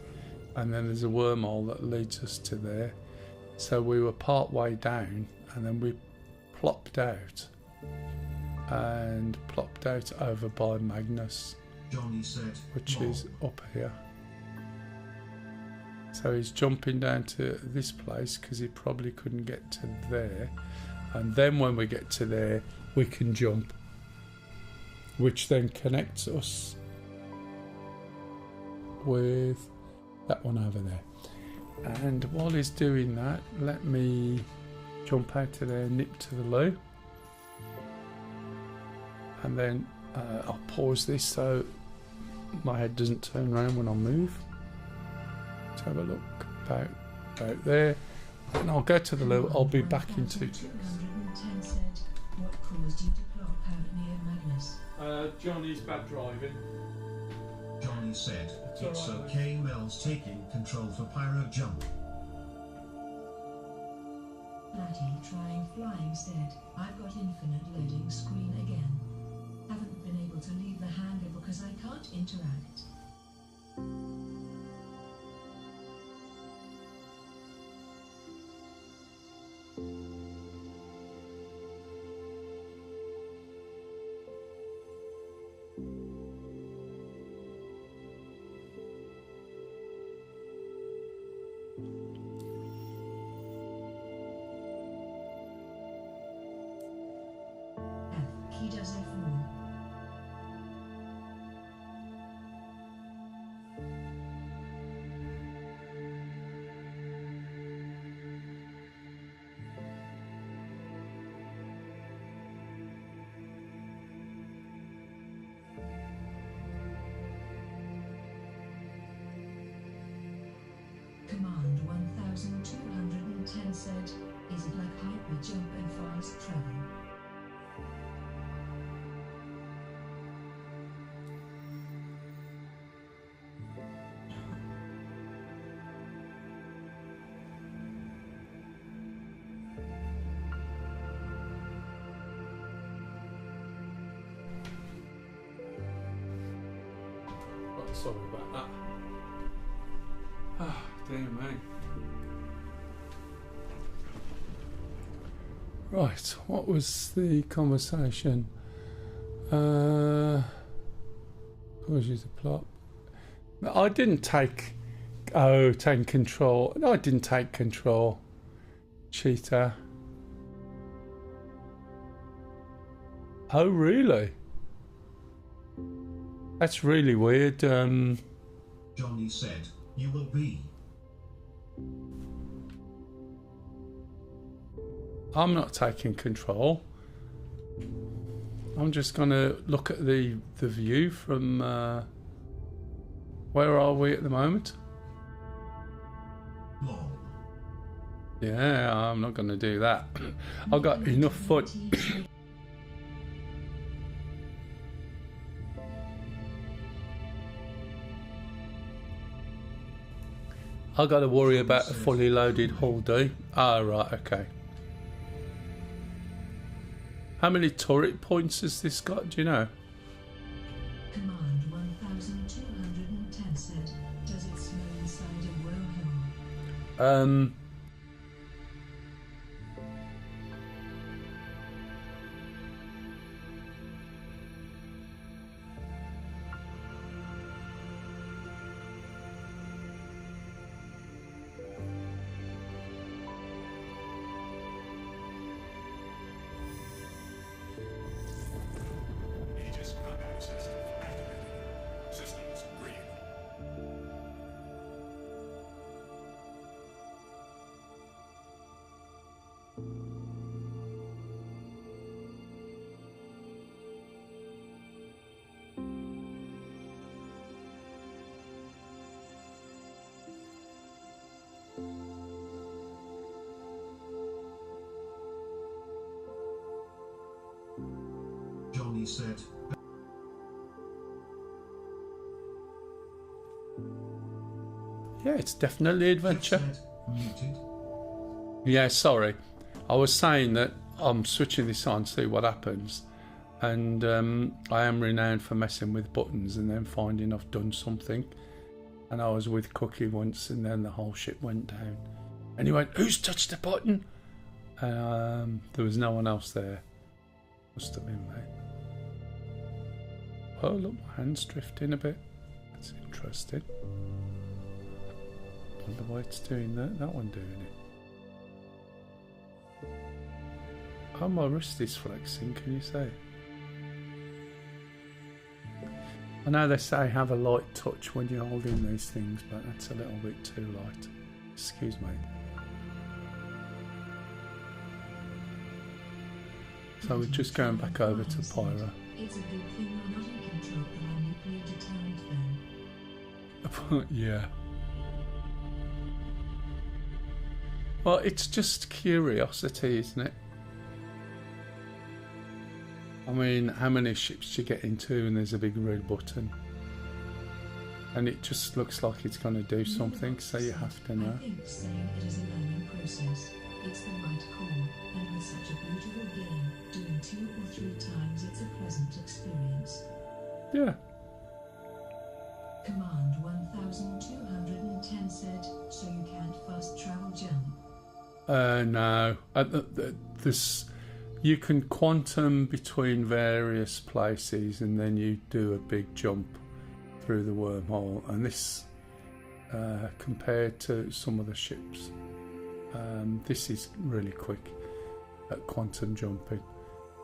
and then there's a wormhole that leads us to there. So we were part way down, and then we plopped out over by Magnus, Johnny said, which is up here. So he's jumping down to this place because he probably couldn't get to there, and then when we get to there we can jump, which then connects us with that one over there. And while he's doing that, let me jump out to there, nip to the loo, and then I'll pause this so my head doesn't turn around when I move. Let's have a look about there, and I'll go to the loo. I'll be back in 2 ticks. 210 said, what caused you to plop out near Magnus? Johnny's bad driving. Johnny said, it's alright, okay, Mel's taking control for Pyro Jump. Matty trying flying said, I've got infinite loading screen again. Haven't been able to leave the hangar because I can't interact. He does F1. Command 1210 said, is it like hyper jump and fast travel? Sorry about that. Ah, dear me. Right, what was the conversation? Was you the plot? I didn't take. Oh, take control. No, I didn't take control. Cheater. Oh, really? That's really weird. Johnny said, you will be. I'm not taking control. I'm just going to look at the view from... where are we at the moment? Long. Yeah, I'm not going to do that. I've got enough foot. I've got to worry about a fully loaded hull, do? Ah, right, okay. How many turret points has this got, do you know? Command 1210 said, does it smell inside a wormhole? Johnny said, Yeah, it's definitely adventure. said, muted. Yeah, sorry. I was saying that I'm switching this on, see what happens. And I am renowned for messing with buttons and then finding I've done something. And I was with Cookie once and then the whole shit went down. And he went, "Who's touched the button?" There was no one else there. Must have been me. Oh, look, my hand's drifting a bit. That's interesting. Wonder why it's doing that. That one doing it. Oh, my wrist is flexing, can you see? I know they say have a light touch when you're holding these things, but that's a little bit too light. Excuse me. So we're just going back over to Pyro. It's a good thing we're not in control of our nuclear deterrent then. Yeah. Well, it's just curiosity, isn't it? I mean, how many ships do you get into and there's a big red button? And it just looks like it's going to do something, so you have to know. I think saying it is a learning process. It's the right call, and with such a beautiful game, doing 2 or 3 times it's a pleasant experience. Yeah. Command 1210 said, so you can't fast travel jump. No. You can quantum between various places and then you do a big jump through the wormhole. And this, compared to some of the ships, this is really quick at quantum jumping.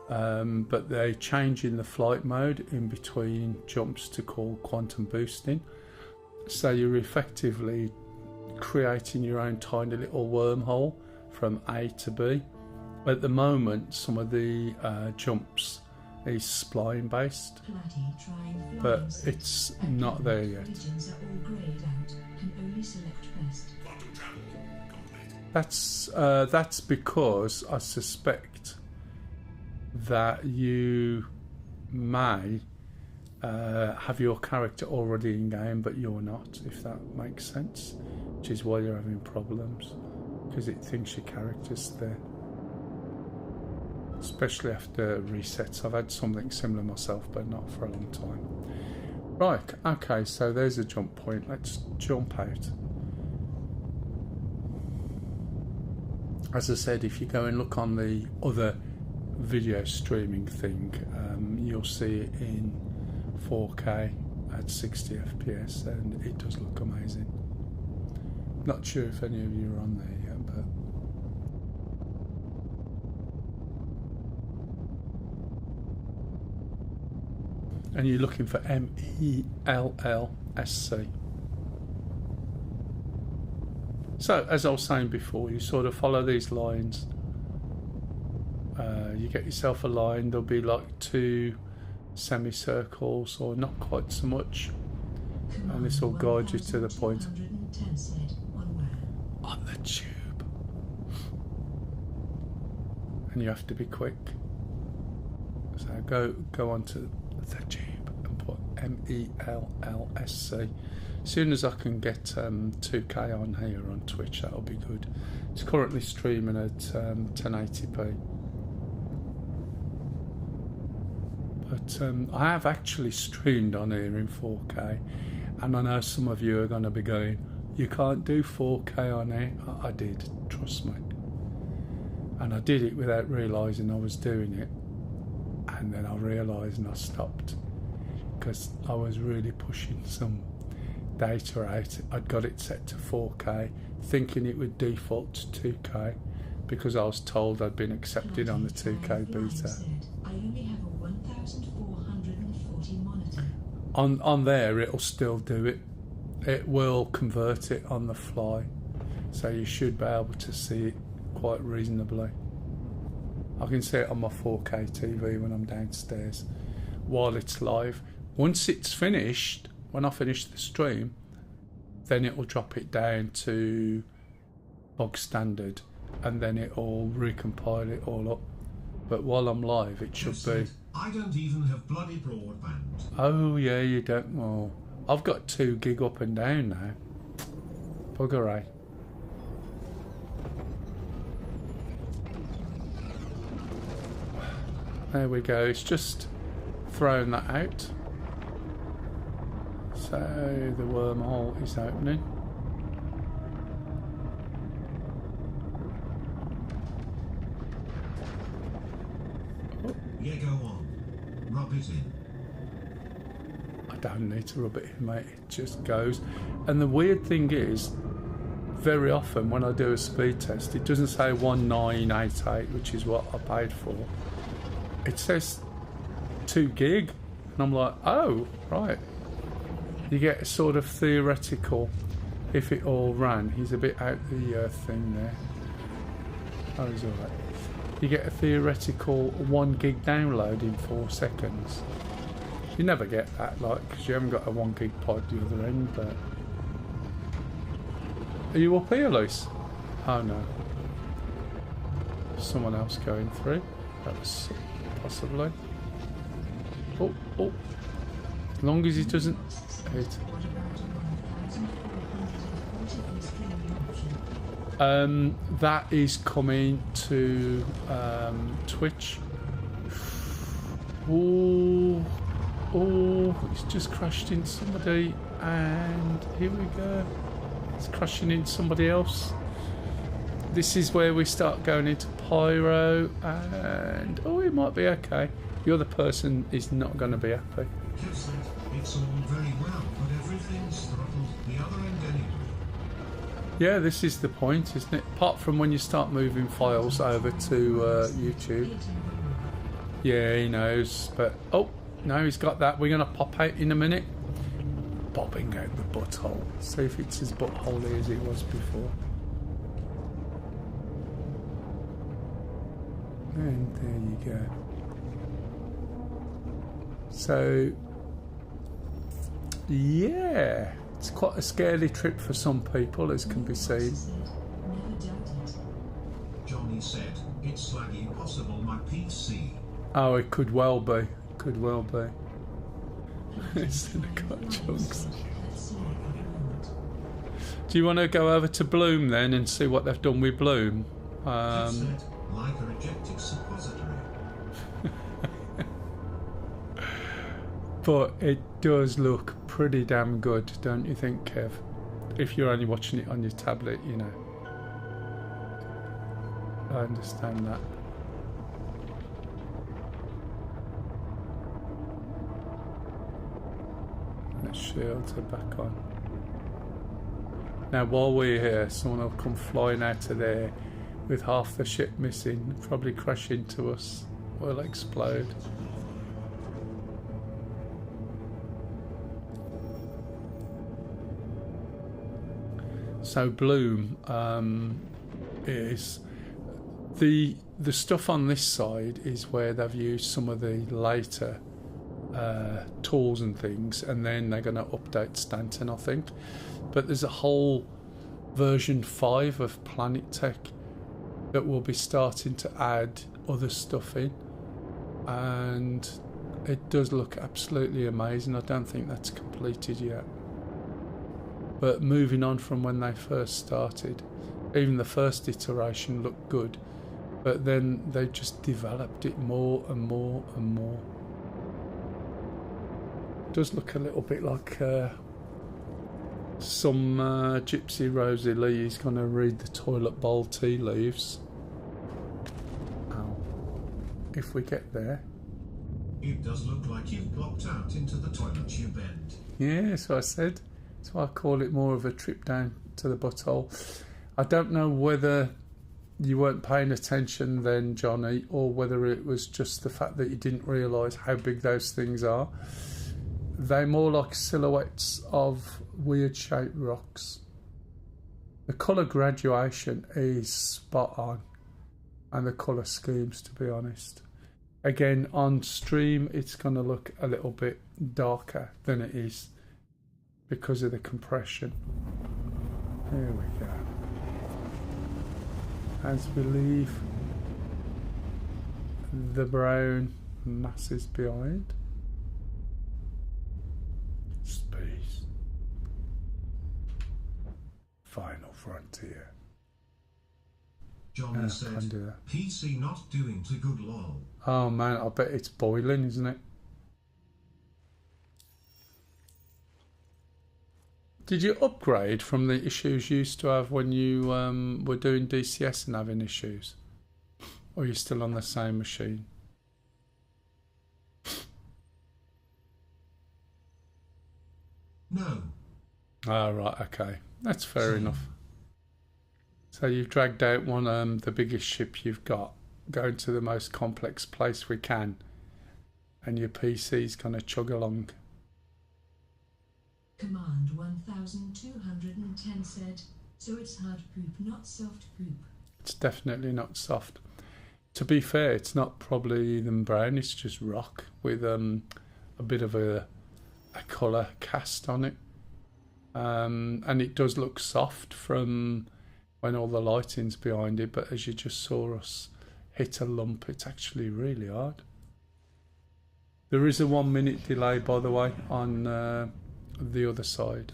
But they change in the flight mode in between jumps to call quantum boosting. So you're effectively creating your own tiny little wormhole from A to B. At the moment, some of the jumps is spline based, but it's not there yet. That's because I suspect that you may have your character already in game, but you're not, if that makes sense, which is why you're having problems, because it thinks your character's there. Especially after resets. I've had something similar myself, but not for a long time. Right, okay, so there's a jump point. Let's jump out. As I said, if you go and look on the other video streaming thing, you'll see it in 4K at 60 FPS, and it does look amazing. Not sure if any of you are on there yet, but and you're looking for MELLSC. So, as I was saying before, you sort of follow these lines. You get yourself a line. There'll be like 2 semicircles, or not quite so much, and this will guide you to the point on the tube. And you have to be quick. So go onto the tube and put MELLSC. As soon as I can get 2K on here on Twitch, that'll be good. It's currently streaming at 1080p. But I have actually streamed on here in 4K, and I know some of you are going to be going, you can't do 4K on here. I did, trust me. And I did it without realising I was doing it. And then I realised and I stopped, because I was really pushing some data out. I'd got it set to 4K, thinking it would default to 2K, because I was told I'd been accepted on the 2K beta. I only have a 1440 monitor. On there, it'll still do it. It will convert it on the fly, so you should be able to see it quite reasonably. I can see it on my 4K TV when I'm downstairs while it's live. Once it's finished, when I finish the stream, then it will drop it down to bog standard, and then it will recompile it all up. But while I'm live, it should be. I don't even have bloody broadband. Oh yeah, you don't. Well, I've got 2 gig up and down now. Bugger, eh? There we go, it's just thrown that out. So the wormhole is opening. Yeah, go on. Rub it in. I don't need to rub it in, mate. It just goes. And the weird thing is, very often when I do a speed test, it doesn't say 1988, which is what I paid for. It says 2 gig. And I'm like, oh, right. You get a sort of theoretical, if it all ran. He's a bit out the thing there. Oh, he's alright. You get a theoretical 1 gig download in 4 seconds. You never get that, like, because you haven't got a 1 gig pod the other end, but... Are you up here, Luce? Oh no. Someone else going through. That was possibly. Oh, oh. As long as he doesn't hit. That is coming to Twitch. Oh, it's just crashed into somebody, and here we go. It's crashing into somebody else. This is where we start going into pyro, and oh, it might be okay. The other person is not going to be happy. It's all very well, but everything's throttled the other end anyway. Yeah, this is the point, isn't it? Apart from when you start moving files over to YouTube. Yeah, he knows, but oh, no, he's got that. We're going to pop out in a minute. Bobbing out the butthole. See if it's as buttholey as it was before. And there you go. So, yeah, it's quite a scary trip for some people, as can be seen. Johnny said, it's slaggy possible my PC. Oh, it could well be. Could well be. It's in the cut chunks. Do you want to go over to Bloom then and see what they've done with Bloom? Like a rejected suppository. But it does look pretty damn good, don't you think, Kev? If you're only watching it on your tablet, you know. I understand that. Let's shields are back on. Now, while we're here, someone will come flying out of there with half the ship missing, probably crash into us. We'll explode. So Bloom is the stuff on this side is where they've used some of the later tools and things, and then they're going to update Stanton, I think. But there's a whole version 5 of Planet Tech that will be starting to add other stuff in, and it does look absolutely amazing. I don't think that's completed yet. But moving on from when they first started, even the first iteration looked good, but then they just developed it more and more and more. It does look a little bit like some Gypsy Rosie Lee is going to read the toilet bowl tea leaves. Ow. If we get there. It does look like you've blocked out into the toilet, you bend. Yeah, that's what I said. That's why I call it more of a trip down to the butthole. I don't know whether you weren't paying attention then, Johnny, or whether it was just the fact that you didn't realise how big those things are. They're more like silhouettes of weird shaped rocks. The colour graduation is spot on, and the colour schemes, to be honest. Again, on stream it's going to look a little bit darker than it is because of the compression. There we go. As we leave the brown masses behind. Space. Final frontier. John said, PC not doing too good, lol. Oh man, I bet it's boiling, isn't it? Did you upgrade from the issues you used to have when you were doing DCS and having issues? Or are you still on the same machine? No. Ah, right, okay. That's fair enough. So you've dragged out one, the biggest ship you've got, going to the most complex place we can, and your PC's gonna chug along. Command 1210 said, so it's hard poop, not soft poop. It's definitely not soft. To be fair, it's not probably even brown, it's just rock with a bit of a colour cast on it. And it does look soft from when all the lighting's behind it, but as you just saw us hit a lump, it's actually really hard. There is a 1 minute delay, by the way, on the other side.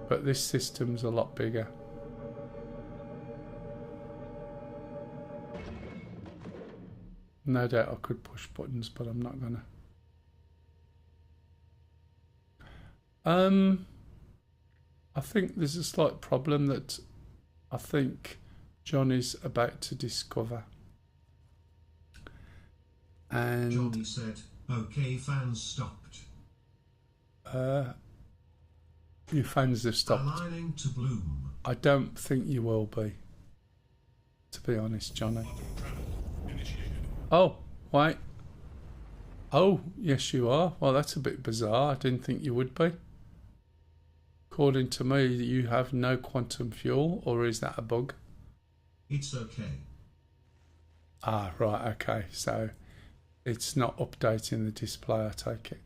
But this system's a lot bigger. No doubt I could push buttons, but I'm not gonna. I think there's a slight problem that I think John is about to discover. And Johnny said, okay, fans stopped. your fans have stopped. Aligning to bloom. I don't think you will be, to be honest, Johnny. Oh, wait. Oh, yes you are. Well, that's a bit bizarre. I didn't think you would be. According to me, you have no quantum fuel, or is that a bug? It's okay. Ah, right, okay. So it's not updating the display, I take it.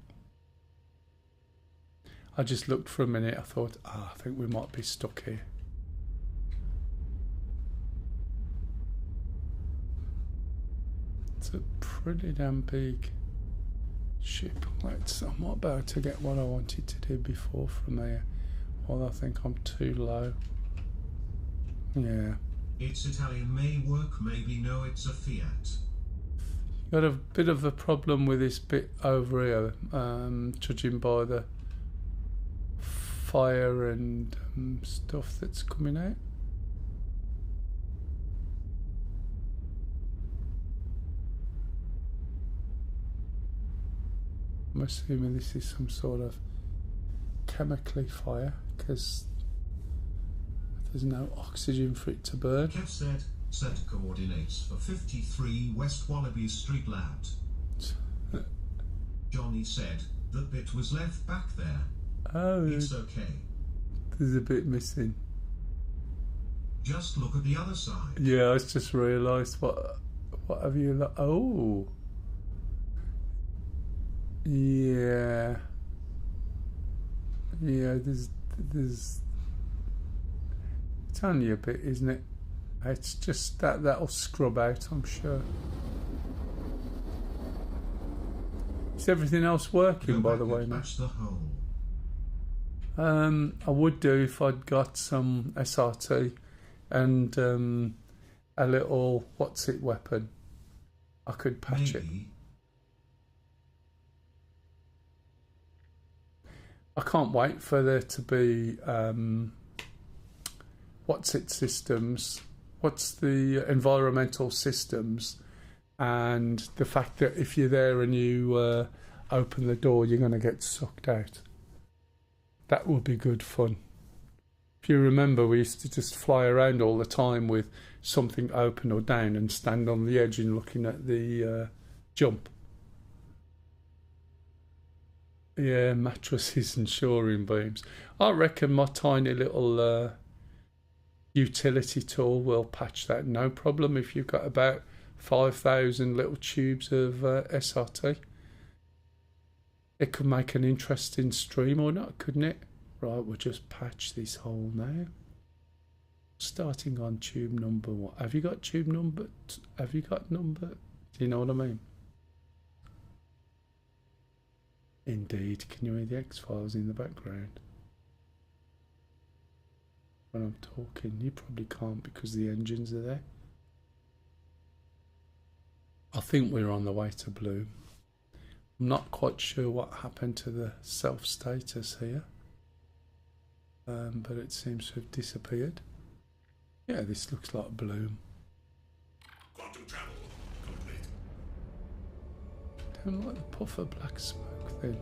I just looked for a minute, I thought, I think we might be stuck here. It's a pretty damn big ship. I'm not about to get what I wanted to do before from here. Well, I think I'm too low. Yeah. It's Italian, may work, maybe no, it's a Fiat. Got a bit of a problem with this bit over here, judging by the fire and stuff that's coming out. I'm assuming this is some sort of chemically fire, because there's no oxygen for it to burn. Kev said, set coordinates for 53 West Wallaby Street Loud. Johnny said, the bit was left back there. Oh, it's okay. There's a bit missing. Just look at the other side. Yeah, I just realised what have you oh. Yeah. Yeah, there's it's only a bit, isn't it? It's just that'll scrub out, I'm sure. Is everything else working, by the way, now? The hole. I would do if I'd got some SRT and a little weapon. I could patch it. I can't wait for there to be systems. What's the environmental systems, and the fact that if you're there and you open the door, you're going to get sucked out. That would be good fun. If you remember, we used to just fly around all the time with something open or down and stand on the edge and looking at the jump. Yeah, mattresses and shoring beams. I reckon my tiny little utility tool will patch that, no problem, if you've got about 5,000 little tubes of SRT. It could make an interesting stream or not, couldn't it? Right, we'll just patch this hole now. Starting on tube number one. Have you got tube number? Have you got number? Do you know what I mean? Indeed. Can you hear the X-Files in the background? When I'm talking, you probably can't because the engines are there. I think we're on the way to Bloom. I'm not quite sure what happened to the self status here, but it seems to have disappeared. Yeah, this looks like Bloom. Quantum travel complete. Kind of like the puff of black smoke thing.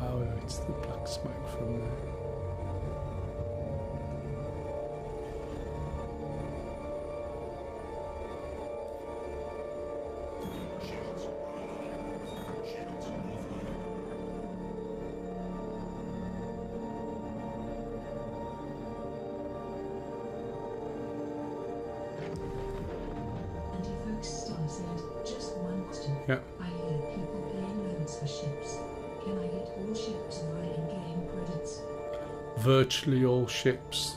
Oh, it's the black smoke from there. Yeah. I heard people paying loads for ships. Can I get all ships via in-game credits? Virtually all ships.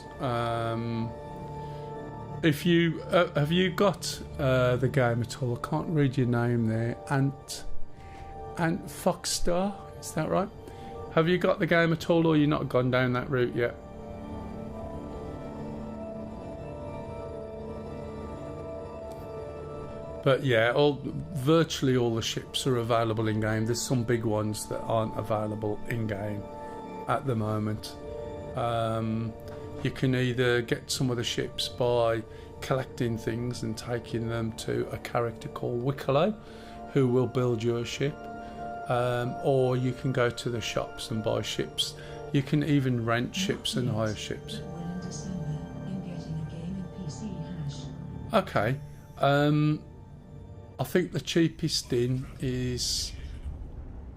If you have you got the game at all? I can't read your name there. Ant Foxstar, is that right? Have you got the game at all, or you not gone down that route yet? But yeah, virtually all the ships are available in game. There's some big ones that aren't available in game at the moment. You can either get some of the ships by collecting things and taking them to a character called Wicklow, who will build you a ship, or you can go to the shops and buy ships. You can even rent ships and hire ships. Okay. I think the cheapest in is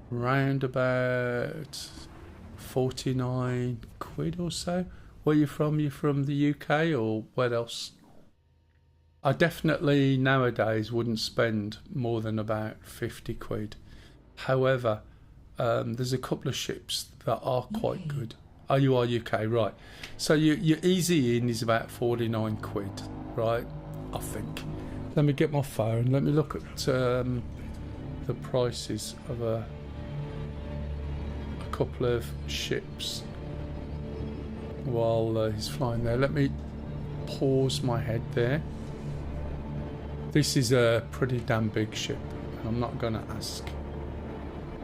round about 49 quid or so. Where you from? You from the UK or where else? I definitely nowadays wouldn't spend more than about 50 quid. However, there's a couple of ships that are quite good. Oh, you are UK, right. So your easy in is about 49 quid, right? I think. Let me get my phone. Let me look at the prices of a couple of ships while he's flying there. Let me pause my head there. This is a pretty damn big ship. I'm not going to ask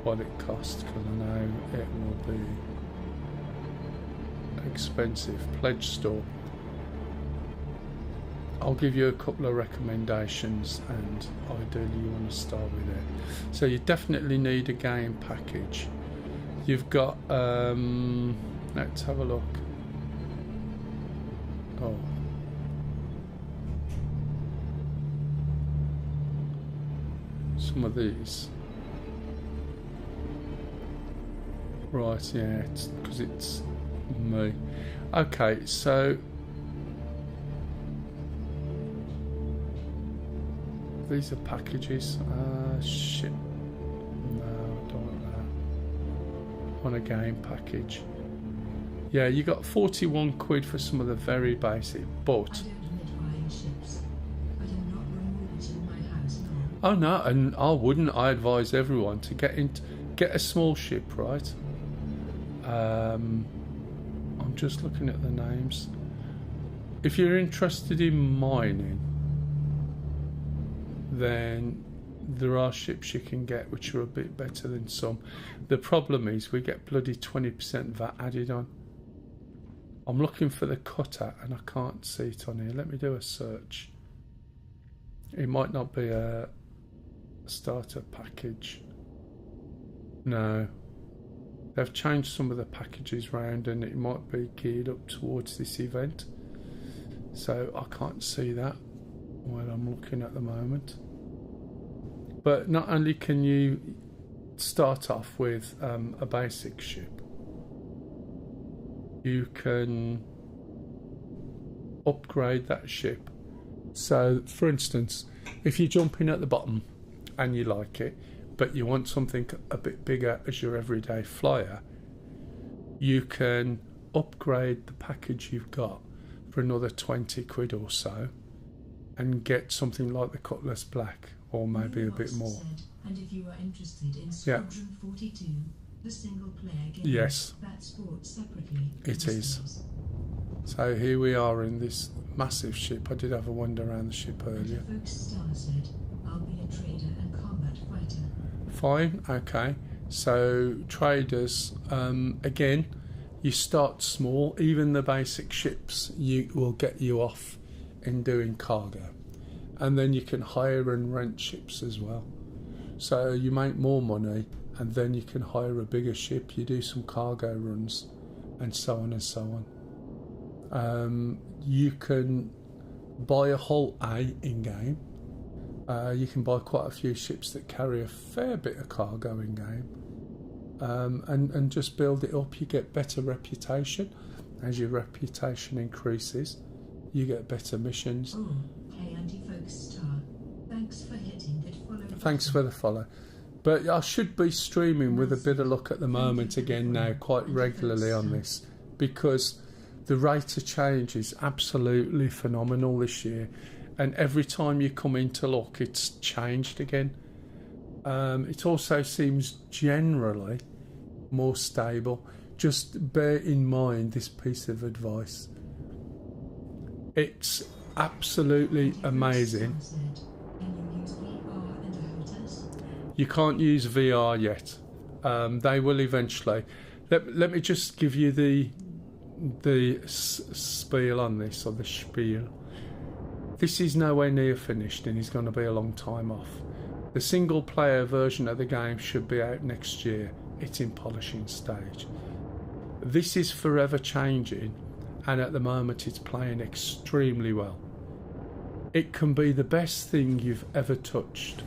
what it costs because I know it will be expensive. Pledge store. I'll give you a couple of recommendations, and ideally you want to start with it. So you definitely need a game package. You've got let's have a look. Oh, some of these, right? Yeah, it's because it's me. Okay, so these are packages. Shit. No, I don't want that. I want a game package. Yeah, you got 41 quid for some of the very basic, but oh no, and I wouldn't. I advise everyone to get a small ship, right? I'm just looking at the names. If you're interested in mining, then there are ships you can get which are a bit better than some. The problem is we get bloody 20% VAT added on. I'm looking for the cutter and I can't see it on here. Let me do a search. It might not be a starter package. No. They've changed some of the packages round and it might be geared up towards this event. So I can't see that when I'm looking at the moment. But not only can you start off with a basic ship, you can upgrade that ship. So for instance, if you jump in at the bottom and you like it, but you want something a bit bigger as your everyday flyer, you can upgrade the package you've got for another 20 quid or so and get something like the Cutlass Black, or maybe a bit more. And if you are interested in Squadron 42, the single player game, yes, that's bought separately. It is. So here we are in this massive ship. I did have a wander around the ship earlier. And Star said, I'll be a trader and combat fighter. Fine, okay. So traders, again, you start small. Even the basic ships will get you off in doing cargo. and then you can hire and rent ships as well. So you make more money, and then you can hire a bigger ship, you do some cargo runs, and so on and so on. You can buy a hull A in-game. You can buy quite a few ships that carry a fair bit of cargo in-game. And just build it up. You get better reputation. As your reputation increases, you get better missions. Oh, hey anti-focus star. Thanks for hitting that follow button. Thanks for the follow. But I should be streaming with a bit of luck at the moment again now, quite regularly on this, because the rate of change is absolutely phenomenal this year. And every time you come in to look, it's changed again. It also seems generally more stable. Just bear in mind this piece of advice. It's absolutely amazing. You can't use VR yet. They will eventually. Let me just give you the spiel on this, or the spiel. This is nowhere near finished and is going to be a long time off. The single player version of the game should be out next year. It's in polishing stage. This is forever changing, and at the moment it's playing extremely well. It can be the best thing you've ever touched.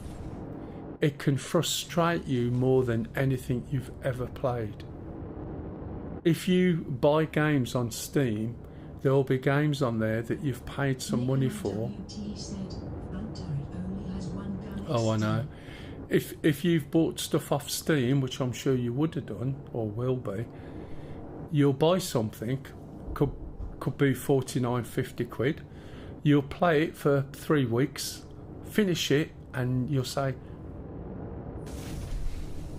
It can frustrate you more than anything you've ever played. If you buy games on Steam, there will be games on there that you've paid some money for. Oh, I know. If you've bought stuff off Steam, which I'm sure you would have done, or will be, you'll buy something, could be 49, 50 quid. You'll play it for 3 weeks, finish it, and you'll say,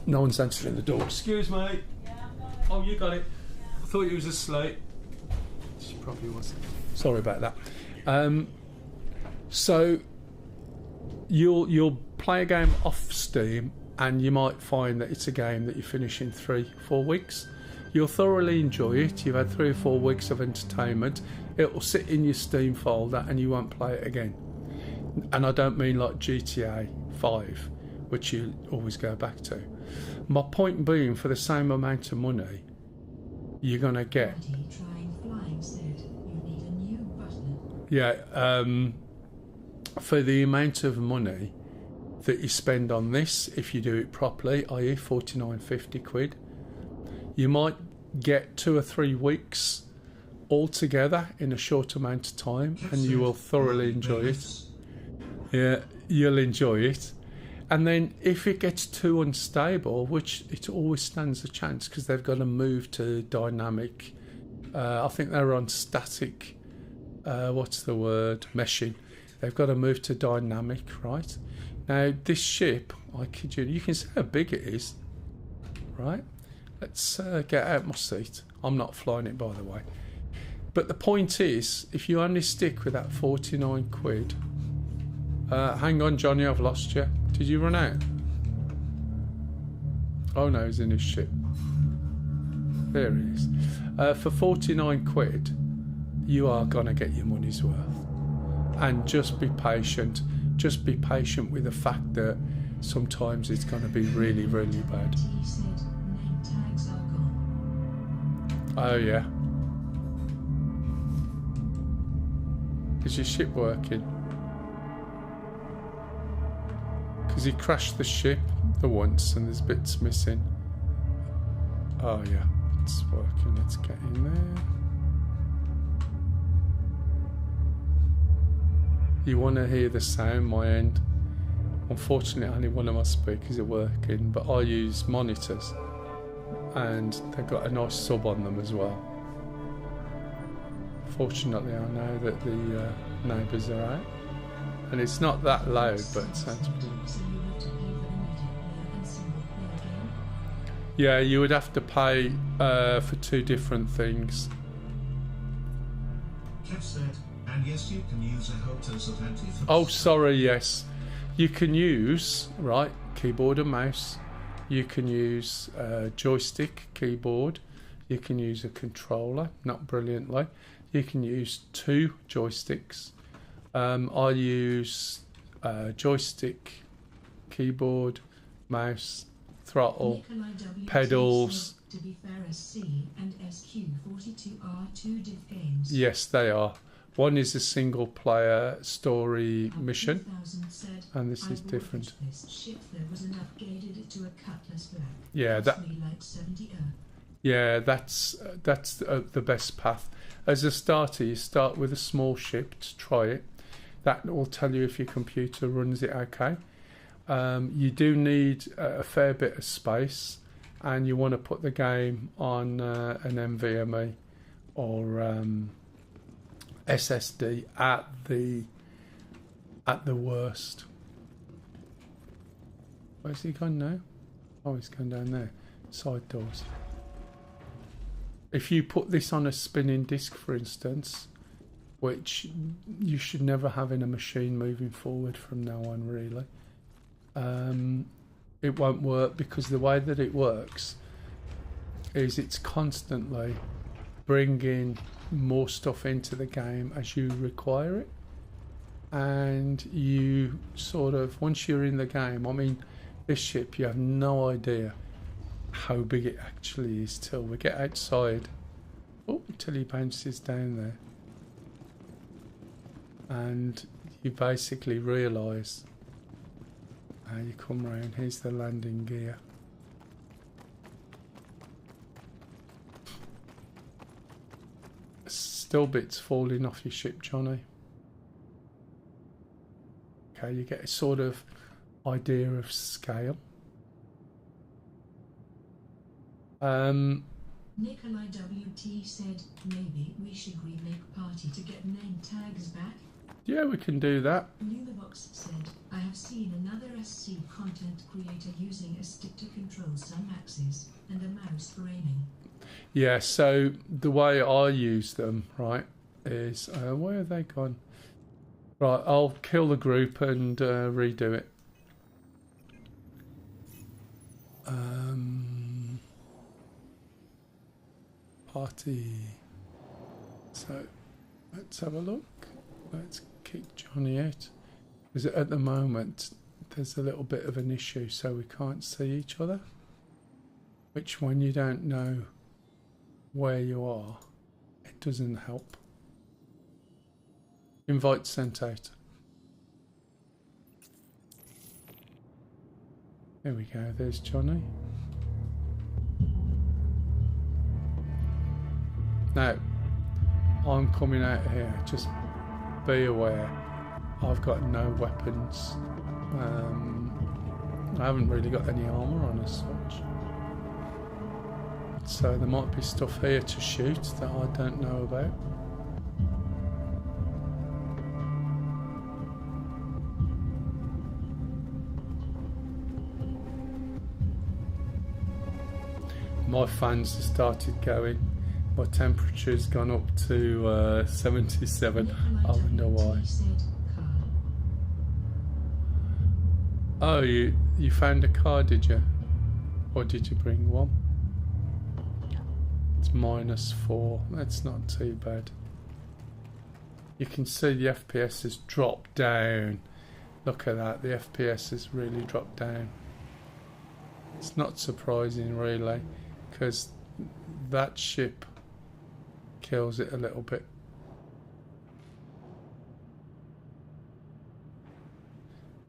no one's answering the door. Excuse me. Yeah, oh, you got it. I thought you was asleep. She probably was. Sorry about that. So you'll play a game off Steam, and you might find that it's a game that you finish in 3-4 weeks. You'll thoroughly enjoy it. You've had 3 or 4 weeks of entertainment. It will sit in your Steam folder, and you won't play it again. And I don't mean like GTA 5, which you always go back to. My point being, for the same amount of money, you're gonna get. Yeah, for the amount of money that you spend on this, if you do it properly, i.e. 49, 50 quid, you might get 2 or 3 weeks all together in a short amount of time, and you will thoroughly enjoy it. Yeah, you'll enjoy it. And then if it gets too unstable, which it always stands a chance because they've got to move to dynamic, I think they're on static, meshing. They've got to move to dynamic, right? Now this ship, I kid you, you can see how big it is, right? Let's get out my seat. I'm not flying it, by the way. But the point is, if you only stick with that 49 quid... hang on, Johnny, I've lost you. Did you run out? Oh no, he's in his ship. There he is. For 49 quid, you are going to get your money's worth. And just be patient. Just be patient with the fact that sometimes it's going to be really, really bad. Oh yeah. Is your ship working? Because he crashed the ship the once and there's bits missing. Oh yeah, it's working. Let's get in there. You want to hear the sound, my end. Unfortunately, only one of my speakers are working, but I use monitors and they've got a nice sub on them as well. Fortunately, I know that the neighbours are out. And it's not that loud, but it sounds pretty. Yeah, you would have to pay for 2 different things. Kev said, and yes, you can use a Hotos of anti-focus. Oh, sorry, yes. You can use, right, keyboard and mouse. You can use joystick, keyboard. You can use a controller, not brilliantly. You can use 2 joysticks. I use joystick, keyboard, mouse, throttle, pedals. To be fair, SC and SQ42 are two diff games. Yes, they are. One is a single player story mission, and this is different. Yeah, that's the best path. As a starter, you start with a small ship to try it. That will tell you if your computer runs it okay. You do need a fair bit of space, and you want to put the game on an NVMe or SSD at the worst. Where's he gone now? Oh, he's gone down there. Side doors. If you put this on a spinning disk, for instance, which you should never have in a machine moving forward from now on, really, it won't work, because the way that it works is it's constantly bringing more stuff into the game as you require it, and you sort of, once you're in the game, I mean, this ship, you have no idea how big it actually is till we get outside. Oh, until he bounces down there, and you basically realise how you come round. Here's the landing gear. Still bits falling off your ship, Johnny. Okay, you get a sort of idea of scale. Nikolai WT said maybe we should remake Party to get name tags back. Yeah, we can do that. Lumivox said, I have seen another SC content creator using a stick to control some axes and a mouse for aiming. Yeah, so the way I use them, right, is... where have they gone? Right, I'll kill the group and redo it. Party. So, let's have a look. Let's kick Johnny out. Because at the moment, there's a little bit of an issue, so we can't see each other. Which, when you don't know where you are, it doesn't help. Invite sent out. There we go, there's Johnny. Now, I'm coming out here, just be aware, I've got no weapons. I haven't really got any armour on as such. So there might be stuff here to shoot that I don't know about. My fans have started going. My temperature's gone up to 77. I wonder why. Oh, you found a car, did you? Or did you bring one? It's -4. That's not too bad. You can see the FPS has dropped down. Look at that. The FPS has really dropped down. It's not surprising, really, because that ship kills it a little bit.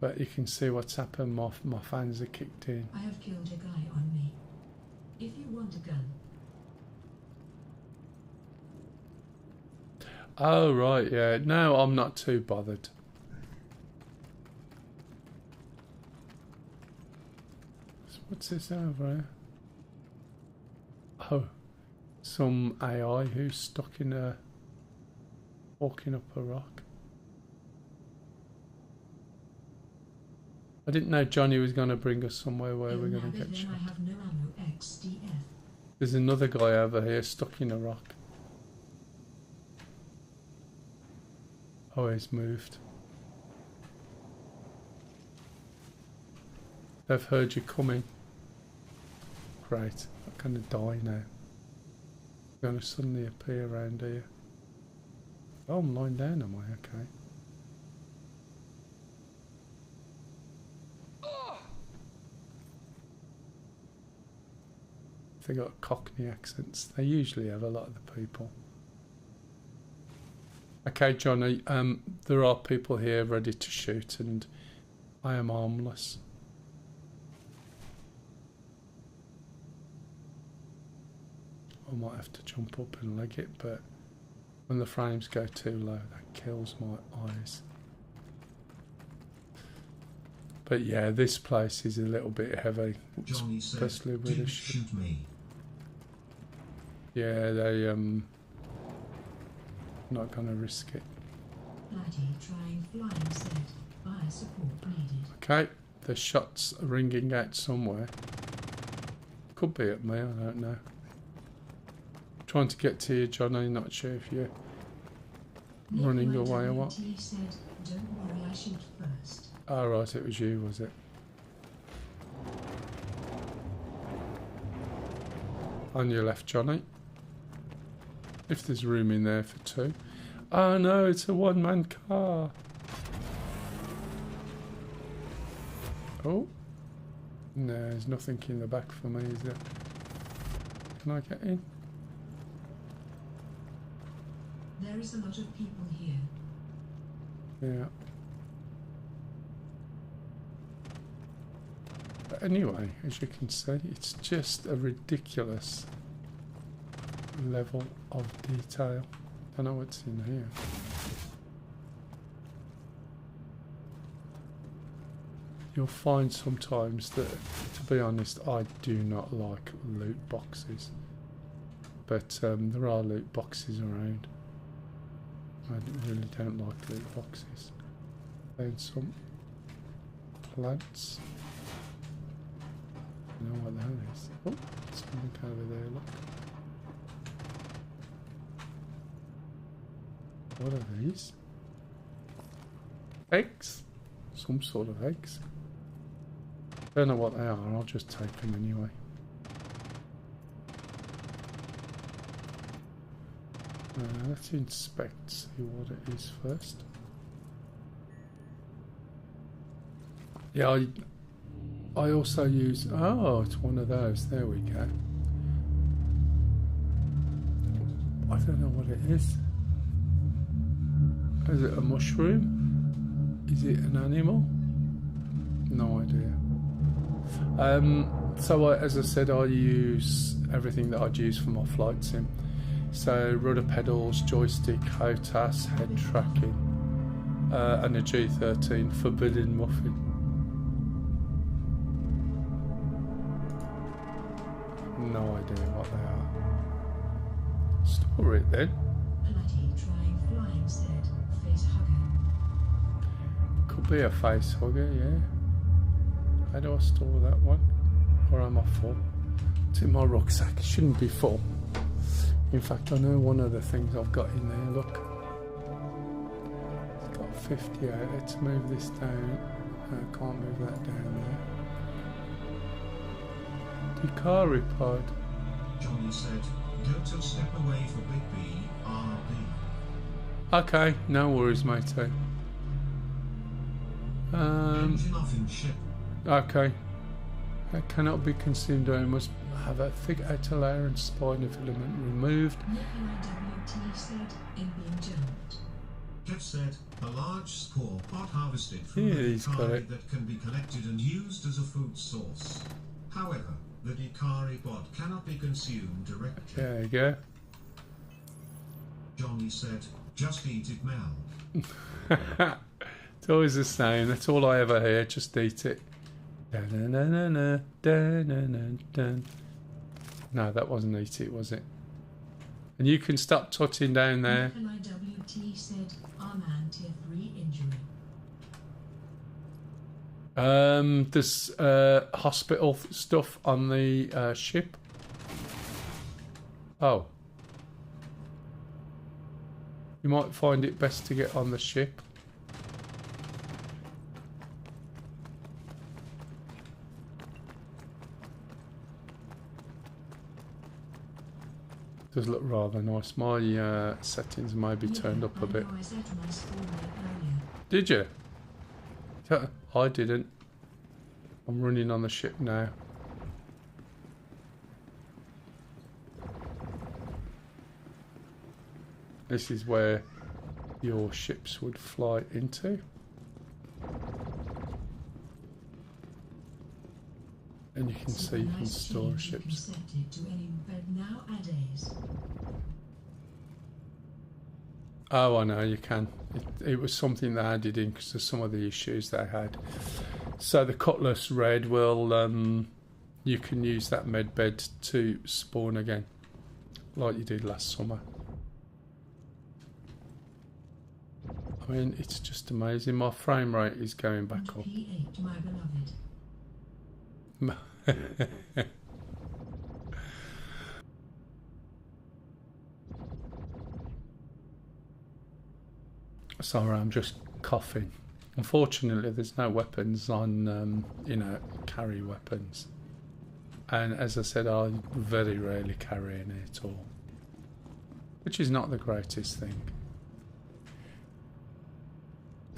But you can see what's happened. My fans are kicked in. I have killed a guy on me. If you want a gun. Oh, right, yeah. No, I'm not too bothered. So what's this over here? Oh, some AI who's stuck in a... walking up a rock. I didn't know Johnny was going to bring us somewhere where we're going to get shot. I have no ammo, XDF. There's another guy over here stuck in a rock. Oh, he's moved. They've heard you coming. Great. I'm going to die now. I'm going to suddenly appear around here. Oh, I'm lying down, am I? Okay. they got Cockney accents. They usually have, a lot of the people. Okay, Johnny, there are people here ready to shoot, and I am harmless. I might have to jump up and leg it, but when the frames go too low, that kills my eyes. But yeah, this place is a little bit heavy, especially with the ship. Shoot me. Yeah, they not gonna risk it. Bloody trying flying set. Fire support needed. Okay, the shots are ringing out somewhere. Could be at me, I don't know. Trying to get to you, Johnny, not sure if you're running away or what. He said, don't worry, I shoot first. Oh right, it was you, was it? On your left, Johnny. If there's room in there for two. Oh no, it's a one-man car. Oh. No, there's nothing in the back for me, is there? Can I get in? There is a lot of people here. Yeah. But anyway, as you can see, it's just a ridiculous level of detail. Don't know what's in here. You'll find sometimes that, to be honest, I do not like loot boxes. But there are loot boxes around. I really don't like loot boxes. Found some plants. You know what the hell is? Oh, something over there, look. What are these? Eggs? Some sort of eggs. Don't know what they are, I'll just take them anyway. Let's inspect, see what it is first. Yeah, I also use... Oh, it's one of those. There we go. I don't know what it is. Is it a mushroom? Is it an animal? No idea. So as I said, I use everything that I'd use for my flight sim. So rudder pedals, joystick, HOTAS, head tracking, and a G13 forbidden muffin. No idea what they are. Store it then. Bloody trying flying set. Face hugger. Could be a face hugger, yeah. How do I store that one? Or am I full? It's in my rucksack. It shouldn't be full. In fact, I know one of the things I've got in there, look. It's got 58. Let's move this down. I can't move that down there. Ikari pod. Johnny said, don't step away for Big B, RB. Okay, no worries, matey. Engine off in ship. Okay. That cannot be consumed. I must have a thick outer layer and spine of filament removed. WT said, in being jumped. Kev said, a large spore pot harvested from Yeah, the he's got Ikari it. that can be collected and used as a food source. However, the Ikari pod cannot be consumed directly. There you go. Johnny said, just eat it, Mel. It's always the same. That's all I ever hear. Just eat it. Da-na-na-na-na, da-na-na-na. No, that wasn't eat it, was it? And you can stop tutting down there. WT said, Arman tier 3 injury. There's hospital stuff on the ship. Oh. You might find it best to get on the ship. Does look rather nice. My settings may be turned up a bit. I set my spawn rate earlier. Did you? I didn't. I'm running on the ship now. This is where your ships would fly into. And you can see you can store ships. Oh, I know, you can. It was something they added in because of some of the issues they had. So the Cutlass Red will, you can use that med bed to spawn again, like you did last summer. I mean, it's just amazing. My frame rate is going back up. P8, my beloved. Sorry, I'm just coughing. Unfortunately, there's no weapons on, you know, carry weapons. And as I said, I very rarely carry any at all. Which is not the greatest thing.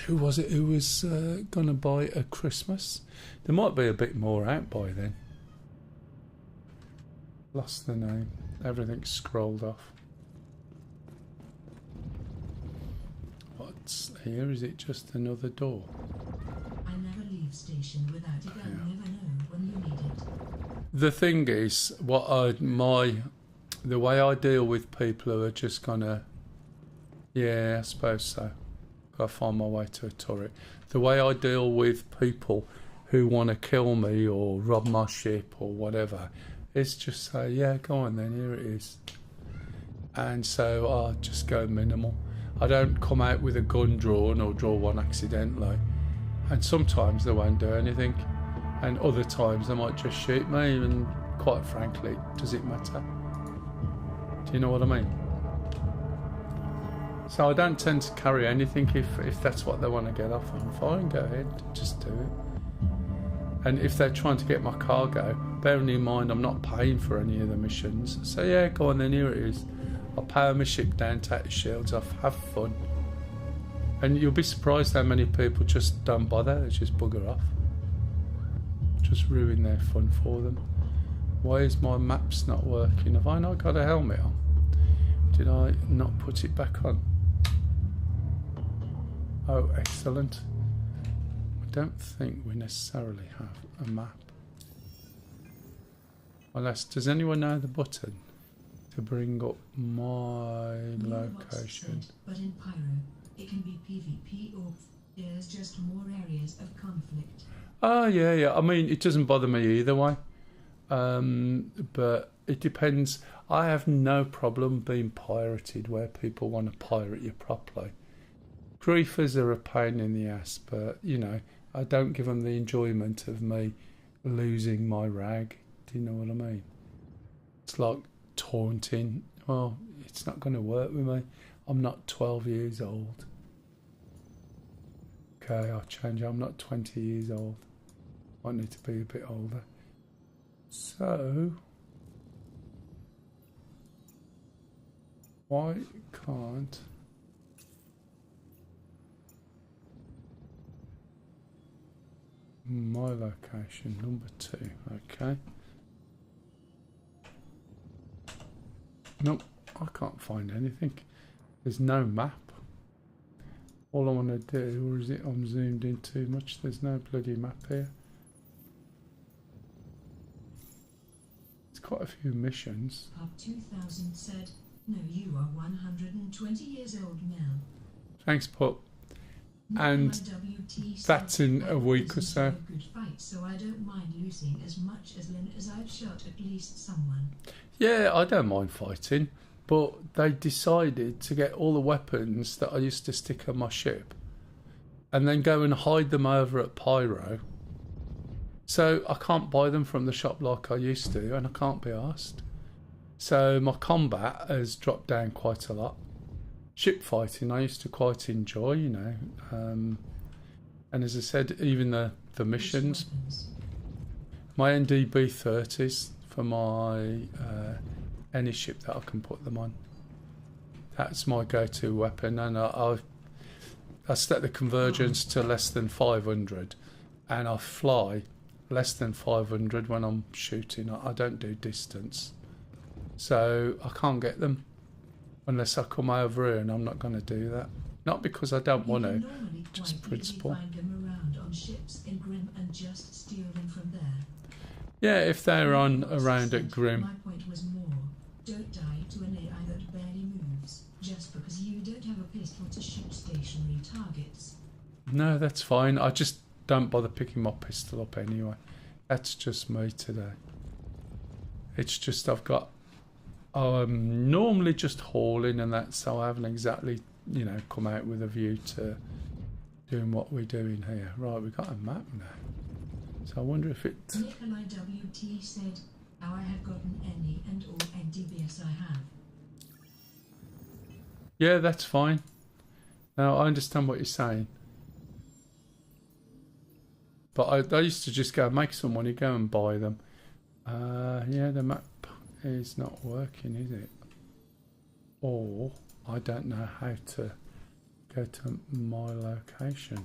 Who was it who was going to buy a Christmas? There might be a bit more out by then. Lost the name. Everything's scrolled off. What's here? Is it just another door? I never leave station without a gun. Yeah. Never know when you need it. The thing is, the way I deal with people who are just gonna, yeah, I suppose so. Gotta find my way to a turret. The way I deal with people who want to kill me or rob my ship or whatever is just say, yeah, go on then, here it is. And so I just go minimal. I don't come out with a gun drawn or draw one accidentally. And sometimes they won't do anything. And other times they might just shoot me, and quite frankly, does it matter? Do you know what I mean? So I don't tend to carry anything if that's what they want to get off. I'm fine, go ahead, just do it. And if they're trying to get my cargo, bearing in mind I'm not paying for any of the missions, so yeah, go on then, here it is. I'll power my ship down, take the shields off, have fun. And you'll be surprised how many people just don't bother, they just bugger off. Just ruin their fun for them. Why is my maps not working? Have I not got a helmet on? Did I not put it back on? Oh, excellent. I don't think we necessarily have a map. Unless, does anyone know the button to bring up my location? But in Pyro, it can be PvP or there's just more areas of conflict. Oh, yeah. I mean, it doesn't bother me either way. But it depends. I have no problem being pirated where people want to pirate you properly. Griefers are a pain in the ass, but, you know, I don't give them the enjoyment of me losing my rag. Do you know what I mean? It's like taunting. Well, it's not going to work with me. I'm not 12 years old. Okay, I'll change it. I'm not 20 years old. I need to be a bit older. So, why can't my location number 2? Okay. Nope, I can't find anything. There's no map. All I want to do, or is it I'm zoomed in too much? There's no bloody map here. It's quite a few missions. Pub 2000 said, "No, you are 120 years old, Mel." Thanks, Pup. And that's in a week or so. Good fight, so I don't mind losing as much as I've shot at least someone. Yeah, I don't mind fighting, but they decided to get all the weapons that I used to stick on my ship and then go and hide them over at Pyro. So I can't buy them from the shop like I used to, and I can't be asked. So my combat has dropped down quite a lot. Ship fighting I used to quite enjoy, you know, and as I said, even the missions. My NDB 30s for my any ship that I can put them on. That's my go-to weapon, and I set the convergence to less than 500, and I fly less than 500 when I'm shooting. I don't do distance, so I can't get them. Unless I come over here, and I'm not going to do that. Not because I don't want to, just principle. Find them around on ships in Grim and just steal them from there. Yeah, if they're on around at Grim. My point was more, don't die to an AI that barely moves, just because you don't have a pistol to shoot stationary targets. No, that's fine. I just don't bother picking my pistol up anyway. That's just me today. It's just I'm normally just hauling and that, so I haven't exactly, you know, come out with a view to doing what we're doing here. Right, we've got a map now. So I wonder if it... Nikolai WT said, how I have gotten any and all NDBS I have. Yeah, that's fine. Now, I understand what you're saying. But I used to just go make some money, go and buy them. Yeah, the map is not working, is it? Or I don't know how to go to my location.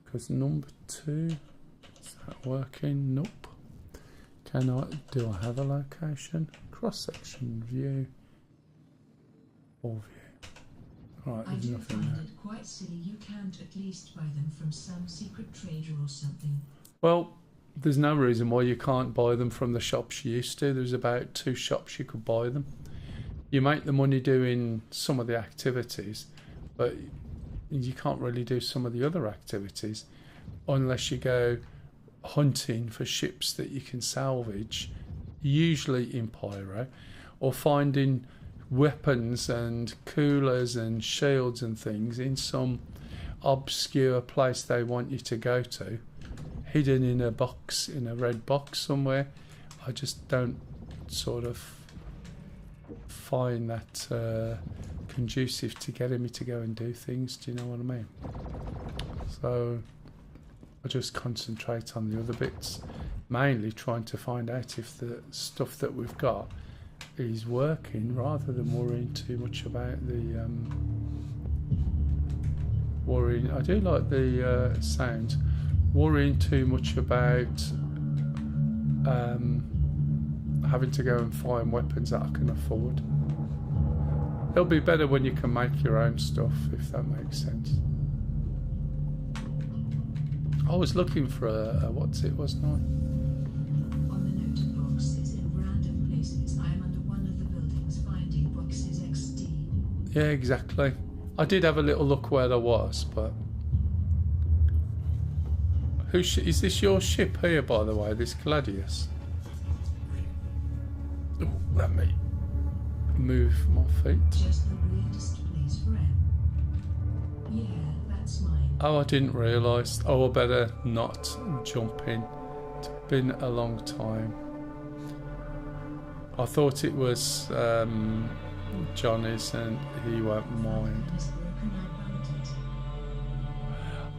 Because number 2, is that working? Nope. Do I have a location? Cross-section view. Or view. Right, I there's do nothing find there. it quite silly you can't at least buy them from some secret trader or something. Well, there's no reason why you can't buy them from the shops you used to. There's about 2 shops you could buy them. You make the money doing some of the activities, but you can't really do some of the other activities unless you go hunting for ships that you can salvage, usually in pyro, or finding weapons and coolers and shields and things in some obscure place they want you to go to, hidden in a box, in a red box somewhere. I just don't sort of find that conducive to getting me to go and do things. Do you know what I mean? So I just concentrate on the other bits, mainly trying to find out if the stuff that we've got is working, rather than worrying too much about the worrying. I do like the sound. Worrying too much about having to go and find weapons that I can afford. It'll be better when you can make your own stuff, if that makes sense. I was looking for a what's it, wasn't I? On the noted boxes in random places, I am under one of the buildings finding boxes XD. Yeah, exactly. I did have a little look where I was, but... is this your ship here, by the way, this Gladius? Oh, let me move my feet. Just the weirdest place for him. Yeah, that's mine. Oh, I didn't realise. Oh, I better not jump in. It's been a long time. I thought it was Johnny's and he won't mind.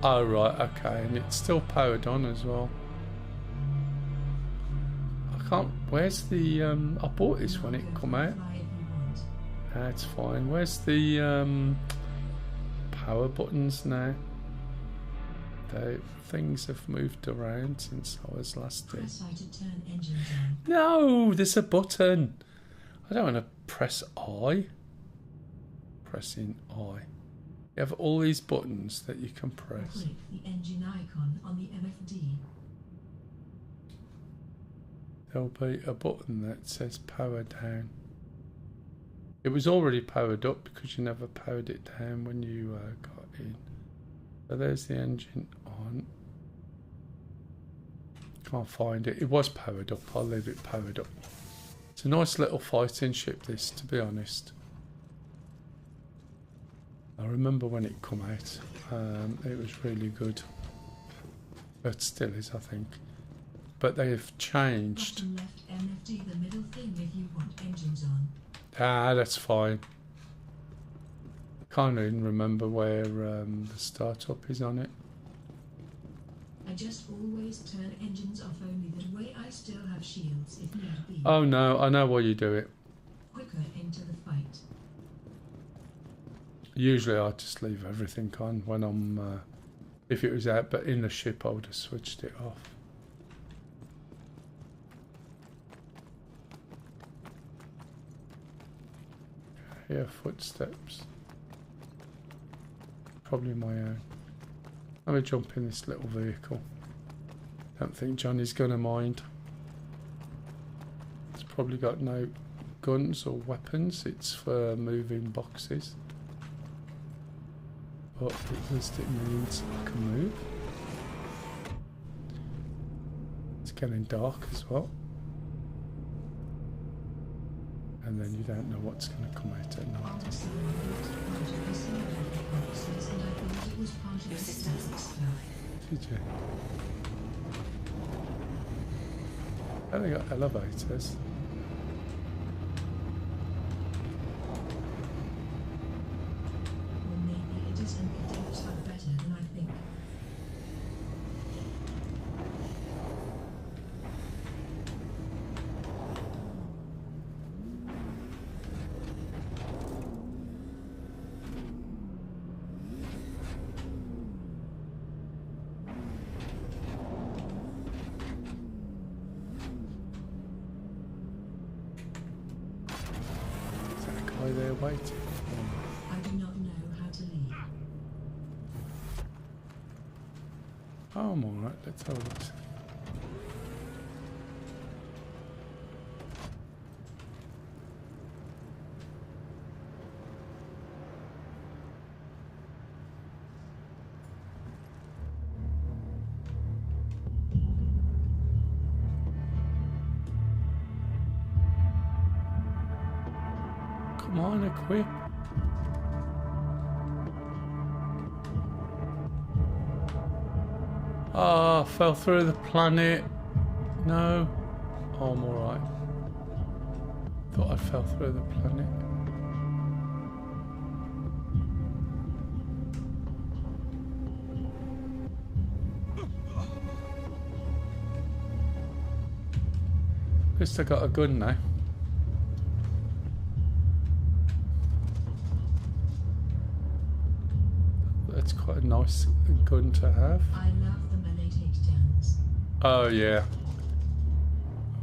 Oh, right, okay. And it's still powered on as well. I can't... Where's the... I bought this when it come out. That's fine. Where's the power buttons now? Things have moved around since I was last in. No, there's a button. I don't want to press I. Pressing I. You have all these buttons that you can press. Click the engine icon on the MFD. There'll be a button that says power down. It was already powered up because you never powered it down when you got in. So there's the engine on. Can't find it. It was powered up. I'll leave it powered up. It's a nice little fighting ship, this, to be honest. I remember when it come out. It was really good. It still is, I think. But they've changed. Bottom left MFD, the middle thing if you want engines on. Ah, that's fine. Can't even remember where the startup is on it. I just always turn engines off only that way I still have shields if need be. Oh no, I know why you do it. Quicker into the fight. Usually I just leave everything on when I'm, if it was out, but in the ship I would have switched it off. Okay. hear footsteps. Probably my own. Let me jump in this little vehicle. Don't think Johnny's gonna mind. It's probably got no guns or weapons. It's for moving boxes. But at least it means I can move. It's getting dark as well. And then you don't know what's going to come out at night. Your sister's Did you? Oh, they got elevators. Or maybe it isn't. It looks like better than I think. They're waiting. I do not know how to leave. Oh, I'm alright, let's have a look. Come on, equip. Ah, fell through the planet. No. Oh, I'm alright. Thought I fell through the planet. At least I got a gun now. That's quite a nice gun to have. I love the melee takedowns. Oh yeah.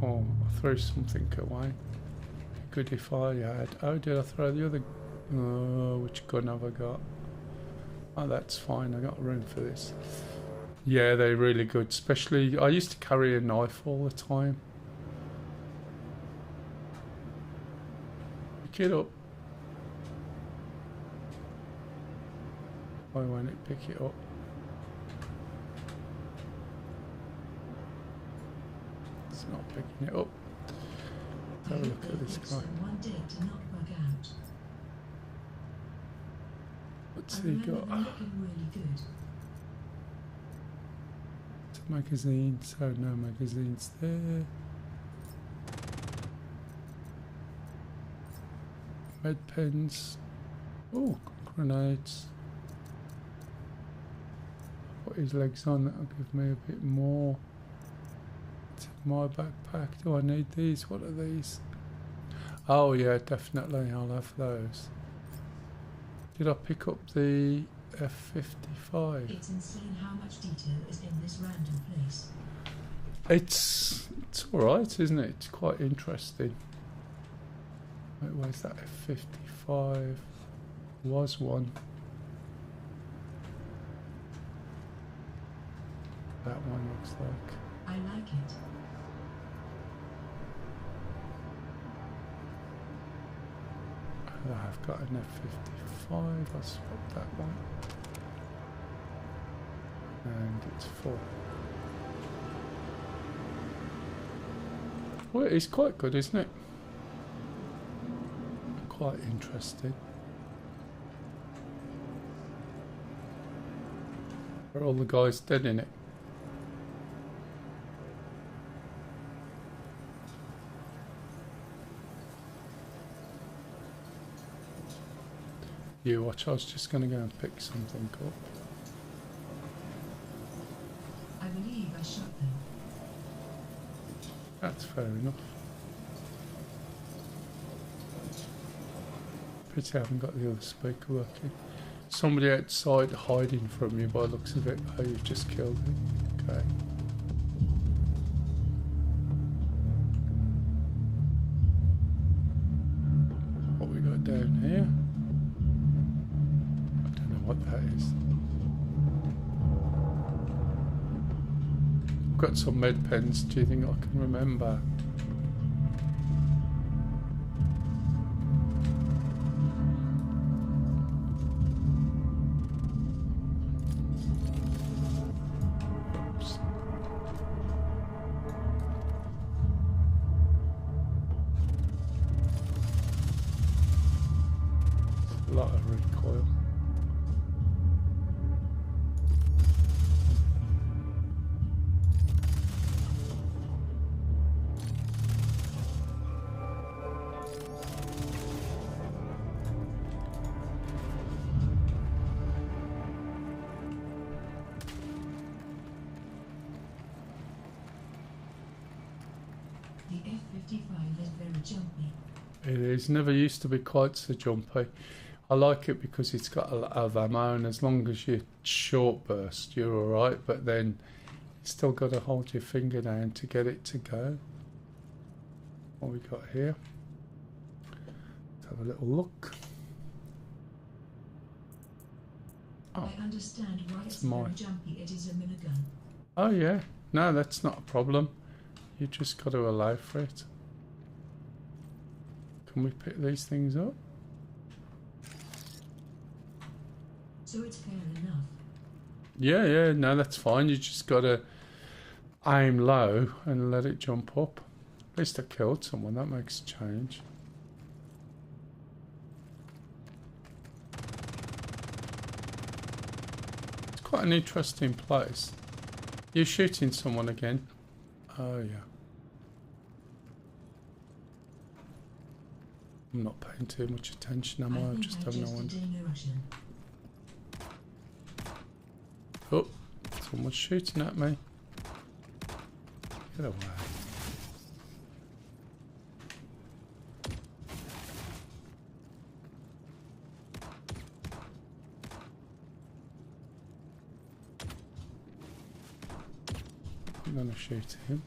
Oh, I threw something away. Good if I had. Oh, did I throw the other? Oh, which gun have I got? Oh, that's fine. I got room for this. Yeah, they're really good. Especially, I used to carry a knife all the time. Pick it up. Why won't it pick it up? It's not picking it up. Let's have a look at this guy. One day to not bug out. What's I he remember got? them looking really good. It's a magazine, so no magazines there. Red pens. Oh, grenades. Put his legs on, that'll give me a bit more. It's in my backpack. Do I need these? What are these? Oh yeah, definitely I'll have those. Did I pick up the F-55? It's insane how much detail is in this random place. It's alright, isn't it? It's quite interesting. Wait, where's that F-55? Was one. That one looks like. I like it. I've got an F-55. I'll swap that one. And it's full. Well, it's quite good, isn't it? Quite interesting. Are all the guys dead in it? You watch, I was just going to go and pick something up. I believe I shot them. That's fair enough. Pity I haven't got the other speaker working. Somebody outside hiding from you by the looks of it. Oh, you've just killed him. Okay. What we got down here? got some med pens. Do you think I can remember? Oops. A lot of recoil. The F-55 is very jumpy. It is. Never used to be quite so jumpy. I like it because it's got a lot of ammo, and as long as you short burst, you're alright, but then you still got to hold your finger down to get it to go. What we got here? Let's have a little look. Oh, I understand why it's mine. very jumpy. It is a minigun. oh yeah. No, that's not a problem. You just got to allow for it. Can we pick these things up? So it's fair enough. Yeah, no, that's fine. You just got to aim low and let it jump up. At least I killed someone. That makes a change. It's quite an interesting place. You're shooting someone again. Oh, yeah. I'm not paying too much attention, am I? I just have no one. Oh, someone's shooting at me. Get away. I'm gonna shoot him.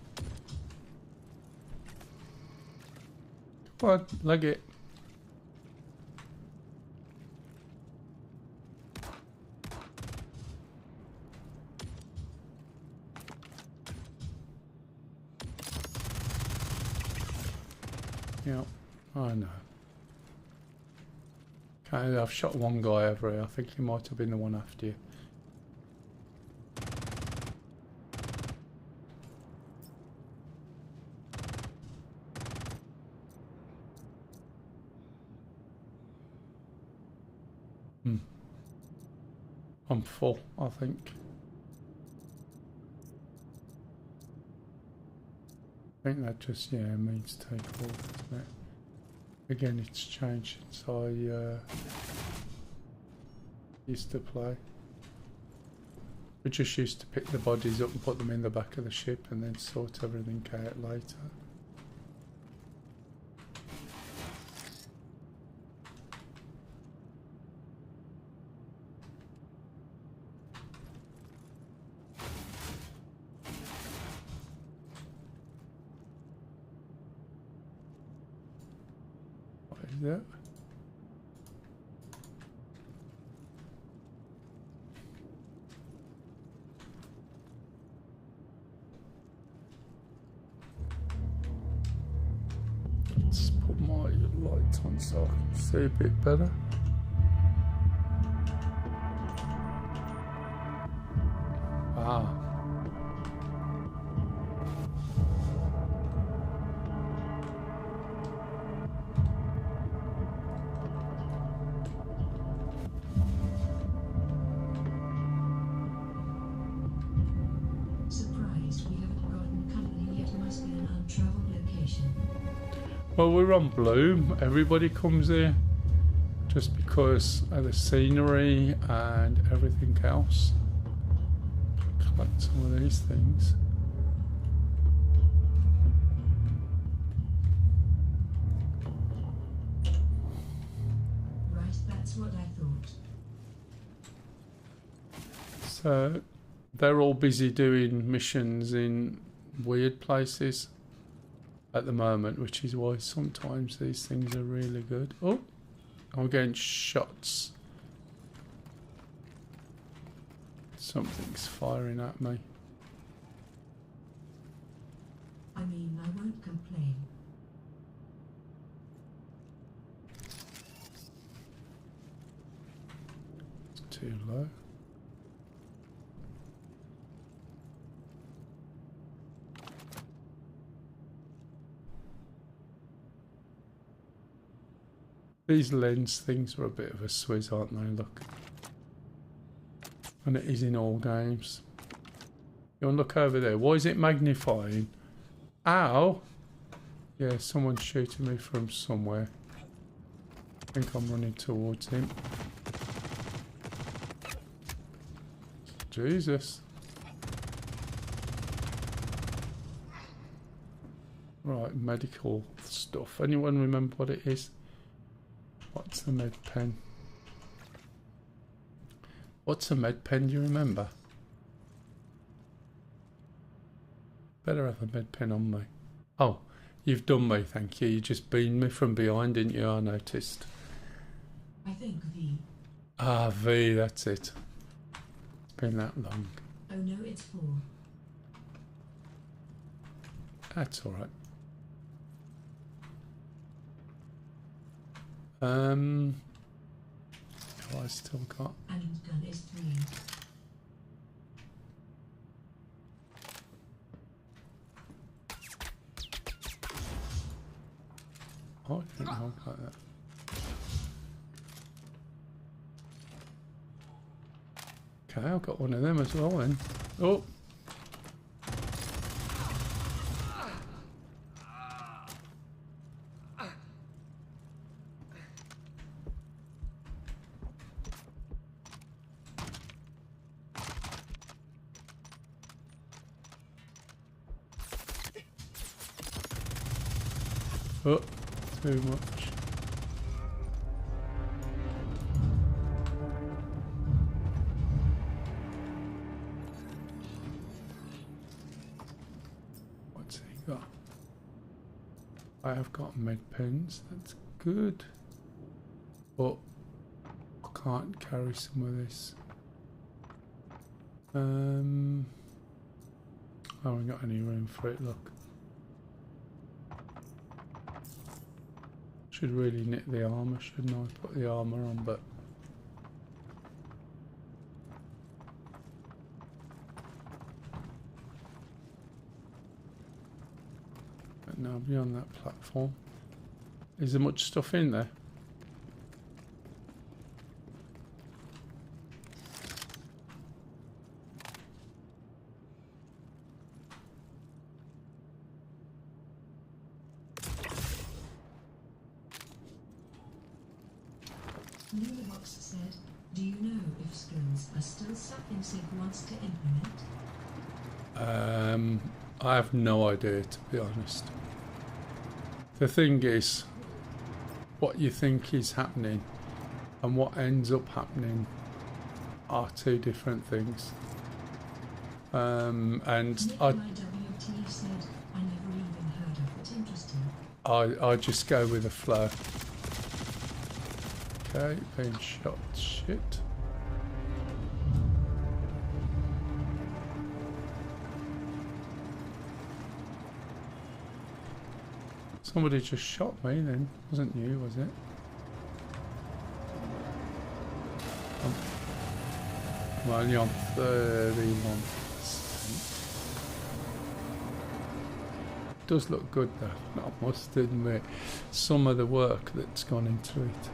Come on, leg it. Yeah, I know. Okay, I've shot one guy over here. I think he might have been the one after you. I'm full, I think. I think that just, yeah, means take off, isn't it? Again, it's changed since I used to play. We just used to pick the bodies up and put them in the back of the ship and then sort everything out later. That. Let's put my light on so I can see a bit better. Ah. Well, we're on Bloom. Everybody comes here just because of the scenery and everything else. Collect some of these things. Right, that's what I thought. So they're all busy doing missions in weird places at the moment, which is why sometimes these things are really good. Oh, I'm getting shots. Something's firing at me. won't complain. It's too low. These lens things are a bit of a swizz, aren't they? Look. And it is in all games. You want to look over there. Why is it magnifying? Ow! Yeah, someone's shooting me from somewhere. I think I'm running towards him. Jesus. Right, medical stuff. Anyone remember what it is? What's the med pen? What's a med pen, do you remember? Better have a med pen on me. Oh, you've done me, thank you. You just beamed me from behind, didn't you? I noticed. I think V. Ah, V, that's it. It's been that long. Oh no, it's 4. That's alright. Oh, I still got. And gun is 3. Oh, I think I'll got that. Okay, I've got one of them as well then. Oh! Oh, too much. What's he got? I have got med pens, that's good. But I can't carry some of this. I haven't got any room for it, look. Should really knit the armour, shouldn't I? Put the armour on, but now beyond that platform. Is there much stuff in there? Box said, do you know if skills are still something Sid wants to implement? I have no idea, to be honest. The thing is, what you think is happening and what ends up happening are two different things. And I WT said, I never even heard of it. Interesting. I just go with the flow. Okay, being shot. Shit. Somebody just shot me then. Wasn't you, was it? I'm only on 31%. Does look good though, I must admit. Some of the work that's gone into it.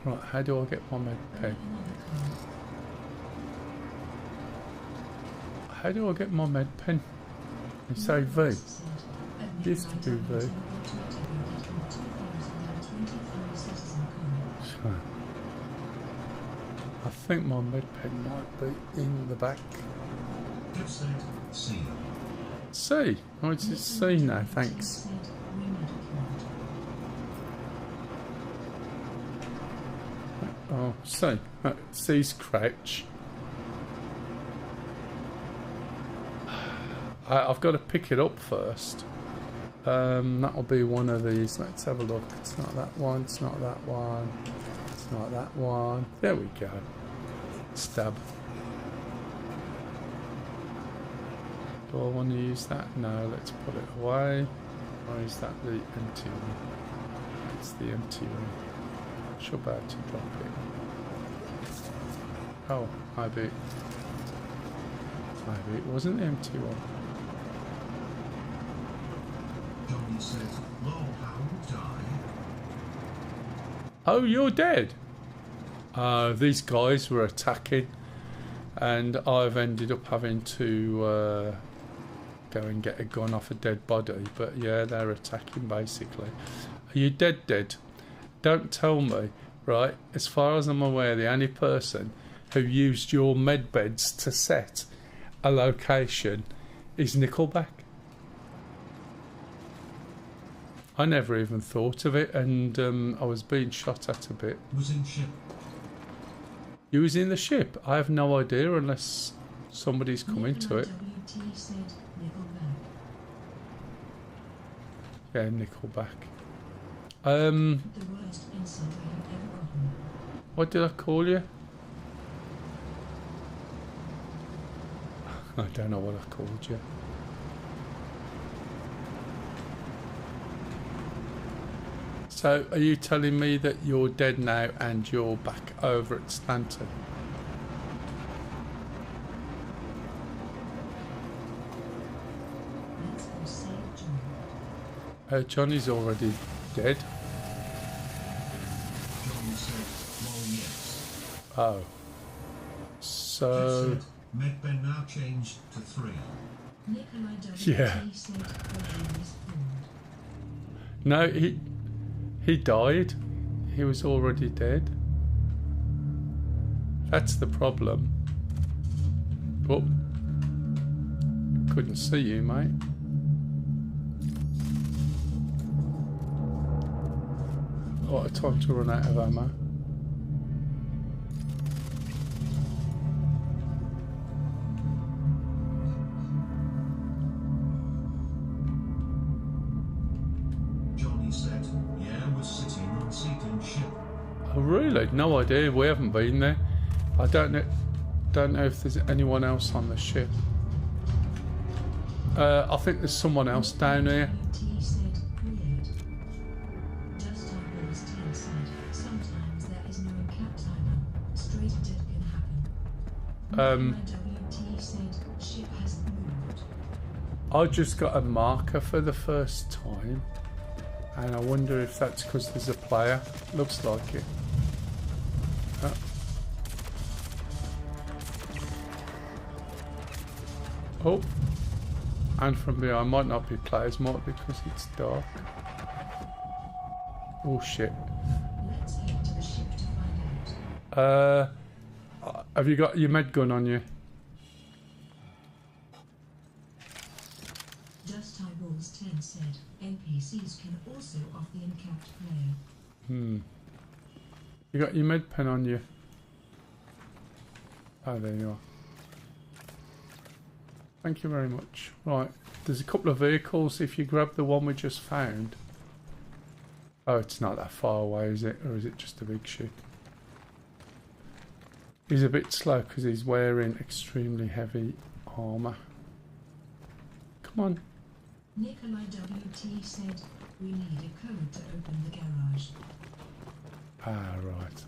Right, how do I get my med pen? How do I get my med pen? You say V. Used to be V. I think my med pen might be in the back. C. Oh, it's C now, thanks. Oh, C. C's crouch. I've got to pick it up first. That'll be one of these. Let's have a look. It's not that one. It's not that one. It's not that one. There we go. Stab. Do I want to use that? No, let's put it away. Or is that the empty one? It's the empty one. Should be able to drop it. Oh, maybe it wasn't the empty one. Johnny says, "Lol, how die?" Oh, you're dead. These guys were attacking, and I've ended up having to go and get a gun off a dead body. But yeah, they're attacking basically. Are you dead? Don't tell me, right? As far as I'm aware, the only person who used your med beds to set a location is Nickelback. I never even thought of it, and I was being shot at a bit. Was in ship. You was in the ship? I have no idea unless somebody's come into it. WT said Nickelback. Yeah, Nickelback. The worst insult I have ever gotten. What did I call you? I don't know what I called you. So, are you telling me that you're dead now and you're back over at Stanton? Let's go save John. Johnny's already dead. Johnny said, "Well, yes." Oh. So... Said, Medben now changed to 3. Nikolai WT Yeah. said Roger is formed. No, he died. He was already dead. That's the problem. Oh. Couldn't see you, mate. What a time to run out of ammo. Johnny said, "Yeah, was sitting on seat in ship." Oh, really? No idea. We haven't been there. I don't know if there's anyone else on the ship. I think there's someone else down here. WT said weird. Just like Will's 10 said, sometimes there is no cap timer. Straight death can happen. Nikolai WT said ship hasn't moved. I just got a marker for the first time, and I wonder if that's because there's a player. Looks like it. Oh, and from behind. Might not be players, might be because it's dark. Oh shit. Let's head to the ship to find out. Have you got your med gun on you? Dust Eyeballs 10 said NPCs can also off the encapped player. You got your med pen on you? Oh, there you are. Thank you very much. Right, there's a couple of vehicles. If you grab the one we just found. Oh, it's not that far away, is it? Or is it just a big ship? He's a bit slow because he's wearing extremely heavy armour. Come on. Nikolai WT said we need a code to open the garage. Ah, right.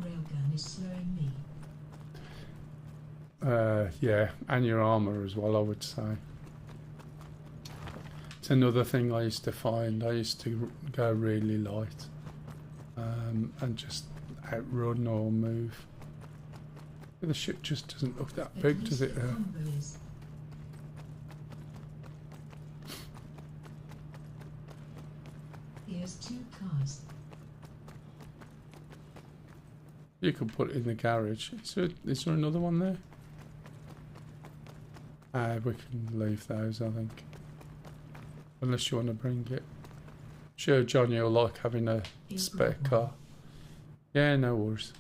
Railgun is slowing me. Yeah, and your armour as well, I would say. It's another thing I used to find. I used to go really light and just outrun or move. The ship just doesn't look that big, does it? Here's 2 cars. You could put it in the garage. Is there another one there? We can leave those, I think. Unless you want to bring it. Sure, Johnny will like having a spare car. Yeah, no worries.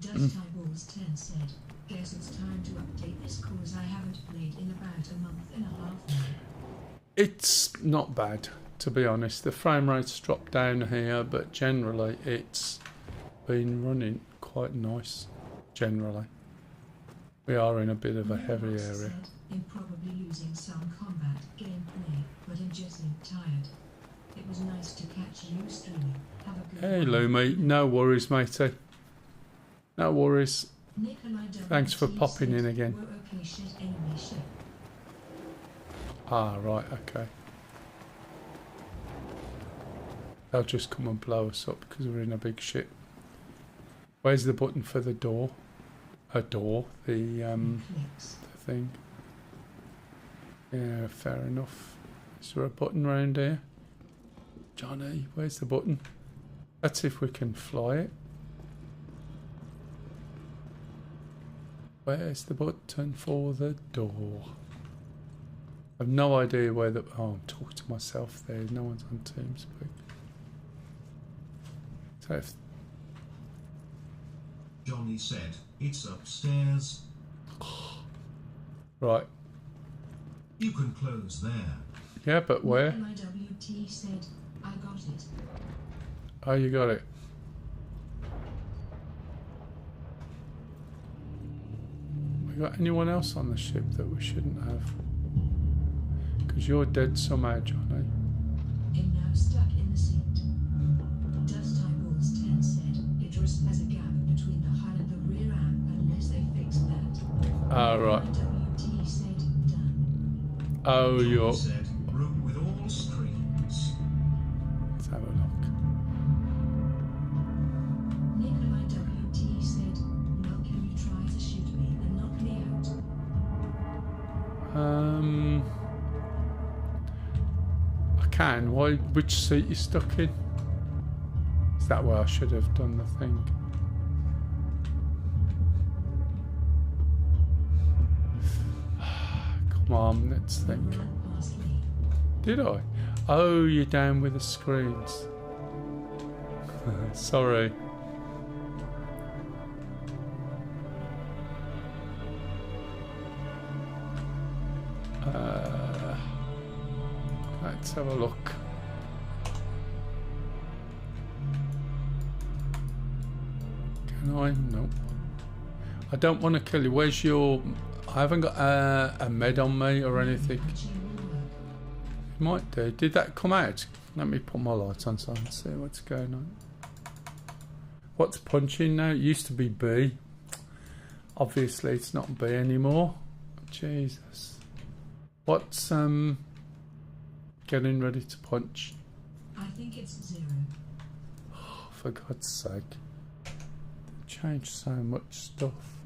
Dust Eyeballs 10 said, guess it's time to update this cause I haven't played in about a month and a half now. It's not bad, to be honest. The frame rate's dropped down here, but generally it's been running quite nice. generally. We are in a bit of a heavy Mailbox area. said, "I'm probably losing some combat gameplay, but I'm just tired. It was nice to catch you streaming. Have a good Hey one." Lumi, no worries matey. No worries. Nikolai Thanks for WT popping said, in again. "We're okay shit anyway shit." Ah, right, okay. They'll just come and blow us up because we're in a big ship. Where's the button for the door? A door, the thing. Yeah, fair enough. Is there a button round here? Johnny, where's the button? Let's see if we can fly it. Where's the button for the door? I've no idea where the... Oh, I'm talking to myself there. No one's on TeamSpeak. So if... Johnny said, "It's upstairs." Right. You can close there. Yeah, but where? Nikolai WT said, "I got it." Oh, you got it. We got anyone else on the ship that we shouldn't have? Because you're dead somehow, Johnny. I'm now stuck in the seat. Dust Eyeballs 10 said, "Idris has a gap between the hull and the rear amp unless they fix that." Ah, right. WT said, "Done." Oh, Johnny you're... said, "Room with all screens." Let's have a look. Nikolai WT said, "Mel, can you try to shoot me and knock me out?" I can. Why? Which seat you stuck in? Is that where I should have done the thing? Come on, let's think. Ran past me. Did I? Oh, you're down with the screens. Sorry. Let's have a look. Can I? Nope. I don't want to kill you. Where's your... I haven't got a med on me or anything. Patching will work. It might do. Did that come out? Let me put my light on so I can see what's going on. What's punching now? It used to be B. Obviously it's not B anymore. Jesus. What's getting ready to punch? I think it's 0. Oh, for God's sake. They changed so much stuff.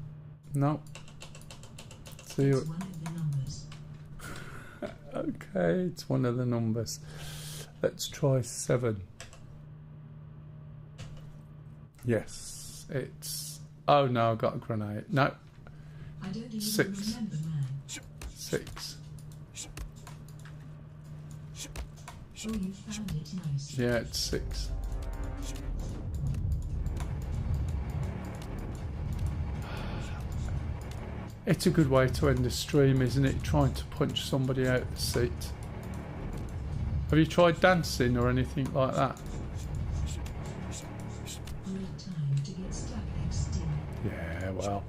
No. See It's what... one of the numbers. Okay, it's one of the numbers. Let's try 7. Yes, it's... Oh no, I got a grenade. No, I don't even 6. remember, man. 6. Oh, you found it, nice. Yeah, it's 6. It's a good way to end a stream, isn't it? Trying to punch somebody out of the seat. Have you tried dancing or anything like that? Great time to get stuck XD. Yeah, well,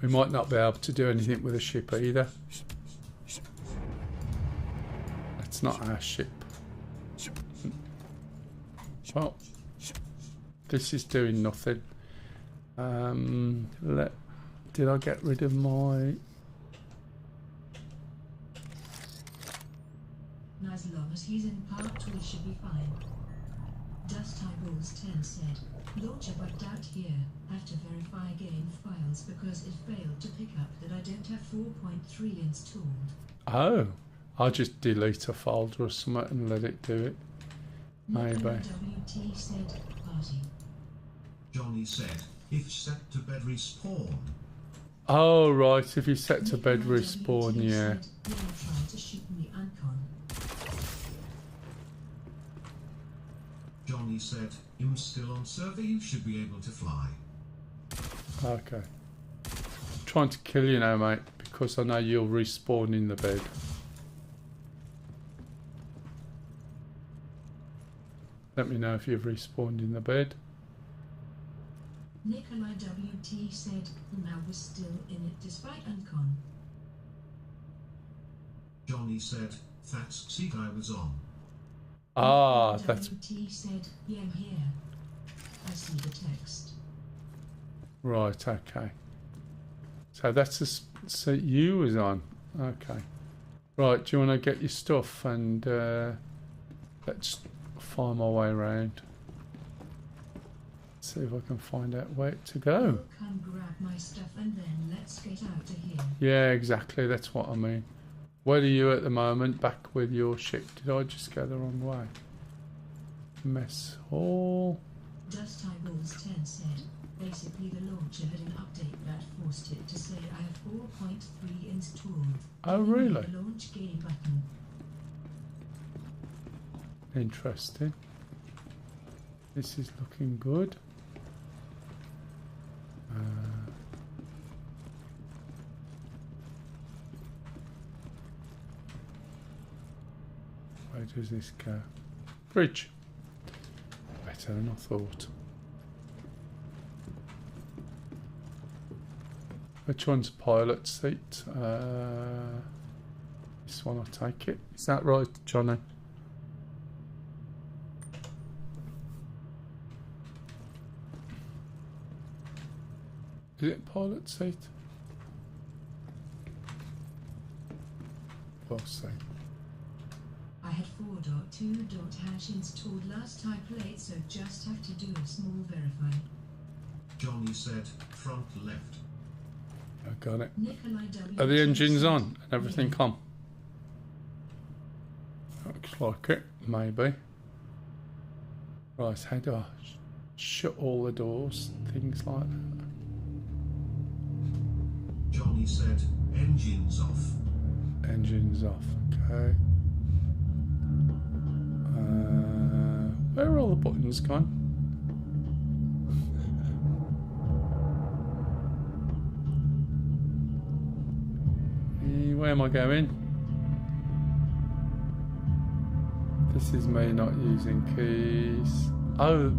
we might not be able to do anything with a ship either. It's not our ship. Well, this is doing nothing. Did I get rid of my... As long as he's in part 2, he should be fine. Dust Eyeballs 10 said, "Launcher bugged out here. Have to verify game files because it failed to pick up that I don't have 4.3 installed." Oh, I'll just delete a folder or something and let it do it. Maybe. Nicola WT said, "Party." Johnny said, "If set to bed respawn." Oh, right, if you set to bed Nicola respawn, WT yeah. said, "You're trying to shoot me, Uncon." Johnny said, "I'm still on server, you should be able to fly." Okay. Trying to kill you now, mate, because I know you'll respawn in the bed. Let me know if you've respawned in the bed. Nikolai WT said Mell was still in it despite Uncon. Johnny said, that's seat I was on. Ah, Nikolai that's WT said, yeah, I'm here. I see the text. right. Okay. So that's the seat you was on. Okay. Right. Do you want to get your stuff and let's find my way around. See if I can find out where to go. Come grab my stuff and then let's get out of here. Yeah, exactly. That's what I mean. Where are you at the moment? Back with your ship? Did I just go the wrong way? Mess hall. Dust Eyeballs 10 said, basically the launcher had an update that forced it to say I have 4.3 installed. Oh, really? The launch gay button. Interesting. This is looking good. Where does this go? Bridge. Better than I thought. Which one's pilot seat? This one, I take it. Is that right, Johnny? Is it pilot seat? Well, see. I had 4.2.hash installed last I played, so just have to do a small verify. Johnny said, front left. I got it. Nikolai W. Are the engines on and everything on? Looks like it, maybe. Right, how do I shut all the doors? Things like that. Johnny said, engines off. Engines off, okay. Where are all the buttons gone? Where am I going? This is me not using keys. Oh.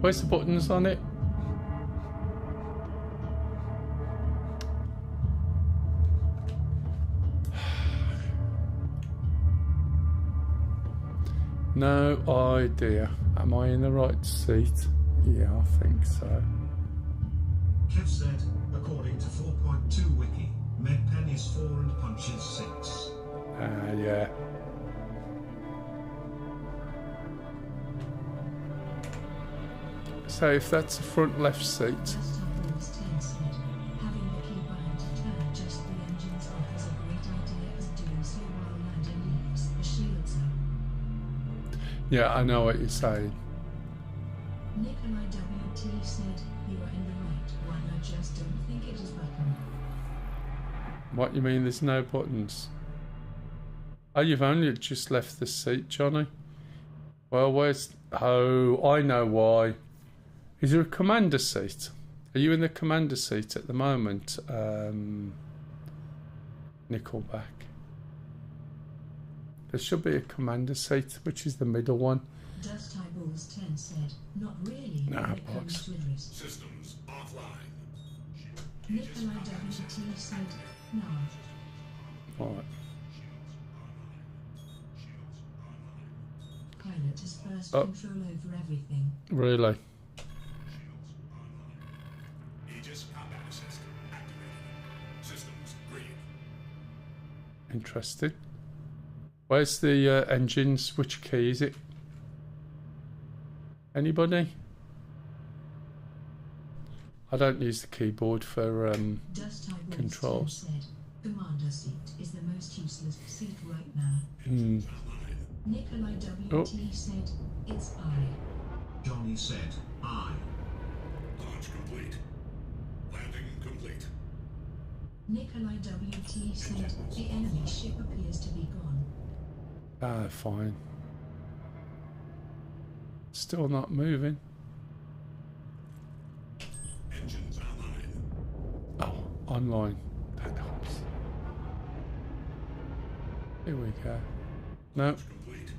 Where's the buttons on it? No idea. Am I in the right seat? Yeah, I think so. Kev said, according to 4.2 wiki, Medpen is 4 and Punch is 6. Yeah. So if that's the front left seat, Dust Eyeballs 10 said, having the key button to turn just the engines off is a great idea, as doing so while landing leaves the shields up. yeah, I know what you're saying. Nikolai WT said, you are in the right one, I just don't think it is button. What you mean there's no buttons? Oh, you've only just left the seat, Johnny? Well, where's... Oh, I know why. Is there a commander seat? Are you in the commander seat at the moment? Nickelback. There should be a commander seat, which is the middle one. Dust Eyeballs 10 said, not really. Nah, when it comes box. to risk. Systems offline. Nikolai WT said, no. Right. Pilot has first Oh. control over everything. Really? Aegis combat assist activated. Systems green. Interesting. Where's the engines? Which key is it? Anybody? I don't use the keyboard for Dust Eyeballs controls. 10 said, commander seat is the most useless seat right now. Hmm. Nikolai WT said, it's I. Johnny said, I. Launch complete. Landing complete. Nikolai WT said, the enemy ship appears to be gone. Ah, fine. Still not moving. Engines online. Oh, online. That helps. Here we go. No, Complete.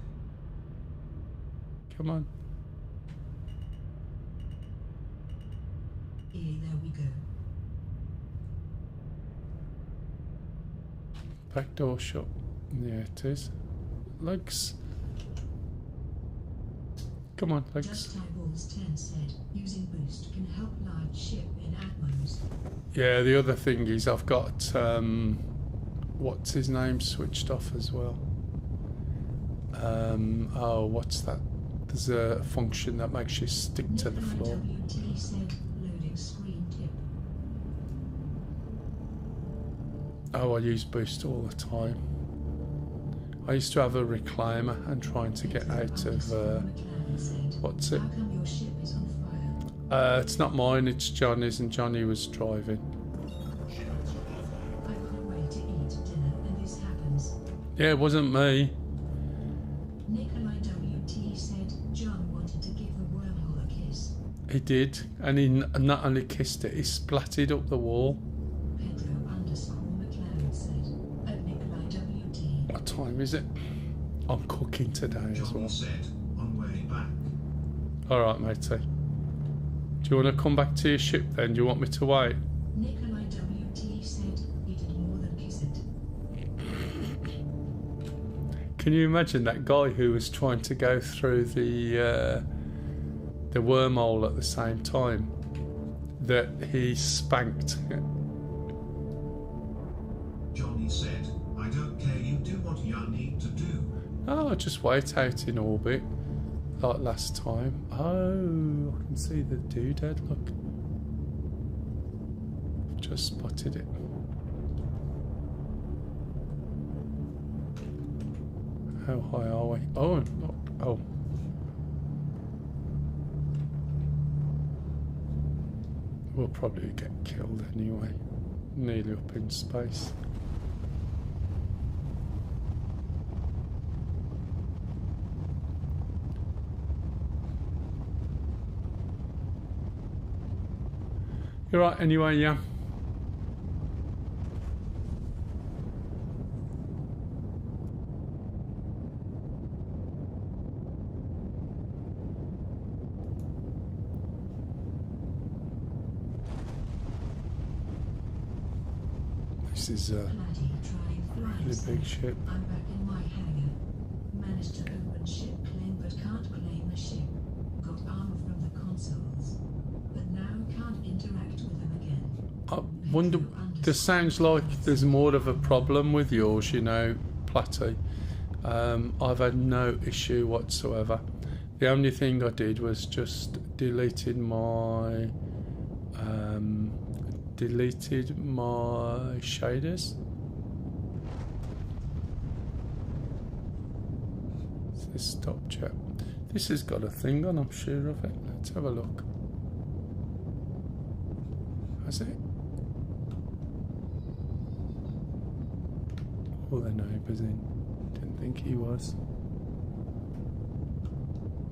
come on. There we go. Back door shut. Yeah, it is. Legs. Come on, legs. Just Eyeballs 10 said, using boost can help large ship in Atmos. Yeah, the other thing is I've got what's his name switched off as well. Oh, what's that? There's a function that makes you stick to the floor. WT said, loading screen tip. Oh, I use boost all the time. I used to have a reclaimer and trying to get out of what's it? How come your ship is on fire? It's not mine, it's Johnny's, and Johnny was driving. I can't wait to eat dinner and this happens. Yeah, it wasn't me. Nikolai WT said John wanted to give the wormhole a kiss. He did, and he not only kissed it, he splatted up the wall. Pedro _McLaren said, at Nikolai WT. What time is it? I'm cooking today as well. John said, on way back. Alright, matey. Do you want to come back to your ship then? Do you want me to wait? Nikolai WT said he did more than kiss it. Can you imagine that guy who was trying to go through the wormhole at the same time that he spanked? Johnny said, I don't care, you do what you need to do. Oh, just wait out in orbit like last time. Oh, I can see the doodad, look. Just spotted it. How high are we? Oh, not, oh. We'll probably get killed anyway. Nearly up in space. You're right anyway, yeah. This is a really big ship. I'm back in my hangar. Managed to open ship claim but can't claim the ship. Got armor from the consoles. But now can't interact with them again. I wonder, this sounds like there's more of a problem with yours, you know, Platty. I've had no issue whatsoever. The only thing I did was just deleted my shaders. It's this stop chat. This has got a thing on, I'm sure of it. Let's have a look. Has it? All the neighbours in. Didn't think he was.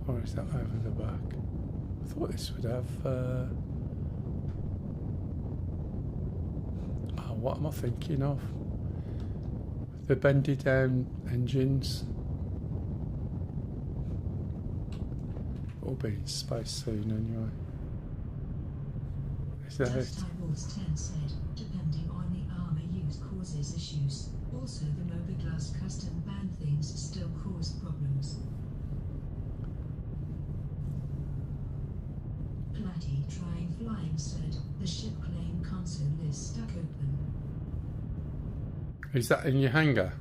Or is that over the back? I thought this would have. Oh, what am I thinking of? The bendy down engines. We'll be in space soon anyway. Is that it? Just Eyeballs 10 said, depending on the armor used causes issues. Also the Mobiglast custom band things still cause problems. Platty trying flying said, the ship claim console is stuck open. Is that in your hangar?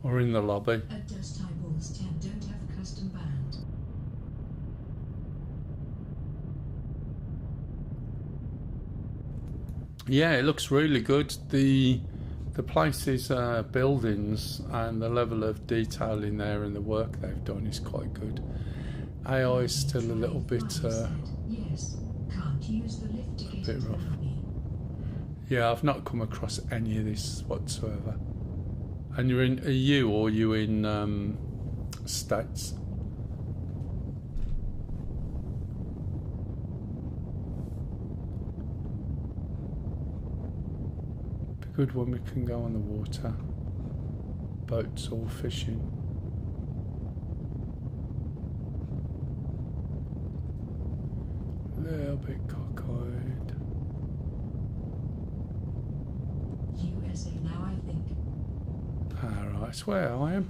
Or in the lobby? At Just Eyeballs 10 don't have custom band. Yeah, it looks really good. The place's buildings and the level of detail in there and the work they've done is quite good. AI is still a little bit Yes, can't use the lift to get bit into the rough. lobby. Yeah, I've not come across any of this whatsoever. And you're in EU or you in States? Be good when we can go on the water. Boats or fishing. little bit cockeyed. USA now, I think. Alright, it's where I am.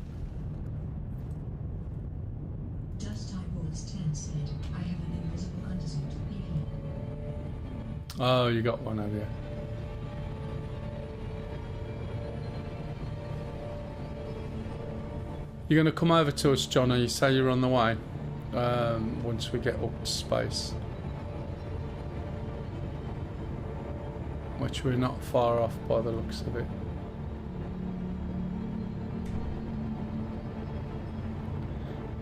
Just Eyeballs 10 said, I have an invisible undersuit. Oh, you got one, have you? You're going to come over to us, Johnny. You say you're on the way. Once we get up to space. Which we're not far off by the looks of it.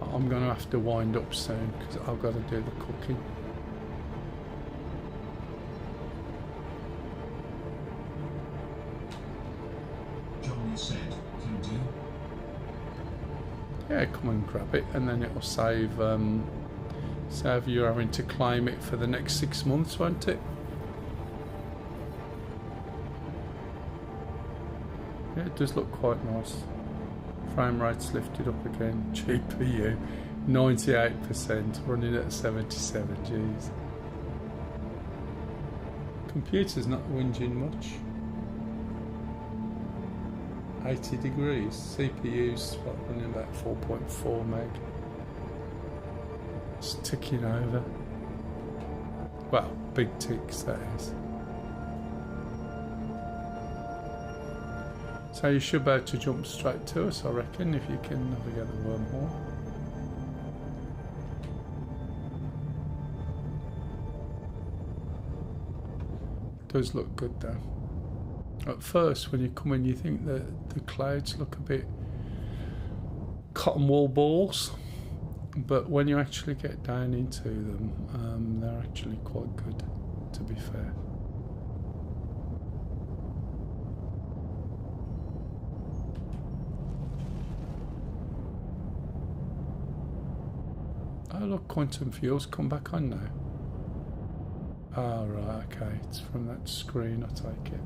I'm going to have to wind up soon because I've got to do the cooking. Johnny said, can do. Yeah, come and grab it, and then it'll save you having to claim it for the next 6 months, won't it? Yeah, it does look quite nice. Frame rate's lifted up again. GPU 98%, running at 77. Jeez. Computer's not whinging much. 80 degrees. CPU's running about 4.4 meg. It's ticking over. Well, big ticks, that is. So you should be able to jump straight to us, I reckon, if you can navigate the wormhole. Does look good though. At first, when you come in, you think that the clouds look a bit cotton wool balls, but when you actually get down into them, they're actually quite good, to be fair. Oh look, quantum fuel's come back on now. Oh right, okay, it's from that screen, I take it.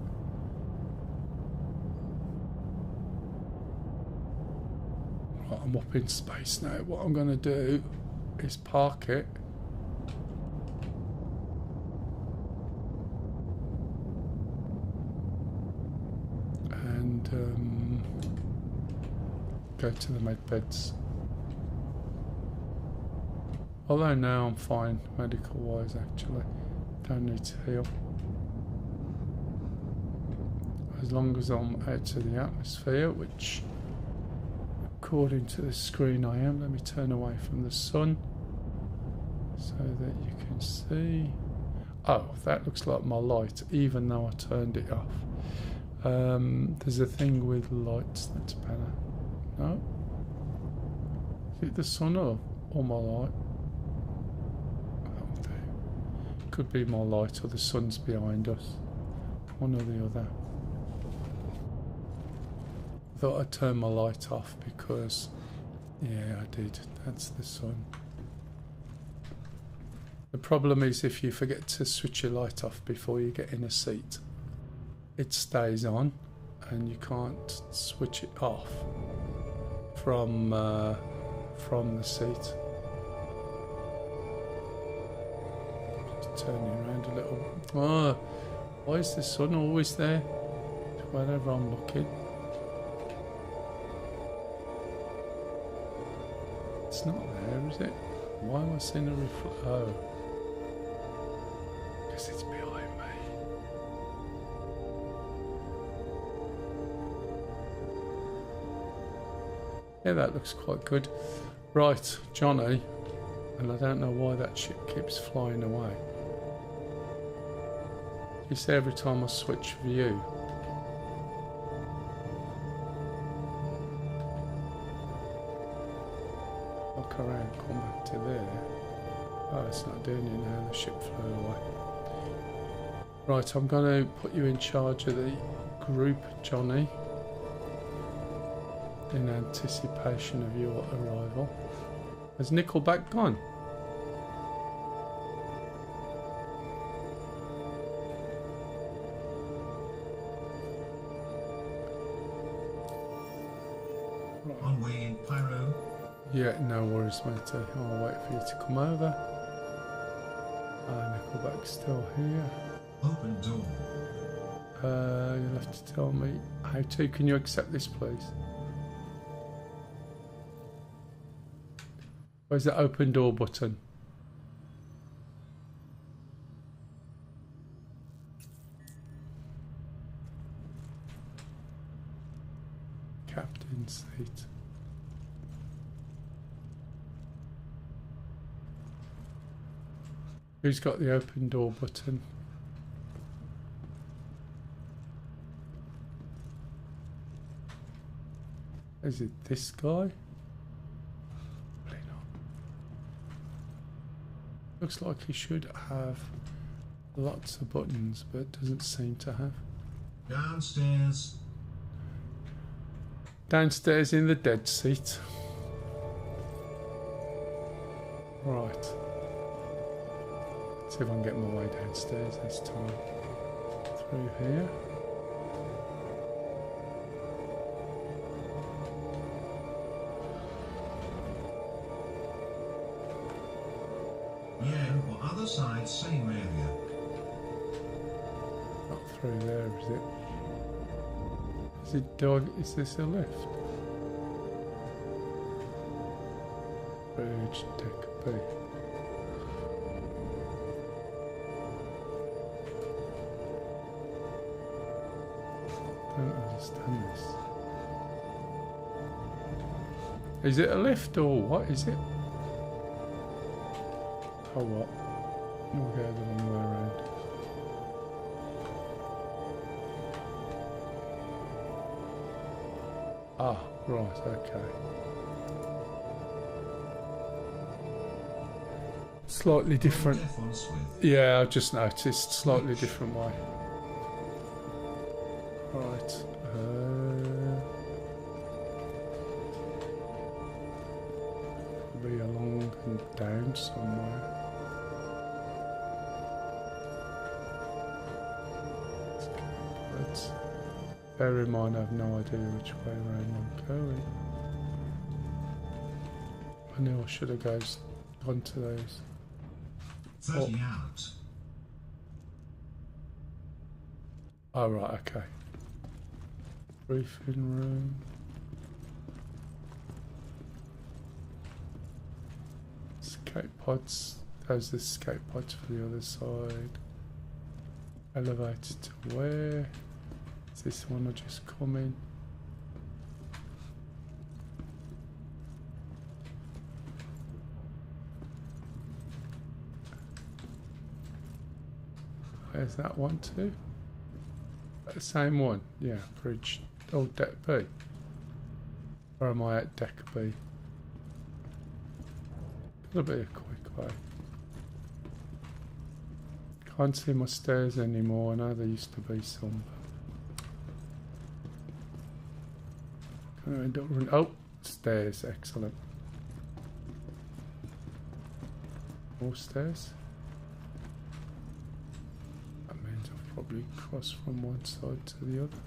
Right, I'm up in space now. What I'm going to do is park it. And go to the med beds. Although now I'm fine, medical wise actually. Don't need to heal. As long as I'm out of the atmosphere, which according to the screen I am. Let me turn away from the sun so that you can see. Oh, that looks like my light, even though I turned it off. There's a thing with lights that's better. No? Is it the sun or my light? That'll do. Could be my light or the sun's behind us. One or the other. I thought I'd turn my light off because, yeah, I did. That's the sun. The problem is if you forget to switch your light off before you get in a seat, it stays on and you can't switch it off from the seat. Just turn you around a little. Oh, why is the sun always there whenever I'm looking? It's not there, is it? Why am I seeing a reflection? Oh. Because it's behind me. Yeah, that looks quite good. Right, Johnny. And I don't know why that ship keeps flying away. You see every time I switch view. Look around, come back to there. Oh, it's not doing it now, the ship flew away. Right, I'm going to put you in charge of the group, Johnny, in anticipation of your arrival. Has Nickelback gone? Right. On way in Pyro. Yeah, no worries, matey. I'll wait for you to come over. Pullback's still here. Open door. You'll have to tell me how to. Can you accept this, please? Where's the open door button? Captain seat. Who's got the open door button? Is it this guy? Probably not. Looks like he should have lots of buttons, but doesn't seem to have. Downstairs. Downstairs in the dead seat. Right. Let's see if I can get my way downstairs this time. Through here. Yeah, or other side, same area. Not through there, is it? Is this a lift? Bridge deck B. Don't understand this. Is it a lift or what is it? Oh what? We'll go the long way around. Ah, right, okay. Slightly different. Yeah, I just noticed. Slightly different way. Right. Be along and down somewhere. Let's bear in mind I have no idea which way around I'm going. I knew I should have gone to those. 30 out. Oh right, okay. Briefing room. Escape pods. Those are the escape pods for the other side. Elevator to where? Is this one I just come in? Where's that one to? The same one? Yeah, bridge. Oh, deck B. Or am I at deck B? Gotta be a quick way. Can't see my stairs anymore. I know there used to be some. Oh, stairs, excellent. More stairs. That means I'll probably cross from one side to the other.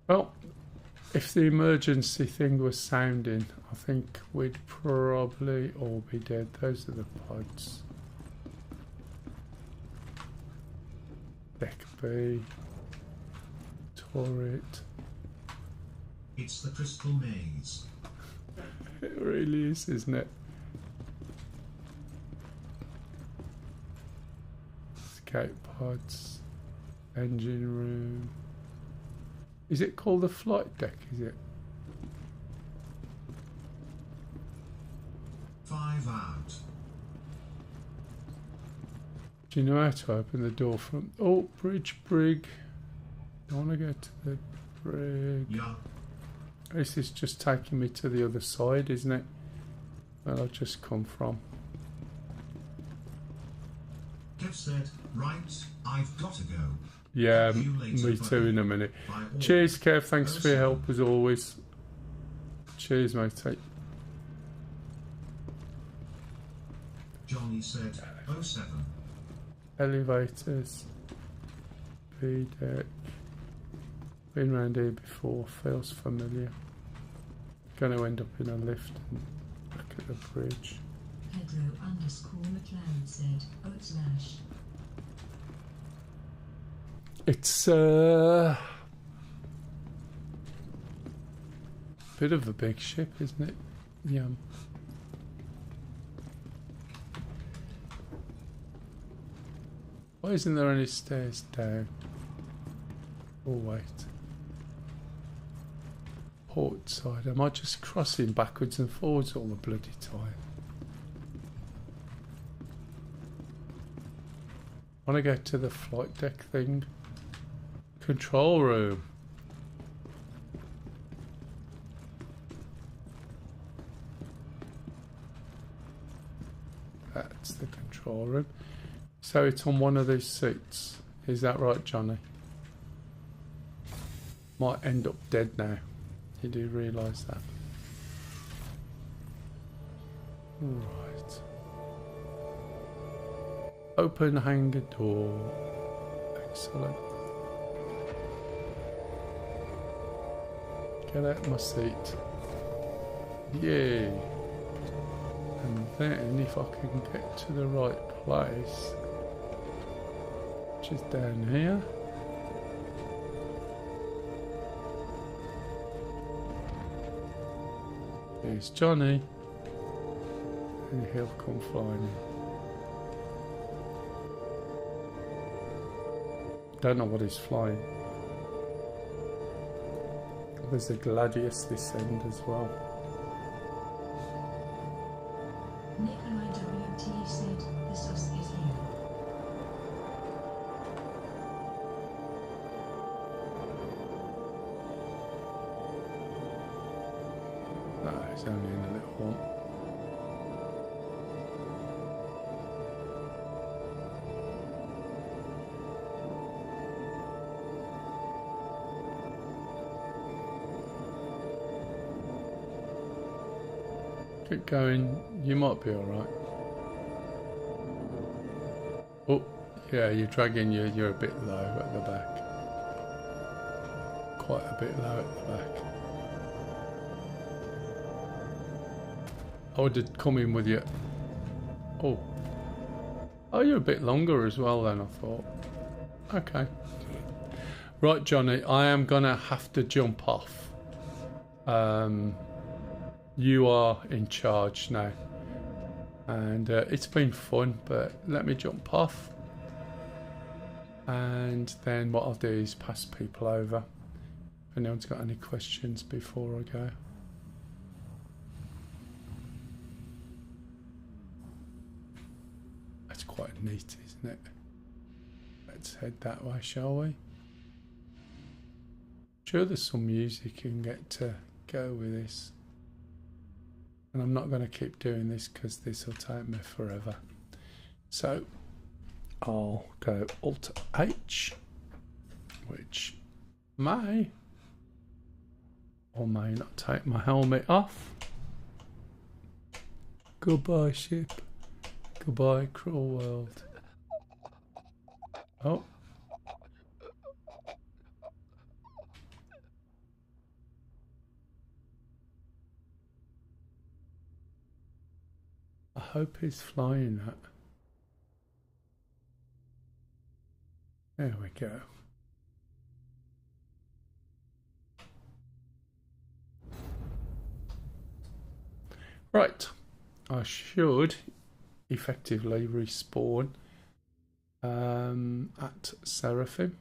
Well, if the emergency thing was sounding, I think we'd probably all be dead. Those are the pods. Deck B. Turret. It's the crystal maze. It really is, isn't it? Escape pods. Engine room. Is it called the flight deck, is it? 5 out. Do you know how to open the door from... Oh, bridge brig. I want to go to the brig. Yeah. This is just taking me to the other side, isn't it? Where I've just come from. Kev said, right, I've got to go. Yeah, See you later, me too buddy. in a minute. By all. Cheers, Kev. Thanks for your help as always. Cheers, matey. Johnny said 07. Elevators. B deck. Been round here before. Feels familiar. Going to end up in a lift and back at the bridge. Pedro_McLaren said /. It's bit of a big ship, isn't it? Yeah. Why isn't there any stairs down? Oh wait. Port side. Am I just crossing backwards and forwards all the bloody time? Want to go to the flight deck thing? Control room. That's the control room. So it's on one of these seats. Is that right, Johnny? Might end up dead now. You do realise that. Right. Open hangar door. Excellent. Get out my seat. Yay. And then if I can get to the right place, which is down here. Here's Johnny. And he'll come flying in. Don't know what he's flying. There's a Gladius this end as well. Nikolai WT said the sus is here. No, it's only in a little one. Keep going, you might be alright. Oh, yeah, you're dragging you're a bit low at the back. Quite a bit low at the back. I would have come in with you. Oh. Oh, you're a bit longer as well then, I thought. Okay. Right, Johnny, I am gonna have to jump off. You are in charge now. And it's been fun, but let me jump off. And then what I'll do is pass people over. If anyone's got any questions before I go. That's quite neat, isn't it? Let's head that way, shall we? Sure, there's some music you can get to go with this. And I'm not going to keep doing this because this will take me forever. So I'll go Alt H, which may or may not take my helmet off. Goodbye, ship. Goodbye, cruel world. Oh. I hope he's flying that. There we go. Right. I should effectively respawn at Seraphim.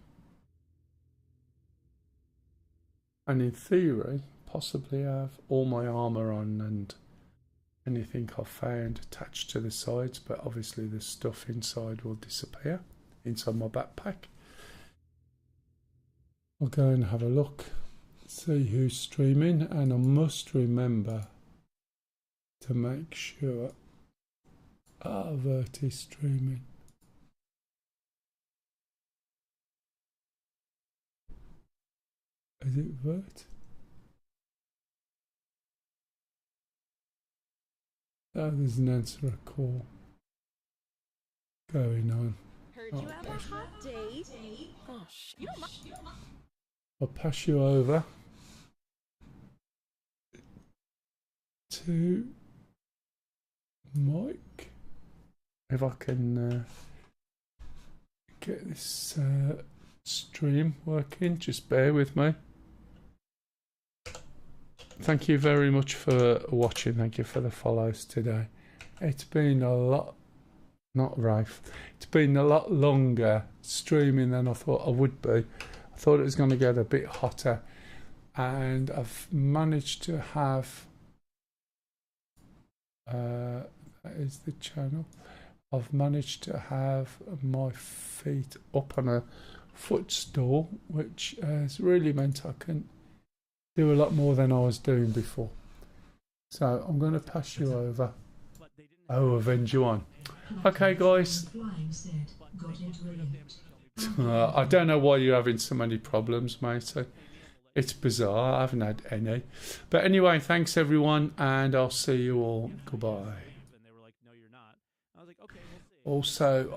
And in theory, possibly have all my armour on and anything I've found attached to the sides, but obviously the stuff inside will disappear inside my backpack. I'll go and have a look, see who's streaming, and I must remember to make sure Vert is streaming. Is it vert? Oh, there's an answer a call going on. Heard you have a hot date. Oh, shit. I'll pass you over to Mike. If I can get this stream working, just bear with me. Thank you very much for watching. Thank you for the follows today. It's been a lot, not Rafe, it's been a lot longer streaming than I thought I would be. I thought it was going to get a bit hotter, and I've managed to have that is the channel. I've managed to have my feet up on a footstool, which has really meant I can do a lot more than I was doing before. So I'm going to pass you over. Oh, avenge you on. Okay, guys. I don't know why you're having so many problems, matey. It's bizarre. I haven't had any. But anyway, thanks everyone, and I'll see you all. Goodbye. Also,